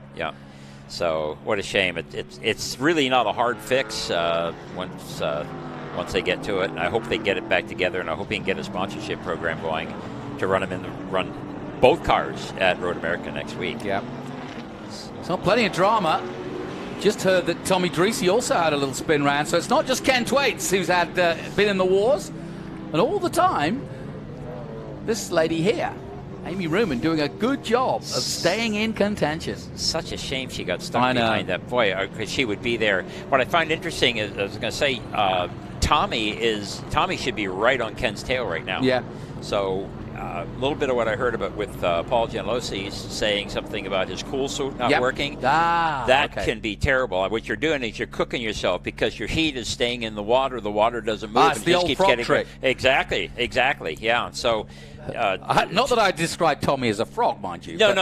So what a shame. It's really not a hard fix once they get to it. And I hope they get it back together, and I hope he can get a sponsorship program going to run both cars at Road America next week. Yeah. So plenty of drama. Just heard that Tommy Dreesy also had a little spin round, so it's not just Ken Thwaites who's had been in the wars. And all the time, this lady here, Amy Ruman, doing a good job of staying in contention. Such a shame she got stuck behind that boy, because she would be there. What I find interesting is, I was going to say, Tommy should be right on Ken's tail right now. Yeah. So a little bit of what I heard about with Paul Gianlosi saying something about his cool suit not working. That can be terrible. What you're doing is you're cooking yourself because your heat is staying in the water. The water doesn't move. It's the old frog trick. Exactly. Yeah. So. Not that I describe Tommy as a frog, mind you. No. You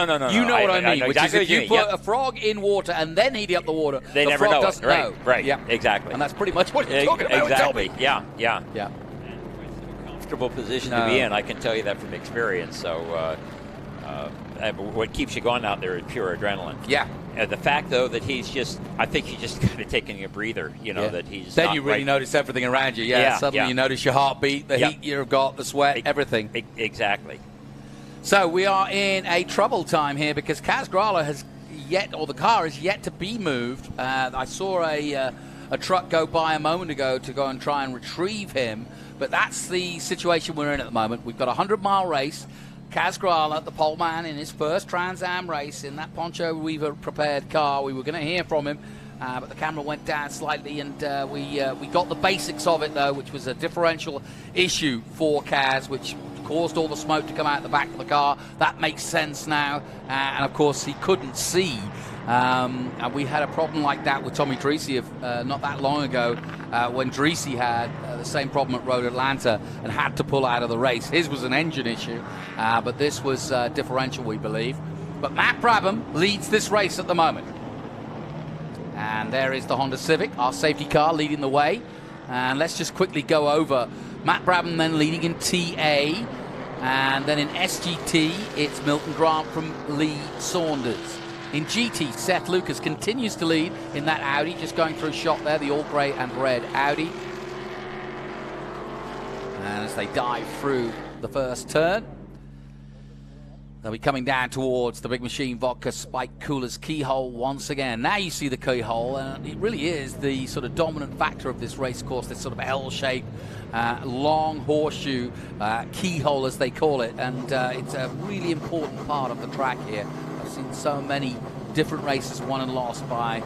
know what I mean, know which exactly is if you put a frog in water and then heat up the water, they the never frog know doesn't know. Right. Yeah. Exactly. And that's pretty much what you're talking about. Exactly. Yeah. Comfortable position to be in. I can tell you that from experience. So, what keeps you going out there is pure adrenaline. Yeah. The fact, though, that I think he's just kind of taking a breather, that he's then you really notice everything around you. Suddenly you notice your heartbeat, the heat you've got, the sweat, everything. Exactly. So we are in a trouble time here because Kaz Grala the car is yet to be moved. I saw a truck go by a moment ago to go and try and retrieve him, but that's the situation we're in at the moment. We've got a 100-mile race. Kaz Grala, the pole man, in his first Trans Am race in that Poncho Weaver prepared car. We were going to hear from him, but the camera went down slightly, and we got the basics of it, though, which was a differential issue for Kaz, which caused all the smoke to come out the back of the car. That makes sense now, and of course he couldn't see. And we had a problem like that with Tommy Dreesy not that long ago when Dreesy had the same problem at Road Atlanta and had to pull out of the race. His was an engine issue, but this was differential, we believe. But Matt Brabham leads this race at the moment. And there is the Honda Civic, our safety car, leading the way. And let's just quickly go over Matt Brabham then leading in TA. And then in SGT, it's Milton Grant from Lee Saunders. In GT, Seth Lucas continues to lead in that Audi, just going through shot there, the all grey and red Audi. And as they dive through the first turn, they'll be coming down towards the Big Machine Vodka Spike Cooler's keyhole once again. Now you see the keyhole, and it really is the sort of dominant factor of this race course, this sort of L-shaped, long horseshoe keyhole, as they call it. And it's a really important part of the track here. I've seen so many different races won and lost by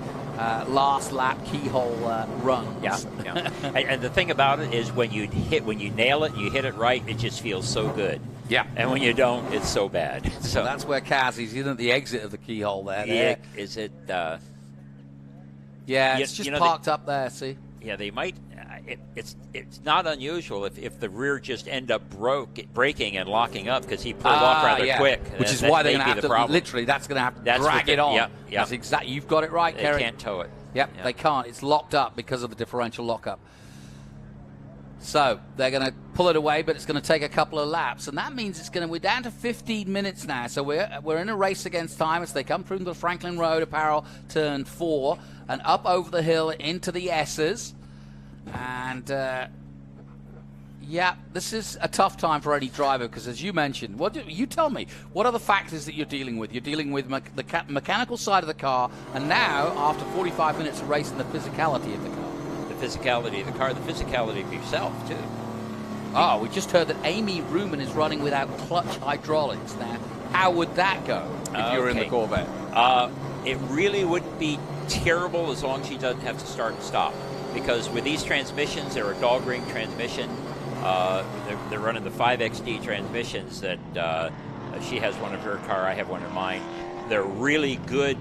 last lap keyhole runs. Yeah. And the thing about it is when you nail it, you hit it right, it just feels so good. Yeah. And when you don't, it's so bad. So that's where Kaz is. He's at the exit of the keyhole there. Yeah. Is it? Yeah, it's just parked up there. See. Yeah, they might. It's not unusual if the rear just end up breaking and locking up because he pulled off rather quick. Which is why they're going to have to literally. That's going to have to drag it on. Yeah. That's exactly. You've got it right, Kerry. They can't tow it. Yep, they can't. It's locked up because of the differential lockup. So they're going to pull it away, but it's going to take a couple of laps, and that means we're down to 15 minutes now. So we're in a race against time as they come through the Franklin Road Apparel turn 4 and up over the hill into the S's. And this is a tough time for any driver because, as you mentioned, you tell me, what are the factors that you're dealing with? You're dealing with the mechanical side of the car, and now, after 45 minutes of racing, the physicality of the car. The physicality of the car, the physicality of yourself, too. Oh, we just heard that Amy Ruman is running without clutch hydraulics. Now, how would that go if you were in the Corvette? It really wouldn't be terrible as long as she doesn't have to start and stop. Because with these transmissions, they're a dog ring transmission. They're running the 5XD transmissions that she has one of her car, I have one of mine. They're really good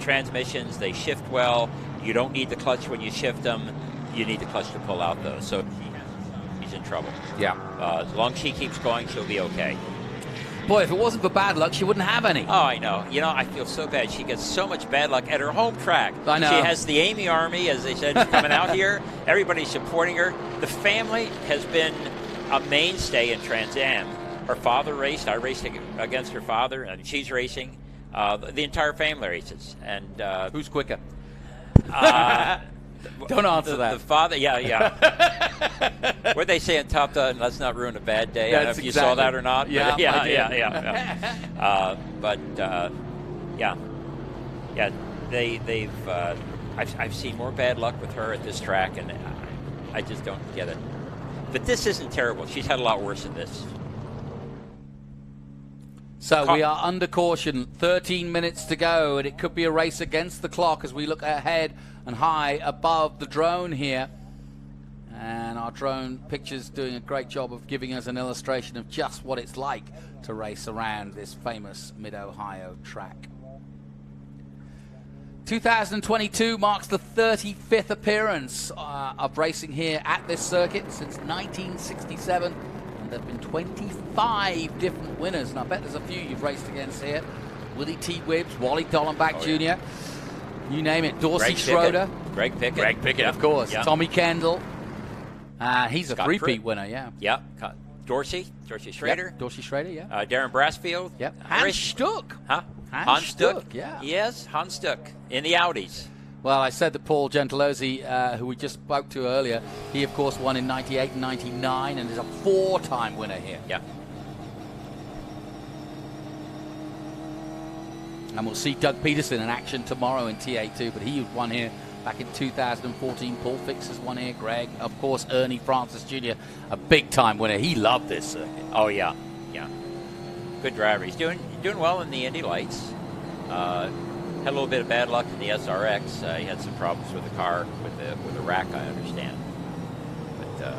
transmissions. They shift well. You don't need the clutch when you shift them. You need the clutch to pull out those. So she's in trouble. Yeah. As long as she keeps going, she'll be okay. Boy, if it wasn't for bad luck, she wouldn't have any. Oh, I know. I feel so bad. She gets so much bad luck at her home track. I know. She has the Amy Army, as they said, coming out here. Everybody's supporting her. The family has been a mainstay in Trans Am. Her father raced. I raced against her father, and she's racing. The entire family races. And who's quicker? Don't answer that. The father, yeah. What they say in Top Gun, let's not ruin a bad day. I don't know if you saw that or not. Yeah, They've. I've seen more bad luck with her at this track, and I just don't get it. But this isn't terrible. She's had a lot worse than this. So we are under caution, 13 minutes to go, and it could be a race against the clock as we look ahead and high above the drone here. And our drone picture's doing a great job of giving us an illustration of just what it's like to race around this famous Mid-Ohio track. 2022 marks the 35th appearance of racing here at this circuit since 1967. And there have been 25 different winners, and I bet there's a few you've raced against here. Willie T. Wibbs, Wally Dollenbach Jr., you name it, Dorsey Schroeder. Greg Pickett, of course. Yeah. Tommy Kendall. He's a three-peat winner, yeah. Yeah. Dorsey Schrader. Yep. Dorsey Schrader, yeah. Darren Brasfield. Yep. Hans Stuck. Huh? Hans Stuck, yeah. Yes, Hans Stuck in the Audis. Well, I said that Paul Gentilozzi, who we just spoke to earlier, he, of course, won in 98 and 99 and is a 4-time winner here. Yeah. And we'll see Doug Peterson in action tomorrow in TA2, but he won here back in 2014. Paul Fix has won here. Greg, of course, Ernie Francis Jr., a big-time winner. He loved this circuit. Oh, yeah. Yeah. Good driver. He's doing well in the Indy Lights. Had a little bit of bad luck in the SRX. He had some problems with the car, with the rack, I understand. But,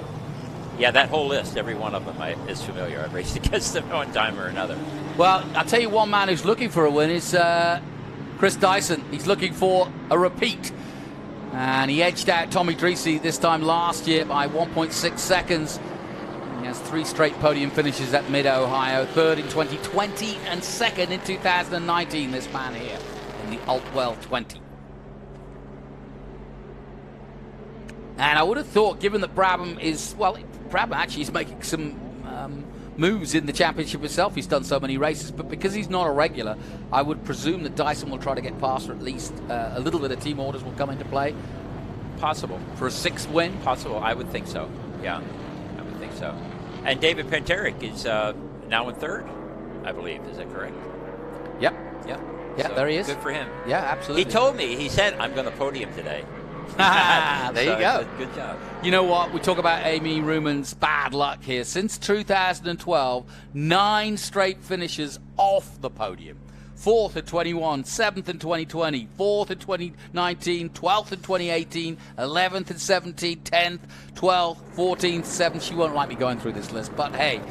yeah, that whole list, every one of them is familiar. I've raced against them one time or another. Well, I'll tell you one man who's looking for a win is Chris Dyson. He's looking for a repeat. And he edged out Tommy Dreese this time last year by 1.6 seconds. He has 3 straight podium finishes at Mid-Ohio, 3rd in 2020 and 2nd in 2019, this man here in the Altwell 20. And I would have thought, given that Brabham actually is making some moves in the championship itself. He's done so many races, but because he's not a regular, I would presume that Dyson will try to get past, or at least a little bit of team orders will come into play. Possible. For a 6th win? Possible. I would think so. Yeah, I would think so. And David Penterick is now in 3rd, I believe. Is that correct? Yep. Yep. Yeah, So there he is. Good for him. Yeah, absolutely. He told me, he said, I'm going to podium today. There you go. Good job. You know what? We talk about Amy Ruman's bad luck here. Since 2012, 9 straight finishes off the podium. 4th in 21, 7th in 2020, 4th in 2019, 12th in 2018, 11th in 17, 10th, 12th, 14th, 7th. She won't like me going through this list, but hey,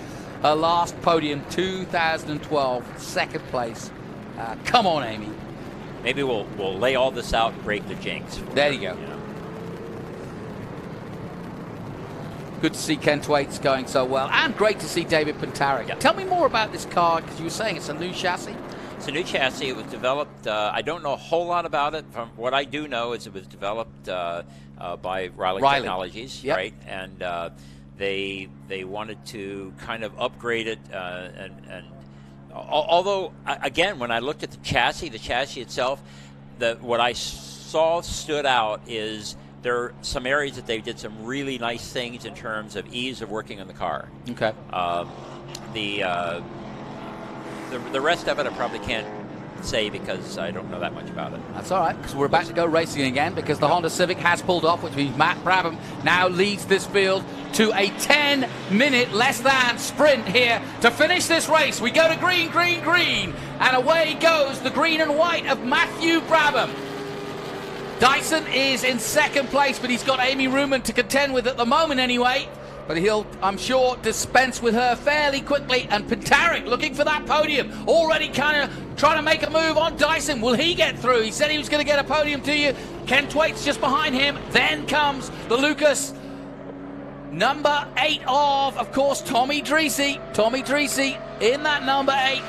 her last podium, 2012, 2nd place. Come on, Amy. Maybe we'll lay all this out and break the jinx. There you go. Good to see Ken Thwaites going so well, and great to see David Penterick. Yeah. Tell me more about this car, because you were saying it's a new chassis. It's a new chassis. It was developed, I don't know a whole lot about it. From what I do know is it was developed by Riley Technologies, yep. right? And they wanted to kind of upgrade it. And although, again, when I looked at the chassis itself, what I saw stood out is there are some areas that they did some really nice things in terms of ease of working on the car. Okay. The rest of it I probably can't say because I don't know that much about it. That's all right, because we're about to go racing again, because the Honda Civic has pulled off, which means Matt Brabham now leads this field to a 10-minute less than sprint here to finish this race. We go to green, green, green, and away goes the green and white of Matthew Brabham. Dyson is in 2nd place, but he's got Amy Ruman to contend with at the moment anyway. But he'll, I'm sure, dispense with her fairly quickly. And Penterick looking for that podium. Already kind of trying to make a move on Dyson. Will he get through? He said he was going to get a podium to you. Ken Thwaites just behind him. Then comes the Lucas. Number 8 of course, Tommy Dreese. Tommy Dreese in that number 8.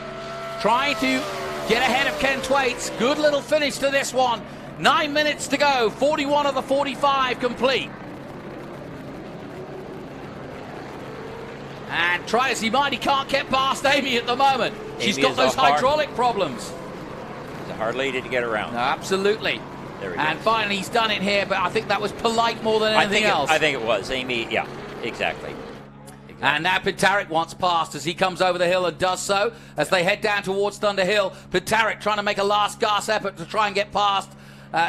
Trying to get ahead of Ken Thwaites. Good little finish to this one. 9 minutes to go. 41 of the 45 complete. And try as he might, he can't get past Amy at the moment. She's got those hydraulic problems. It's a hard lady to get around. No, absolutely. There we go. And finally, he's done it here, but I think that was polite more than anything else. I think it was. Amy, yeah, exactly. And now Penterick wants past as he comes over the hill and does so. As they head down towards Thunder Hill, Penterick trying to make a last gasp effort to try and get past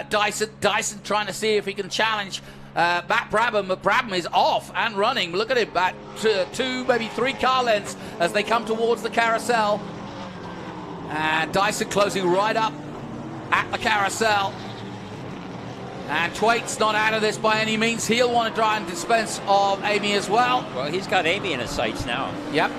Dyson. Dyson trying to see if he can challenge Matt Brabham, but Brabham is off and running. Look at him, back to 2, maybe 3 car lengths as they come towards the carousel. And Dyson closing right up at the carousel. And Twait's not out of this by any means. He'll want to try and dispense of Amy as well. Well, he's got Amy in his sights now. Yep.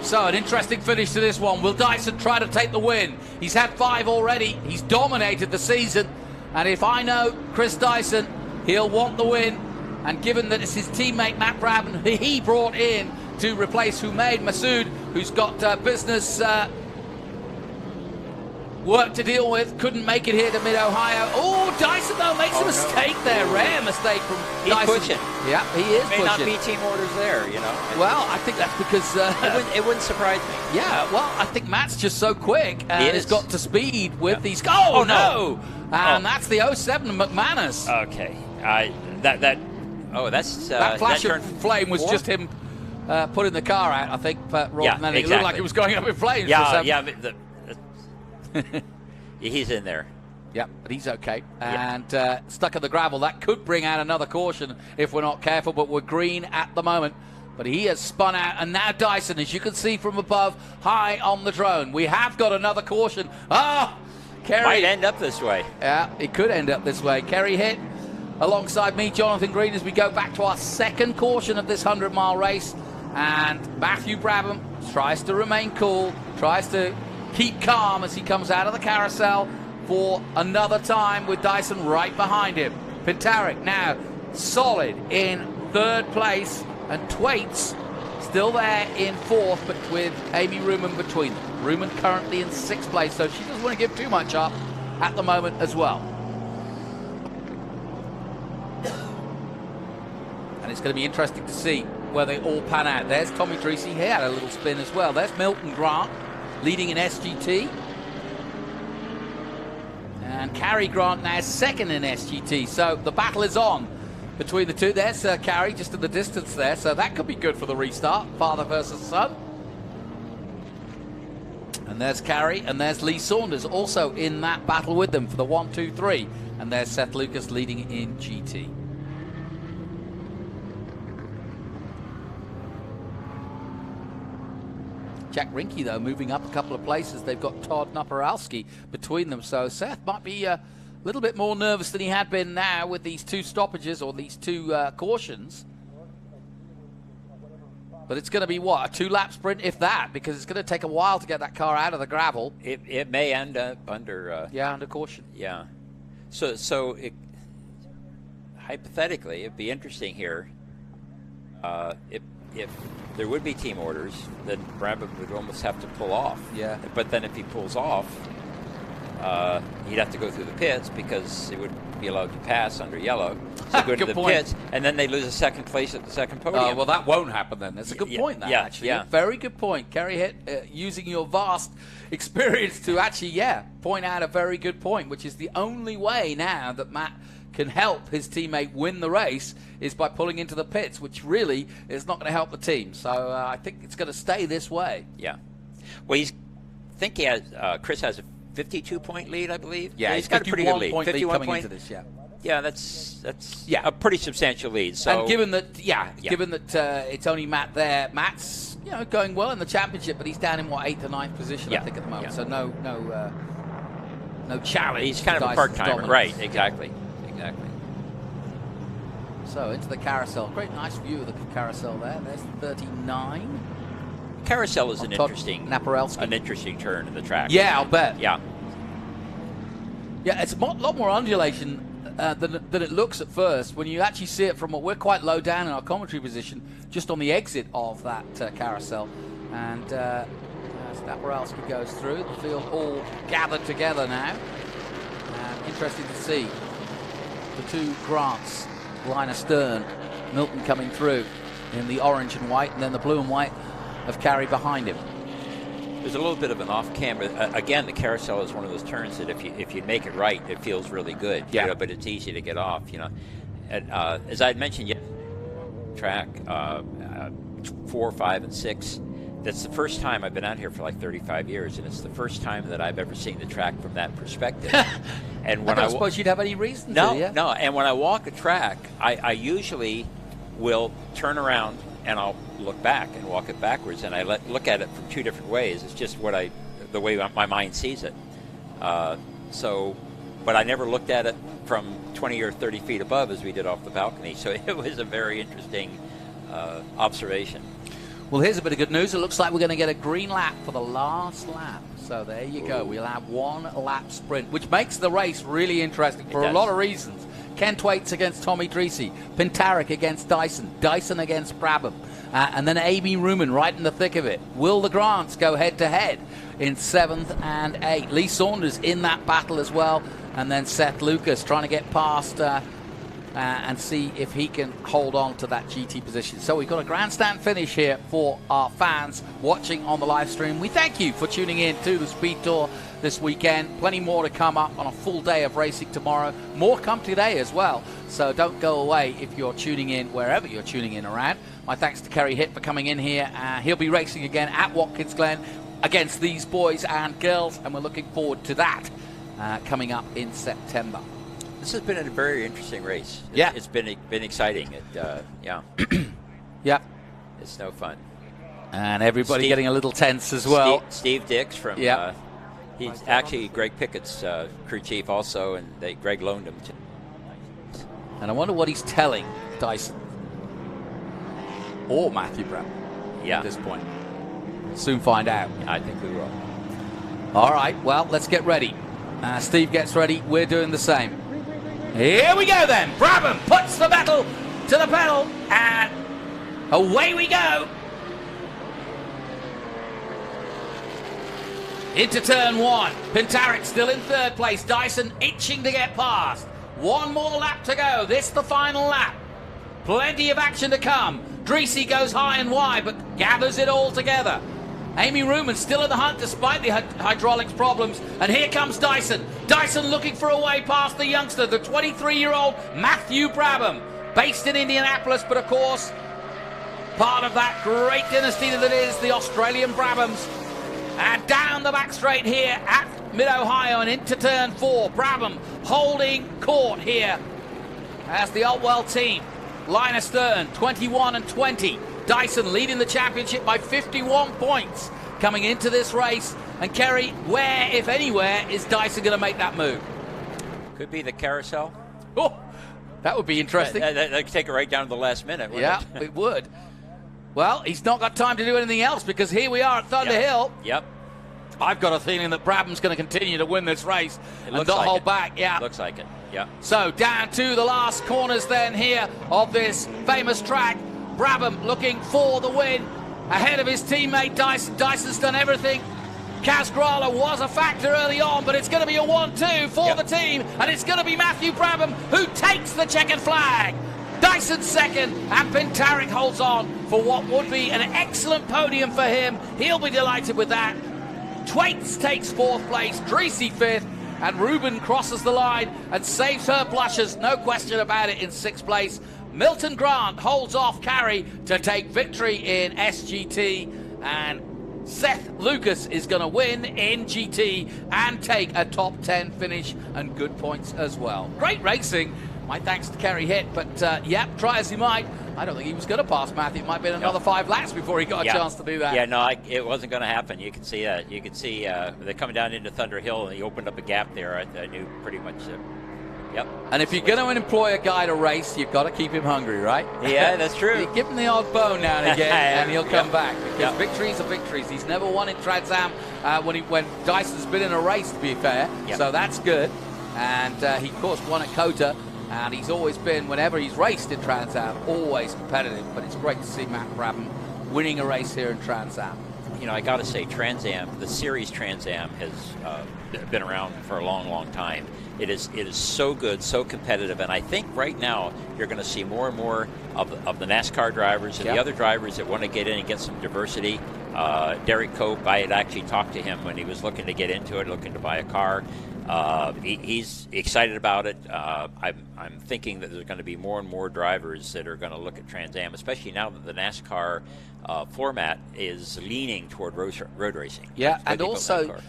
So an interesting finish to this one. Will Dyson try to take the win? He's had 5 already. He's dominated the season. And if I know Chris Dyson, he'll want the win. And given that it's his teammate Matt Brabham, who he brought in to replace Humaid Masood, who's got business work to deal with, couldn't make it here to Mid-Ohio. Oh, Dyson, though, makes a mistake there. Rare mistake from Dyson. He's pushing. Yeah, he is pushing. May not be team orders there, you know. Well, I think that's because... it wouldn't surprise me. Yeah, well, I think Matt's just so quick and has got to speed with these... Oh, no! And that's the 07 McManus. Okay. That flash of flame was just him putting the car out, I think, rather than it looked like it was going up in flames. He's in there. Yep, but he's okay. And stuck in the gravel. That could bring out another caution if we're not careful, but we're green at the moment. But he has spun out, and now Dyson, as you can see from above, high on the drone. We have got another caution. Kerry might end up this way. Yeah, it could end up this way. Kerry hit alongside me, Jonathan Green, as we go back to our second caution of this 100-mile race. And Matthew Brabham tries to remain cool, tries to keep calm as he comes out of the carousel for another time with Dyson right behind him. Pintarik now solid in 3rd place, and Twait's still there in 4th, but with Amy Ruman between them. Ruman currently in 6th place, so she doesn't want to give too much up at the moment as well. And it's going to be interesting to see where they all pan out. There's Tommy Dreesy. He had a little spin as well. There's Milton Grant leading in SGT. And Carrie Grant now 2nd in SGT. So the battle is on between the two. There's Carrie just in the distance there. So that could be good for the restart. Father versus son. And there's Carrie, and there's Lee Saunders also in that battle with them for the 1, 2, 3. And there's Seth Lucas leading in GT. Jack Rinke, though, moving up a couple of places. They've got Todd Naparalski between them. So Seth might be a little bit more nervous than he had been now with these 2 stoppages or these 2 cautions. But it's going to be, what, a 2-lap sprint, if that, because it's going to take a while to get that car out of the gravel. It may end up under... under caution. Yeah. So hypothetically, it'd be interesting here if there would be team orders, then Brabham would almost have to pull off. Yeah. But then if he pulls off, he'd have to go through the pits because he wouldn't be allowed to pass under yellow. So go to the pits, and then they lose a 2nd place at the 2nd podium. Well, that won't happen then. That's a good point, actually. Yeah. Very good point. Kerry Hitt, using your vast experience to actually, point out a very good point, which is the only way now that Matt can help his teammate win the race is by pulling into the pits, which really is not going to help the team. So I think it's going to stay this way. Yeah. Well, he has, Chris has a 52-point lead, I believe. Yeah, he's got a pretty good lead. 51 coming into this, Yeah, that's a pretty substantial lead. So, and given that, given that it's only Matt there, Matt's going well in the championship, but he's down in 8th or 9th position, I think, at the moment. So no challenge. He's kind of a part-timer, right? Exactly. So into the carousel. Great, nice view of the carousel there. There's 39. Carousel is an interesting turn in the track. Yeah, I'll bet. Yeah. Yeah, it's a lot more undulation than it looks at first. When you actually see it from we're quite low down in our commentary position, just on the exit of that carousel. And as Naparalski goes through, the field all gathered together now. And interesting to see the 2 Grants, line astern, Milton coming through in the orange and white, and then the blue and white of Carey behind him. There's a little bit of an off-camera. Again, the carousel is one of those turns that if you make it right, it feels really good. Yeah. But it's easy to get off. And, as I had mentioned, track 4, 5, and 6. That's the first time I've been out here for like 35 years, and it's the first time that I've ever seen the track from that perspective. And when I don't suppose you'd have any reason no, to, yeah? No, and when I walk a track, I usually will turn around and I'll look back and walk it backwards, and I look at it from two different ways. It's just the way my mind sees it. But I never looked at it from 20 or 30 feet above as we did off the balcony, so it was a very interesting observation. Well, here's a bit of good news. It looks like we're going to get a green lap for the last lap. So there you go. We'll have one lap sprint, which makes the race really interesting for a lot of reasons. Ken Thwaites against Tommy Dreese, Pintarik against Dyson, Dyson against Brabham, and then Amy Ruman right in the thick of it. Will the Grants go head-to-head in 7th and 8th? Lee Saunders in that battle as well, and then Seth Lucas trying to get past and see if he can hold on to that GT position. So we've got a grandstand finish here for our fans watching on the live stream. We thank you for tuning in to the Speed Tour this weekend. Plenty more to come up on a full day of racing tomorrow. More come today as well. So don't go away if you're tuning in wherever you're tuning in around. My thanks to Kerry Hitt for coming in here. He'll be racing again at Watkins Glen against these boys and girls, and we're looking forward to that coming up in September. This has been a very interesting race. Yeah. It's been exciting. Yeah. Yeah. It's no fun. And everybody getting a little tense as well. Steve Dix from, he's actually Greg Pickett's crew chief also, and Greg loaned him to. And I wonder what he's telling Dyson or Matthew Brown at this point. Soon find out. I think we will. All right, well, let's get ready. Steve gets ready. We're doing the same. Here we go then. Brabham puts the metal to the pedal, and away we go. Into turn 1. Pintarik still in 3rd place. Dyson itching to get past. One more lap to go. This the final lap. Plenty of action to come. Dreese goes high and wide, but gathers it all together. Amy Ruman still in the hunt despite the hydraulics problems. And here comes Dyson. Dyson looking for a way past the youngster, the 23-year-old Matthew Brabham, based in Indianapolis, but of course, part of that great dynasty that is the Australian Brabhams. And down the back straight here at Mid-Ohio and into turn 4. Brabham holding court here as the Altwell team. Line astern, 21 and 20. Dyson leading the championship by 51 points coming into this race. And Kerry, where, if anywhere, is Dyson going to make that move? Could be the carousel. Oh, that would be interesting. That could take it right down to the last minute, wouldn't it? It would. Well, he's not got time to do anything else because here we are at Thunder Hill. Yep. I've got a feeling that Brabham's going to continue to win this race and not like hold back. Yeah. Looks like it. Yeah. So down to the last corners then here of this famous track. Brabham looking for the win ahead of his teammate Dyson. Dyson's done everything. Kaz Grala was a factor early on, but it's going to be a 1-2 for the team, and it's going to be Matthew Brabham who takes the checkered flag. Dyson second, and Pintarik holds on for what would be an excellent podium for him. He'll be delighted with that. Thwaites takes 4th place, Dreese 5th, and Ruben crosses the line and saves her blushes, no question about it, in 6th place. Milton Grant holds off Carey to take victory in SGT, and Seth Lucas is going to win in GT and take a top 10 finish and good points as well. Great racing. My thanks to Kerry Hitt, but try as he might, I don't think he was going to pass Matthew. It might have been another 5 laps before he got a chance to do that. Yeah, no, it wasn't going to happen. You can see that. You can see they're coming down into Thunder Hill, and he opened up a gap there. I knew pretty much. Yep. And if you're going to employ a guy to race, you've got to keep him hungry, right? Yeah, that's true. You give him the odd bone now and again, and he'll come back. Because victories are victories. He's never won in Trans-Am when Dyson's been in a race, to be fair. Yep. So that's good. And he, of course, won at COTA. And he's always been, whenever he's raced in Trans-Am, always competitive. But it's great to see Matt Brabham winning a race here in Trans-Am. You know, I got to say, Trans-Am, the series Trans-Am has been around for a long, long time. It is so good, so competitive, and I think right now you're going to see more and more of the NASCAR drivers and the other drivers that want to get in and get some diversity. Derek Cope, I had actually talked to him when he was looking to get into it, looking to buy a car. He's excited about it. I'm thinking that there's going to be more and more drivers that are going to look at Trans Am, especially now that the NASCAR format is leaning toward road racing. Yeah, and also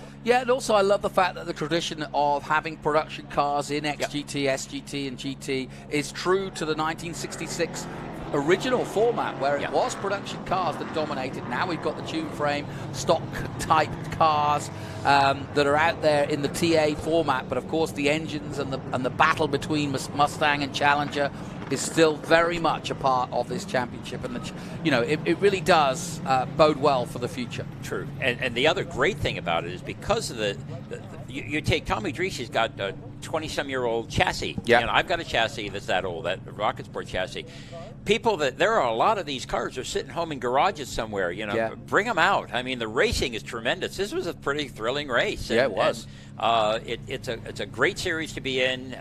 I love the fact that the tradition of having production cars in XGT, SGT, and GT is true to the 1966 original format, where it was production cars that dominated. Now we've got the tune frame, stock type cars that are out there in the TA format, but of course the engines and the battle between Mustang and Challenger is still very much a part of this championship, and it really does bode well for the future. True, and the other great thing about it is because of you take Tommy Dreesey's got a 20-some-year-old chassis. Yeah, and I've got a chassis that's that old, that Rocket Sport chassis. There are a lot of these cars that are sitting home in garages somewhere. Bring them out. I mean, the racing is tremendous. This was a pretty thrilling race. Yeah, it was. It's a great series to be in.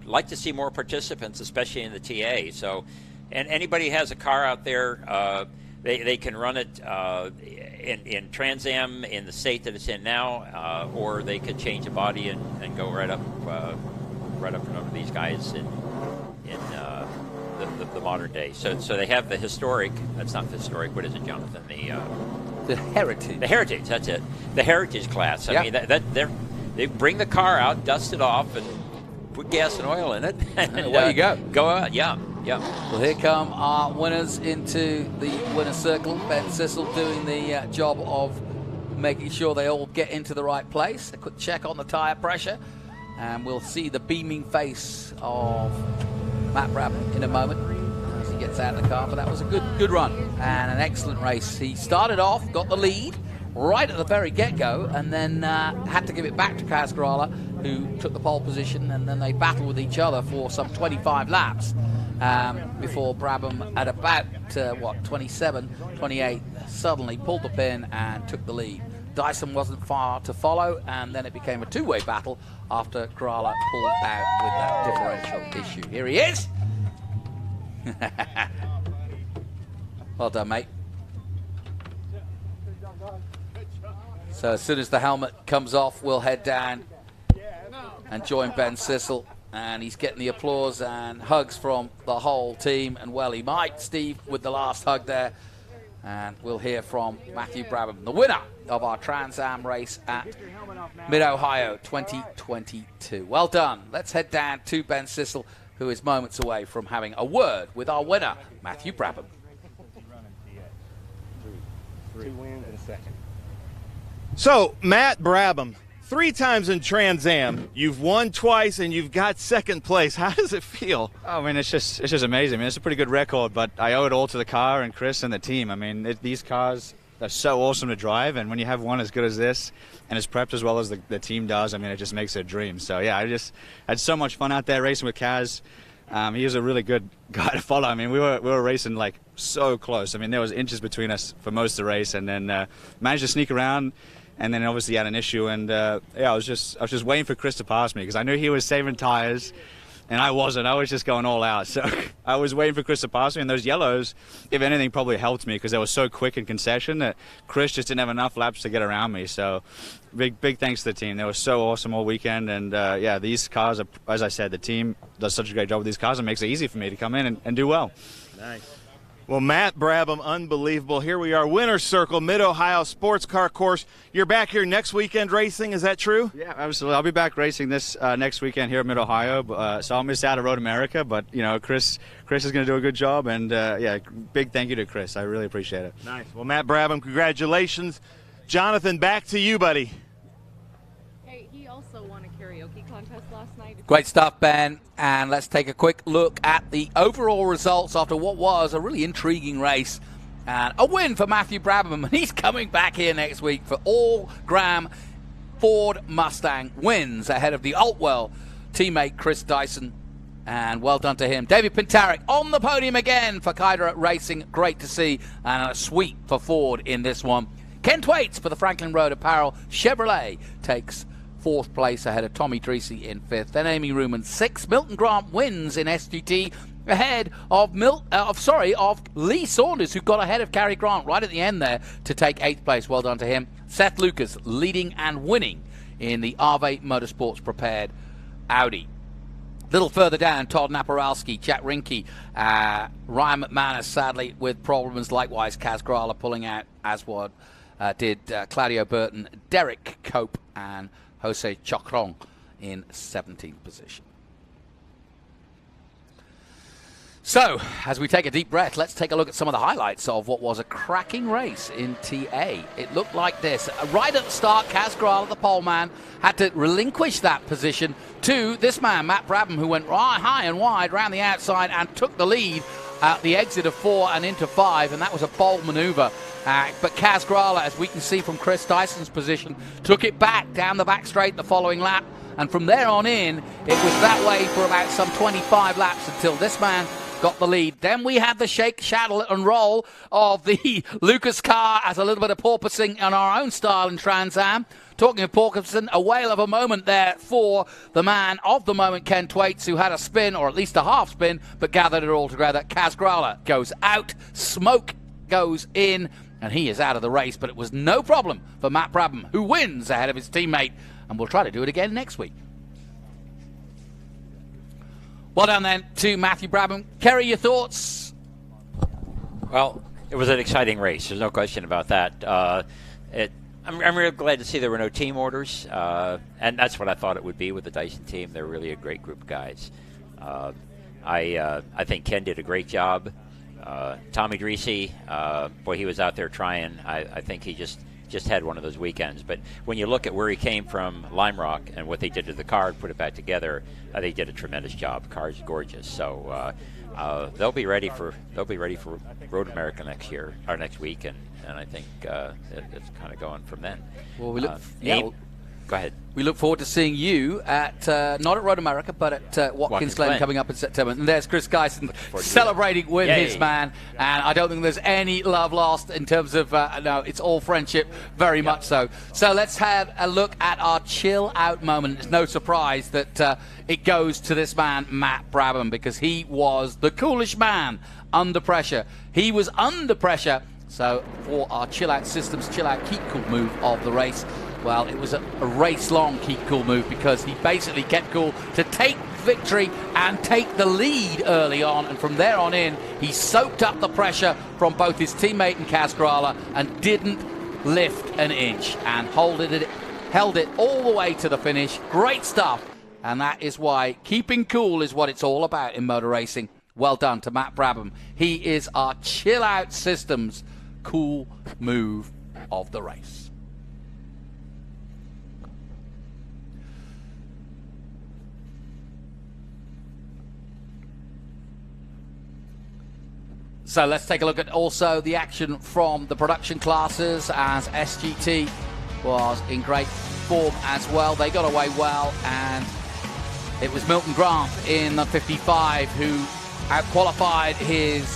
Like to see more participants, especially in the TA. So, and anybody who has a car out there, they can run it in Trans Am in the state that it's in now, or they could change the body and go right up under these guys in the modern day. So they have the historic. That's not the historic. What is it, Jonathan? The heritage. The heritage. That's it. The heritage class. I mean, they bring the car out, dust it off, and put gas and oil in it. And away you go. Go out. Yeah. Well, here come our winners into the winner's circle. Ben Sissel doing the job of making sure they all get into the right place. A quick check on the tyre pressure, and we'll see the beaming face of Matt Brabham in a moment as he gets out of the car. But that was a good run and an excellent race. He started off, got the lead right at the very get-go, and then had to give it back to Kaz Grala, who took the pole position, and then they battled with each other for some 25 laps before Brabham at about 27, 28 suddenly pulled the pin and took the lead. Dyson wasn't far to follow, and then it became a two-way battle after Grala pulled out with that differential issue. Here he is. Well done, mate. So as soon as the helmet comes off, we'll head down and join Ben Sissel, and he's getting the applause and hugs from the whole team, and well he might, Steve, with the last hug there. And we'll hear from Matthew Brabham, the winner of our Trans Am race at Mid-Ohio 2022. Well done. Let's head down to Ben Sissel, who is moments away from having a word with our winner, Matthew Brabham. 2 wins and a second. So, Matt Brabham, 3 times in Trans Am. You've won twice and you've got second place. How does it feel? I mean, it's just amazing. I mean, it's a pretty good record, but I owe it all to the car and Chris and the team. I mean, these cars are so awesome to drive, and when you have one as good as this and as prepped as well as the team does, I mean, it just makes it a dream. So, yeah, I just had so much fun out there racing with Kaz. He was a really good guy to follow. I mean, we were racing like so close. I mean, there was inches between us for most of the race, and then managed to sneak around. And then obviously had an issue, and I was just waiting for Chris to pass me because I knew he was saving tires, and I wasn't. I was just going all out. So I was waiting for Chris to pass me, and those yellows, if anything, probably helped me because they were so quick in concession that Chris just didn't have enough laps to get around me. So big thanks to the team. They were so awesome all weekend, and yeah, these cars are, as I said, the team does such a great job with these cars and makes it easy for me to come in and do well. Nice. Well, Matt Brabham, unbelievable. Here we are, Winner's Circle, Mid-Ohio Sports Car Course. You're back here next weekend racing, is that true? Yeah, absolutely. I'll be back racing this next weekend here at Mid-Ohio, so I'll miss out on Road America, but, you know, Chris is going to do a good job, and, yeah, big thank you to Chris. I really appreciate it. Nice. Well, Matt Brabham, congratulations. Jonathan, back to you, buddy. Hey, he also won a karaoke contest last night. Great stuff, Ben. And let's take a quick look at the overall results after what was a really intriguing race. And a win for Matthew Brabham. And he's coming back here next week for all Graham Ford Mustang wins ahead of the Altwell teammate Chris Dyson. And well done to him. David Pintarek on the podium again for Kydra Racing. Great to see. And a sweep for Ford in this one. Ken Thwaites for the Franklin Road Apparel Chevrolet takes 4th place ahead of Tommy Dreesey in 5th. Then Amy Ruman 6th. Milton Grant wins in SGT ahead of Lee Saunders, who got ahead of Cary Grant right at the end there to take 8th place. Well done to him. Seth Lucas leading and winning in the RV Motorsports prepared Audi. A little further down, Todd Naparalski, Jack Rinke, Ryan McManus, sadly, with problems. Likewise, Kaz Grala pulling out, as did Claudio Burton, Derek Cope, and Jose Chacron in 17th position. So, as we take a deep breath, let's take a look at some of the highlights of what was a cracking race in TA. It looked like this. Right at the start, Kaz Grala, the pole man, had to relinquish that position to this man, Matt Brabham, who went high and wide around the outside and took the lead at the exit of 4 and into 5, and that was a bold maneuver. But Kaz Grala, as we can see from Chris Dyson's position, took it back down the back straight the following lap, and from there on in, it was that way for about some 25 laps until this man got the lead. Then we had the shake, shaddle, and roll of the Lucas car as a little bit of porpoising on our own style in Trans Am. Talking of porpoising, a whale of a moment there for the man of the moment, Ken Thwaites, who had a spin, or at least a half spin, but gathered it all together. Kaz Grala goes out, smoke goes in, and he is out of the race, but it was no problem for Matt Brabham, who wins ahead of his teammate, and we'll try to do it again next week. Well done then to Matthew Brabham. Kerry, your thoughts? Well, it was an exciting race. There's no question about that. I'm really glad to see there were no team orders, and that's what I thought it would be with the Dyson team. They're really a great group of guys. I think Ken did a great job. Tommy Dreese, boy, he was out there trying. I think he just had one of those weekends. But when you look at where he came from, Lime Rock, and what they did to the car and put it back together, they did a tremendous job. The car's gorgeous. So they'll be ready for Road America next week, and I think it's kind of going from then. Well, we look. Go ahead. We look forward to seeing you at not at Road America, but at Watkins Glen coming up in September. And there's Chris Geisen celebrating with his man. And I don't think there's any love lost in terms of no, it's all friendship, very much so. So let's have a look at our chill out moment. It's no surprise that it goes to this man, Matt Brabham, because he was the coolest man under pressure. He was under pressure. So for our chill out systems, chill out keep cool move of the race. Well, it was a race-long keep cool move because he basically kept cool to take victory and take the lead early on. And from there on in, he soaked up the pressure from both his teammate and Kaz Grala and didn't lift an inch and held it all the way to the finish. Great stuff. And that is why keeping cool is what it's all about in motor racing. Well done to Matt Brabham. He is our chill-out systems cool move of the race. So let's take a look at also the action from the production classes, as SGT was in great form as well. They got away well, and it was Milton Grant in the 55 who out-qualified his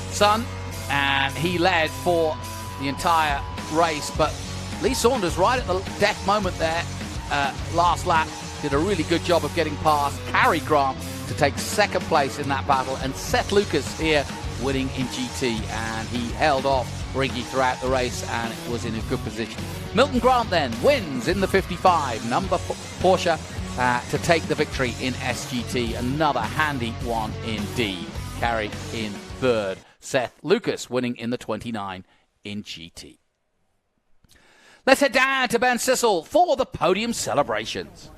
son, and he led for the entire race. But Lee Saunders, right at the death moment there, last lap, did a really good job of getting past Harry Grant to take second place in that battle, and Seth Lucas here winning in GT, and he held off Rinke throughout the race and was in a good position. Milton Grant then wins in the 55, number Porsche, to take the victory in SGT. Another handy one indeed. Carried in third. Seth Lucas winning in the 29 in GT. Let's head down to Ben Sissel for the podium celebrations.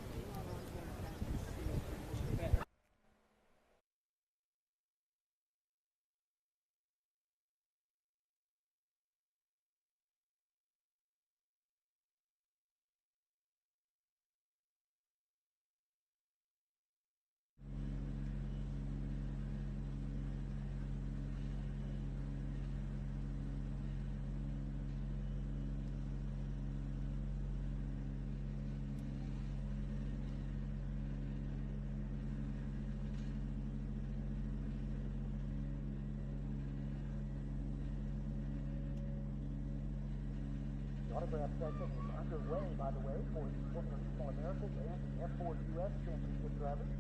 Autograph session is underway, by the way, for the Sportscar Small Americas and the F4 US Championship drivers.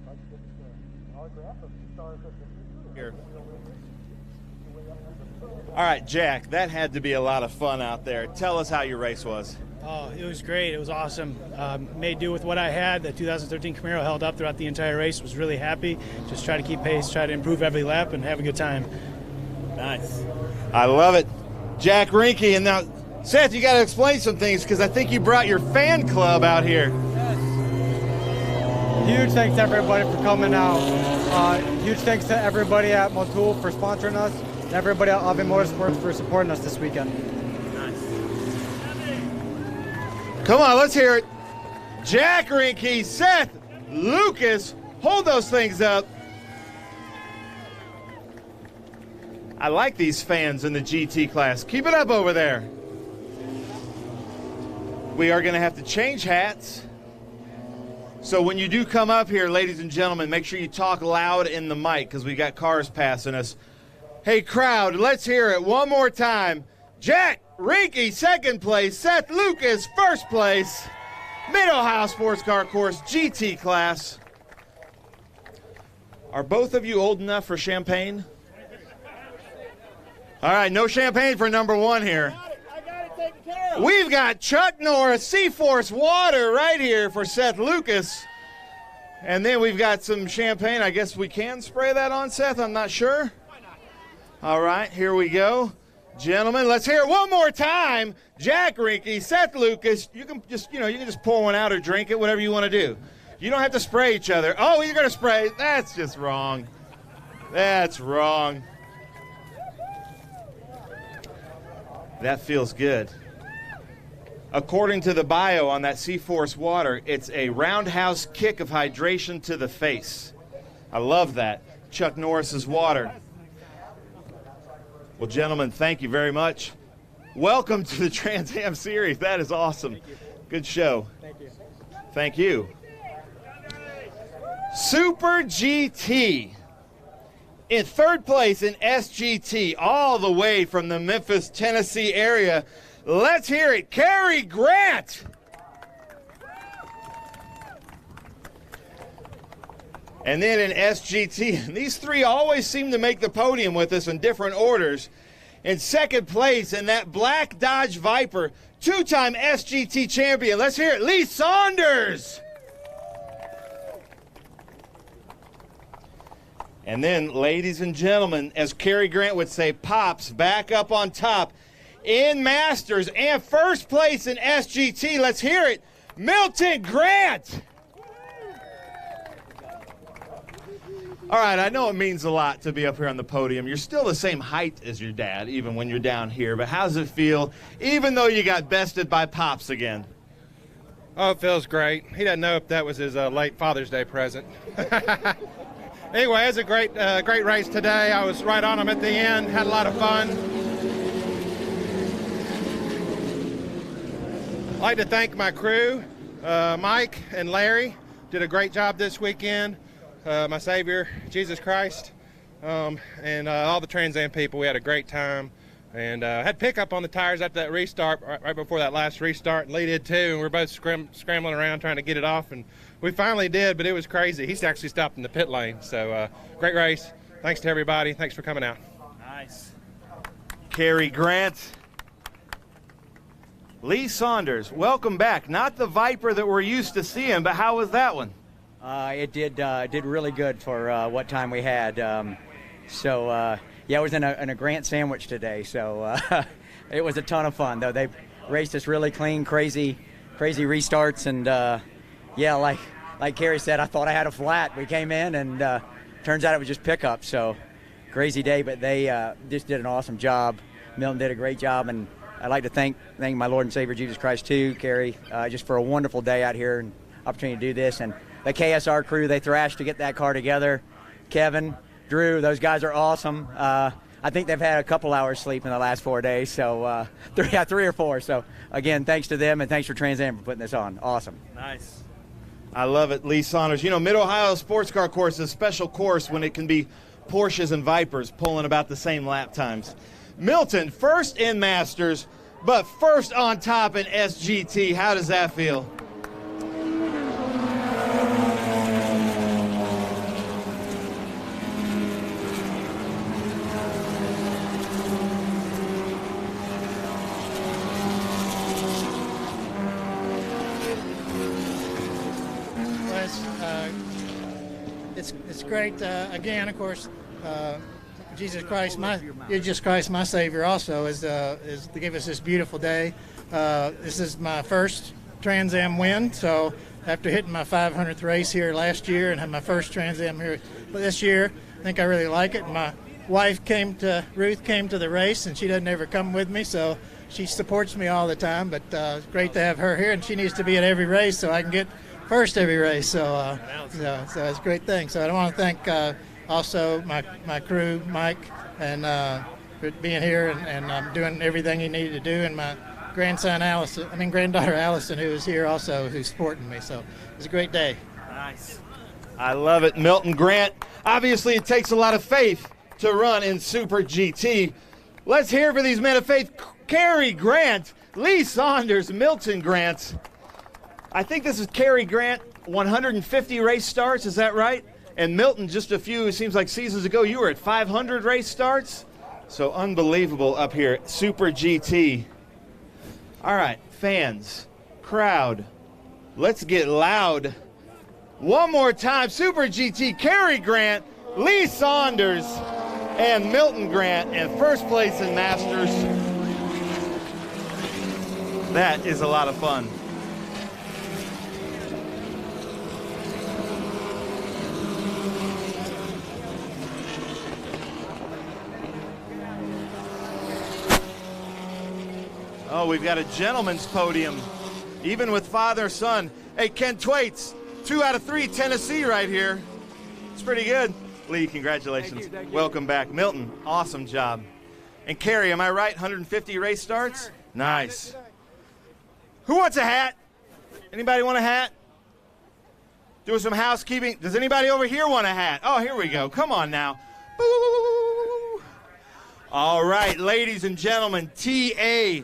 I'd like to get an autograph of the stars of the future. Here. All right, Jack, that had to be a lot of fun out there. Tell us how your race was. Oh, it was great. It was awesome. Made do with what I had. The 2013 Camaro held up throughout the entire race. Was really happy. Just try to keep pace, try to improve every lap, and have a good time. Nice. I love it. Jack Rinke. And now, Seth, you got to explain some things because I think you brought your fan club out here. Huge thanks to everybody for coming out. Huge thanks to everybody at Motul for sponsoring us, and everybody at Oven Motorsports for supporting us this weekend. Come on, let's hear it. Jack Rinke, Seth Lucas, hold those things up. I like these fans in the GT class. Keep it up over there. We are going to have to change hats. So when you do come up here, ladies and gentlemen, make sure you talk loud in the mic because we got cars passing us. Hey, crowd, let's hear it one more time. Jack Rinke, second place. Seth Lucas, first place. Mid-Ohio Sports Car Course GT class. Are both of you old enough for champagne? All right, no champagne for number one here. We've got Chuck Norris Sea-Force water right here for Seth Lucas. And then we've got some champagne. I guess we can spray that on, Seth. I'm not sure. All right, here we go. Gentlemen, let's hear it one more time. Jack Rinke, Seth Lucas. You can just pour one out or drink it, whatever you want to do. You don't have to spray each other. Oh, you're going to spray. That's just wrong. That's wrong. That feels good. According to the bio on that Sea-Force water, it's a roundhouse kick of hydration to the face. I love that. Chuck Norris's water. Well, gentlemen, thank you very much. Welcome to the Trans Am Series. That is awesome. Good show. Thank you. Thank you. Super GT. In third place in SGT, all the way from the Memphis, Tennessee area. Let's hear it. Cary Grant. And then in SGT, these three always seem to make the podium with us in different orders. In second place in that black Dodge Viper, two-time SGT champion. Let's hear it. Lee Saunders. And then, ladies and gentlemen, as Cary Grant would say, Pops back up on top in Masters and first place in SGT. Let's hear it. Milton Grant. All right, I know it means a lot to be up here on the podium. You're still the same height as your dad, even when you're down here. But how does it feel, even though you got bested by Pops again? Oh, it feels great. He doesn't know if that was his late Father's Day present. Anyway, it was a great race today. I was right on him at the end, had a lot of fun. I'd like to thank my crew, Mike and Larry. Did a great job this weekend. My Savior, Jesus Christ, and all the Trans Am people. We had a great time. And had pickup on the tires after that restart, right before that last restart, and Lee did too, and we were both scrambling around trying to get it off, and we finally did, but it was crazy. He's actually stopped in the pit lane, so great race. Thanks to everybody. Thanks for coming out. Nice. Cary Grant. Lee Saunders, welcome back. Not the Viper that we're used to seeing, but how was that one? It did really good for what time we had. Yeah, I was in a Grant sandwich today, so it was a ton of fun. Though they raced us really clean, crazy restarts, and yeah, like Cary said, I thought I had a flat. We came in, and turns out it was just pickup. So crazy day, but they just did an awesome job. Milton did a great job, and I'd like to thank my Lord and Savior Jesus Christ too, Cary, just for a wonderful day out here and opportunity to do this. And the KSR crew, they thrashed to get that car together. Kevin, Drew, those guys are awesome. I think they've had a couple hours sleep in the last 4 days, so 3 or 4. So again, thanks to them, and thanks for Trans Am for putting this on. Awesome. Nice. I love it, Lee Saunders. You know, Mid-Ohio Sports Car Course is a special course when it can be Porsches and Vipers pulling about the same lap times. Milton, first in Masters, but first on top in SGT. How does that feel? it's great. Again, of course, Jesus Christ, my Savior, also is to give us this beautiful day. This is my first Trans Am win, so after hitting my 500th race here last year and had my first Trans Am here this year, I think I really like it. My wife Ruth came to the race, and she doesn't ever come with me, so she supports me all the time. But it's great to have her here, and she needs to be at every race so I can get first every race. So it's a great thing. So I want to thank also my crew, Mike, and for being here and doing everything he needed to do, and my granddaughter Allison, who is here also, who's supporting me. So it's a great day. Nice. I love it. Milton Grant. Obviously, it takes a lot of faith to run in Super GT. Let's hear for these men of faith. Kerry Grant, Lee Saunders, Milton Grant. I think this is Kerry Grant, 150 race starts, is that right? And Milton, just a few, it seems like seasons ago, you were at 500 race starts. So unbelievable up here, Super GT. All right, fans, crowd, let's get loud. One more time, Super GT, Kerry Grant, Lee Saunders, and Milton Grant in first place in Masters. That is a lot of fun. Oh, we've got a gentleman's podium, even with father-son. Hey, Ken Twaits, 2 out of 3 Tennessee right here. It's pretty good. Lee, congratulations. Thank you. Welcome back. Milton, awesome job. And Kerry, am I right? 150 race starts? Sure. Nice. Who wants a hat? Anybody want a hat? Doing some housekeeping. Does anybody over here want a hat? Oh, here we go. Come on now. Boo. All right, ladies and gentlemen, TA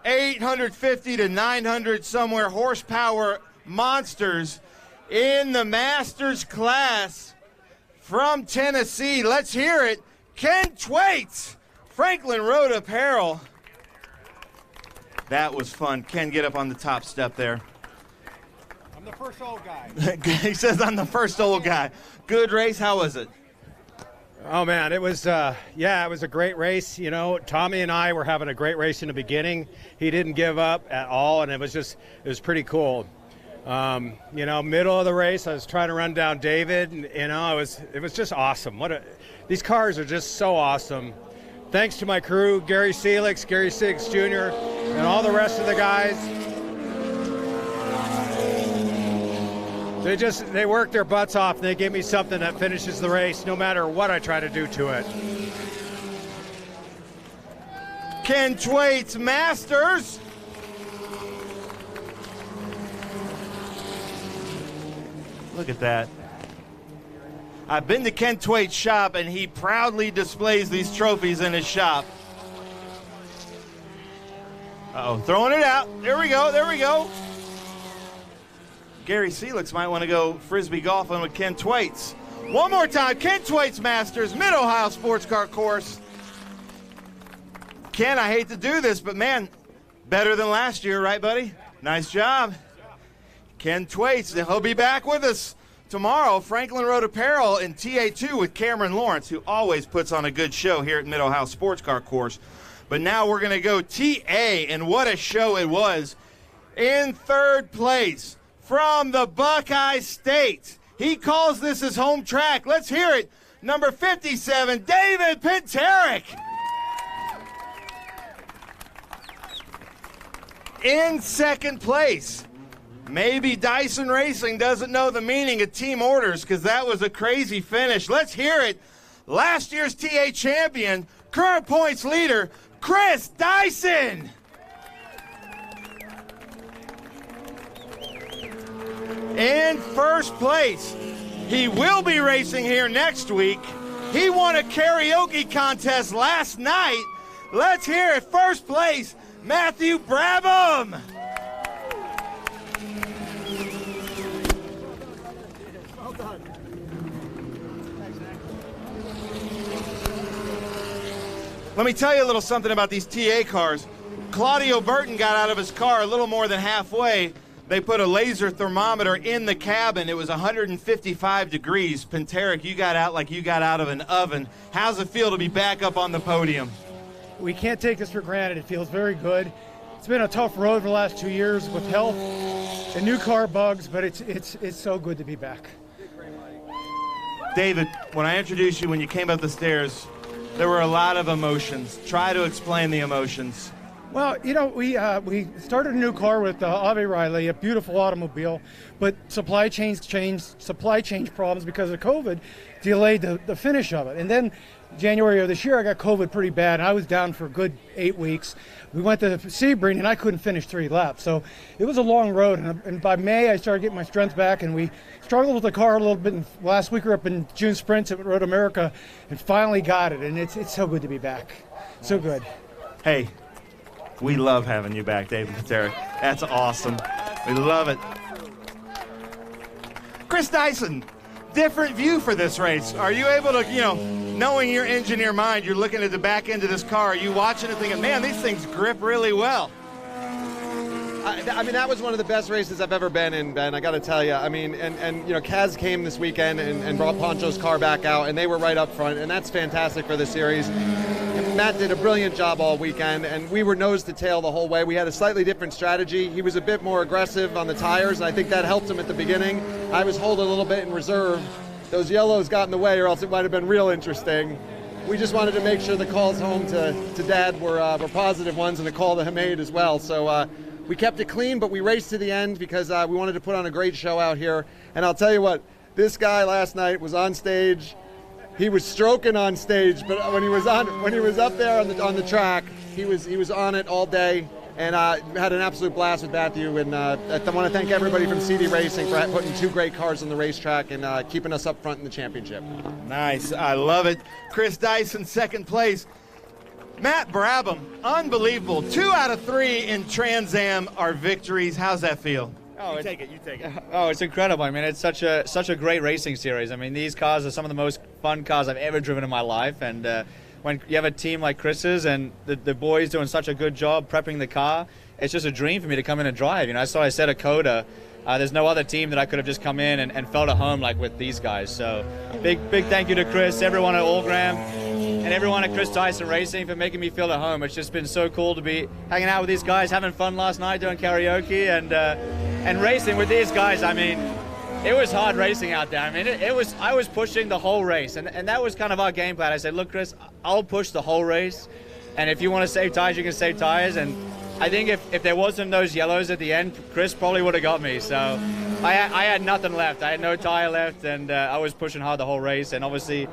850 to 900 somewhere horsepower monsters in the Masters class from Tennessee. Let's hear it. Ken Twaits, Franklin Road Apparel. That was fun. Ken, get up on the top step there. I'm the first old guy. He says I'm the first old guy. Good race. How was it? Oh man, it was it was a great race. You know, Tommy and I were having a great race in the beginning. He didn't give up at all, and it was pretty cool. Middle of the race, I was trying to run down David, and it was just awesome. These cars are just so awesome. Thanks to my crew, Gary Seelix, Jr., and all the rest of the guys. They worked their butts off, and they gave me something that finishes the race no matter what I try to do to it. Ken Twaits, Masters. Look at that. I've been to Ken Twaits' shop, and he proudly displays these trophies in his shop. Uh-oh, throwing it out. There we go. Gary Seelix might want to go frisbee golfing with Ken Twaits. One more time, Ken Twaits Masters, Mid-Ohio Sports Car Course. Ken, I hate to do this, but man, better than last year, right, buddy? Nice job. Ken Twaits, and he'll be back with us tomorrow. Franklin Road Apparel in TA2 with Cameron Lawrence, who always puts on a good show here at Mid-Ohio Sports Car Course. But now we're going to go TA, and what a show it was. In third place, from the Buckeye State. He calls this his home track. Let's hear it. Number 57, David Pinterick. In second place. Maybe Dyson Racing doesn't know the meaning of team orders because that was a crazy finish. Let's hear it. Last year's TA champion, current points leader, Chris Dyson. In first place, he will be racing here next week. He won a karaoke contest last night. Let's hear it. First place, Matthew Brabham. Let me tell you a little something about these TA cars. Claudio Burton got out of his car a little more than halfway. They put a laser thermometer in the cabin. It was 155 degrees. Pinteric, you got out like you got out of an oven. How's it feel to be back up on the podium? We can't take this for granted. It feels very good. It's been a tough road for the last 2 years with health and new car bugs, but it's so good to be back. David, when I introduced you, when you came up the stairs, there were a lot of emotions. Try to explain the emotions. Well, you know, we started a new car with Ave Riley, a beautiful automobile, but supply chain problems because of COVID delayed the finish of it. And then January of this year, I got COVID pretty bad. I was down for a good 8 weeks. We went to Sebring, and I couldn't finish 3 laps. So it was a long road. And by May, I started getting my strength back, and we struggled with the car a little bit. And last week, we were up in June Sprints at Road America and finally got it. And it's so good to be back. So good. Hey, we love having you back, David Pinteric. That's awesome. We love it. Chris Dyson, different view for this race. Are you able to, knowing your engineer mind, you're looking at the back end of this car, are you watching it thinking, man, these things grip really well? I mean, that was one of the best races I've ever been in, Ben, I got to tell you. I mean, and Kaz came this weekend and brought Poncho's car back out, and they were right up front, and that's fantastic for the series. And Matt did a brilliant job all weekend, and we were nose to tail the whole way. We had a slightly different strategy. He was a bit more aggressive on the tires, and I think that helped him at the beginning. I was holding a little bit in reserve. Those yellows got in the way, or else it might have been real interesting. We just wanted to make sure the calls home to Dad were positive ones, and the call to Hamid as well. So we kept it clean, but we raced to the end because we wanted to put on a great show out here. And I'll tell you what, this guy last night was on stage. He was stroking on stage, but when he was up there on the track, he was on it all day, and had an absolute blast with Matthew. And I want to thank everybody from CD Racing for putting 2 great cars on the racetrack and keeping us up front in the championship. Nice, I love it. Chris Dyson, second place. Matt Brabham, unbelievable. 2 out of 3 in Trans Am are victories. How's that feel? Oh, you take it. Oh, it's incredible. I mean, it's such a great racing series. I mean, these cars are some of the most fun cars I've ever driven in my life. And when you have a team like Chris's and the boys doing such a good job prepping the car, it's just a dream for me to come in and drive. So I said at Coda, there's no other team that I could have just come in and felt at home like with these guys. So big thank you to Chris, everyone at Allgram, and everyone at Chris Dyson Racing for making me feel at home. It's just been so cool to be hanging out with these guys, having fun last night doing karaoke and racing with these guys. I mean, it was hard racing out there. I mean, I was pushing the whole race, and that was kind of our game plan. I said, look, Chris, I'll push the whole race, and if you want to save tires, you can save tires. And I think if there wasn't those yellows at the end, Chris probably would have got me. So I had nothing left. I had no tire left, and I was pushing hard the whole race. And obviously,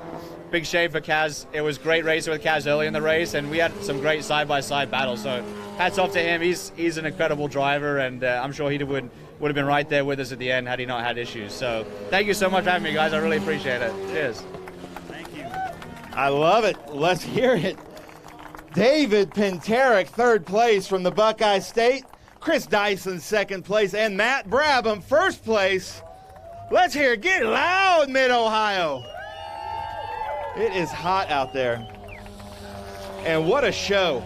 big shame for Kaz. It was great racing with Kaz early in the race, and we had some great side-by-side battles. So hats off to him. He's an incredible driver, and I'm sure he would have been right there with us at the end had he not had issues. So thank you so much for having me, guys. I really appreciate it. Cheers. Thank you. I love it. Let's hear it. David Pinteric, 3rd place from the Buckeye State. Chris Dyson, 2nd place. And Matt Brabham, 1st place. Let's hear it. Get loud, Mid-Ohio. It is hot out there. And what a show.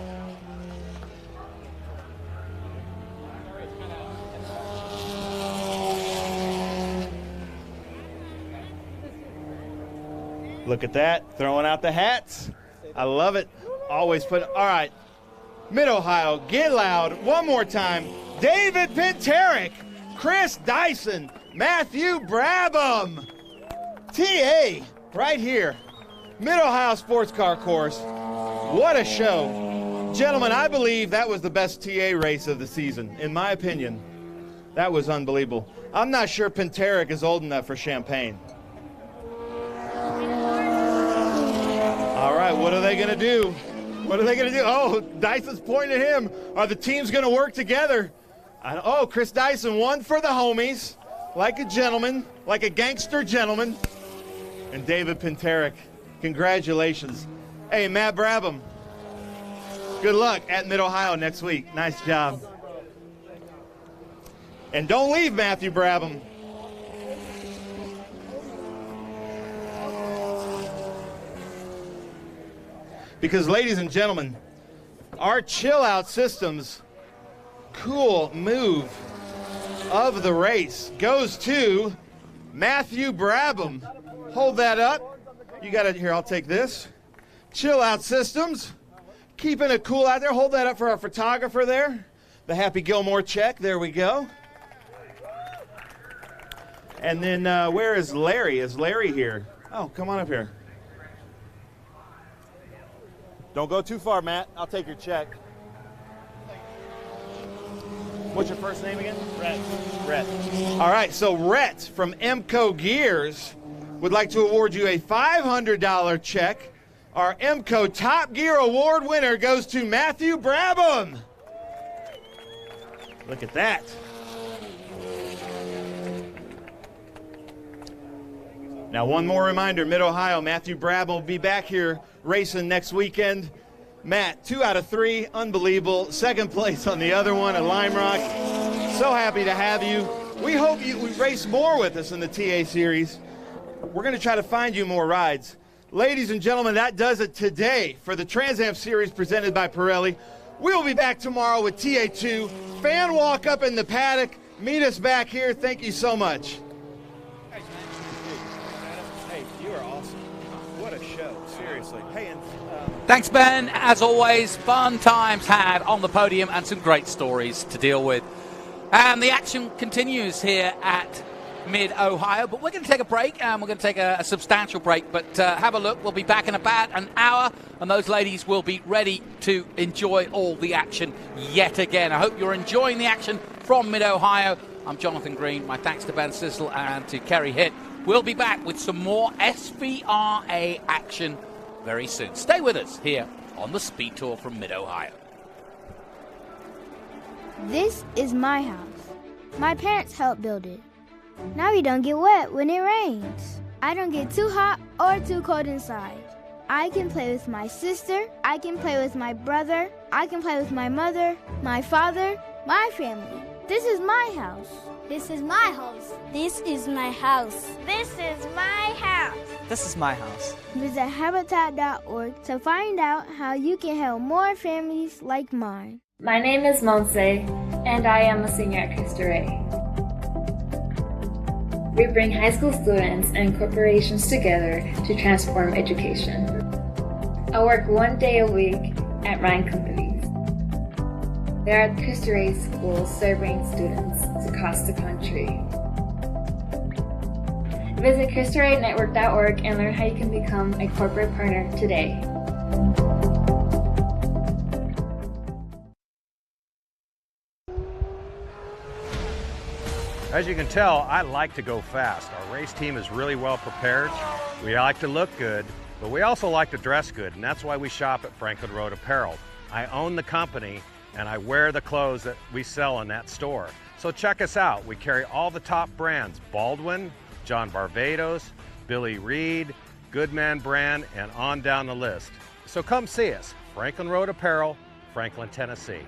Look at that, throwing out the hats. I love it. Always all right. Mid-Ohio, get loud. One more time. David Pinteric, Chris Dyson, Matthew Brabham. TA, right here. Mid-Ohio Sports Car Course. What a show. Gentlemen, I believe that was the best TA race of the season, in my opinion. That was unbelievable. I'm not sure Pinteric is old enough for champagne. All right, what are they going to do? What are they going to do? Oh, Dyson's pointing at him. Are the teams going to work together? Oh, Chris Dyson, one for the homies, like a gentleman, like a gangster gentleman. And David Pinteric, congratulations. Hey, Matt Brabham, good luck at Mid-Ohio next week. Nice job. And don't leave, Matthew Brabham. Because, ladies and gentlemen, our chill-out systems, cool move of the race goes to Matthew Brabham. Hold that up. You got it here. I'll take this. Chill Out Systems. Keeping it cool out there. Hold that up for our photographer there. The Happy Gilmore check. There we go. And then where is Larry? Is Larry here? Oh, come on up here. Don't go too far, Matt. I'll take your check. What's your first name again? Rhett. All right, so Rhett from Emco Gears would like to award you a $500 check. Our Emco Top Gear Award winner goes to Matthew Brabham. Look at that. Now, one more reminder, Mid-Ohio, Matthew Brabham will be back here racing next weekend. Matt, 2 out of 3, unbelievable. Second place on the other one at Lime Rock. So happy to have you. We hope you race more with us in the TA Series. We're going to try to find you more rides. Ladies and gentlemen, that does it today for the Trans Am Series presented by Pirelli. We'll be back tomorrow with TA2. Fan walk up in the paddock. Meet us back here. Thank you so much. Hey, you are awesome. What a show, seriously. Hey, and Thanks, Ben. As always, fun times had on the podium and some great stories to deal with. And the action continues here at Mid-Ohio, but we're going to take a break, and we're going to take a substantial break. But have a look. We'll be back in about an hour, and those ladies will be ready to enjoy all the action yet again. I hope you're enjoying the action from Mid-Ohio. I'm Jonathan Green. My thanks to Ben Sissel and to Kerry Hitt. We'll be back with some more SVRA action very soon. Stay with us here on the Speed Tour from Mid-Ohio. This is my house. My parents helped build it. Now we don't get wet when it rains. I don't get too hot or too cold inside. I can play with my sister. I can play with my brother. I can play with my mother, my father, my family. This is my house. This is my house. This is my house. This is my house. This is my house. Visit Habitat.org to find out how you can help more families like mine. My name is Monse, and I am a senior at Cristo Rey. We bring high school students and corporations together to transform education. I work 1 day a week at Ryan Companies. There are Cristo Rey schools serving students across the country. Visit CristoRayNetwork.org and learn how you can become a corporate partner today. as you can tell, I like to go fast. Our race team is really well prepared. We like to look good, but we also like to dress good, and that's why we shop at Franklin Road Apparel. I own the company, and I wear the clothes that we sell in that store. So check us out. We carry all the top brands: Baldwin, John Barbados, Billy Reed, Goodman brand, and on down the list. So come see us, Franklin Road Apparel, Franklin, Tennessee.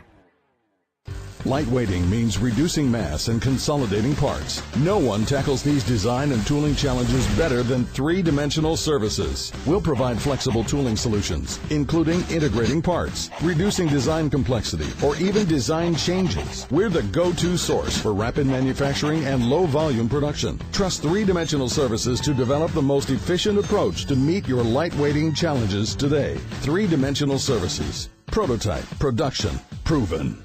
Lightweighting means reducing mass and consolidating parts. No one tackles these design and tooling challenges better than three-dimensional services. We'll provide flexible tooling solutions, including integrating parts, reducing design complexity, or even design changes. We're the go-to source for rapid manufacturing and low-volume production. Trust three-dimensional services to develop the most efficient approach to meet your lightweighting challenges today. Three-dimensional services. Prototype, production, proven.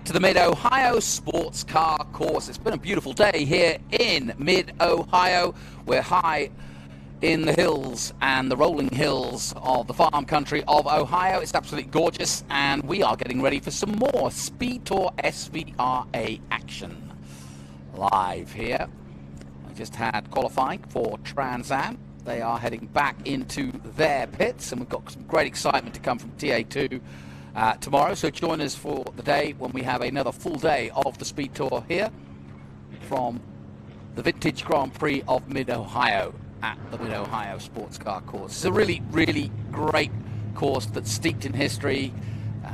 to the Mid-Ohio Sports Car Course. It's been a beautiful day here in Mid-Ohio. We're high in the hills and the rolling hills of the farm country of Ohio. It's absolutely gorgeous, and we are getting ready for some more SpeedTour SVRA action. Live here. I just had qualifying for Trans Am. They are heading back into their pits, and we've got some great excitement to come from TA2 tomorrow. So join us for the day when we have another full day of the SpeedTour here from the Vintage Grand Prix of Mid-Ohio at the Mid-Ohio Sports Car Course. It's a really, really great course that's steeped in history.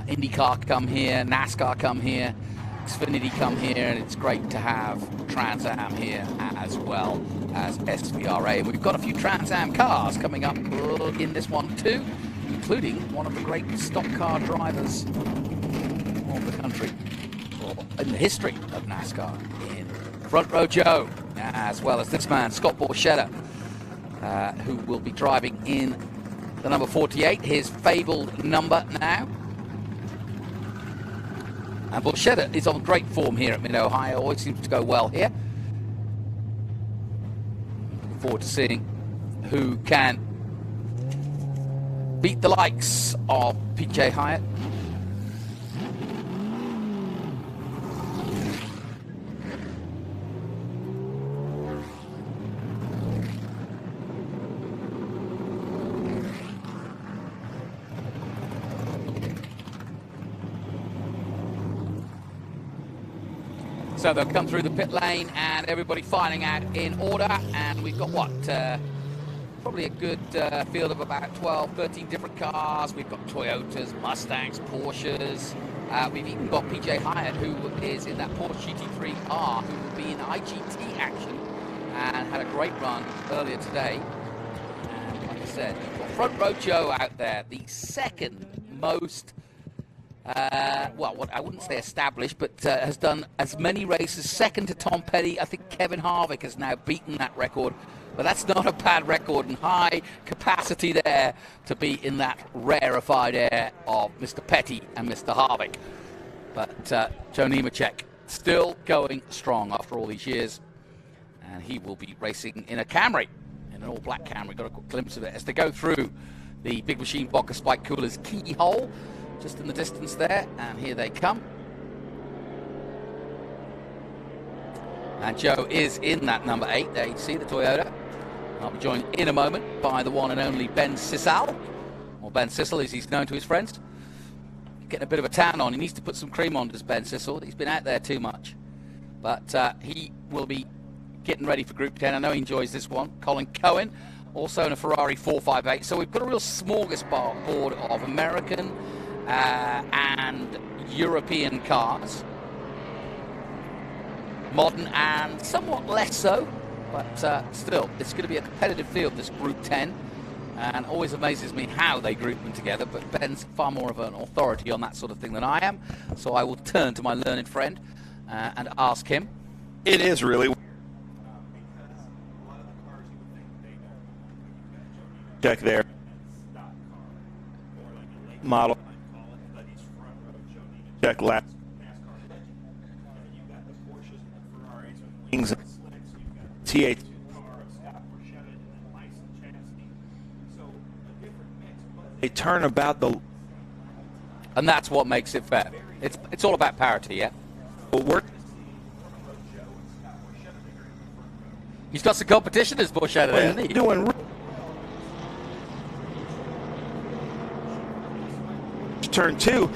IndyCar come here, NASCAR come here, Xfinity come here, and it's great to have Trans Am here as well as SVRA. We've got a few Trans Am cars coming up in this one too, including one of the great stock car drivers of the country, or in the history of NASCAR, in Front Row Joe, as well as this man, Scott Borchetta, who will be driving in the number 48, his fabled number now. And Borchetta is on great form here at Mid-Ohio, always seems to go well here. Looking forward to seeing who can beat the likes of PJ Hyatt. So they'll come through the pit lane and everybody filing out in order, and we've got what? Probably a good field of about 12, 13 different cars. We've got Toyotas, Mustangs, Porsches. We've even got PJ Hyatt, who is in that Porsche GT3R, who will be in IGT action and had a great run earlier today. And like I said, you've got Front Row Joe out there, the second most well, what I wouldn't say established, but has done as many races, second to Tom Petty. I think Kevin Harvick has now beaten that record, but that's not a bad record, and high capacity there to be in that rarefied air of Mr. Petty and Mr. Harvick. But Joe Nemechek still going strong after all these years, and he will be racing in a Camry, in an all-black Camry. Got a quick glimpse of it as they go through the Big Machine Bocker Spike Cooler's keyhole, just in the distance there, and here they come. And Joe is in that number 8. There you see the Toyota. I'll be joined in a moment by the one and only Ben Sissel, or Ben Sissel as he's known to his friends. Getting a bit of a tan on. He needs to put some cream on, does Ben Sissel. He's been out there too much. But he will be getting ready for Group 10. I know he enjoys this one. Colin Cohen, also in a Ferrari 458. So we've got a real smorgasbord of American and European cars, modern and somewhat less so, but still, it's going to be a competitive field, this Group 10, and always amazes me how they group them together, but Ben's far more of an authority on that sort of thing than I am, so I will turn to my learned friend and ask him. It is really. Check there. Model. Check last. T8. They turn about the. And that's what makes it fair. It's all about parity, yeah? But we're. He's got some competition as Borchetta, isn't he? Doing. Turn 2.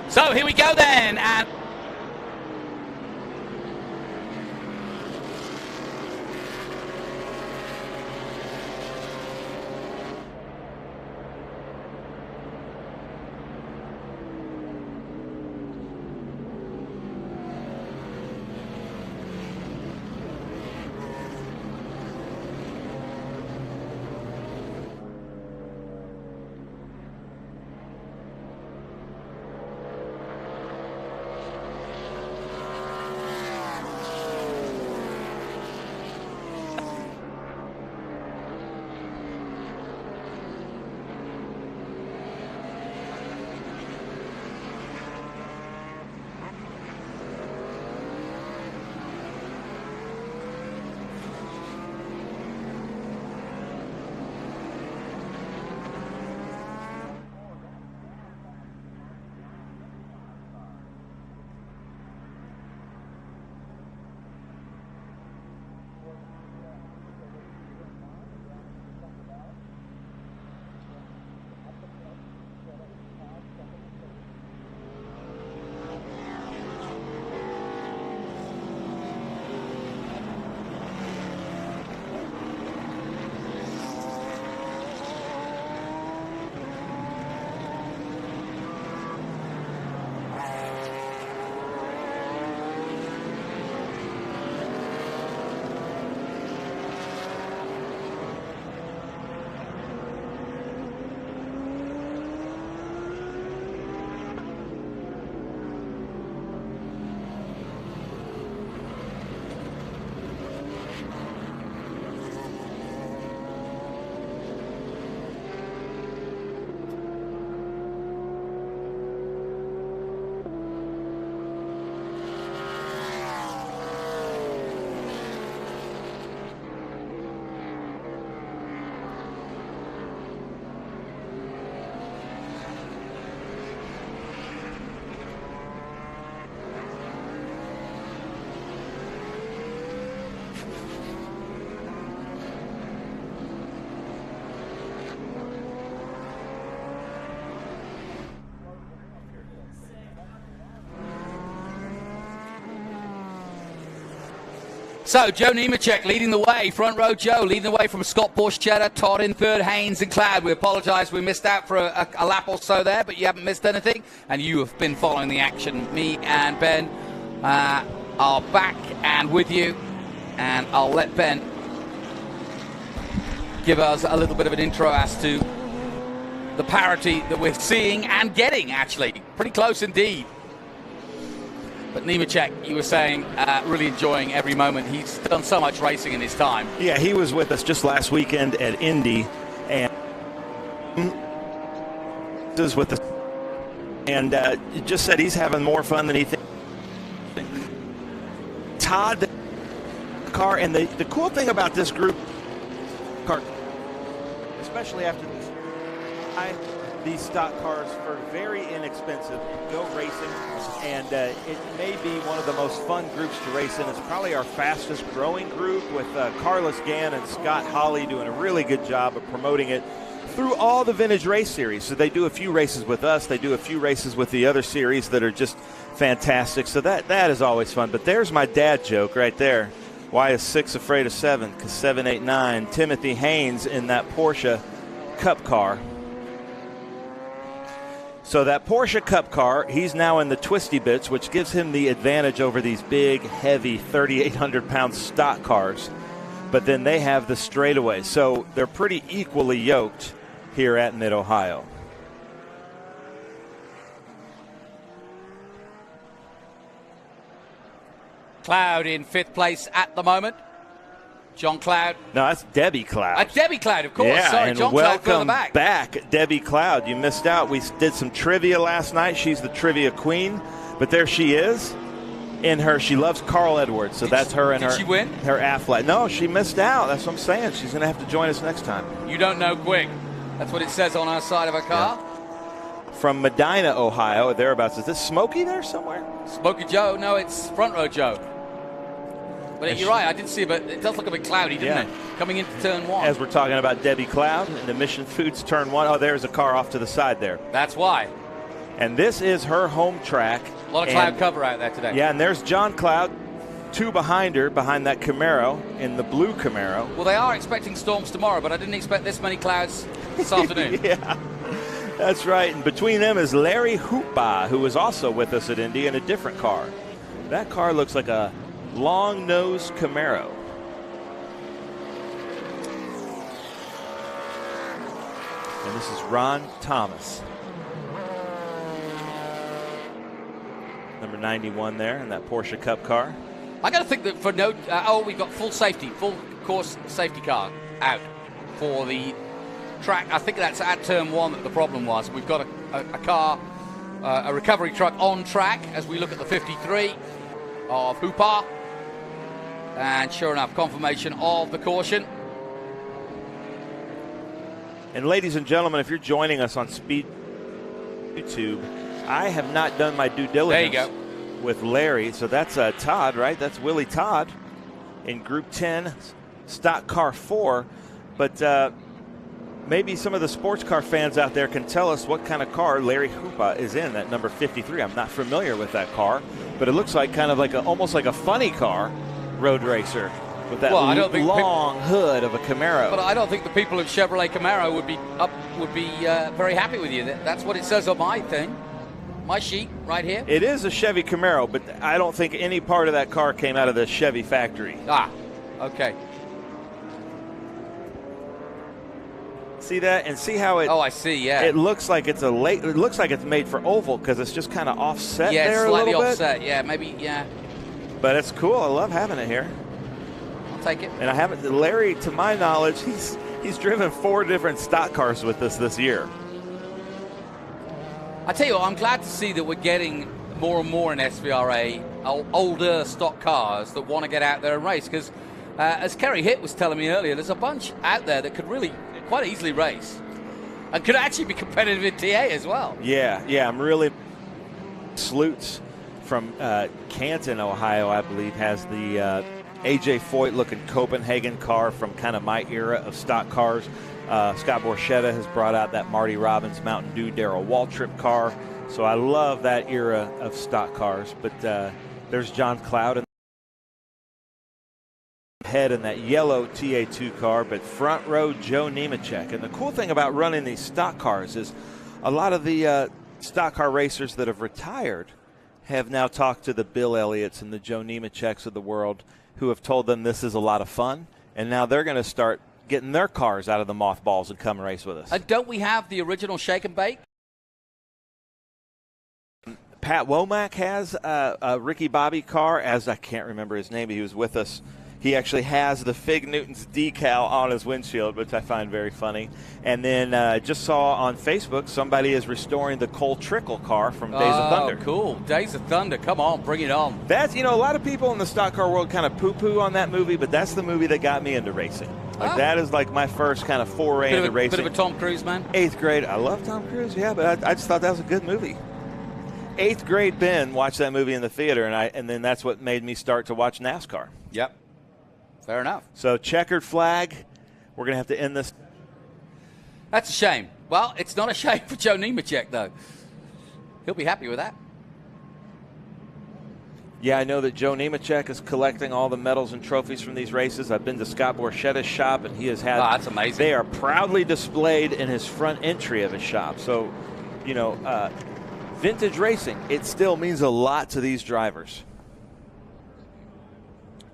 So here we go then, and So, Joe Nemechek leading the way, front row Joe, leading the way from Scott Borchetta, Todd in third, Haynes and Cloud. We apologise, we missed out for a lap or so there, but you haven't missed anything, and you have been following the action. Me and Ben are back and with you, and I'll let Ben give us a little bit of an intro as to the parity that we're seeing and getting, actually. Pretty close indeed. But Nemechek, you were saying, really enjoying every moment. He's done so much racing in his time. Yeah, he was with us just last weekend at Indy, and is with us, and just said he's having more fun than he thinks. Todd, the car, and the cool thing about this group car, especially after this, these stock cars are very inexpensive. Go racing, and it may be one of the most fun groups to race in. It's probably our fastest growing group, with Carlos Gann and Scott Hawley doing a really good job of promoting it through all the vintage race series. So they do a few races with us, they do a few races with the other series that are just fantastic. So that is always fun. But there's my dad joke right there. Why is 6 afraid of 7? Because 7, 8, 9. Timothy Haynes in that Porsche Cup car. So that Porsche Cup car, he's now in the twisty bits, which gives him the advantage over these big, heavy 3,800-pound stock cars. But then they have the straightaway. So they're pretty equally yoked here at Mid-Ohio. Cloud in 5th place at the moment. John Cloud. No, that's Debbie Cloud. Debbie Cloud, of course. Yeah, Sorry, and John Cloud further welcome back. Debbie Cloud. You missed out. We did some trivia last night. She's the trivia queen, but there she is. In her, she loves Carl Edwards, so that's her and her. Did she win? Her Affleck. No, she missed out. That's what I'm saying. She's going to have to join us next time. You don't know quick. That's what it says on our side of her car. Yeah. From Medina, Ohio, thereabouts. Is this Smokey there somewhere? Smokey Joe? No, it's front row Joe. But you're right, I did see it, but it does look a bit cloudy, doesn't it? Coming into turn 1. As we're talking about Debbie Cloud and the Mission Foods turn 1. Oh, there's a car off to the side there. That's why. And this is her home track. A lot of cloud cover out there today. Yeah, and there's John Cloud, 2 behind her, behind that Camaro, in the blue Camaro. Well, they are expecting storms tomorrow, but I didn't expect this many clouds this afternoon. Yeah, that's right. And between them is Larry Hoopa, who was also with us at Indy in a different car. That car looks like a long-nosed Camaro. And this is Ron Thomas. Number 91 there in that Porsche Cup car. I got to think that for we've got full course safety car out for the track. I think that's at turn 1 that the problem was. We've got a car, a recovery truck on track as we look at the 53 of Hoopa. And sure enough, confirmation of the caution. And ladies and gentlemen, if you're joining us on Speed YouTube, I have not done my due diligence there you go. With Larry. So that's Todd, right? That's Willie Todd in Group 10, Stock Car 4. But maybe some of the sports car fans out there can tell us what kind of car Larry Hoopa is in, that number 53. I'm not familiar with that car, but it looks like kind of like almost like a funny car road racer with that long hood of a Camaro. But I don't think the people of Chevrolet Camaro would be very happy with you. That's what it says on my thing, my sheet right here. It is a Chevy Camaro, but I don't think any part of that car came out of the Chevy factory. Ah, okay. See that, and see how it. Oh, I see. Yeah. It looks like it's It looks like it's made for oval because it's just kind of offset there a little bit. Yeah, slightly offset. Yeah, maybe. Yeah. But it's cool. I love having it here. I'll take it. And I haven't. Larry, to my knowledge, he's driven 4 different stock cars with us this year. I tell you what, I'm glad to see that we're getting more and more in SVRA older stock cars that want to get out there and race. Because as Kerry Hitt was telling me earlier, there's a bunch out there that could really quite easily race and could actually be competitive in TA as well. Yeah. I'm really. Slutes from Canton, Ohio, I believe, has the A.J. Foyt-looking Copenhagen car from kind of my era of stock cars. Scott Borchetta has brought out that Marty Robbins Mountain Dew Darrell Waltrip car. So I love that era of stock cars. But there's John Cloud. ahead in that yellow TA2 car, but front row Joe Nemechek. And the cool thing about running these stock cars is a lot of the stock car racers that have retired have now talked to the Bill Elliott's and the Joe Nemecheks of the world, who have told them this is a lot of fun, and now they're going to start getting their cars out of the mothballs and come race with us. And don't we have the original Shake and Bake? Pat Womack has a Ricky Bobby car, as I can't remember his name. He was with us. He actually has the Fig Newton's decal on his windshield, which I find very funny. And then just saw on Facebook somebody is restoring the Cole Trickle car from Days of Thunder. Oh, cool. Days of Thunder. Come on, bring it on. That's, a lot of people in the stock car world kind of poo-poo on that movie, but that's the movie that got me into racing. That is like my first kind of foray into racing. Bit of a Tom Cruise, man? 8th grade. I love Tom Cruise, yeah, but I just thought that was a good movie. 8th grade Ben watched that movie in the theater, and then that's what made me start to watch NASCAR. Yep. Fair enough. So checkered flag, we're going to have to end this. That's a shame. Well, it's not a shame for Joe Nemechek, though. He'll be happy with that. Yeah, I know that Joe Nemechek is collecting all the medals and trophies from these races. I've been to Scott Borchetta's shop, and he has had. Oh, that's amazing. They are proudly displayed in his front entry of his shop. So, vintage racing, it still means a lot to these drivers.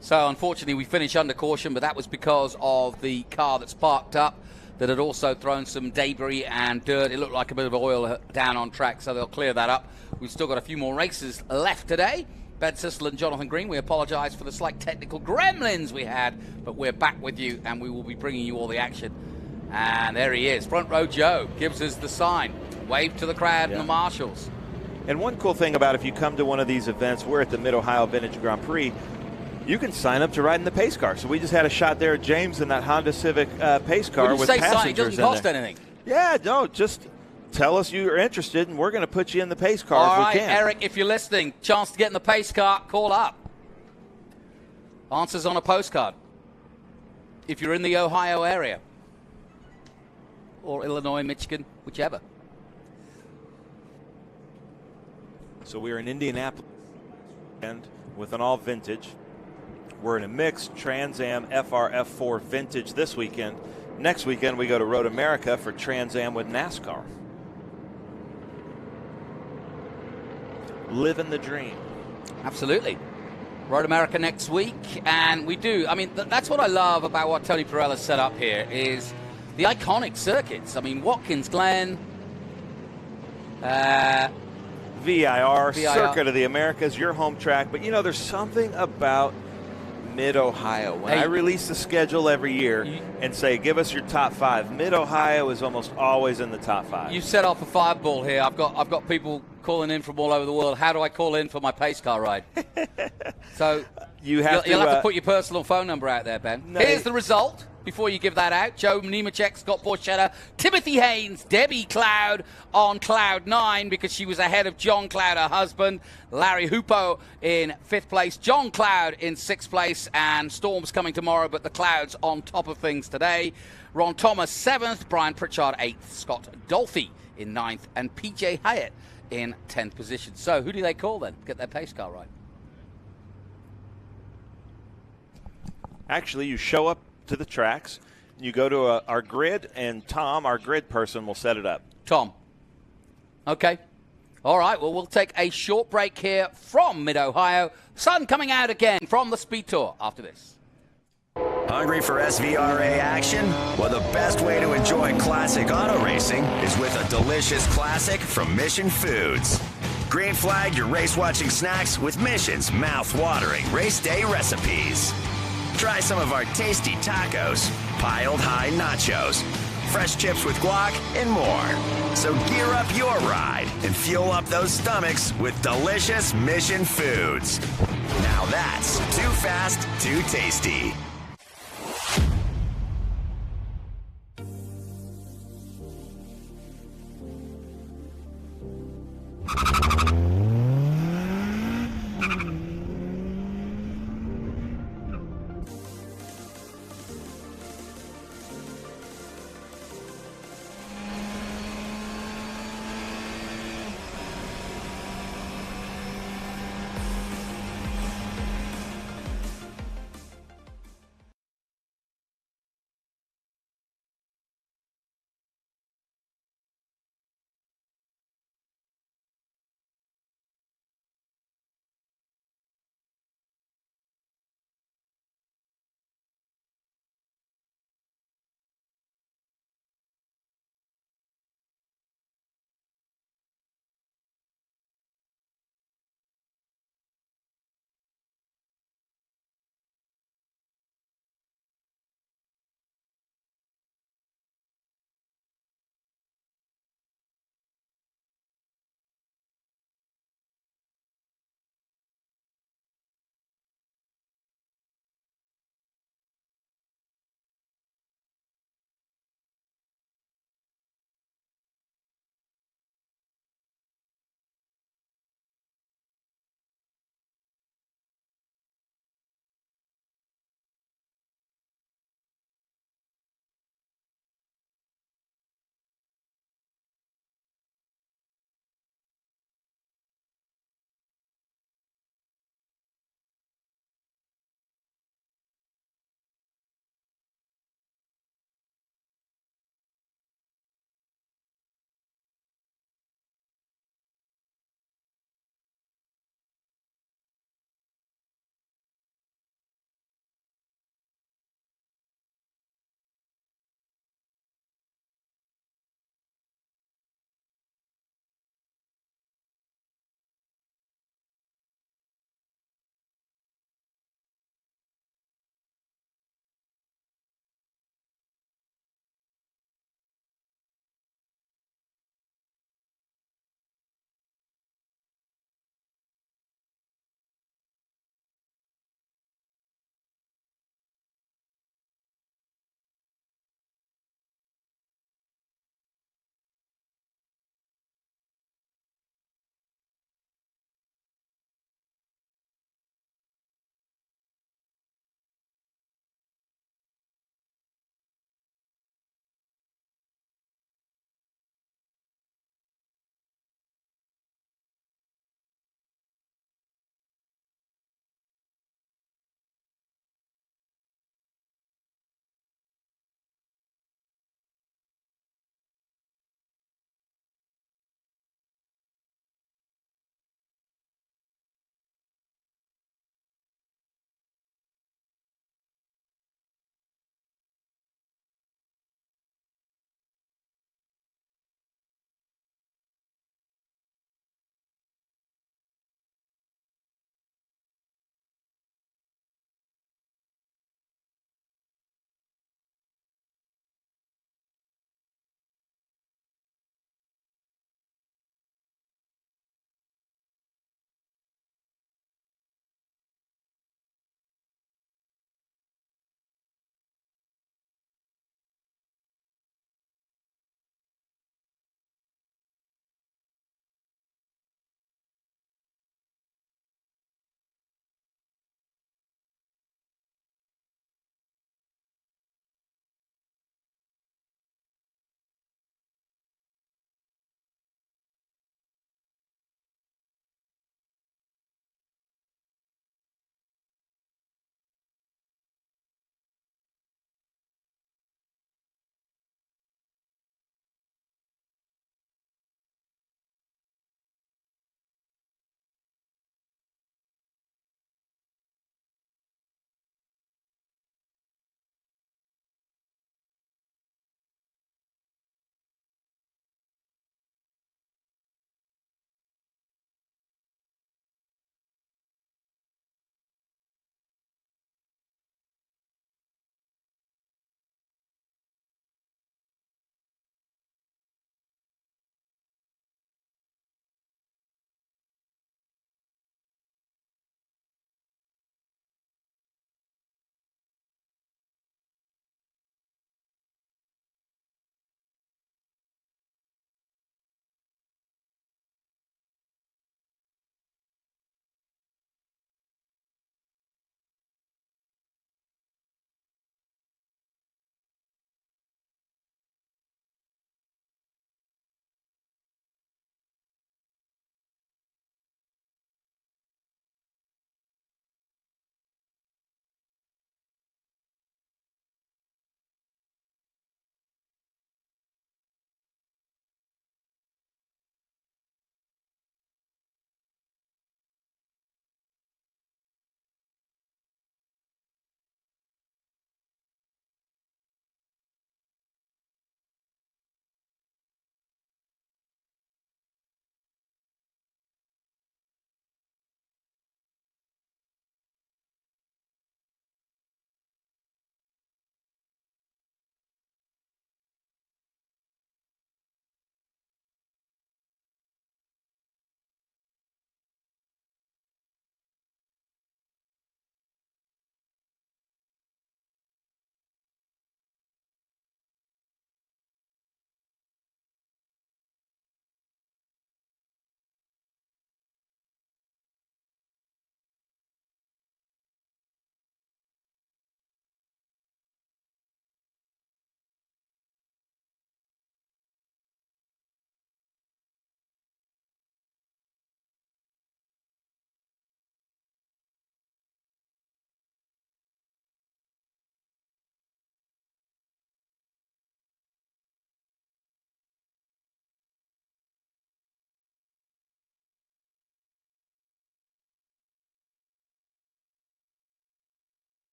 So, unfortunately, we finished under caution, but that was because of the car that's parked up that had also thrown some debris and dirt. It looked like a bit of oil down on track, so they'll clear that up. We've still got a few more races left today. Ben Sissel and Jonathan Green, we apologize for the slight technical gremlins we had, but we're back with you, and we will be bringing you all the action. And there he is. Front row Joe gives us the sign. Wave to the crowd and the marshals. And one cool thing about if you come to one of these events, we're at the Mid-Ohio Vintage Grand Prix, you can sign up to ride in the pace car. So we just had a shot there of James in that Honda Civic pace car with passengers it doesn't cost anything. Yeah, no, just tell us you're interested, and we're going to put you in the pace car All if right, we can. Eric, if you're listening, chance to get in the pace car, call up. Answers on a postcard. If you're in the Ohio area. Or Illinois, Michigan, whichever. So we're in Indianapolis and with an all vintage. We're in a mixed Trans Am FR/F4 vintage this weekend. Next weekend we go to Road America for Trans Am with NASCAR. Living the dream. Absolutely. Road America next week, and we do. I mean, that's what I love about what Tony Pirelli set up here is the iconic circuits. I mean, Watkins Glen, VIR, Circuit of the Americas, your home track. But, there's something about Mid-Ohio. When I release the schedule every year and say, give us your top 5, Mid-Ohio is almost always in the top 5. You set off a fireball here. I've got people calling in from all over the world. How do I call in for my pace car ride? So you'll have to put your personal phone number out there, Ben. No, here's the result. Before you give that out, Joe Nemechek, Scott Borchetta, Timothy Haynes, Debbie Cloud on Cloud 9 because she was ahead of John Cloud, her husband, Larry Hoopo in 5th place, John Cloud in 6th place, and Storm's coming tomorrow, but the Clouds on top of things today. Ron Thomas 7th, Brian Pritchard 8th, Scott Dolphy in 9th, and PJ Hyatt in 10th position. So who do they call then? Get their pace car right. Actually, you show up to the tracks, you go to our grid, and Tom, our grid person, will set it up. Tom. Okay. All right, well, we'll take a short break here from Mid-Ohio. Sun coming out again from the SpeedTour after this. Hungry for SVRA action? Well, the best way to enjoy classic auto racing is with a delicious classic from Mission Foods. Green flag your race-watching snacks with Mission's mouth-watering race day recipes. Try some of our tasty tacos, piled high nachos, fresh chips with guac, and more. So gear up your ride and fuel up those stomachs with delicious Mission Foods. Now that's too fast, too tasty.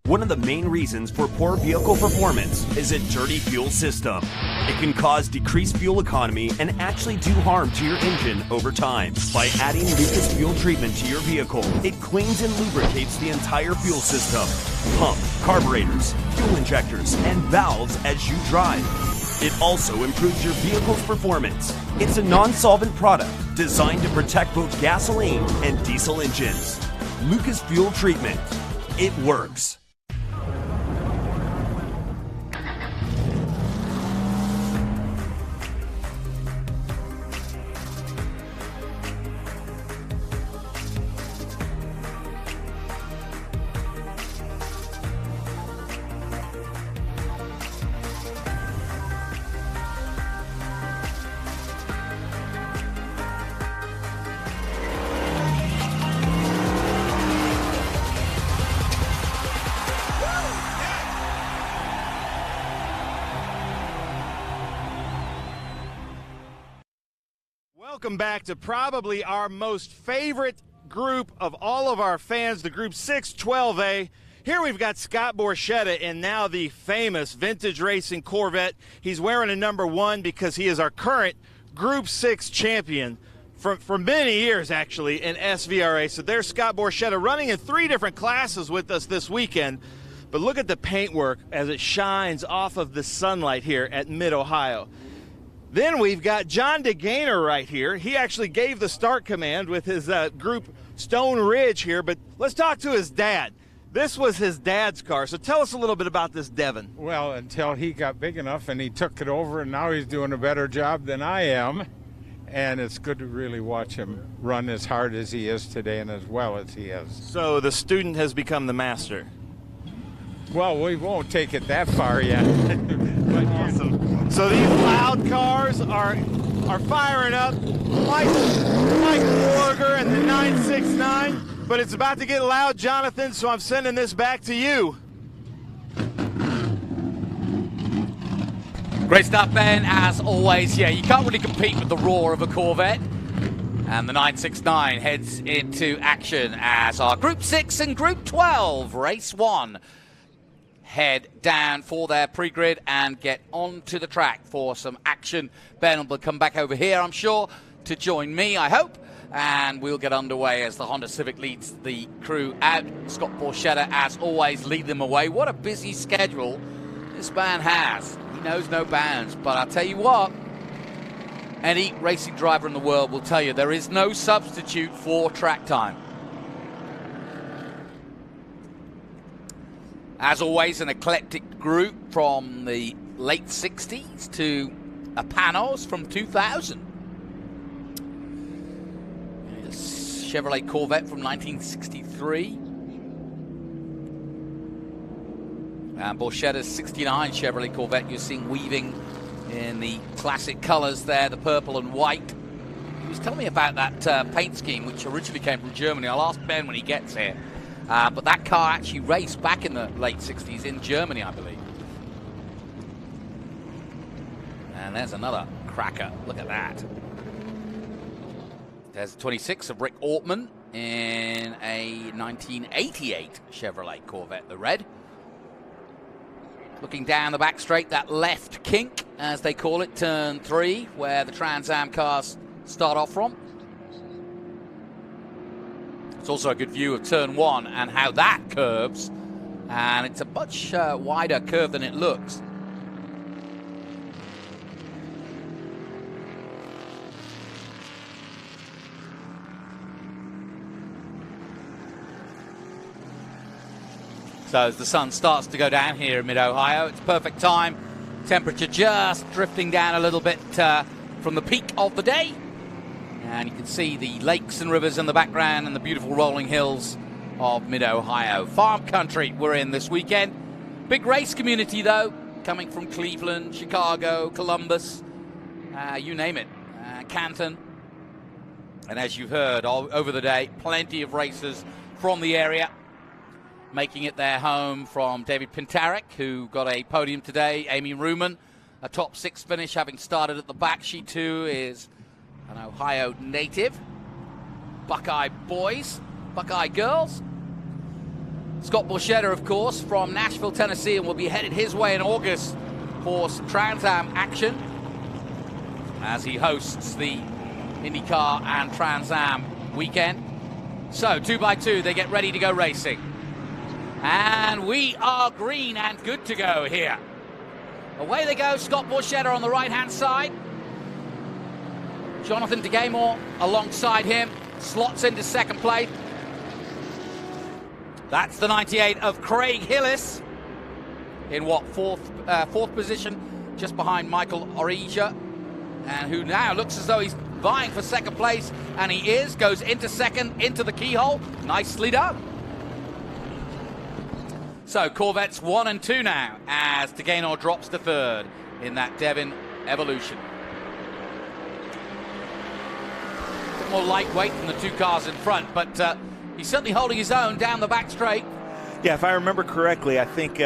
One of the main reasons for poor vehicle performance is a dirty fuel system. It can cause decreased fuel economy and actually do harm to your engine over time. By adding Lucas Fuel Treatment to your vehicle, it cleans and lubricates the entire fuel system, pump, carburetors, fuel injectors, and valves as you drive. It also improves your vehicle's performance. It's a non-solvent product designed to protect both gasoline and diesel engines. Lucas Fuel Treatment. It works. Welcome back to probably our most favorite group of all of our fans, the Group 612A. Here we've got Scott Borchetta in now the famous Vintage Racing Corvette. He's wearing a number 1 because he is our current Group 6 champion for many years, actually, in SVRA. So there's Scott Borchetta running in 3 different classes with us this weekend. But look at the paintwork as it shines off of the sunlight here at Mid-Ohio. Then we've got John DeGainer right here. He actually gave the start command with his group Stone Ridge here, but let's talk to his dad. This was his dad's car, so tell us a little bit about this Devon. Well, until he got big enough and he took it over, and now he's doing a better job than I am. And it's good to really watch him run as hard as he is today and as well as he is. So the student has become the master. Well, we won't take it that far yet. Awesome. So these loud cars are firing up. Mike Warger and the 969, but it's about to get loud, Jonathan, so I'm sending this back to you. Great stuff, Ben, as always. Yeah, you can't really compete with the roar of a Corvette. And the 969 heads into action as our Group 6 and Group 12, Race 1, head down for their pre-grid and get onto the track for some action. Ben will come back over here, I'm sure, to join me, I hope. And we'll get underway as the Honda Civic leads the crew out. Scott Borchetta, as always, lead them away. What a busy schedule this man has. He knows no bounds. But I'll tell you what, any racing driver in the world will tell you there is no substitute for track time. As always, an eclectic group from the late 60s to a Panos from 2000. Chevrolet Corvette from 1963. And Borchetta's 69 Chevrolet Corvette you're seeing weaving in the classic colors there, the purple and white. He was telling me about that paint scheme, which originally came from Germany. I'll ask Ben when he gets here. But that car actually raced back in the late 60s in Germany, I believe. And there's another cracker. Look at that. There's 26 of Rick Ortman in a 1988 Chevrolet Corvette, the red. Looking down the back straight, that left kink, as they call it, turn 3, where the Trans Am cars start off from. It's also a good view of turn 1 and how that curves. And it's a much wider curve than it looks. So as the sun starts to go down here in Mid-Ohio, it's perfect time. Temperature just drifting down a little bit from the peak of the day. And you can see the lakes and rivers in the background and the beautiful rolling hills of Mid-Ohio. Farm country we're in this weekend. Big race community, though, coming from Cleveland, Chicago, Columbus, you name it, Canton. And as you've heard over the day, plenty of racers from the area making it their home, from David Pintarek, who got a podium today, Amy Ruman, a top 6 finish, having started at the back. She, too, is an Ohio native. Buckeye boys, Buckeye girls. Scott Borchetta, of course, from Nashville, Tennessee, and will be headed his way in August for some Trans Am action as he hosts the IndyCar and Trans Am weekend. So 2x2, they get ready to go racing. And we are green and good to go here. Away they go, Scott Borchetta on the right-hand side. Jonathan DeGaymore alongside him, slots into second place. That's the 98 of Craig Hillis in what, fourth position, just behind Michael Orija, and who now looks as though he's vying for second place, and he is, goes into second, into the keyhole. Nicely done. So Corvettes 1 and 2 now, as DeGaynor drops to third in that Devon Evolution. A bit more lightweight than the two cars in front, but he's certainly holding his own down the back straight. Yeah, if I remember correctly, I think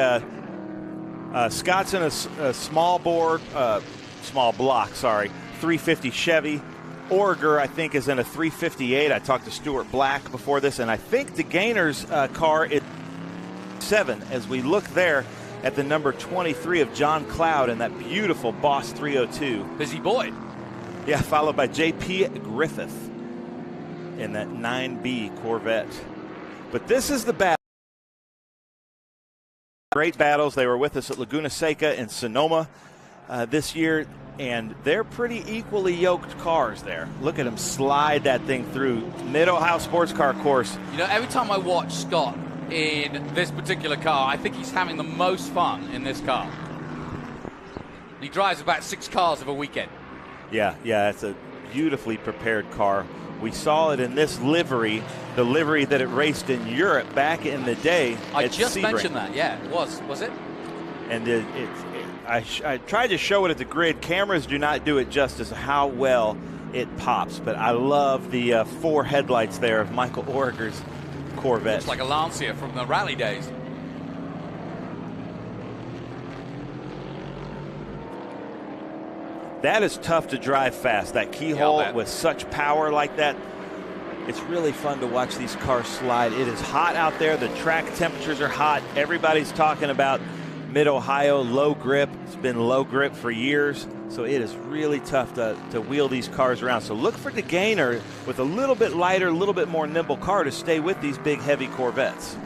Scott's in a small block, 350 Chevy. Origer, I think, is in a 358. I talked to Stuart Black before this, and I think DeGaynor's car is 7 as we look there at the number 23 of John Cloud and that beautiful Boss 302. Busy Boyd. Yeah, followed by J.P. Griffith in that 9B Corvette. But this is the battle. Great battles. They were with us at Laguna Seca and Sonoma this year, and they're pretty equally yoked cars there. Look at them slide that thing through Mid-Ohio Sports Car course. You know, every time I watch Scott in this particular car, I think he's having the most fun in this car. He drives about 6 cars of a weekend. Yeah, it's a beautifully prepared car. We saw it in this livery, the livery that it raced in Europe back in the day. I just mentioned that, yeah, it was it? And I tried to show it at the grid. Cameras do not do it justice how well it pops, but I love the 4 headlights there of Michael Origer's Corvette. Looks like a Lancia from the rally days. That is tough to drive fast. That keyhole with such power like that. It's really fun to watch these cars slide. It is hot out there. The track temperatures are hot. Everybody's talking about Mid-Ohio low grip. It's been low grip for years. So it is really tough to wheel these cars around. So look for DeGaynor with a little bit lighter, a little bit more nimble car to stay with these big, heavy Corvettes.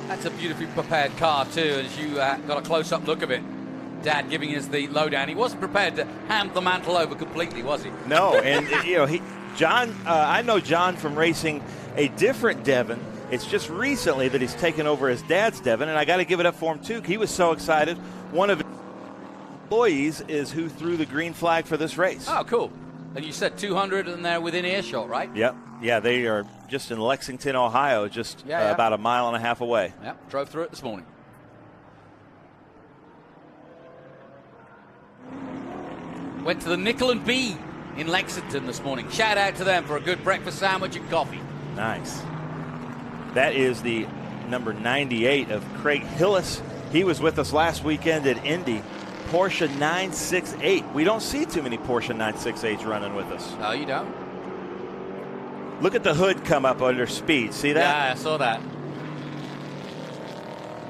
That's a beautifully prepared car, too, as you got a close-up look of it. Dad giving us the lowdown. He wasn't prepared to hand the mantle over completely, was he? No, and John, I know John from racing a different Devon. It's just recently that he's taken over his dad's Devon, and I got to give it up for him, too. He was so excited. One of his employees is who threw the green flag for this race. Oh, cool. And you said 200 and they're within earshot, right? Yep. Yeah, they are just in Lexington, Ohio, just about a mile and a half away. Yep, drove through it this morning. Went to the Nickel and Bee in Lexington this morning. Shout out to them for a good breakfast sandwich and coffee. Nice. That is the number 98 of Craig Hillis. He was with us last weekend at Indy. Porsche 968. We don't see too many Porsche 968s running with us. No, you don't. Look at the hood come up under speed. See that? Yeah, I saw that.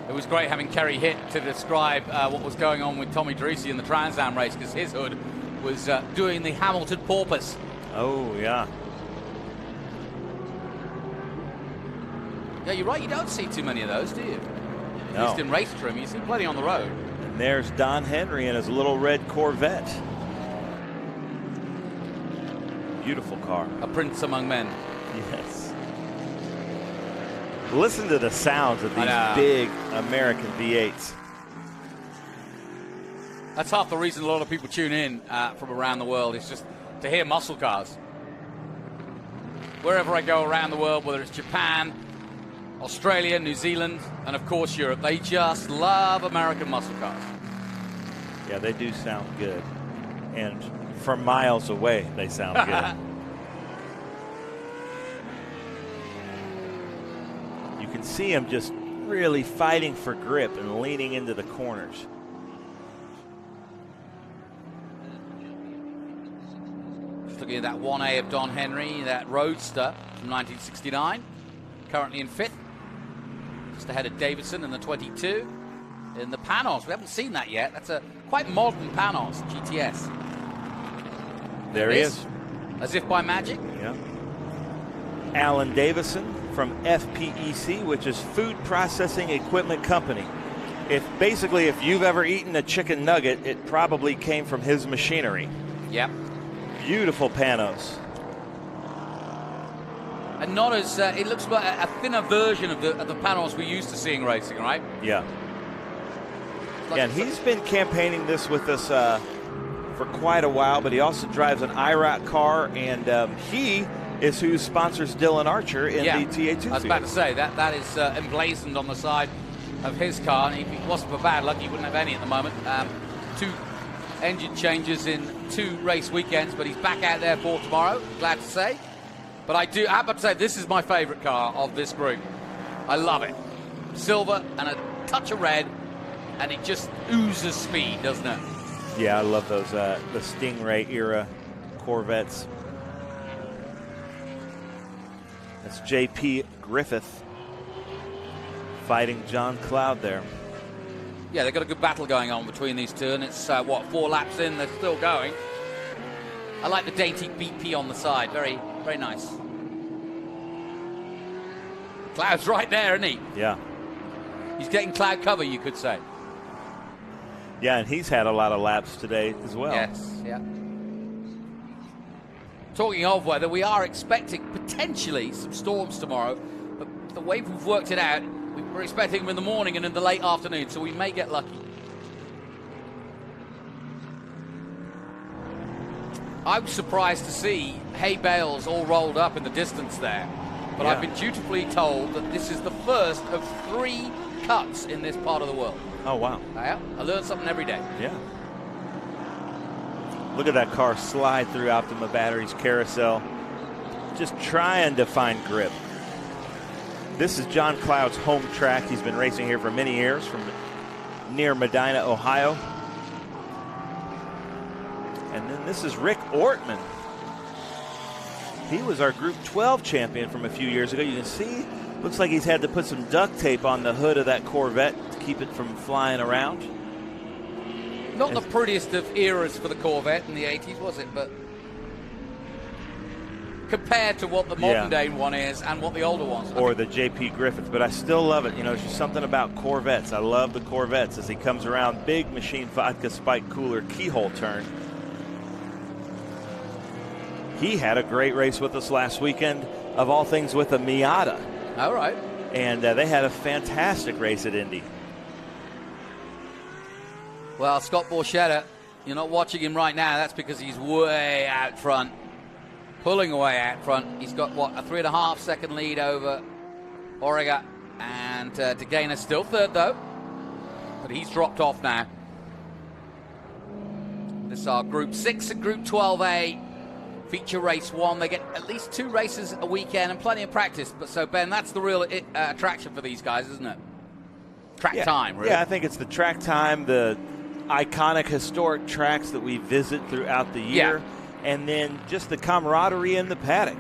It was great having Kerry Hitt to describe what was going on with Tommy Drisi in the Trans Am race, because his hood was doing the Hamilton porpoise. Oh, yeah. Yeah, you're right. You don't see too many of those, do you? No. At least in race trim, you see plenty on the road. And there's Don Henry in his little red Corvette. Beautiful car. A prince among men. Yes. Listen to the sounds of these big American V8s. That's half the reason a lot of people tune in from around the world, is just to hear muscle cars. Wherever I go around the world, whether it's Japan, Australia, New Zealand, and of course Europe, they just love American muscle cars. Yeah, they do sound good. And from miles away, they sound good. You can see them just really fighting for grip and leaning into the corners. Just looking at that 1A of Don Henry, that Roadster from 1969, currently in 5th. just ahead of Davidson in the 22. In the Panos, we haven't seen that yet. That's a quite modern Panos GTS. There he is. As if by magic. Yeah. Alan Davison from FPEC, which is Food Processing Equipment Company. If you've ever eaten a chicken nugget, it probably came from his machinery. Yep. Beautiful Panos. And not as, it looks like a thinner version of the Panos we're used to seeing racing, right? Yeah. Like and he's been campaigning this with us for quite a while, but he also drives an IROC car, and he is who sponsors Dylan Archer in the TA2 series. I was about to say, that is emblazoned on the side of his car. And if it wasn't for bad luck, he wouldn't have any at the moment. 2 engine changes in 2 race weekends, but he's back out there for tomorrow, glad to say. But I have to say, this is my favorite car of this group. I love it. Silver and a touch of red, and it just oozes speed, doesn't it? Yeah, I love those, the Stingray era Corvettes. That's J.P. Griffith fighting John Cloud there. Yeah, they've got a good battle going on between these two, and it's, 4 laps in, they're still going. I like the dainty BP on the side, very, very nice. Cloud's right there, isn't he? Yeah. He's getting cloud cover, you could say. Yeah, and he's had a lot of laps today as well. Yes, yeah. Talking of weather, we are expecting potentially some storms tomorrow, but the way we've worked it out, we're expecting them in the morning and in the late afternoon, so we may get lucky. I was surprised to see hay bales all rolled up in the distance there, but I've been dutifully told that this is the first of 3 cuts in this part of the world. Oh, wow. I learn something every day. Yeah. Look at that car slide through Optima Batteries carousel, just trying to find grip. This is John Cloud's home track. He's been racing here for many years from near Medina, Ohio. And then this is Rick Ortman. He was our Group 12 champion from a few years ago. You can see, looks like he's had to put some duct tape on the hood of that Corvette to keep it from flying around. Not the prettiest of eras for the Corvette in the 80s, was it? But compared to what the modern day one is and what the older ones are. Or the J.P. Griffith, but I still love it. You know, there's just something about Corvettes. I love the Corvettes as he comes around. Big machine vodka spike cooler keyhole turn. He had a great race with us last weekend, of all things with a Miata. All right. And they had a fantastic race at Indy. Well, Scott Borchetta, you're not watching him right now. That's because he's way out front, pulling away out front. He's got, what, a 3.5 second lead over Orega. And DeGainer still third, though. But he's dropped off now. This is our Group 6 and Group 12A. Feature race 1. They get at least 2 races a weekend and plenty of practice. But so, Ben, that's the real attraction for these guys, isn't it? Track time, really. Yeah, I think it's the track time, the iconic historic tracks that we visit throughout the year, and then just the camaraderie in the paddock.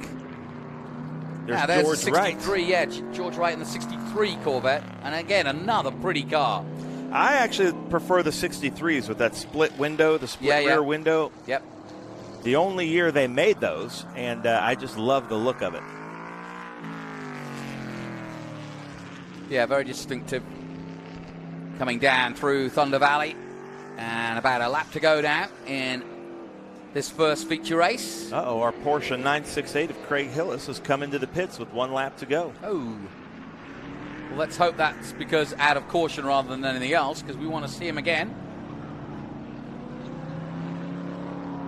There's George the 63, Wright. George Wright in the 63 Corvette. And again, another pretty car. I actually prefer the 63s with that split window, the split rear window. Yep. The only year they made those, and I just love the look of it. Yeah, very distinctive. Coming down through Thunder Valley, and about a lap to go now in this first feature race. Uh-oh, our Porsche 968 of Craig Hillis has come into the pits with 1 lap to go. Oh. Well, let's hope that's because out of caution rather than anything else, because we want to see him again.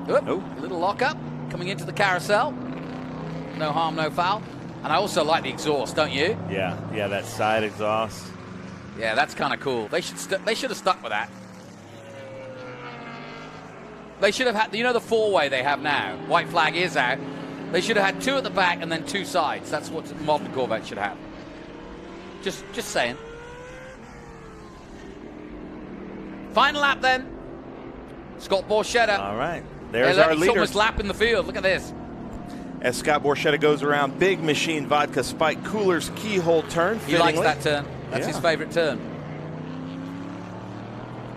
Good. A little lock-up coming into the carousel. No harm, no foul. And I also like the exhaust, don't you? Yeah, that side exhaust. Yeah, that's kind of cool. They should have stuck with that. They should have had, you know, the 4-way they have now. White flag is out. They should have had 2 at the back and then 2 sides. That's what modern Corvette should have. Just saying. Final lap then. Scott Borchetta. All right. There's our leader. He's almost lapping the field. Look at this. As Scott Borchetta goes around, big machine vodka spike coolers keyhole turn. He likes that turn. That's his favorite turn.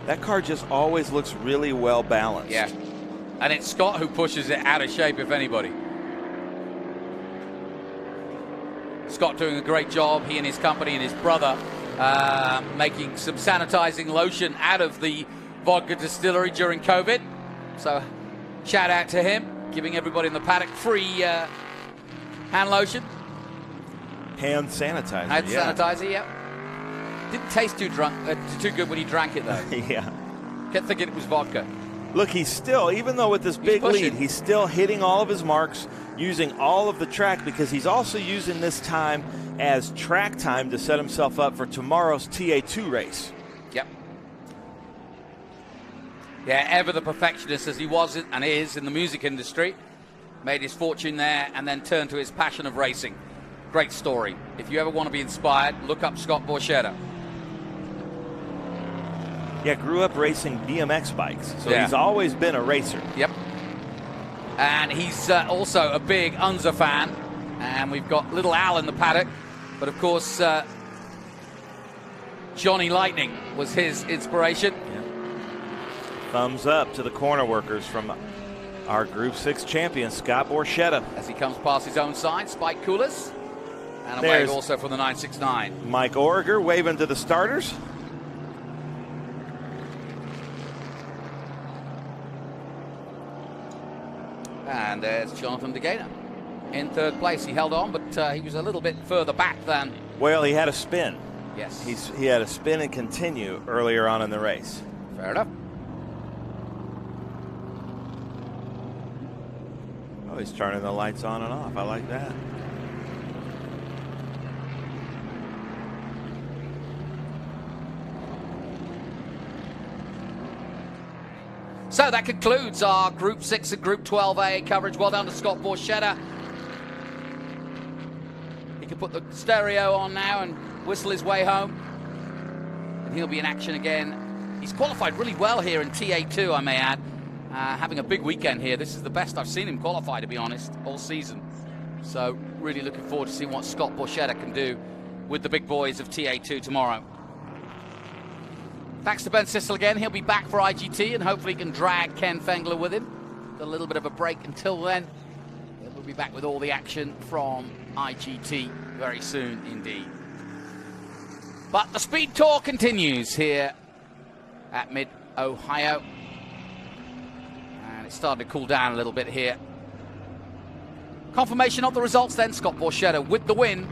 That car just always looks really well balanced. Yeah. And it's Scott who pushes it out of shape, if anybody. Scott doing a great job, he and his company and his brother making some sanitizing lotion out of the vodka distillery during COVID. So shout out to him, giving everybody in the paddock free hand lotion. Hand sanitizer. Hand sanitizer, yeah. Didn't taste too good when he drank it, though. Yeah. Kept thinking it was vodka. Look, he's still, even though with this big lead, he's still hitting all of his marks, using all of the track, because he's also using this time as track time to set himself up for tomorrow's TA2 race. Yep. Yeah, ever the perfectionist as he was and is in the music industry. Made his fortune there and then turned to his passion of racing. Great story. If you ever want to be inspired, look up Scott Borchetta. Yeah, grew up racing BMX bikes, so he's always been a racer. Yep. And he's also a big Unser fan. And we've got little Al in the paddock. But of course, Johnny Lightning was his inspiration. Yeah. Thumbs up to the corner workers from our Group 6 champion, Scott Borchetta. As he comes past his own side, Spike Coolers. And a wave also from the 969. Mike Origer waving to the starters. And there's Jonathan DeGainer in third place. He held on, but he was a little bit further back than... Well, he had a spin. Yes. He had a spin and continue earlier on in the race. Fair enough. Oh, he's turning the lights on and off. I like that. So that concludes our Group 6 and Group 12A coverage. Well done to Scott Borchetta. He can put the stereo on now and whistle his way home. And he'll be in action again. He's qualified really well here in TA2, I may add. Having a big weekend here. This is the best I've seen him qualify, to be honest, all season. So really looking forward to seeing what Scott Borchetta can do with the big boys of TA2 tomorrow. Thanks to Ben Sissel again. He'll be back for IGT and hopefully he can drag Ken Fengler with him. A little bit of a break until then. We'll be back with all the action from IGT very soon indeed. But the Speed Tour continues here at Mid-Ohio. And it's starting to cool down a little bit here. Confirmation of the results then. Scott Borchetta with the win.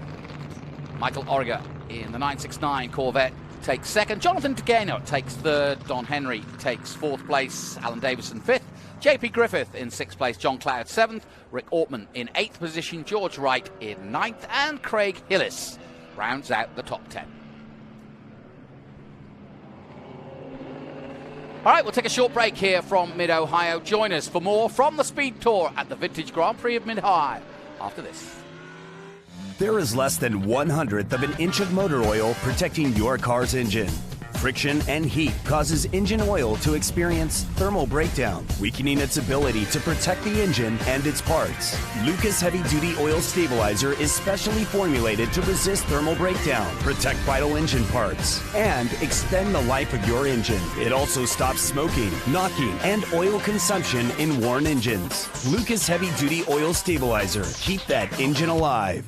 Michael Origer in the 969 Corvette takes second. Jonathan DeGainer takes third. Don Henry takes fourth place. Alan Davison fifth. JP Griffith in sixth place. John Cloud seventh. Rick Ortman in eighth position. George Wright in ninth. And Craig Hillis rounds out the top 10. All right, we'll take a short break here from Mid-Ohio. Join us for more from the Speed Tour at the Vintage Grand Prix of Mid-Ohio after this. There is less than 1/100th of an inch of motor oil protecting your car's engine. Friction and heat causes engine oil to experience thermal breakdown, weakening its ability to protect the engine and its parts. Lucas Heavy Duty Oil Stabilizer is specially formulated to resist thermal breakdown, protect vital engine parts, and extend the life of your engine. It also stops smoking, knocking, and oil consumption in worn engines. Lucas Heavy Duty Oil Stabilizer. Keep that engine alive.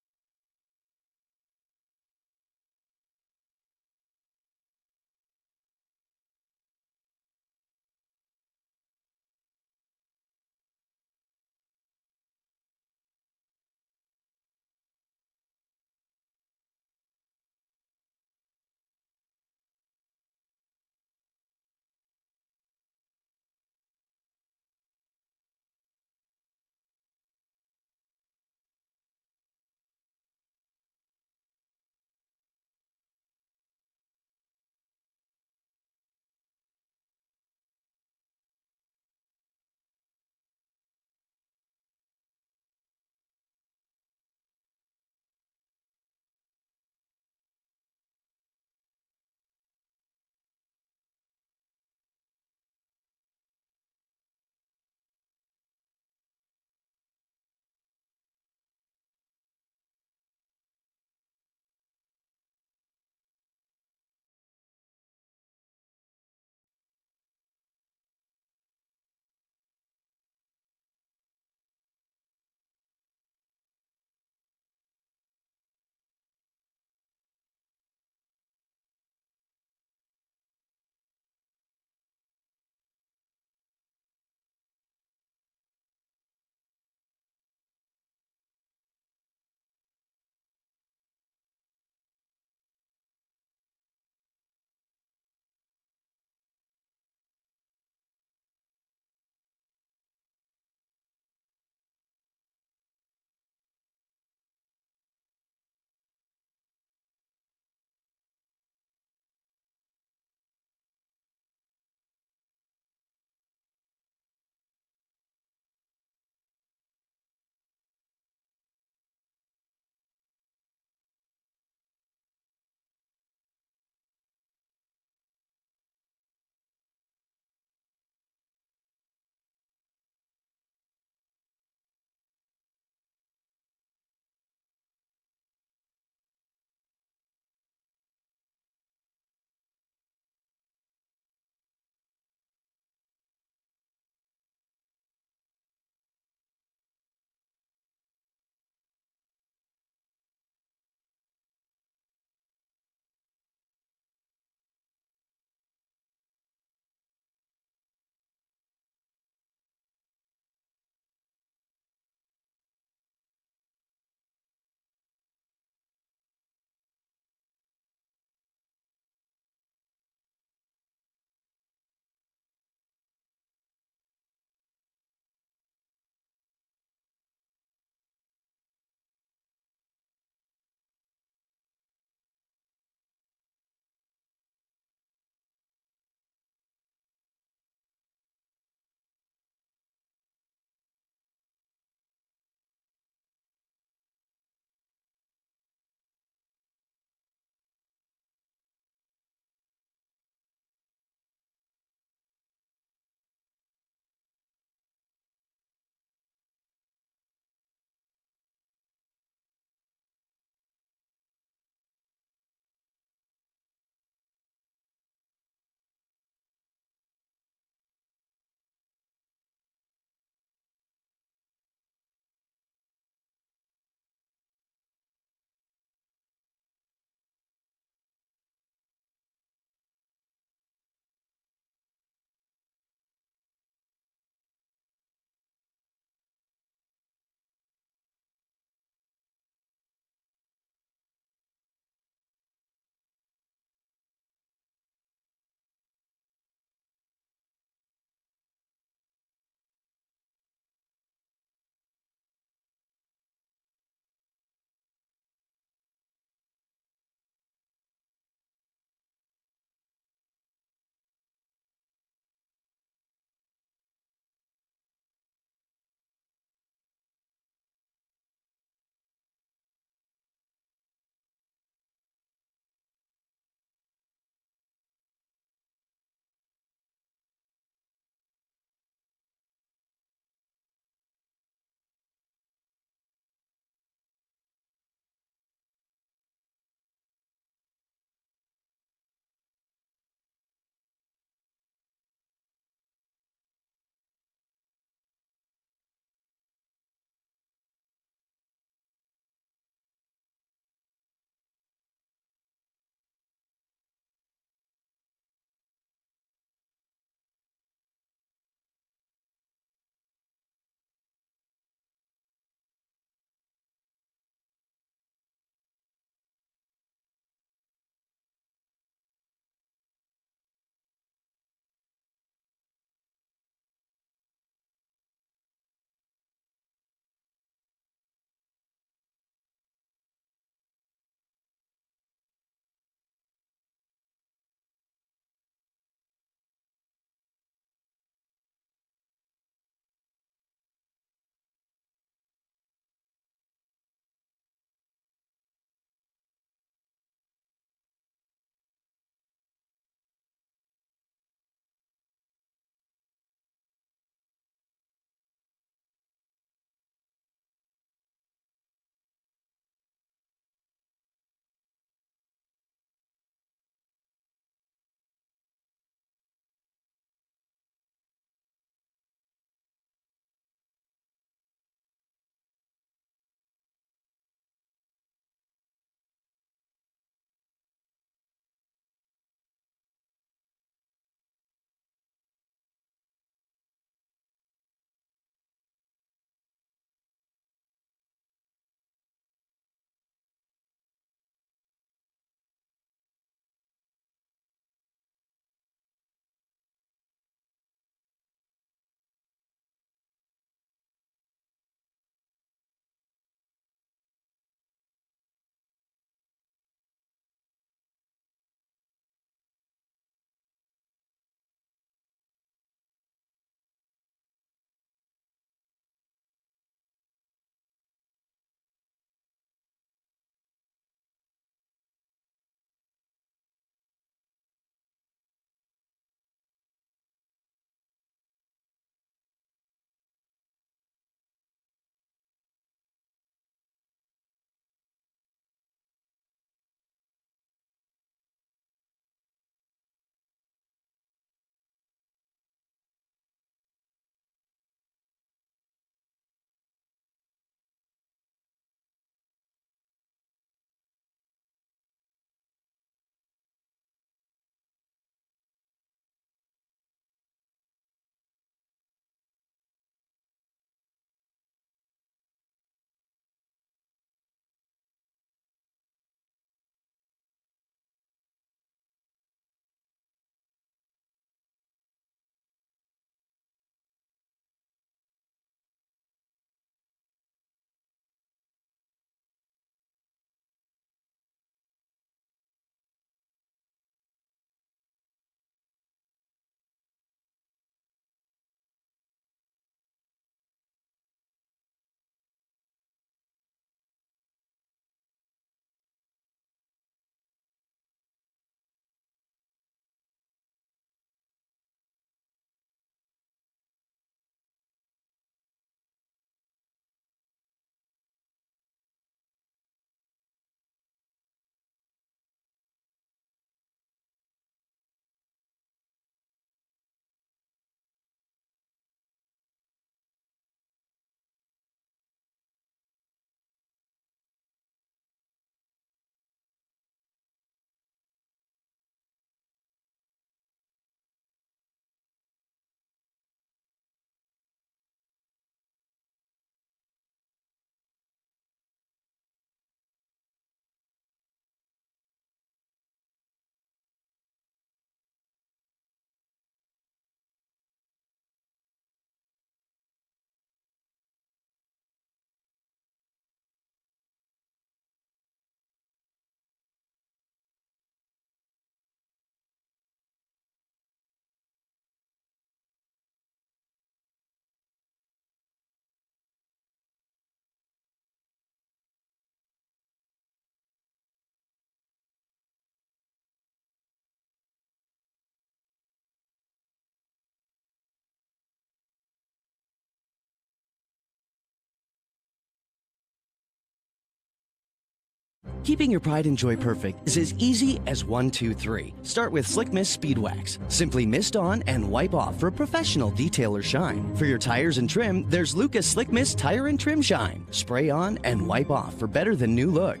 Keeping your pride and joy perfect is as easy as 1, 2, 3. Start with Slick Mist Speed Wax. Simply mist on and wipe off for a professional detail or shine. For your tires and trim, there's Lucas Slick Mist Tire and Trim Shine. Spray on and wipe off for better than new look.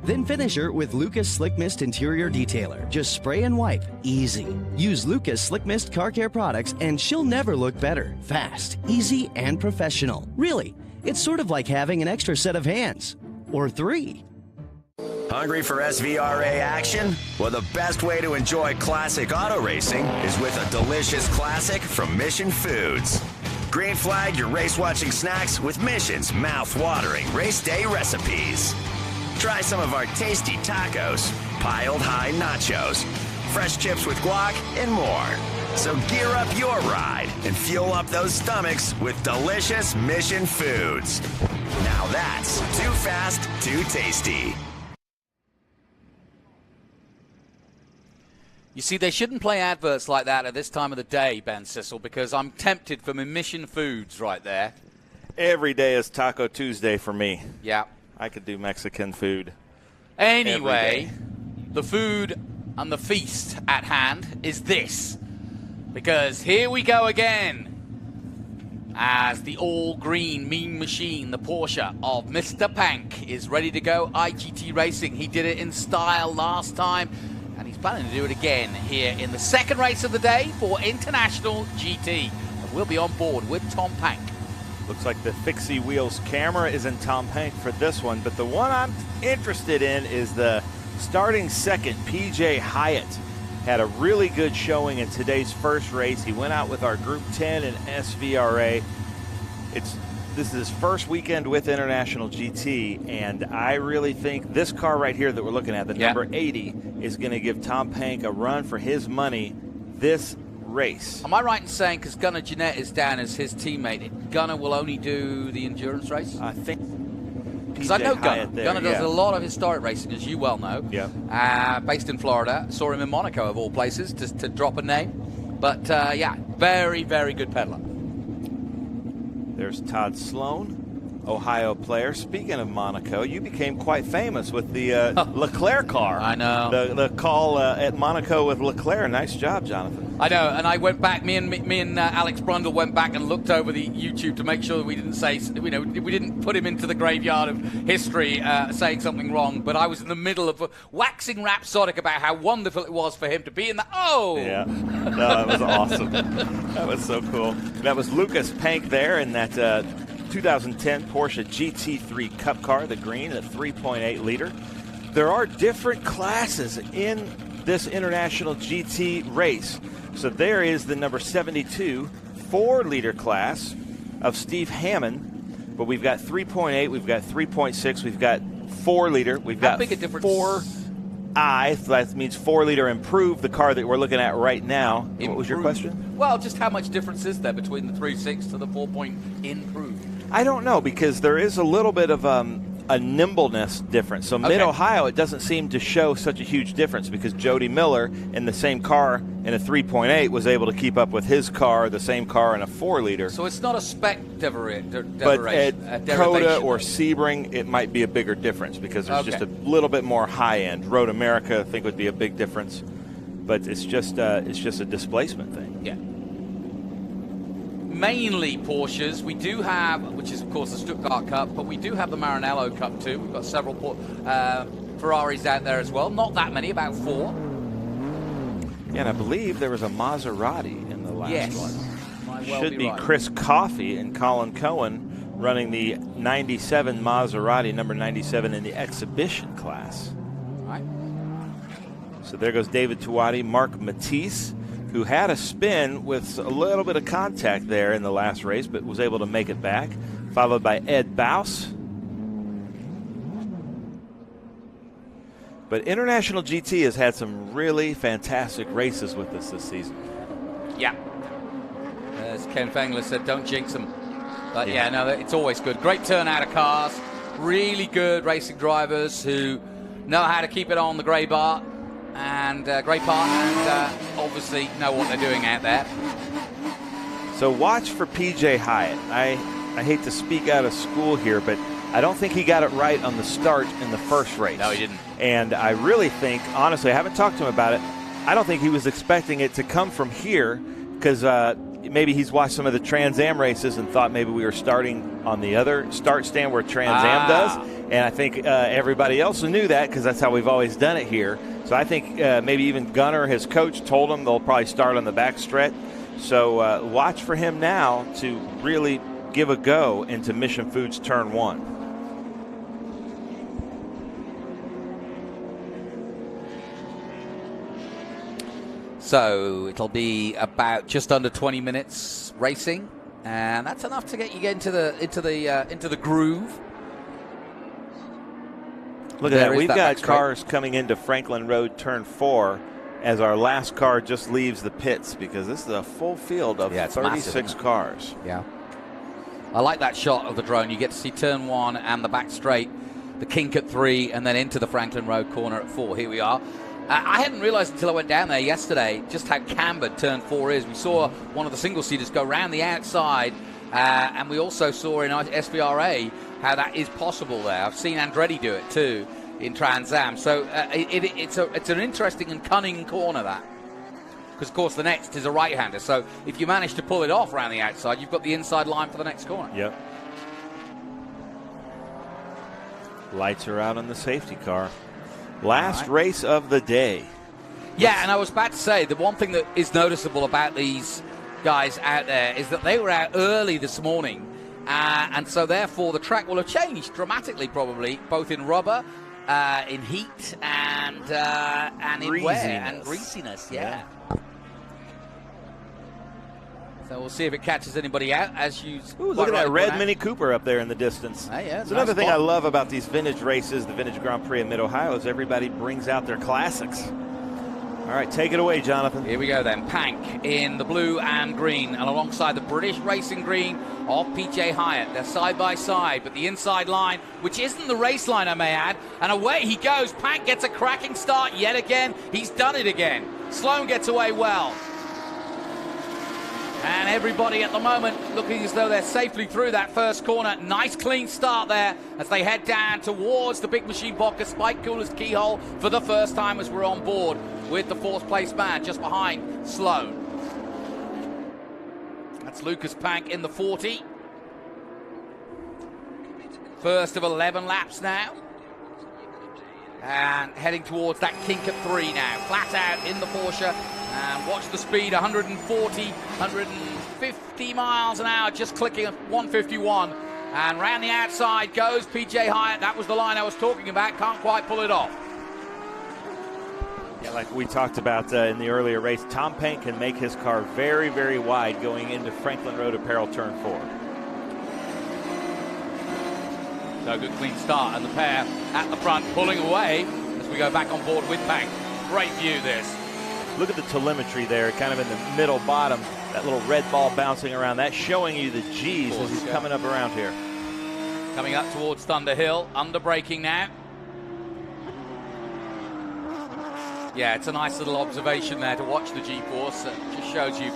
Then finish her with Lucas Slick Mist Interior Detailer. Just spray and wipe. Easy. Use Lucas Slick Mist Car Care products and she'll never look better. Fast, easy, and professional. Really, it's sort of like having an extra set of hands. Or 3. Hungry for SVRA action? Well, the best way to enjoy classic auto racing is with a delicious classic from Mission Foods. Green Flag your race-watching snacks with Mission's mouth-watering race day recipes. Try some of our tasty tacos, piled high nachos, fresh chips with guac, and more. So gear up your ride and fuel up those stomachs with delicious Mission Foods. Now that's too fast, too tasty. You see, they shouldn't play adverts like that at this time of the day, Ben Sissel, because I'm tempted for my Mission Foods right there. Every day is Taco Tuesday for me. Yeah. I could do Mexican food. Anyway, the food and the feast at hand is this. Because here we go again. As the all-green Mean Machine, the Porsche of Mr. Pank, is ready to go IGT racing. He did it in style last time. And he's planning to do it again here in the second race of the day for International GT. And we'll be on board with Tom Pank. Looks like the Fixie Wheels camera is in Tom Pank for this one, but the one I'm interested in is the starting second, PJ Hyatt. Had a really good showing in today's first race. He went out with our Group 10 in SVRA. This is his first weekend with International GT, and I really think this car right here that we're looking at, the number 80, is going to give Tom Pank a run for his money this race. Am I right in saying, because Gunnar Jeanette is down as his teammate, Gunnar will only do the endurance race? I think. Because I know Gunnar. Gunnar does a lot of historic racing, as you well know. Yeah. Based in Florida. Saw him in Monaco, of all places, just to drop a name. But, yeah, very, very good peddler. There's Todd Sloan, Ohio player. Speaking of Monaco, you became quite famous with the Leclerc car. I know. The call at Monaco with Leclerc. Nice job, Jonathan. I know, and I went back. Me and Alex Brundle went back and looked over the YouTube to make sure that we didn't say, we didn't put him into the graveyard of history saying something wrong. But I was in the middle of waxing rhapsodic about how wonderful it was for him to be in the. Oh, yeah, no, that was awesome. That was so cool. That was Lucas Pank there in that 2010 Porsche GT3 Cup car, the green, a 3.8 liter. There are different classes in this International GT race. So there is the number 72 4-liter class of Steve Hammond, but we've got 3.8, we've got 3.6, we've got 4-liter, we've got 4i, so that means 4-liter improved, the car that we're looking at right now. Improved. What was your question? Well, just how much difference is there between the 3.6 to the 4-point improved? I don't know, because there is a little bit of a nimbleness difference. So Mid-Ohio, it doesn't seem to show such a huge difference because Jody Miller in the same car in a 3.8 was able to keep up with his car, the same car in a 4-liter. So it's not a spec derivation. But at Coda or Sebring, it might be a bigger difference because there's just a little bit more high-end. Road America, I think, would be a big difference. But it's just a displacement thing. Yeah. Mainly Porsches. We do have, which is of course the Stuttgart Cup, but we do have the Maranello Cup too. We've got several Ferraris out there as well. Not that many, about 4. Yeah, and I believe there was a Maserati in the last one. Might well Should be right. Chris Coffey and Colin Cohen running the 97 Maserati, number 97 in the exhibition class. All right. So there goes David Tuati, Mark Matisse, who had a spin with a little bit of contact there in the last race, but was able to make it back, followed by Ed Baus. But International GT has had some really fantastic races with us this season. Yeah. As Ken Fengler said, don't jinx them. But yeah, no, it's always good. Great turnout of cars. Really good racing drivers who know how to keep it on the grey bar. And obviously know what they're doing out there. So watch for PJ Hyatt. I hate to speak out of school here, but I don't think he got it right on the start in the first race. No, he didn't. And I really think, honestly, I haven't talked to him about it. I don't think he was expecting it to come from here because maybe he's watched some of the Trans Am races and thought maybe we were starting on the other start stand where Trans Am does. And I think everybody else knew that because that's how we've always done it here. So I think maybe even Gunnar, his coach, told him they'll probably start on the back stretch. So watch for him now to really give a go into Mission Foods Turn 1. So it'll be about just under 20 minutes racing, and that's enough to get you into the groove. Look at that. We've got cars coming into Franklin Road Turn 4 as our last car just leaves the pits because this is a full field of 36 massive, cars. Yeah. I like that shot of the drone. You get to see Turn 1 and the back straight, the kink at 3, and then into the Franklin Road corner at 4. Here we are. I hadn't realized until I went down there yesterday just how cambered Turn 4 is. We saw one of the single-seaters go around the outside, and we also saw in SVRA how that is possible there. I've seen Andretti do it too in Trans Am. So it's an interesting and cunning corner, that. Because, of course, the next is a right-hander. So if you manage to pull it off around the outside, you've got the inside line for the next corner. Yep. Lights are out on the safety car. Last race of the day. Yeah, and I was about to say, the one thing that is noticeable about these guys out there is that they were out early this morning, and so therefore the track will have changed dramatically, probably, both in rubber, in heat, and in wear and greasiness. Yeah. So we'll see if it catches anybody out as you. Ooh, look at that red Mini Cooper up there in the distance. Hey, yeah, so another thing I love about these vintage races, the Vintage Grand Prix in Mid-Ohio, is everybody brings out their classics. All right, take it away, Jonathan. Here we go then. Pank in the blue and green, and alongside the British Racing Green of PJ Hyatt. They're side by side, but the inside line, which isn't the race line, I may add, and away he goes. Pank gets a cracking start yet again. He's done it again. Sloan gets away well. And everybody at the moment looking as though they're safely through that first corner. Nice clean start there as they head down towards the Big Machine Bocker Spike Coolers keyhole for the first time as we're on board with the fourth place man just behind Sloan. That's Lucas Pank in the 40. First of 11 laps now. And heading towards that kink at 3 now. Flat out in the Porsche. And watch the speed, 140, 150 miles an hour, just clicking at 151. And round the outside goes PJ Hyatt. That was the line I was talking about. Can't quite pull it off. Yeah, like we talked about in the earlier race, Tom Pank can make his car very, very wide going into Franklin Road Apparel Turn 4. So good clean start, and the pair at the front pulling away as we go back on board with Pank. Great view this. Look at the telemetry there, kind of in the middle bottom, that little red ball bouncing around. That's showing you the G's as he's coming up around here. Coming up towards Thunder Hill, under braking now. Yeah, it's a nice little observation there to watch the G-force. It just shows you.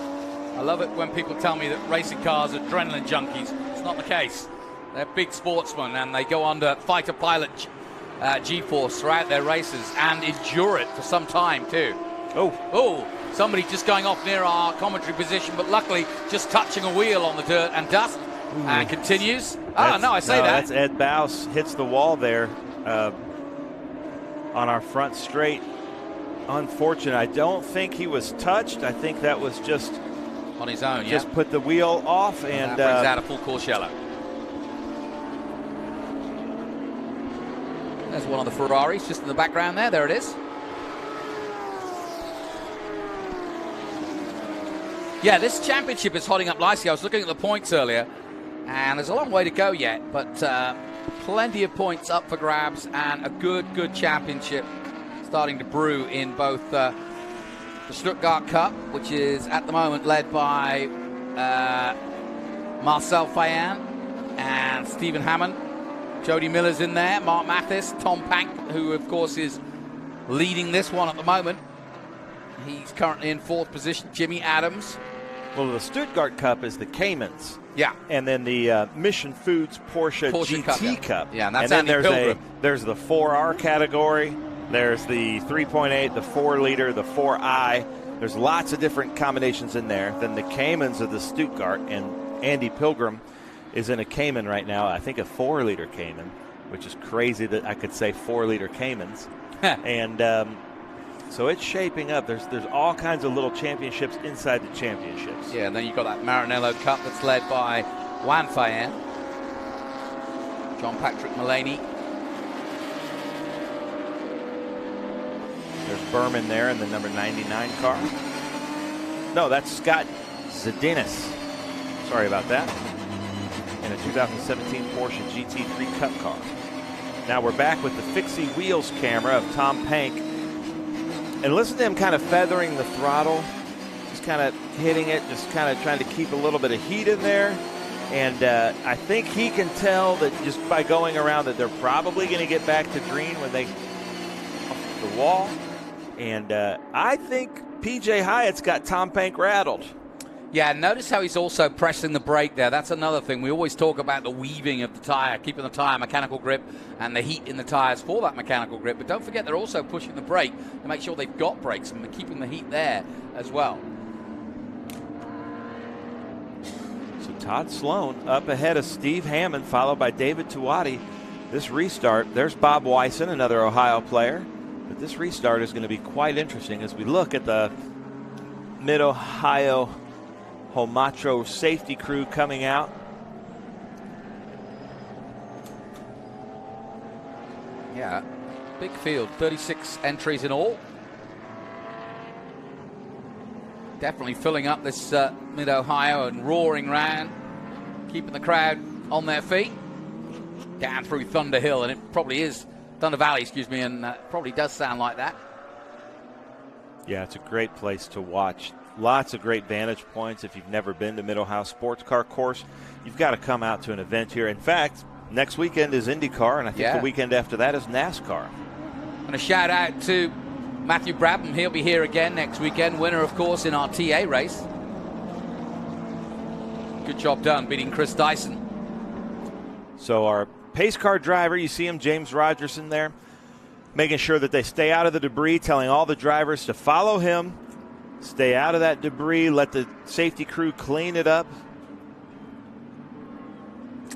I love it when people tell me that racing cars are adrenaline junkies. It's not the case. They're big sportsmen, and they go under fighter pilot G-force throughout their races and endure it for some time too. Oh, somebody just going off near our commentary position, but luckily just touching a wheel on the dirt and dust. Ooh. And continues. That's Ed Bouse hits the wall there on our front straight. Unfortunate. I don't think he was touched. I think that was just on his own. Just put the wheel off, and that brings out a full course yellow. There's one of the Ferraris just in the background there. There it is. Yeah, this championship is hotting up nicely. I was looking at the points earlier, and there's a long way to go yet, but plenty of points up for grabs, and a good championship starting to brew in both the Stuttgart Cup, which is at the moment led by Marcel Fayan and Stephen Hammond. Jody Miller's in there, Mark Mathis, Tom Pank, who of course is leading this one at the moment. He's currently in 4th position. Jimmy Adams Well, the Stuttgart Cup is the Caymans. Yeah. And then the Mission Foods Porsche GT Cup. Yeah, and that's then Andy there's the 4R category. There's the 3.8, the 4-liter, the 4i. There's lots of different combinations in there. Then the Caymans of the Stuttgart, and Andy Pilgrim is in a Cayman right now. I think a 4-liter Cayman, which is crazy that I could say 4-liter Caymans. And so it's shaping up. There's all kinds of little championships inside the championships. Yeah, and then you've got that Maranello Cup that's led by Juan Fayen, John Patrick Mullaney. There's Berman there in the number 99 car. No, that's Scott Zedinis. Sorry about that. In a 2017 Porsche GT3 Cup car. Now we're back with the Fixie Wheels camera of Tom Pank. And listen to him kind of feathering the throttle, just kind of hitting it, just kind of trying to keep a little bit of heat in there. And I think he can tell that just by going around that they're probably going to get back to green when they off the wall. And I think P.J. Hyatt's got Tom Pank rattled. Yeah, notice how he's also pressing the brake there. That's another thing. We always talk about the weaving of the tire, keeping the tire mechanical grip and the heat in the tires for that mechanical grip. But don't forget, they're also pushing the brake to make sure they've got brakes and they're keeping the heat there as well. So Todd Sloan up ahead of Steve Hammond, followed by David Tuati. This restart, there's Bob Wyson, another Ohio player. But this restart is going to be quite interesting as we look at the Mid-Ohio Homatro safety crew coming out. Yeah, big field, 36 entries in all. Definitely filling up this Mid-Ohio and roaring round, keeping the crowd on their feet. Down through Thunder Hill, and it probably is Thunder Valley, excuse me, and probably does sound like that. Yeah, it's a great place to watch. Lots of great vantage points. If you've never been to Mid-Ohio Sports Car Course, you've got to come out to an event here. In fact, next weekend is IndyCar, and I think the weekend after that is NASCAR. And a shout out to Matthew Brabham. He'll be here again next weekend. Winner, of course, in our TA race. Good job done, beating Chris Dyson. So our pace car driver, you see him, James Rogerson there, making sure that they stay out of the debris, telling all the drivers to follow him. Stay out of that debris. Let the safety crew clean it up.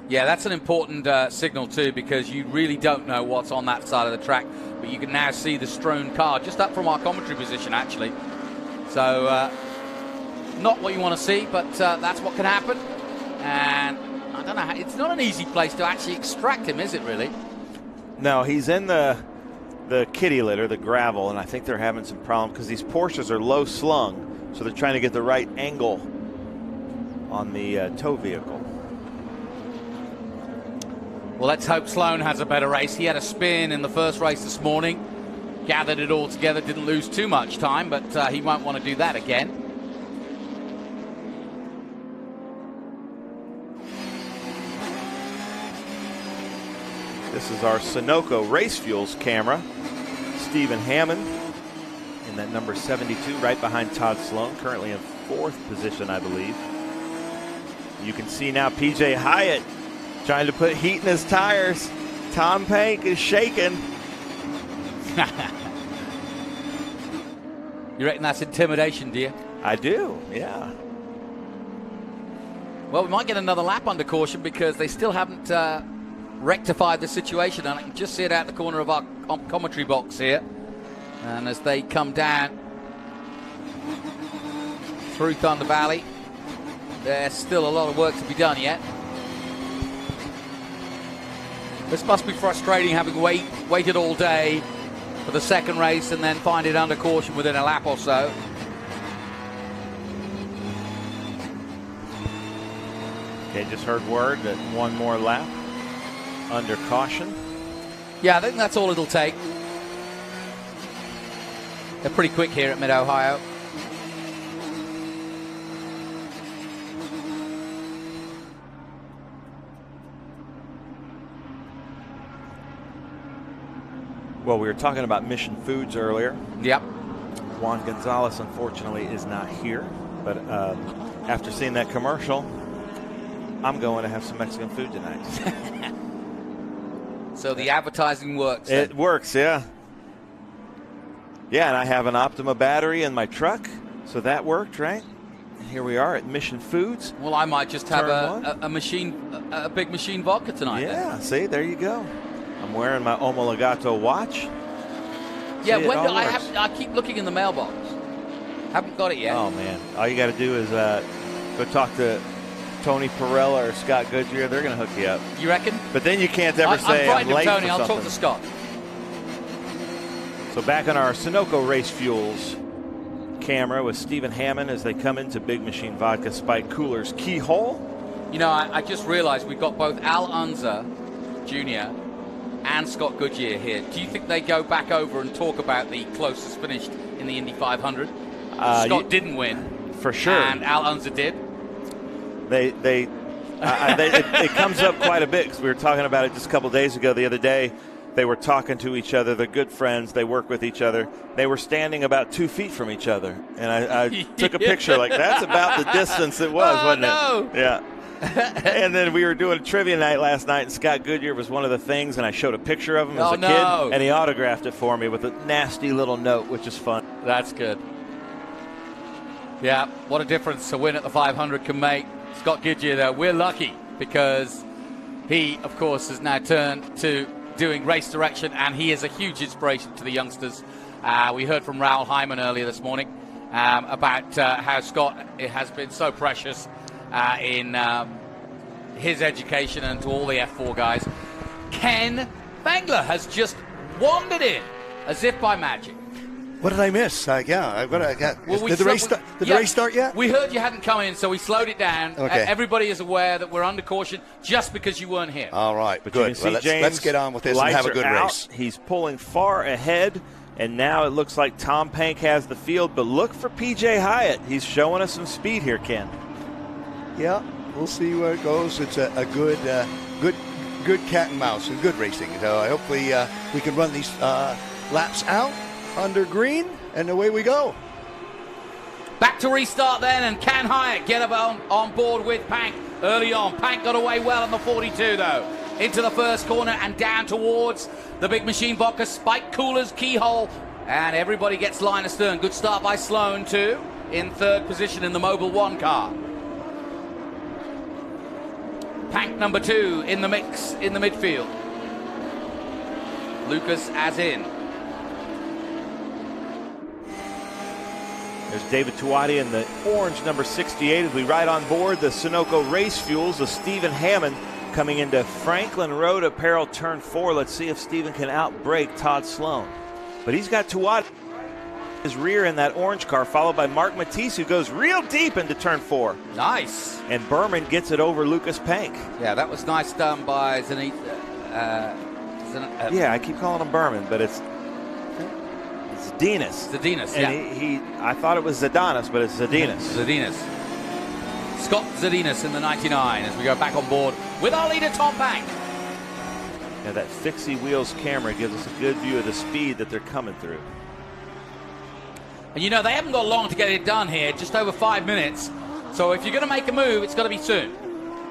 Yeah, that's an important signal, too, because you really don't know what's on that side of the track. But you can now see the strewn car just up from our commentary position, actually. So, not what you want to see, but that's what can happen. And I don't know, it's not an easy place to actually extract him, is it, really? No, he's in the kitty litter, the gravel, and I think they're having some problem because these Porsches are low slung, so they're trying to get the right angle on the tow vehicle. Well, let's hope Sloan has a better race. He had a spin in the first race this morning, gathered it all together, didn't lose too much time, but he won't want to do that again. This is our Sunoco Race Fuels camera. Stephen Hammond in that number 72, right behind Todd Sloan, currently in 4th position, I believe. You can see now P.J. Hyatt trying to put heat in his tires. Tom Pank is shaking. You reckon that's intimidation, do you? I do, yeah. Well, we might get another lap under caution because they still haven't rectified the situation, and I can just see it out the corner of our commentary box here. And as they come down through Thunder Valley, there's still a lot of work to be done yet. This must be frustrating, having waited all day for the second race and then find it under caution within a lap or so. Okay, just heard word that one more lap under caution. Yeah, I think that's all it'll take. They're pretty quick here at Mid-Ohio. Well, we were talking about Mission Foods earlier. Yep. Juan Gonzalez, unfortunately, is not here. But after seeing that commercial, I'm going to have some Mexican food tonight. So the advertising works. Then. It works, yeah. Yeah, and I have an Optima battery in my truck, so that worked, right? And here we are at Mission Foods. Well, I might just have a big machine vodka tonight. Yeah, then. see, there you go. I'm wearing my Omologato watch. Yeah, see, when do I keep looking in the mailbox. Haven't got it yet. Oh, man. All you got to do is go talk to Tony Pirelli or Scott Goodyear. They're going to hook you up. You reckon? But then you can't ever say I'm late Tony. for I'll something. talk to Scott. So back on our Sunoco Race Fuels camera with Stephen Hammond as they come into Big Machine Vodka Spike Cooler's keyhole. You know, I just realized we've got both Al Unser Jr. and Scott Goodyear here. Do you think they go back over and talk about the closest finish in the Indy 500? Scott didn't win. For sure. And Al Unser did. It comes up quite a bit because we were talking about it just a couple days ago. The other day, they were talking to each other. They're good friends. They work with each other. They were standing about 2 feet from each other. And I took a picture like that's about the distance it was, wasn't it? Yeah. And then we were doing a trivia night last night, and Scott Goodyear was one of the things, and I showed a picture of him as a kid, and he autographed it for me with a nasty little note, which is fun. That's good. Yeah, what a difference a win at the 500 can make. Scott Goodyear, though, we're lucky because he, of course, has now turned to doing race direction, and he is a huge inspiration to the youngsters. We heard from Raoul Hyman earlier this morning about how Scott has been so precious in his education and to all the F4 guys. Ken Bengler has just wandered in as if by magic. What did I miss? Did the race start yet? We heard you hadn't come in, so we slowed it down. Okay. Everybody is aware that we're under caution just because you weren't here. All right, But good. you can see Let's get on with this and have a good race. He's pulling far ahead, and now it looks like Tom Pank has the field, but look for P.J. Hyatt. He's showing us some speed here, Ken. Yeah, we'll see where it goes. It's a good cat and mouse and good racing. So hopefully we can run these laps out under green, and away we go. Back to restart then, and can Hyatt get on board with Pank early on? Pank got away well on the 42, though. Into the first corner and down towards the Big Machine Vodka Spike Cooler's keyhole. And everybody gets line astern. Good start by Sloan, too, in third position in the Mobil 1 car. Pank number 2 in the mix in the midfield. Lucas as in. There's David Tuati in the orange number 68 as we ride on board the Sunoco Race Fuels with Stephen Hammond coming into Franklin Road Apparel turn 4. Let's see if Stephen can outbrake Todd Sloan. But he's got Tuati his rear in that orange car, followed by Mark Matisse, who goes real deep into turn 4. Nice. And Berman gets it over Lucas Pank. Yeah, that was nice done by Zenith. Yeah, I keep calling him Berman, but it's Zadinas. Zadinas, and yeah. I thought it was Zadanis, but it's Zadinas. Zadinas. Scott Zadinas in the 99 as we go back on board with our leader, Tom Pank. Now that fixie wheels camera gives us a good view of the speed that they're coming through. And you know, they haven't got long to get it done here, just over 5 minutes. So if you're going to make a move, it's got to be soon.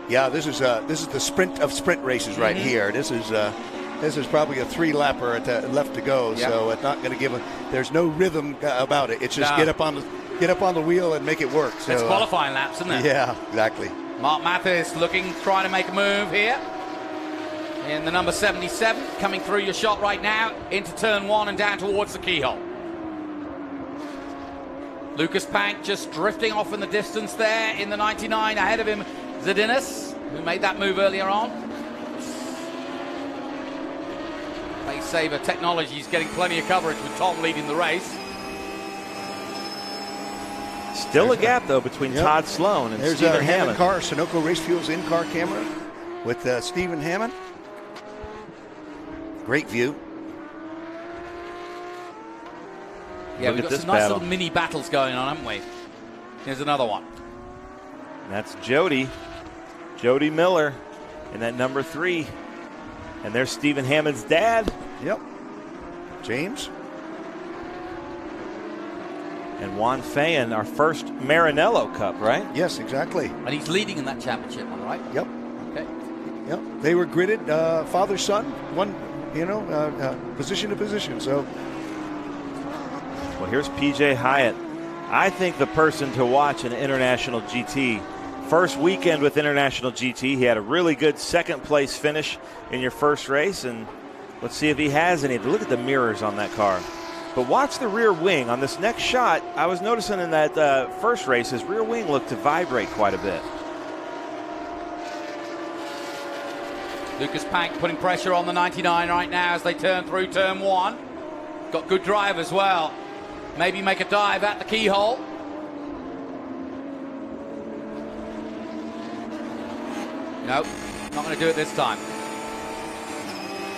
Yeah, this is the sprint of sprint races right here. This is probably a 3-lapper left to go, so it's not going to give there's no rhythm about it. It's just get up on the wheel and make it work. So, it's qualifying laps, isn't it? Yeah, exactly. Mark Mathis trying to make a move here in the number 77, coming through your shot right now into turn 1 and down towards the keyhole. Lucas Pank just drifting off in the distance there in the 99. Ahead of him, Zadinas, who made that move earlier on. Pace Saver Technologies getting plenty of coverage with Tom leading the race. Still a gap, though, between Todd Sloan and There's Stephen our Hammond. car, Sunoco Race Fuels in-car camera with Stephen Hammond. Great view. Yeah, Look we've at got this some nice battle. little mini battles going on, haven't we? Here's another one. That's Jody Miller in that number 3. And there's Stephen Hammond's dad. Yep. James. And Juan Feyen, our first Maranello Cup, right? Yes, exactly. And he's leading in that championship, all right? Yep. Okay. Yep. They were gridded, father, son, one, position to position. So. Well, here's PJ Hyatt. I think the person to watch in International GT. First weekend with International GT. He had a really good second place finish in your first race, and let's see if he has any. Look at the mirrors on that car. But watch the rear wing. On this next shot, I was noticing in that first race, his rear wing looked to vibrate quite a bit. Lucas Pank putting pressure on the 99 right now as they turn through turn 1. Got good drive as well. Maybe make a dive at the keyhole. Nope, not going to do it this time.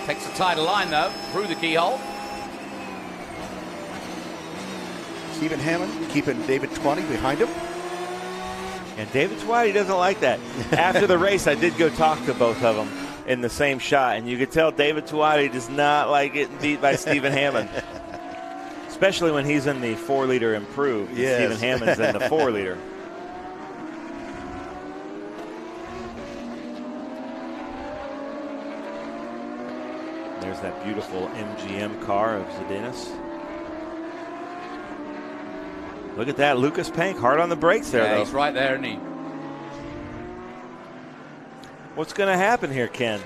Takes a tighter line though, through the keyhole. Stephen Hammond keeping David Twatty behind him. And David Twatty doesn't like that. After the race, I did go talk to both of them in the same shot, and you could tell David Twatty does not like getting beat by Stephen Hammond. Especially when he's in the 4-liter improved. Yes. Stephen Hammond's in the 4-liter. There's that beautiful MGM car of Zadinas. Look at that, Lucas Pank, hard on the brakes there, though. He's right there, isn't he? What's going to happen here, Ken?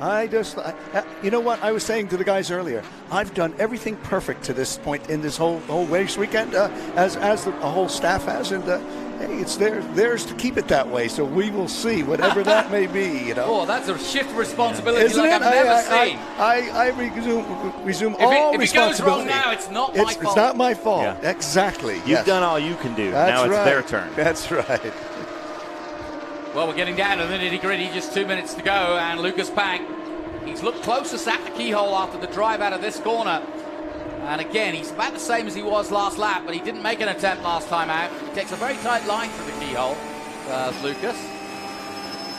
You know what I was saying to the guys earlier? I've done everything perfect to this point in this whole race weekend, as the whole staff has, and hey, it's theirs to keep it that way. So we will see, whatever that may be. Oh, that's a shift of responsibility Isn't like it? I've never seen. I resume all responsibility. If it goes wrong now, it's not my fault. It's not my fault. Yeah. Exactly. You've done all you can do. That's now it's right. their turn. That's right. Well, we're getting down to the nitty-gritty, just 2 minutes to go, and Lucas Pank, he's looked closest at the keyhole after the drive out of this corner. And again, he's about the same as he was last lap, but he didn't make an attempt last time out. He takes a very tight line through the keyhole, Lucas.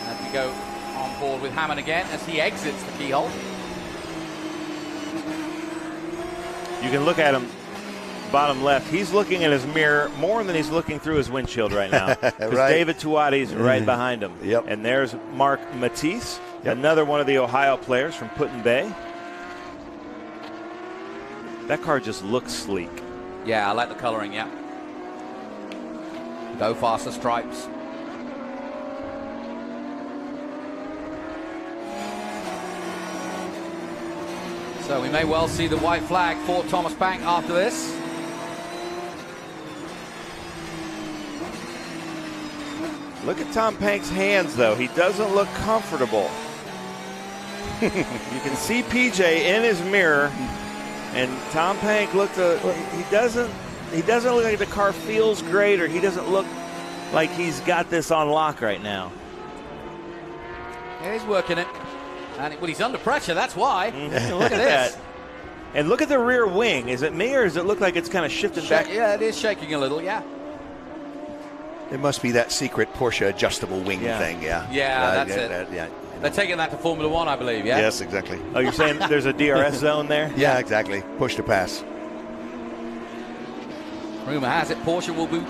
As we go on board with Hammond again as he exits the keyhole. You can look at him bottom left. He's looking at his mirror more than he's looking through his windshield right now. Because Right. David Tuati's right behind him. Yep. And there's Mark Matisse, another one of the Ohio players from Put-in-Bay. That car just looks sleek. Yeah, I like the coloring, yeah. Go faster stripes. So we may well see the white flag for Thomas Pank after this. Look at Tom Pank's hands, though. He doesn't look comfortable. You can see PJ in his mirror, and Tom Pank he doesn't look like the car feels great, or he doesn't look like he's got this on lock right now. Yeah, he's working it. And he's under pressure, that's why. Look at this. And look at the rear wing. Is it me, or does it look like it's kind of shifting back? Yeah, it is shaking a little, yeah. It must be that secret Porsche adjustable wing thing, yeah. Yeah, that's it. Yeah. They're taking that to Formula One, I believe, yeah? Yes, exactly. Oh, you're saying there's a DRS zone there? Yeah, exactly. Push to pass. Rumor has it Porsche will be...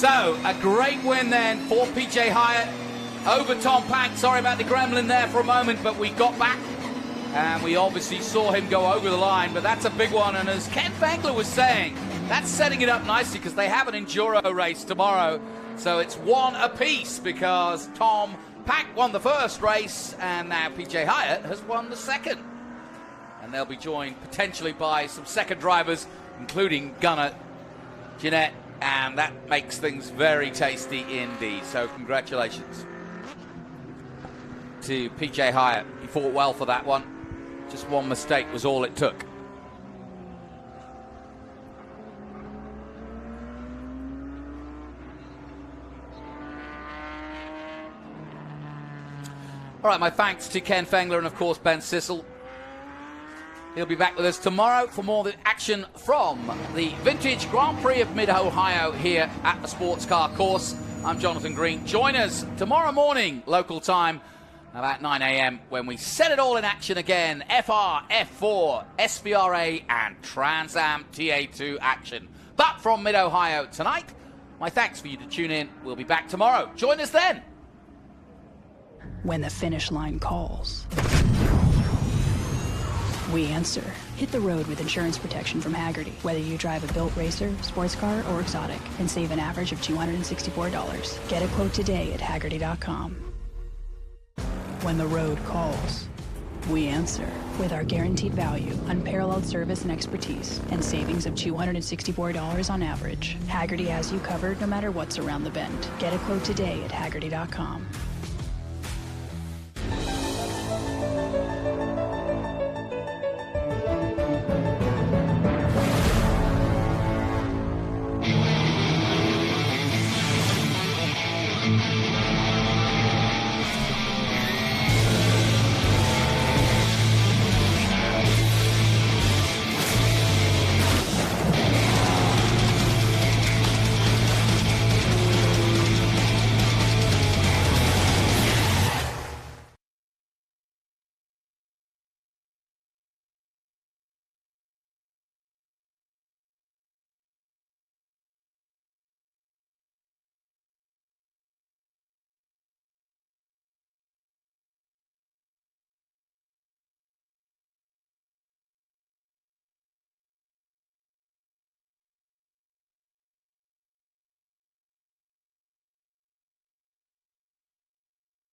So, a great win then for PJ Hyatt over Tom Pack. Sorry about the gremlin there for a moment, but we got back. And we obviously saw him go over the line, but that's a big one. And as Ken Fengler was saying, that's setting it up nicely because they have an enduro race tomorrow. So it's one apiece because Tom Pack won the first race and now PJ Hyatt has won the second. And they'll be joined potentially by some second drivers, including Gunnar, Jeanette, and that makes things very tasty indeed. So congratulations to PJ Hyatt. He fought well for that one. Just one mistake was all it took. All right, my thanks to Ken Fengler and, of course, Ben Sissel. He'll be back with us tomorrow for more of the action from the Vintage Grand Prix of Mid-Ohio here at the Sports Car Course. I'm Jonathan Green. Join us tomorrow morning, local time, about 9 a.m. when we set it all in action again. FR, F4, SVRA and Trans Am TA2 action. But from Mid-Ohio tonight, my thanks for you to tune in. We'll be back tomorrow. Join us then. When the finish line calls, we answer. Hit the road with insurance protection from Hagerty. Whether you drive a built racer, sports car, or exotic, and save an average of $264. Get a quote today at Hagerty.com. When the road calls, we answer with our guaranteed value, unparalleled service and expertise, and savings of $264 on average. Hagerty has you covered no matter what's around the bend. Get a quote today at Hagerty.com.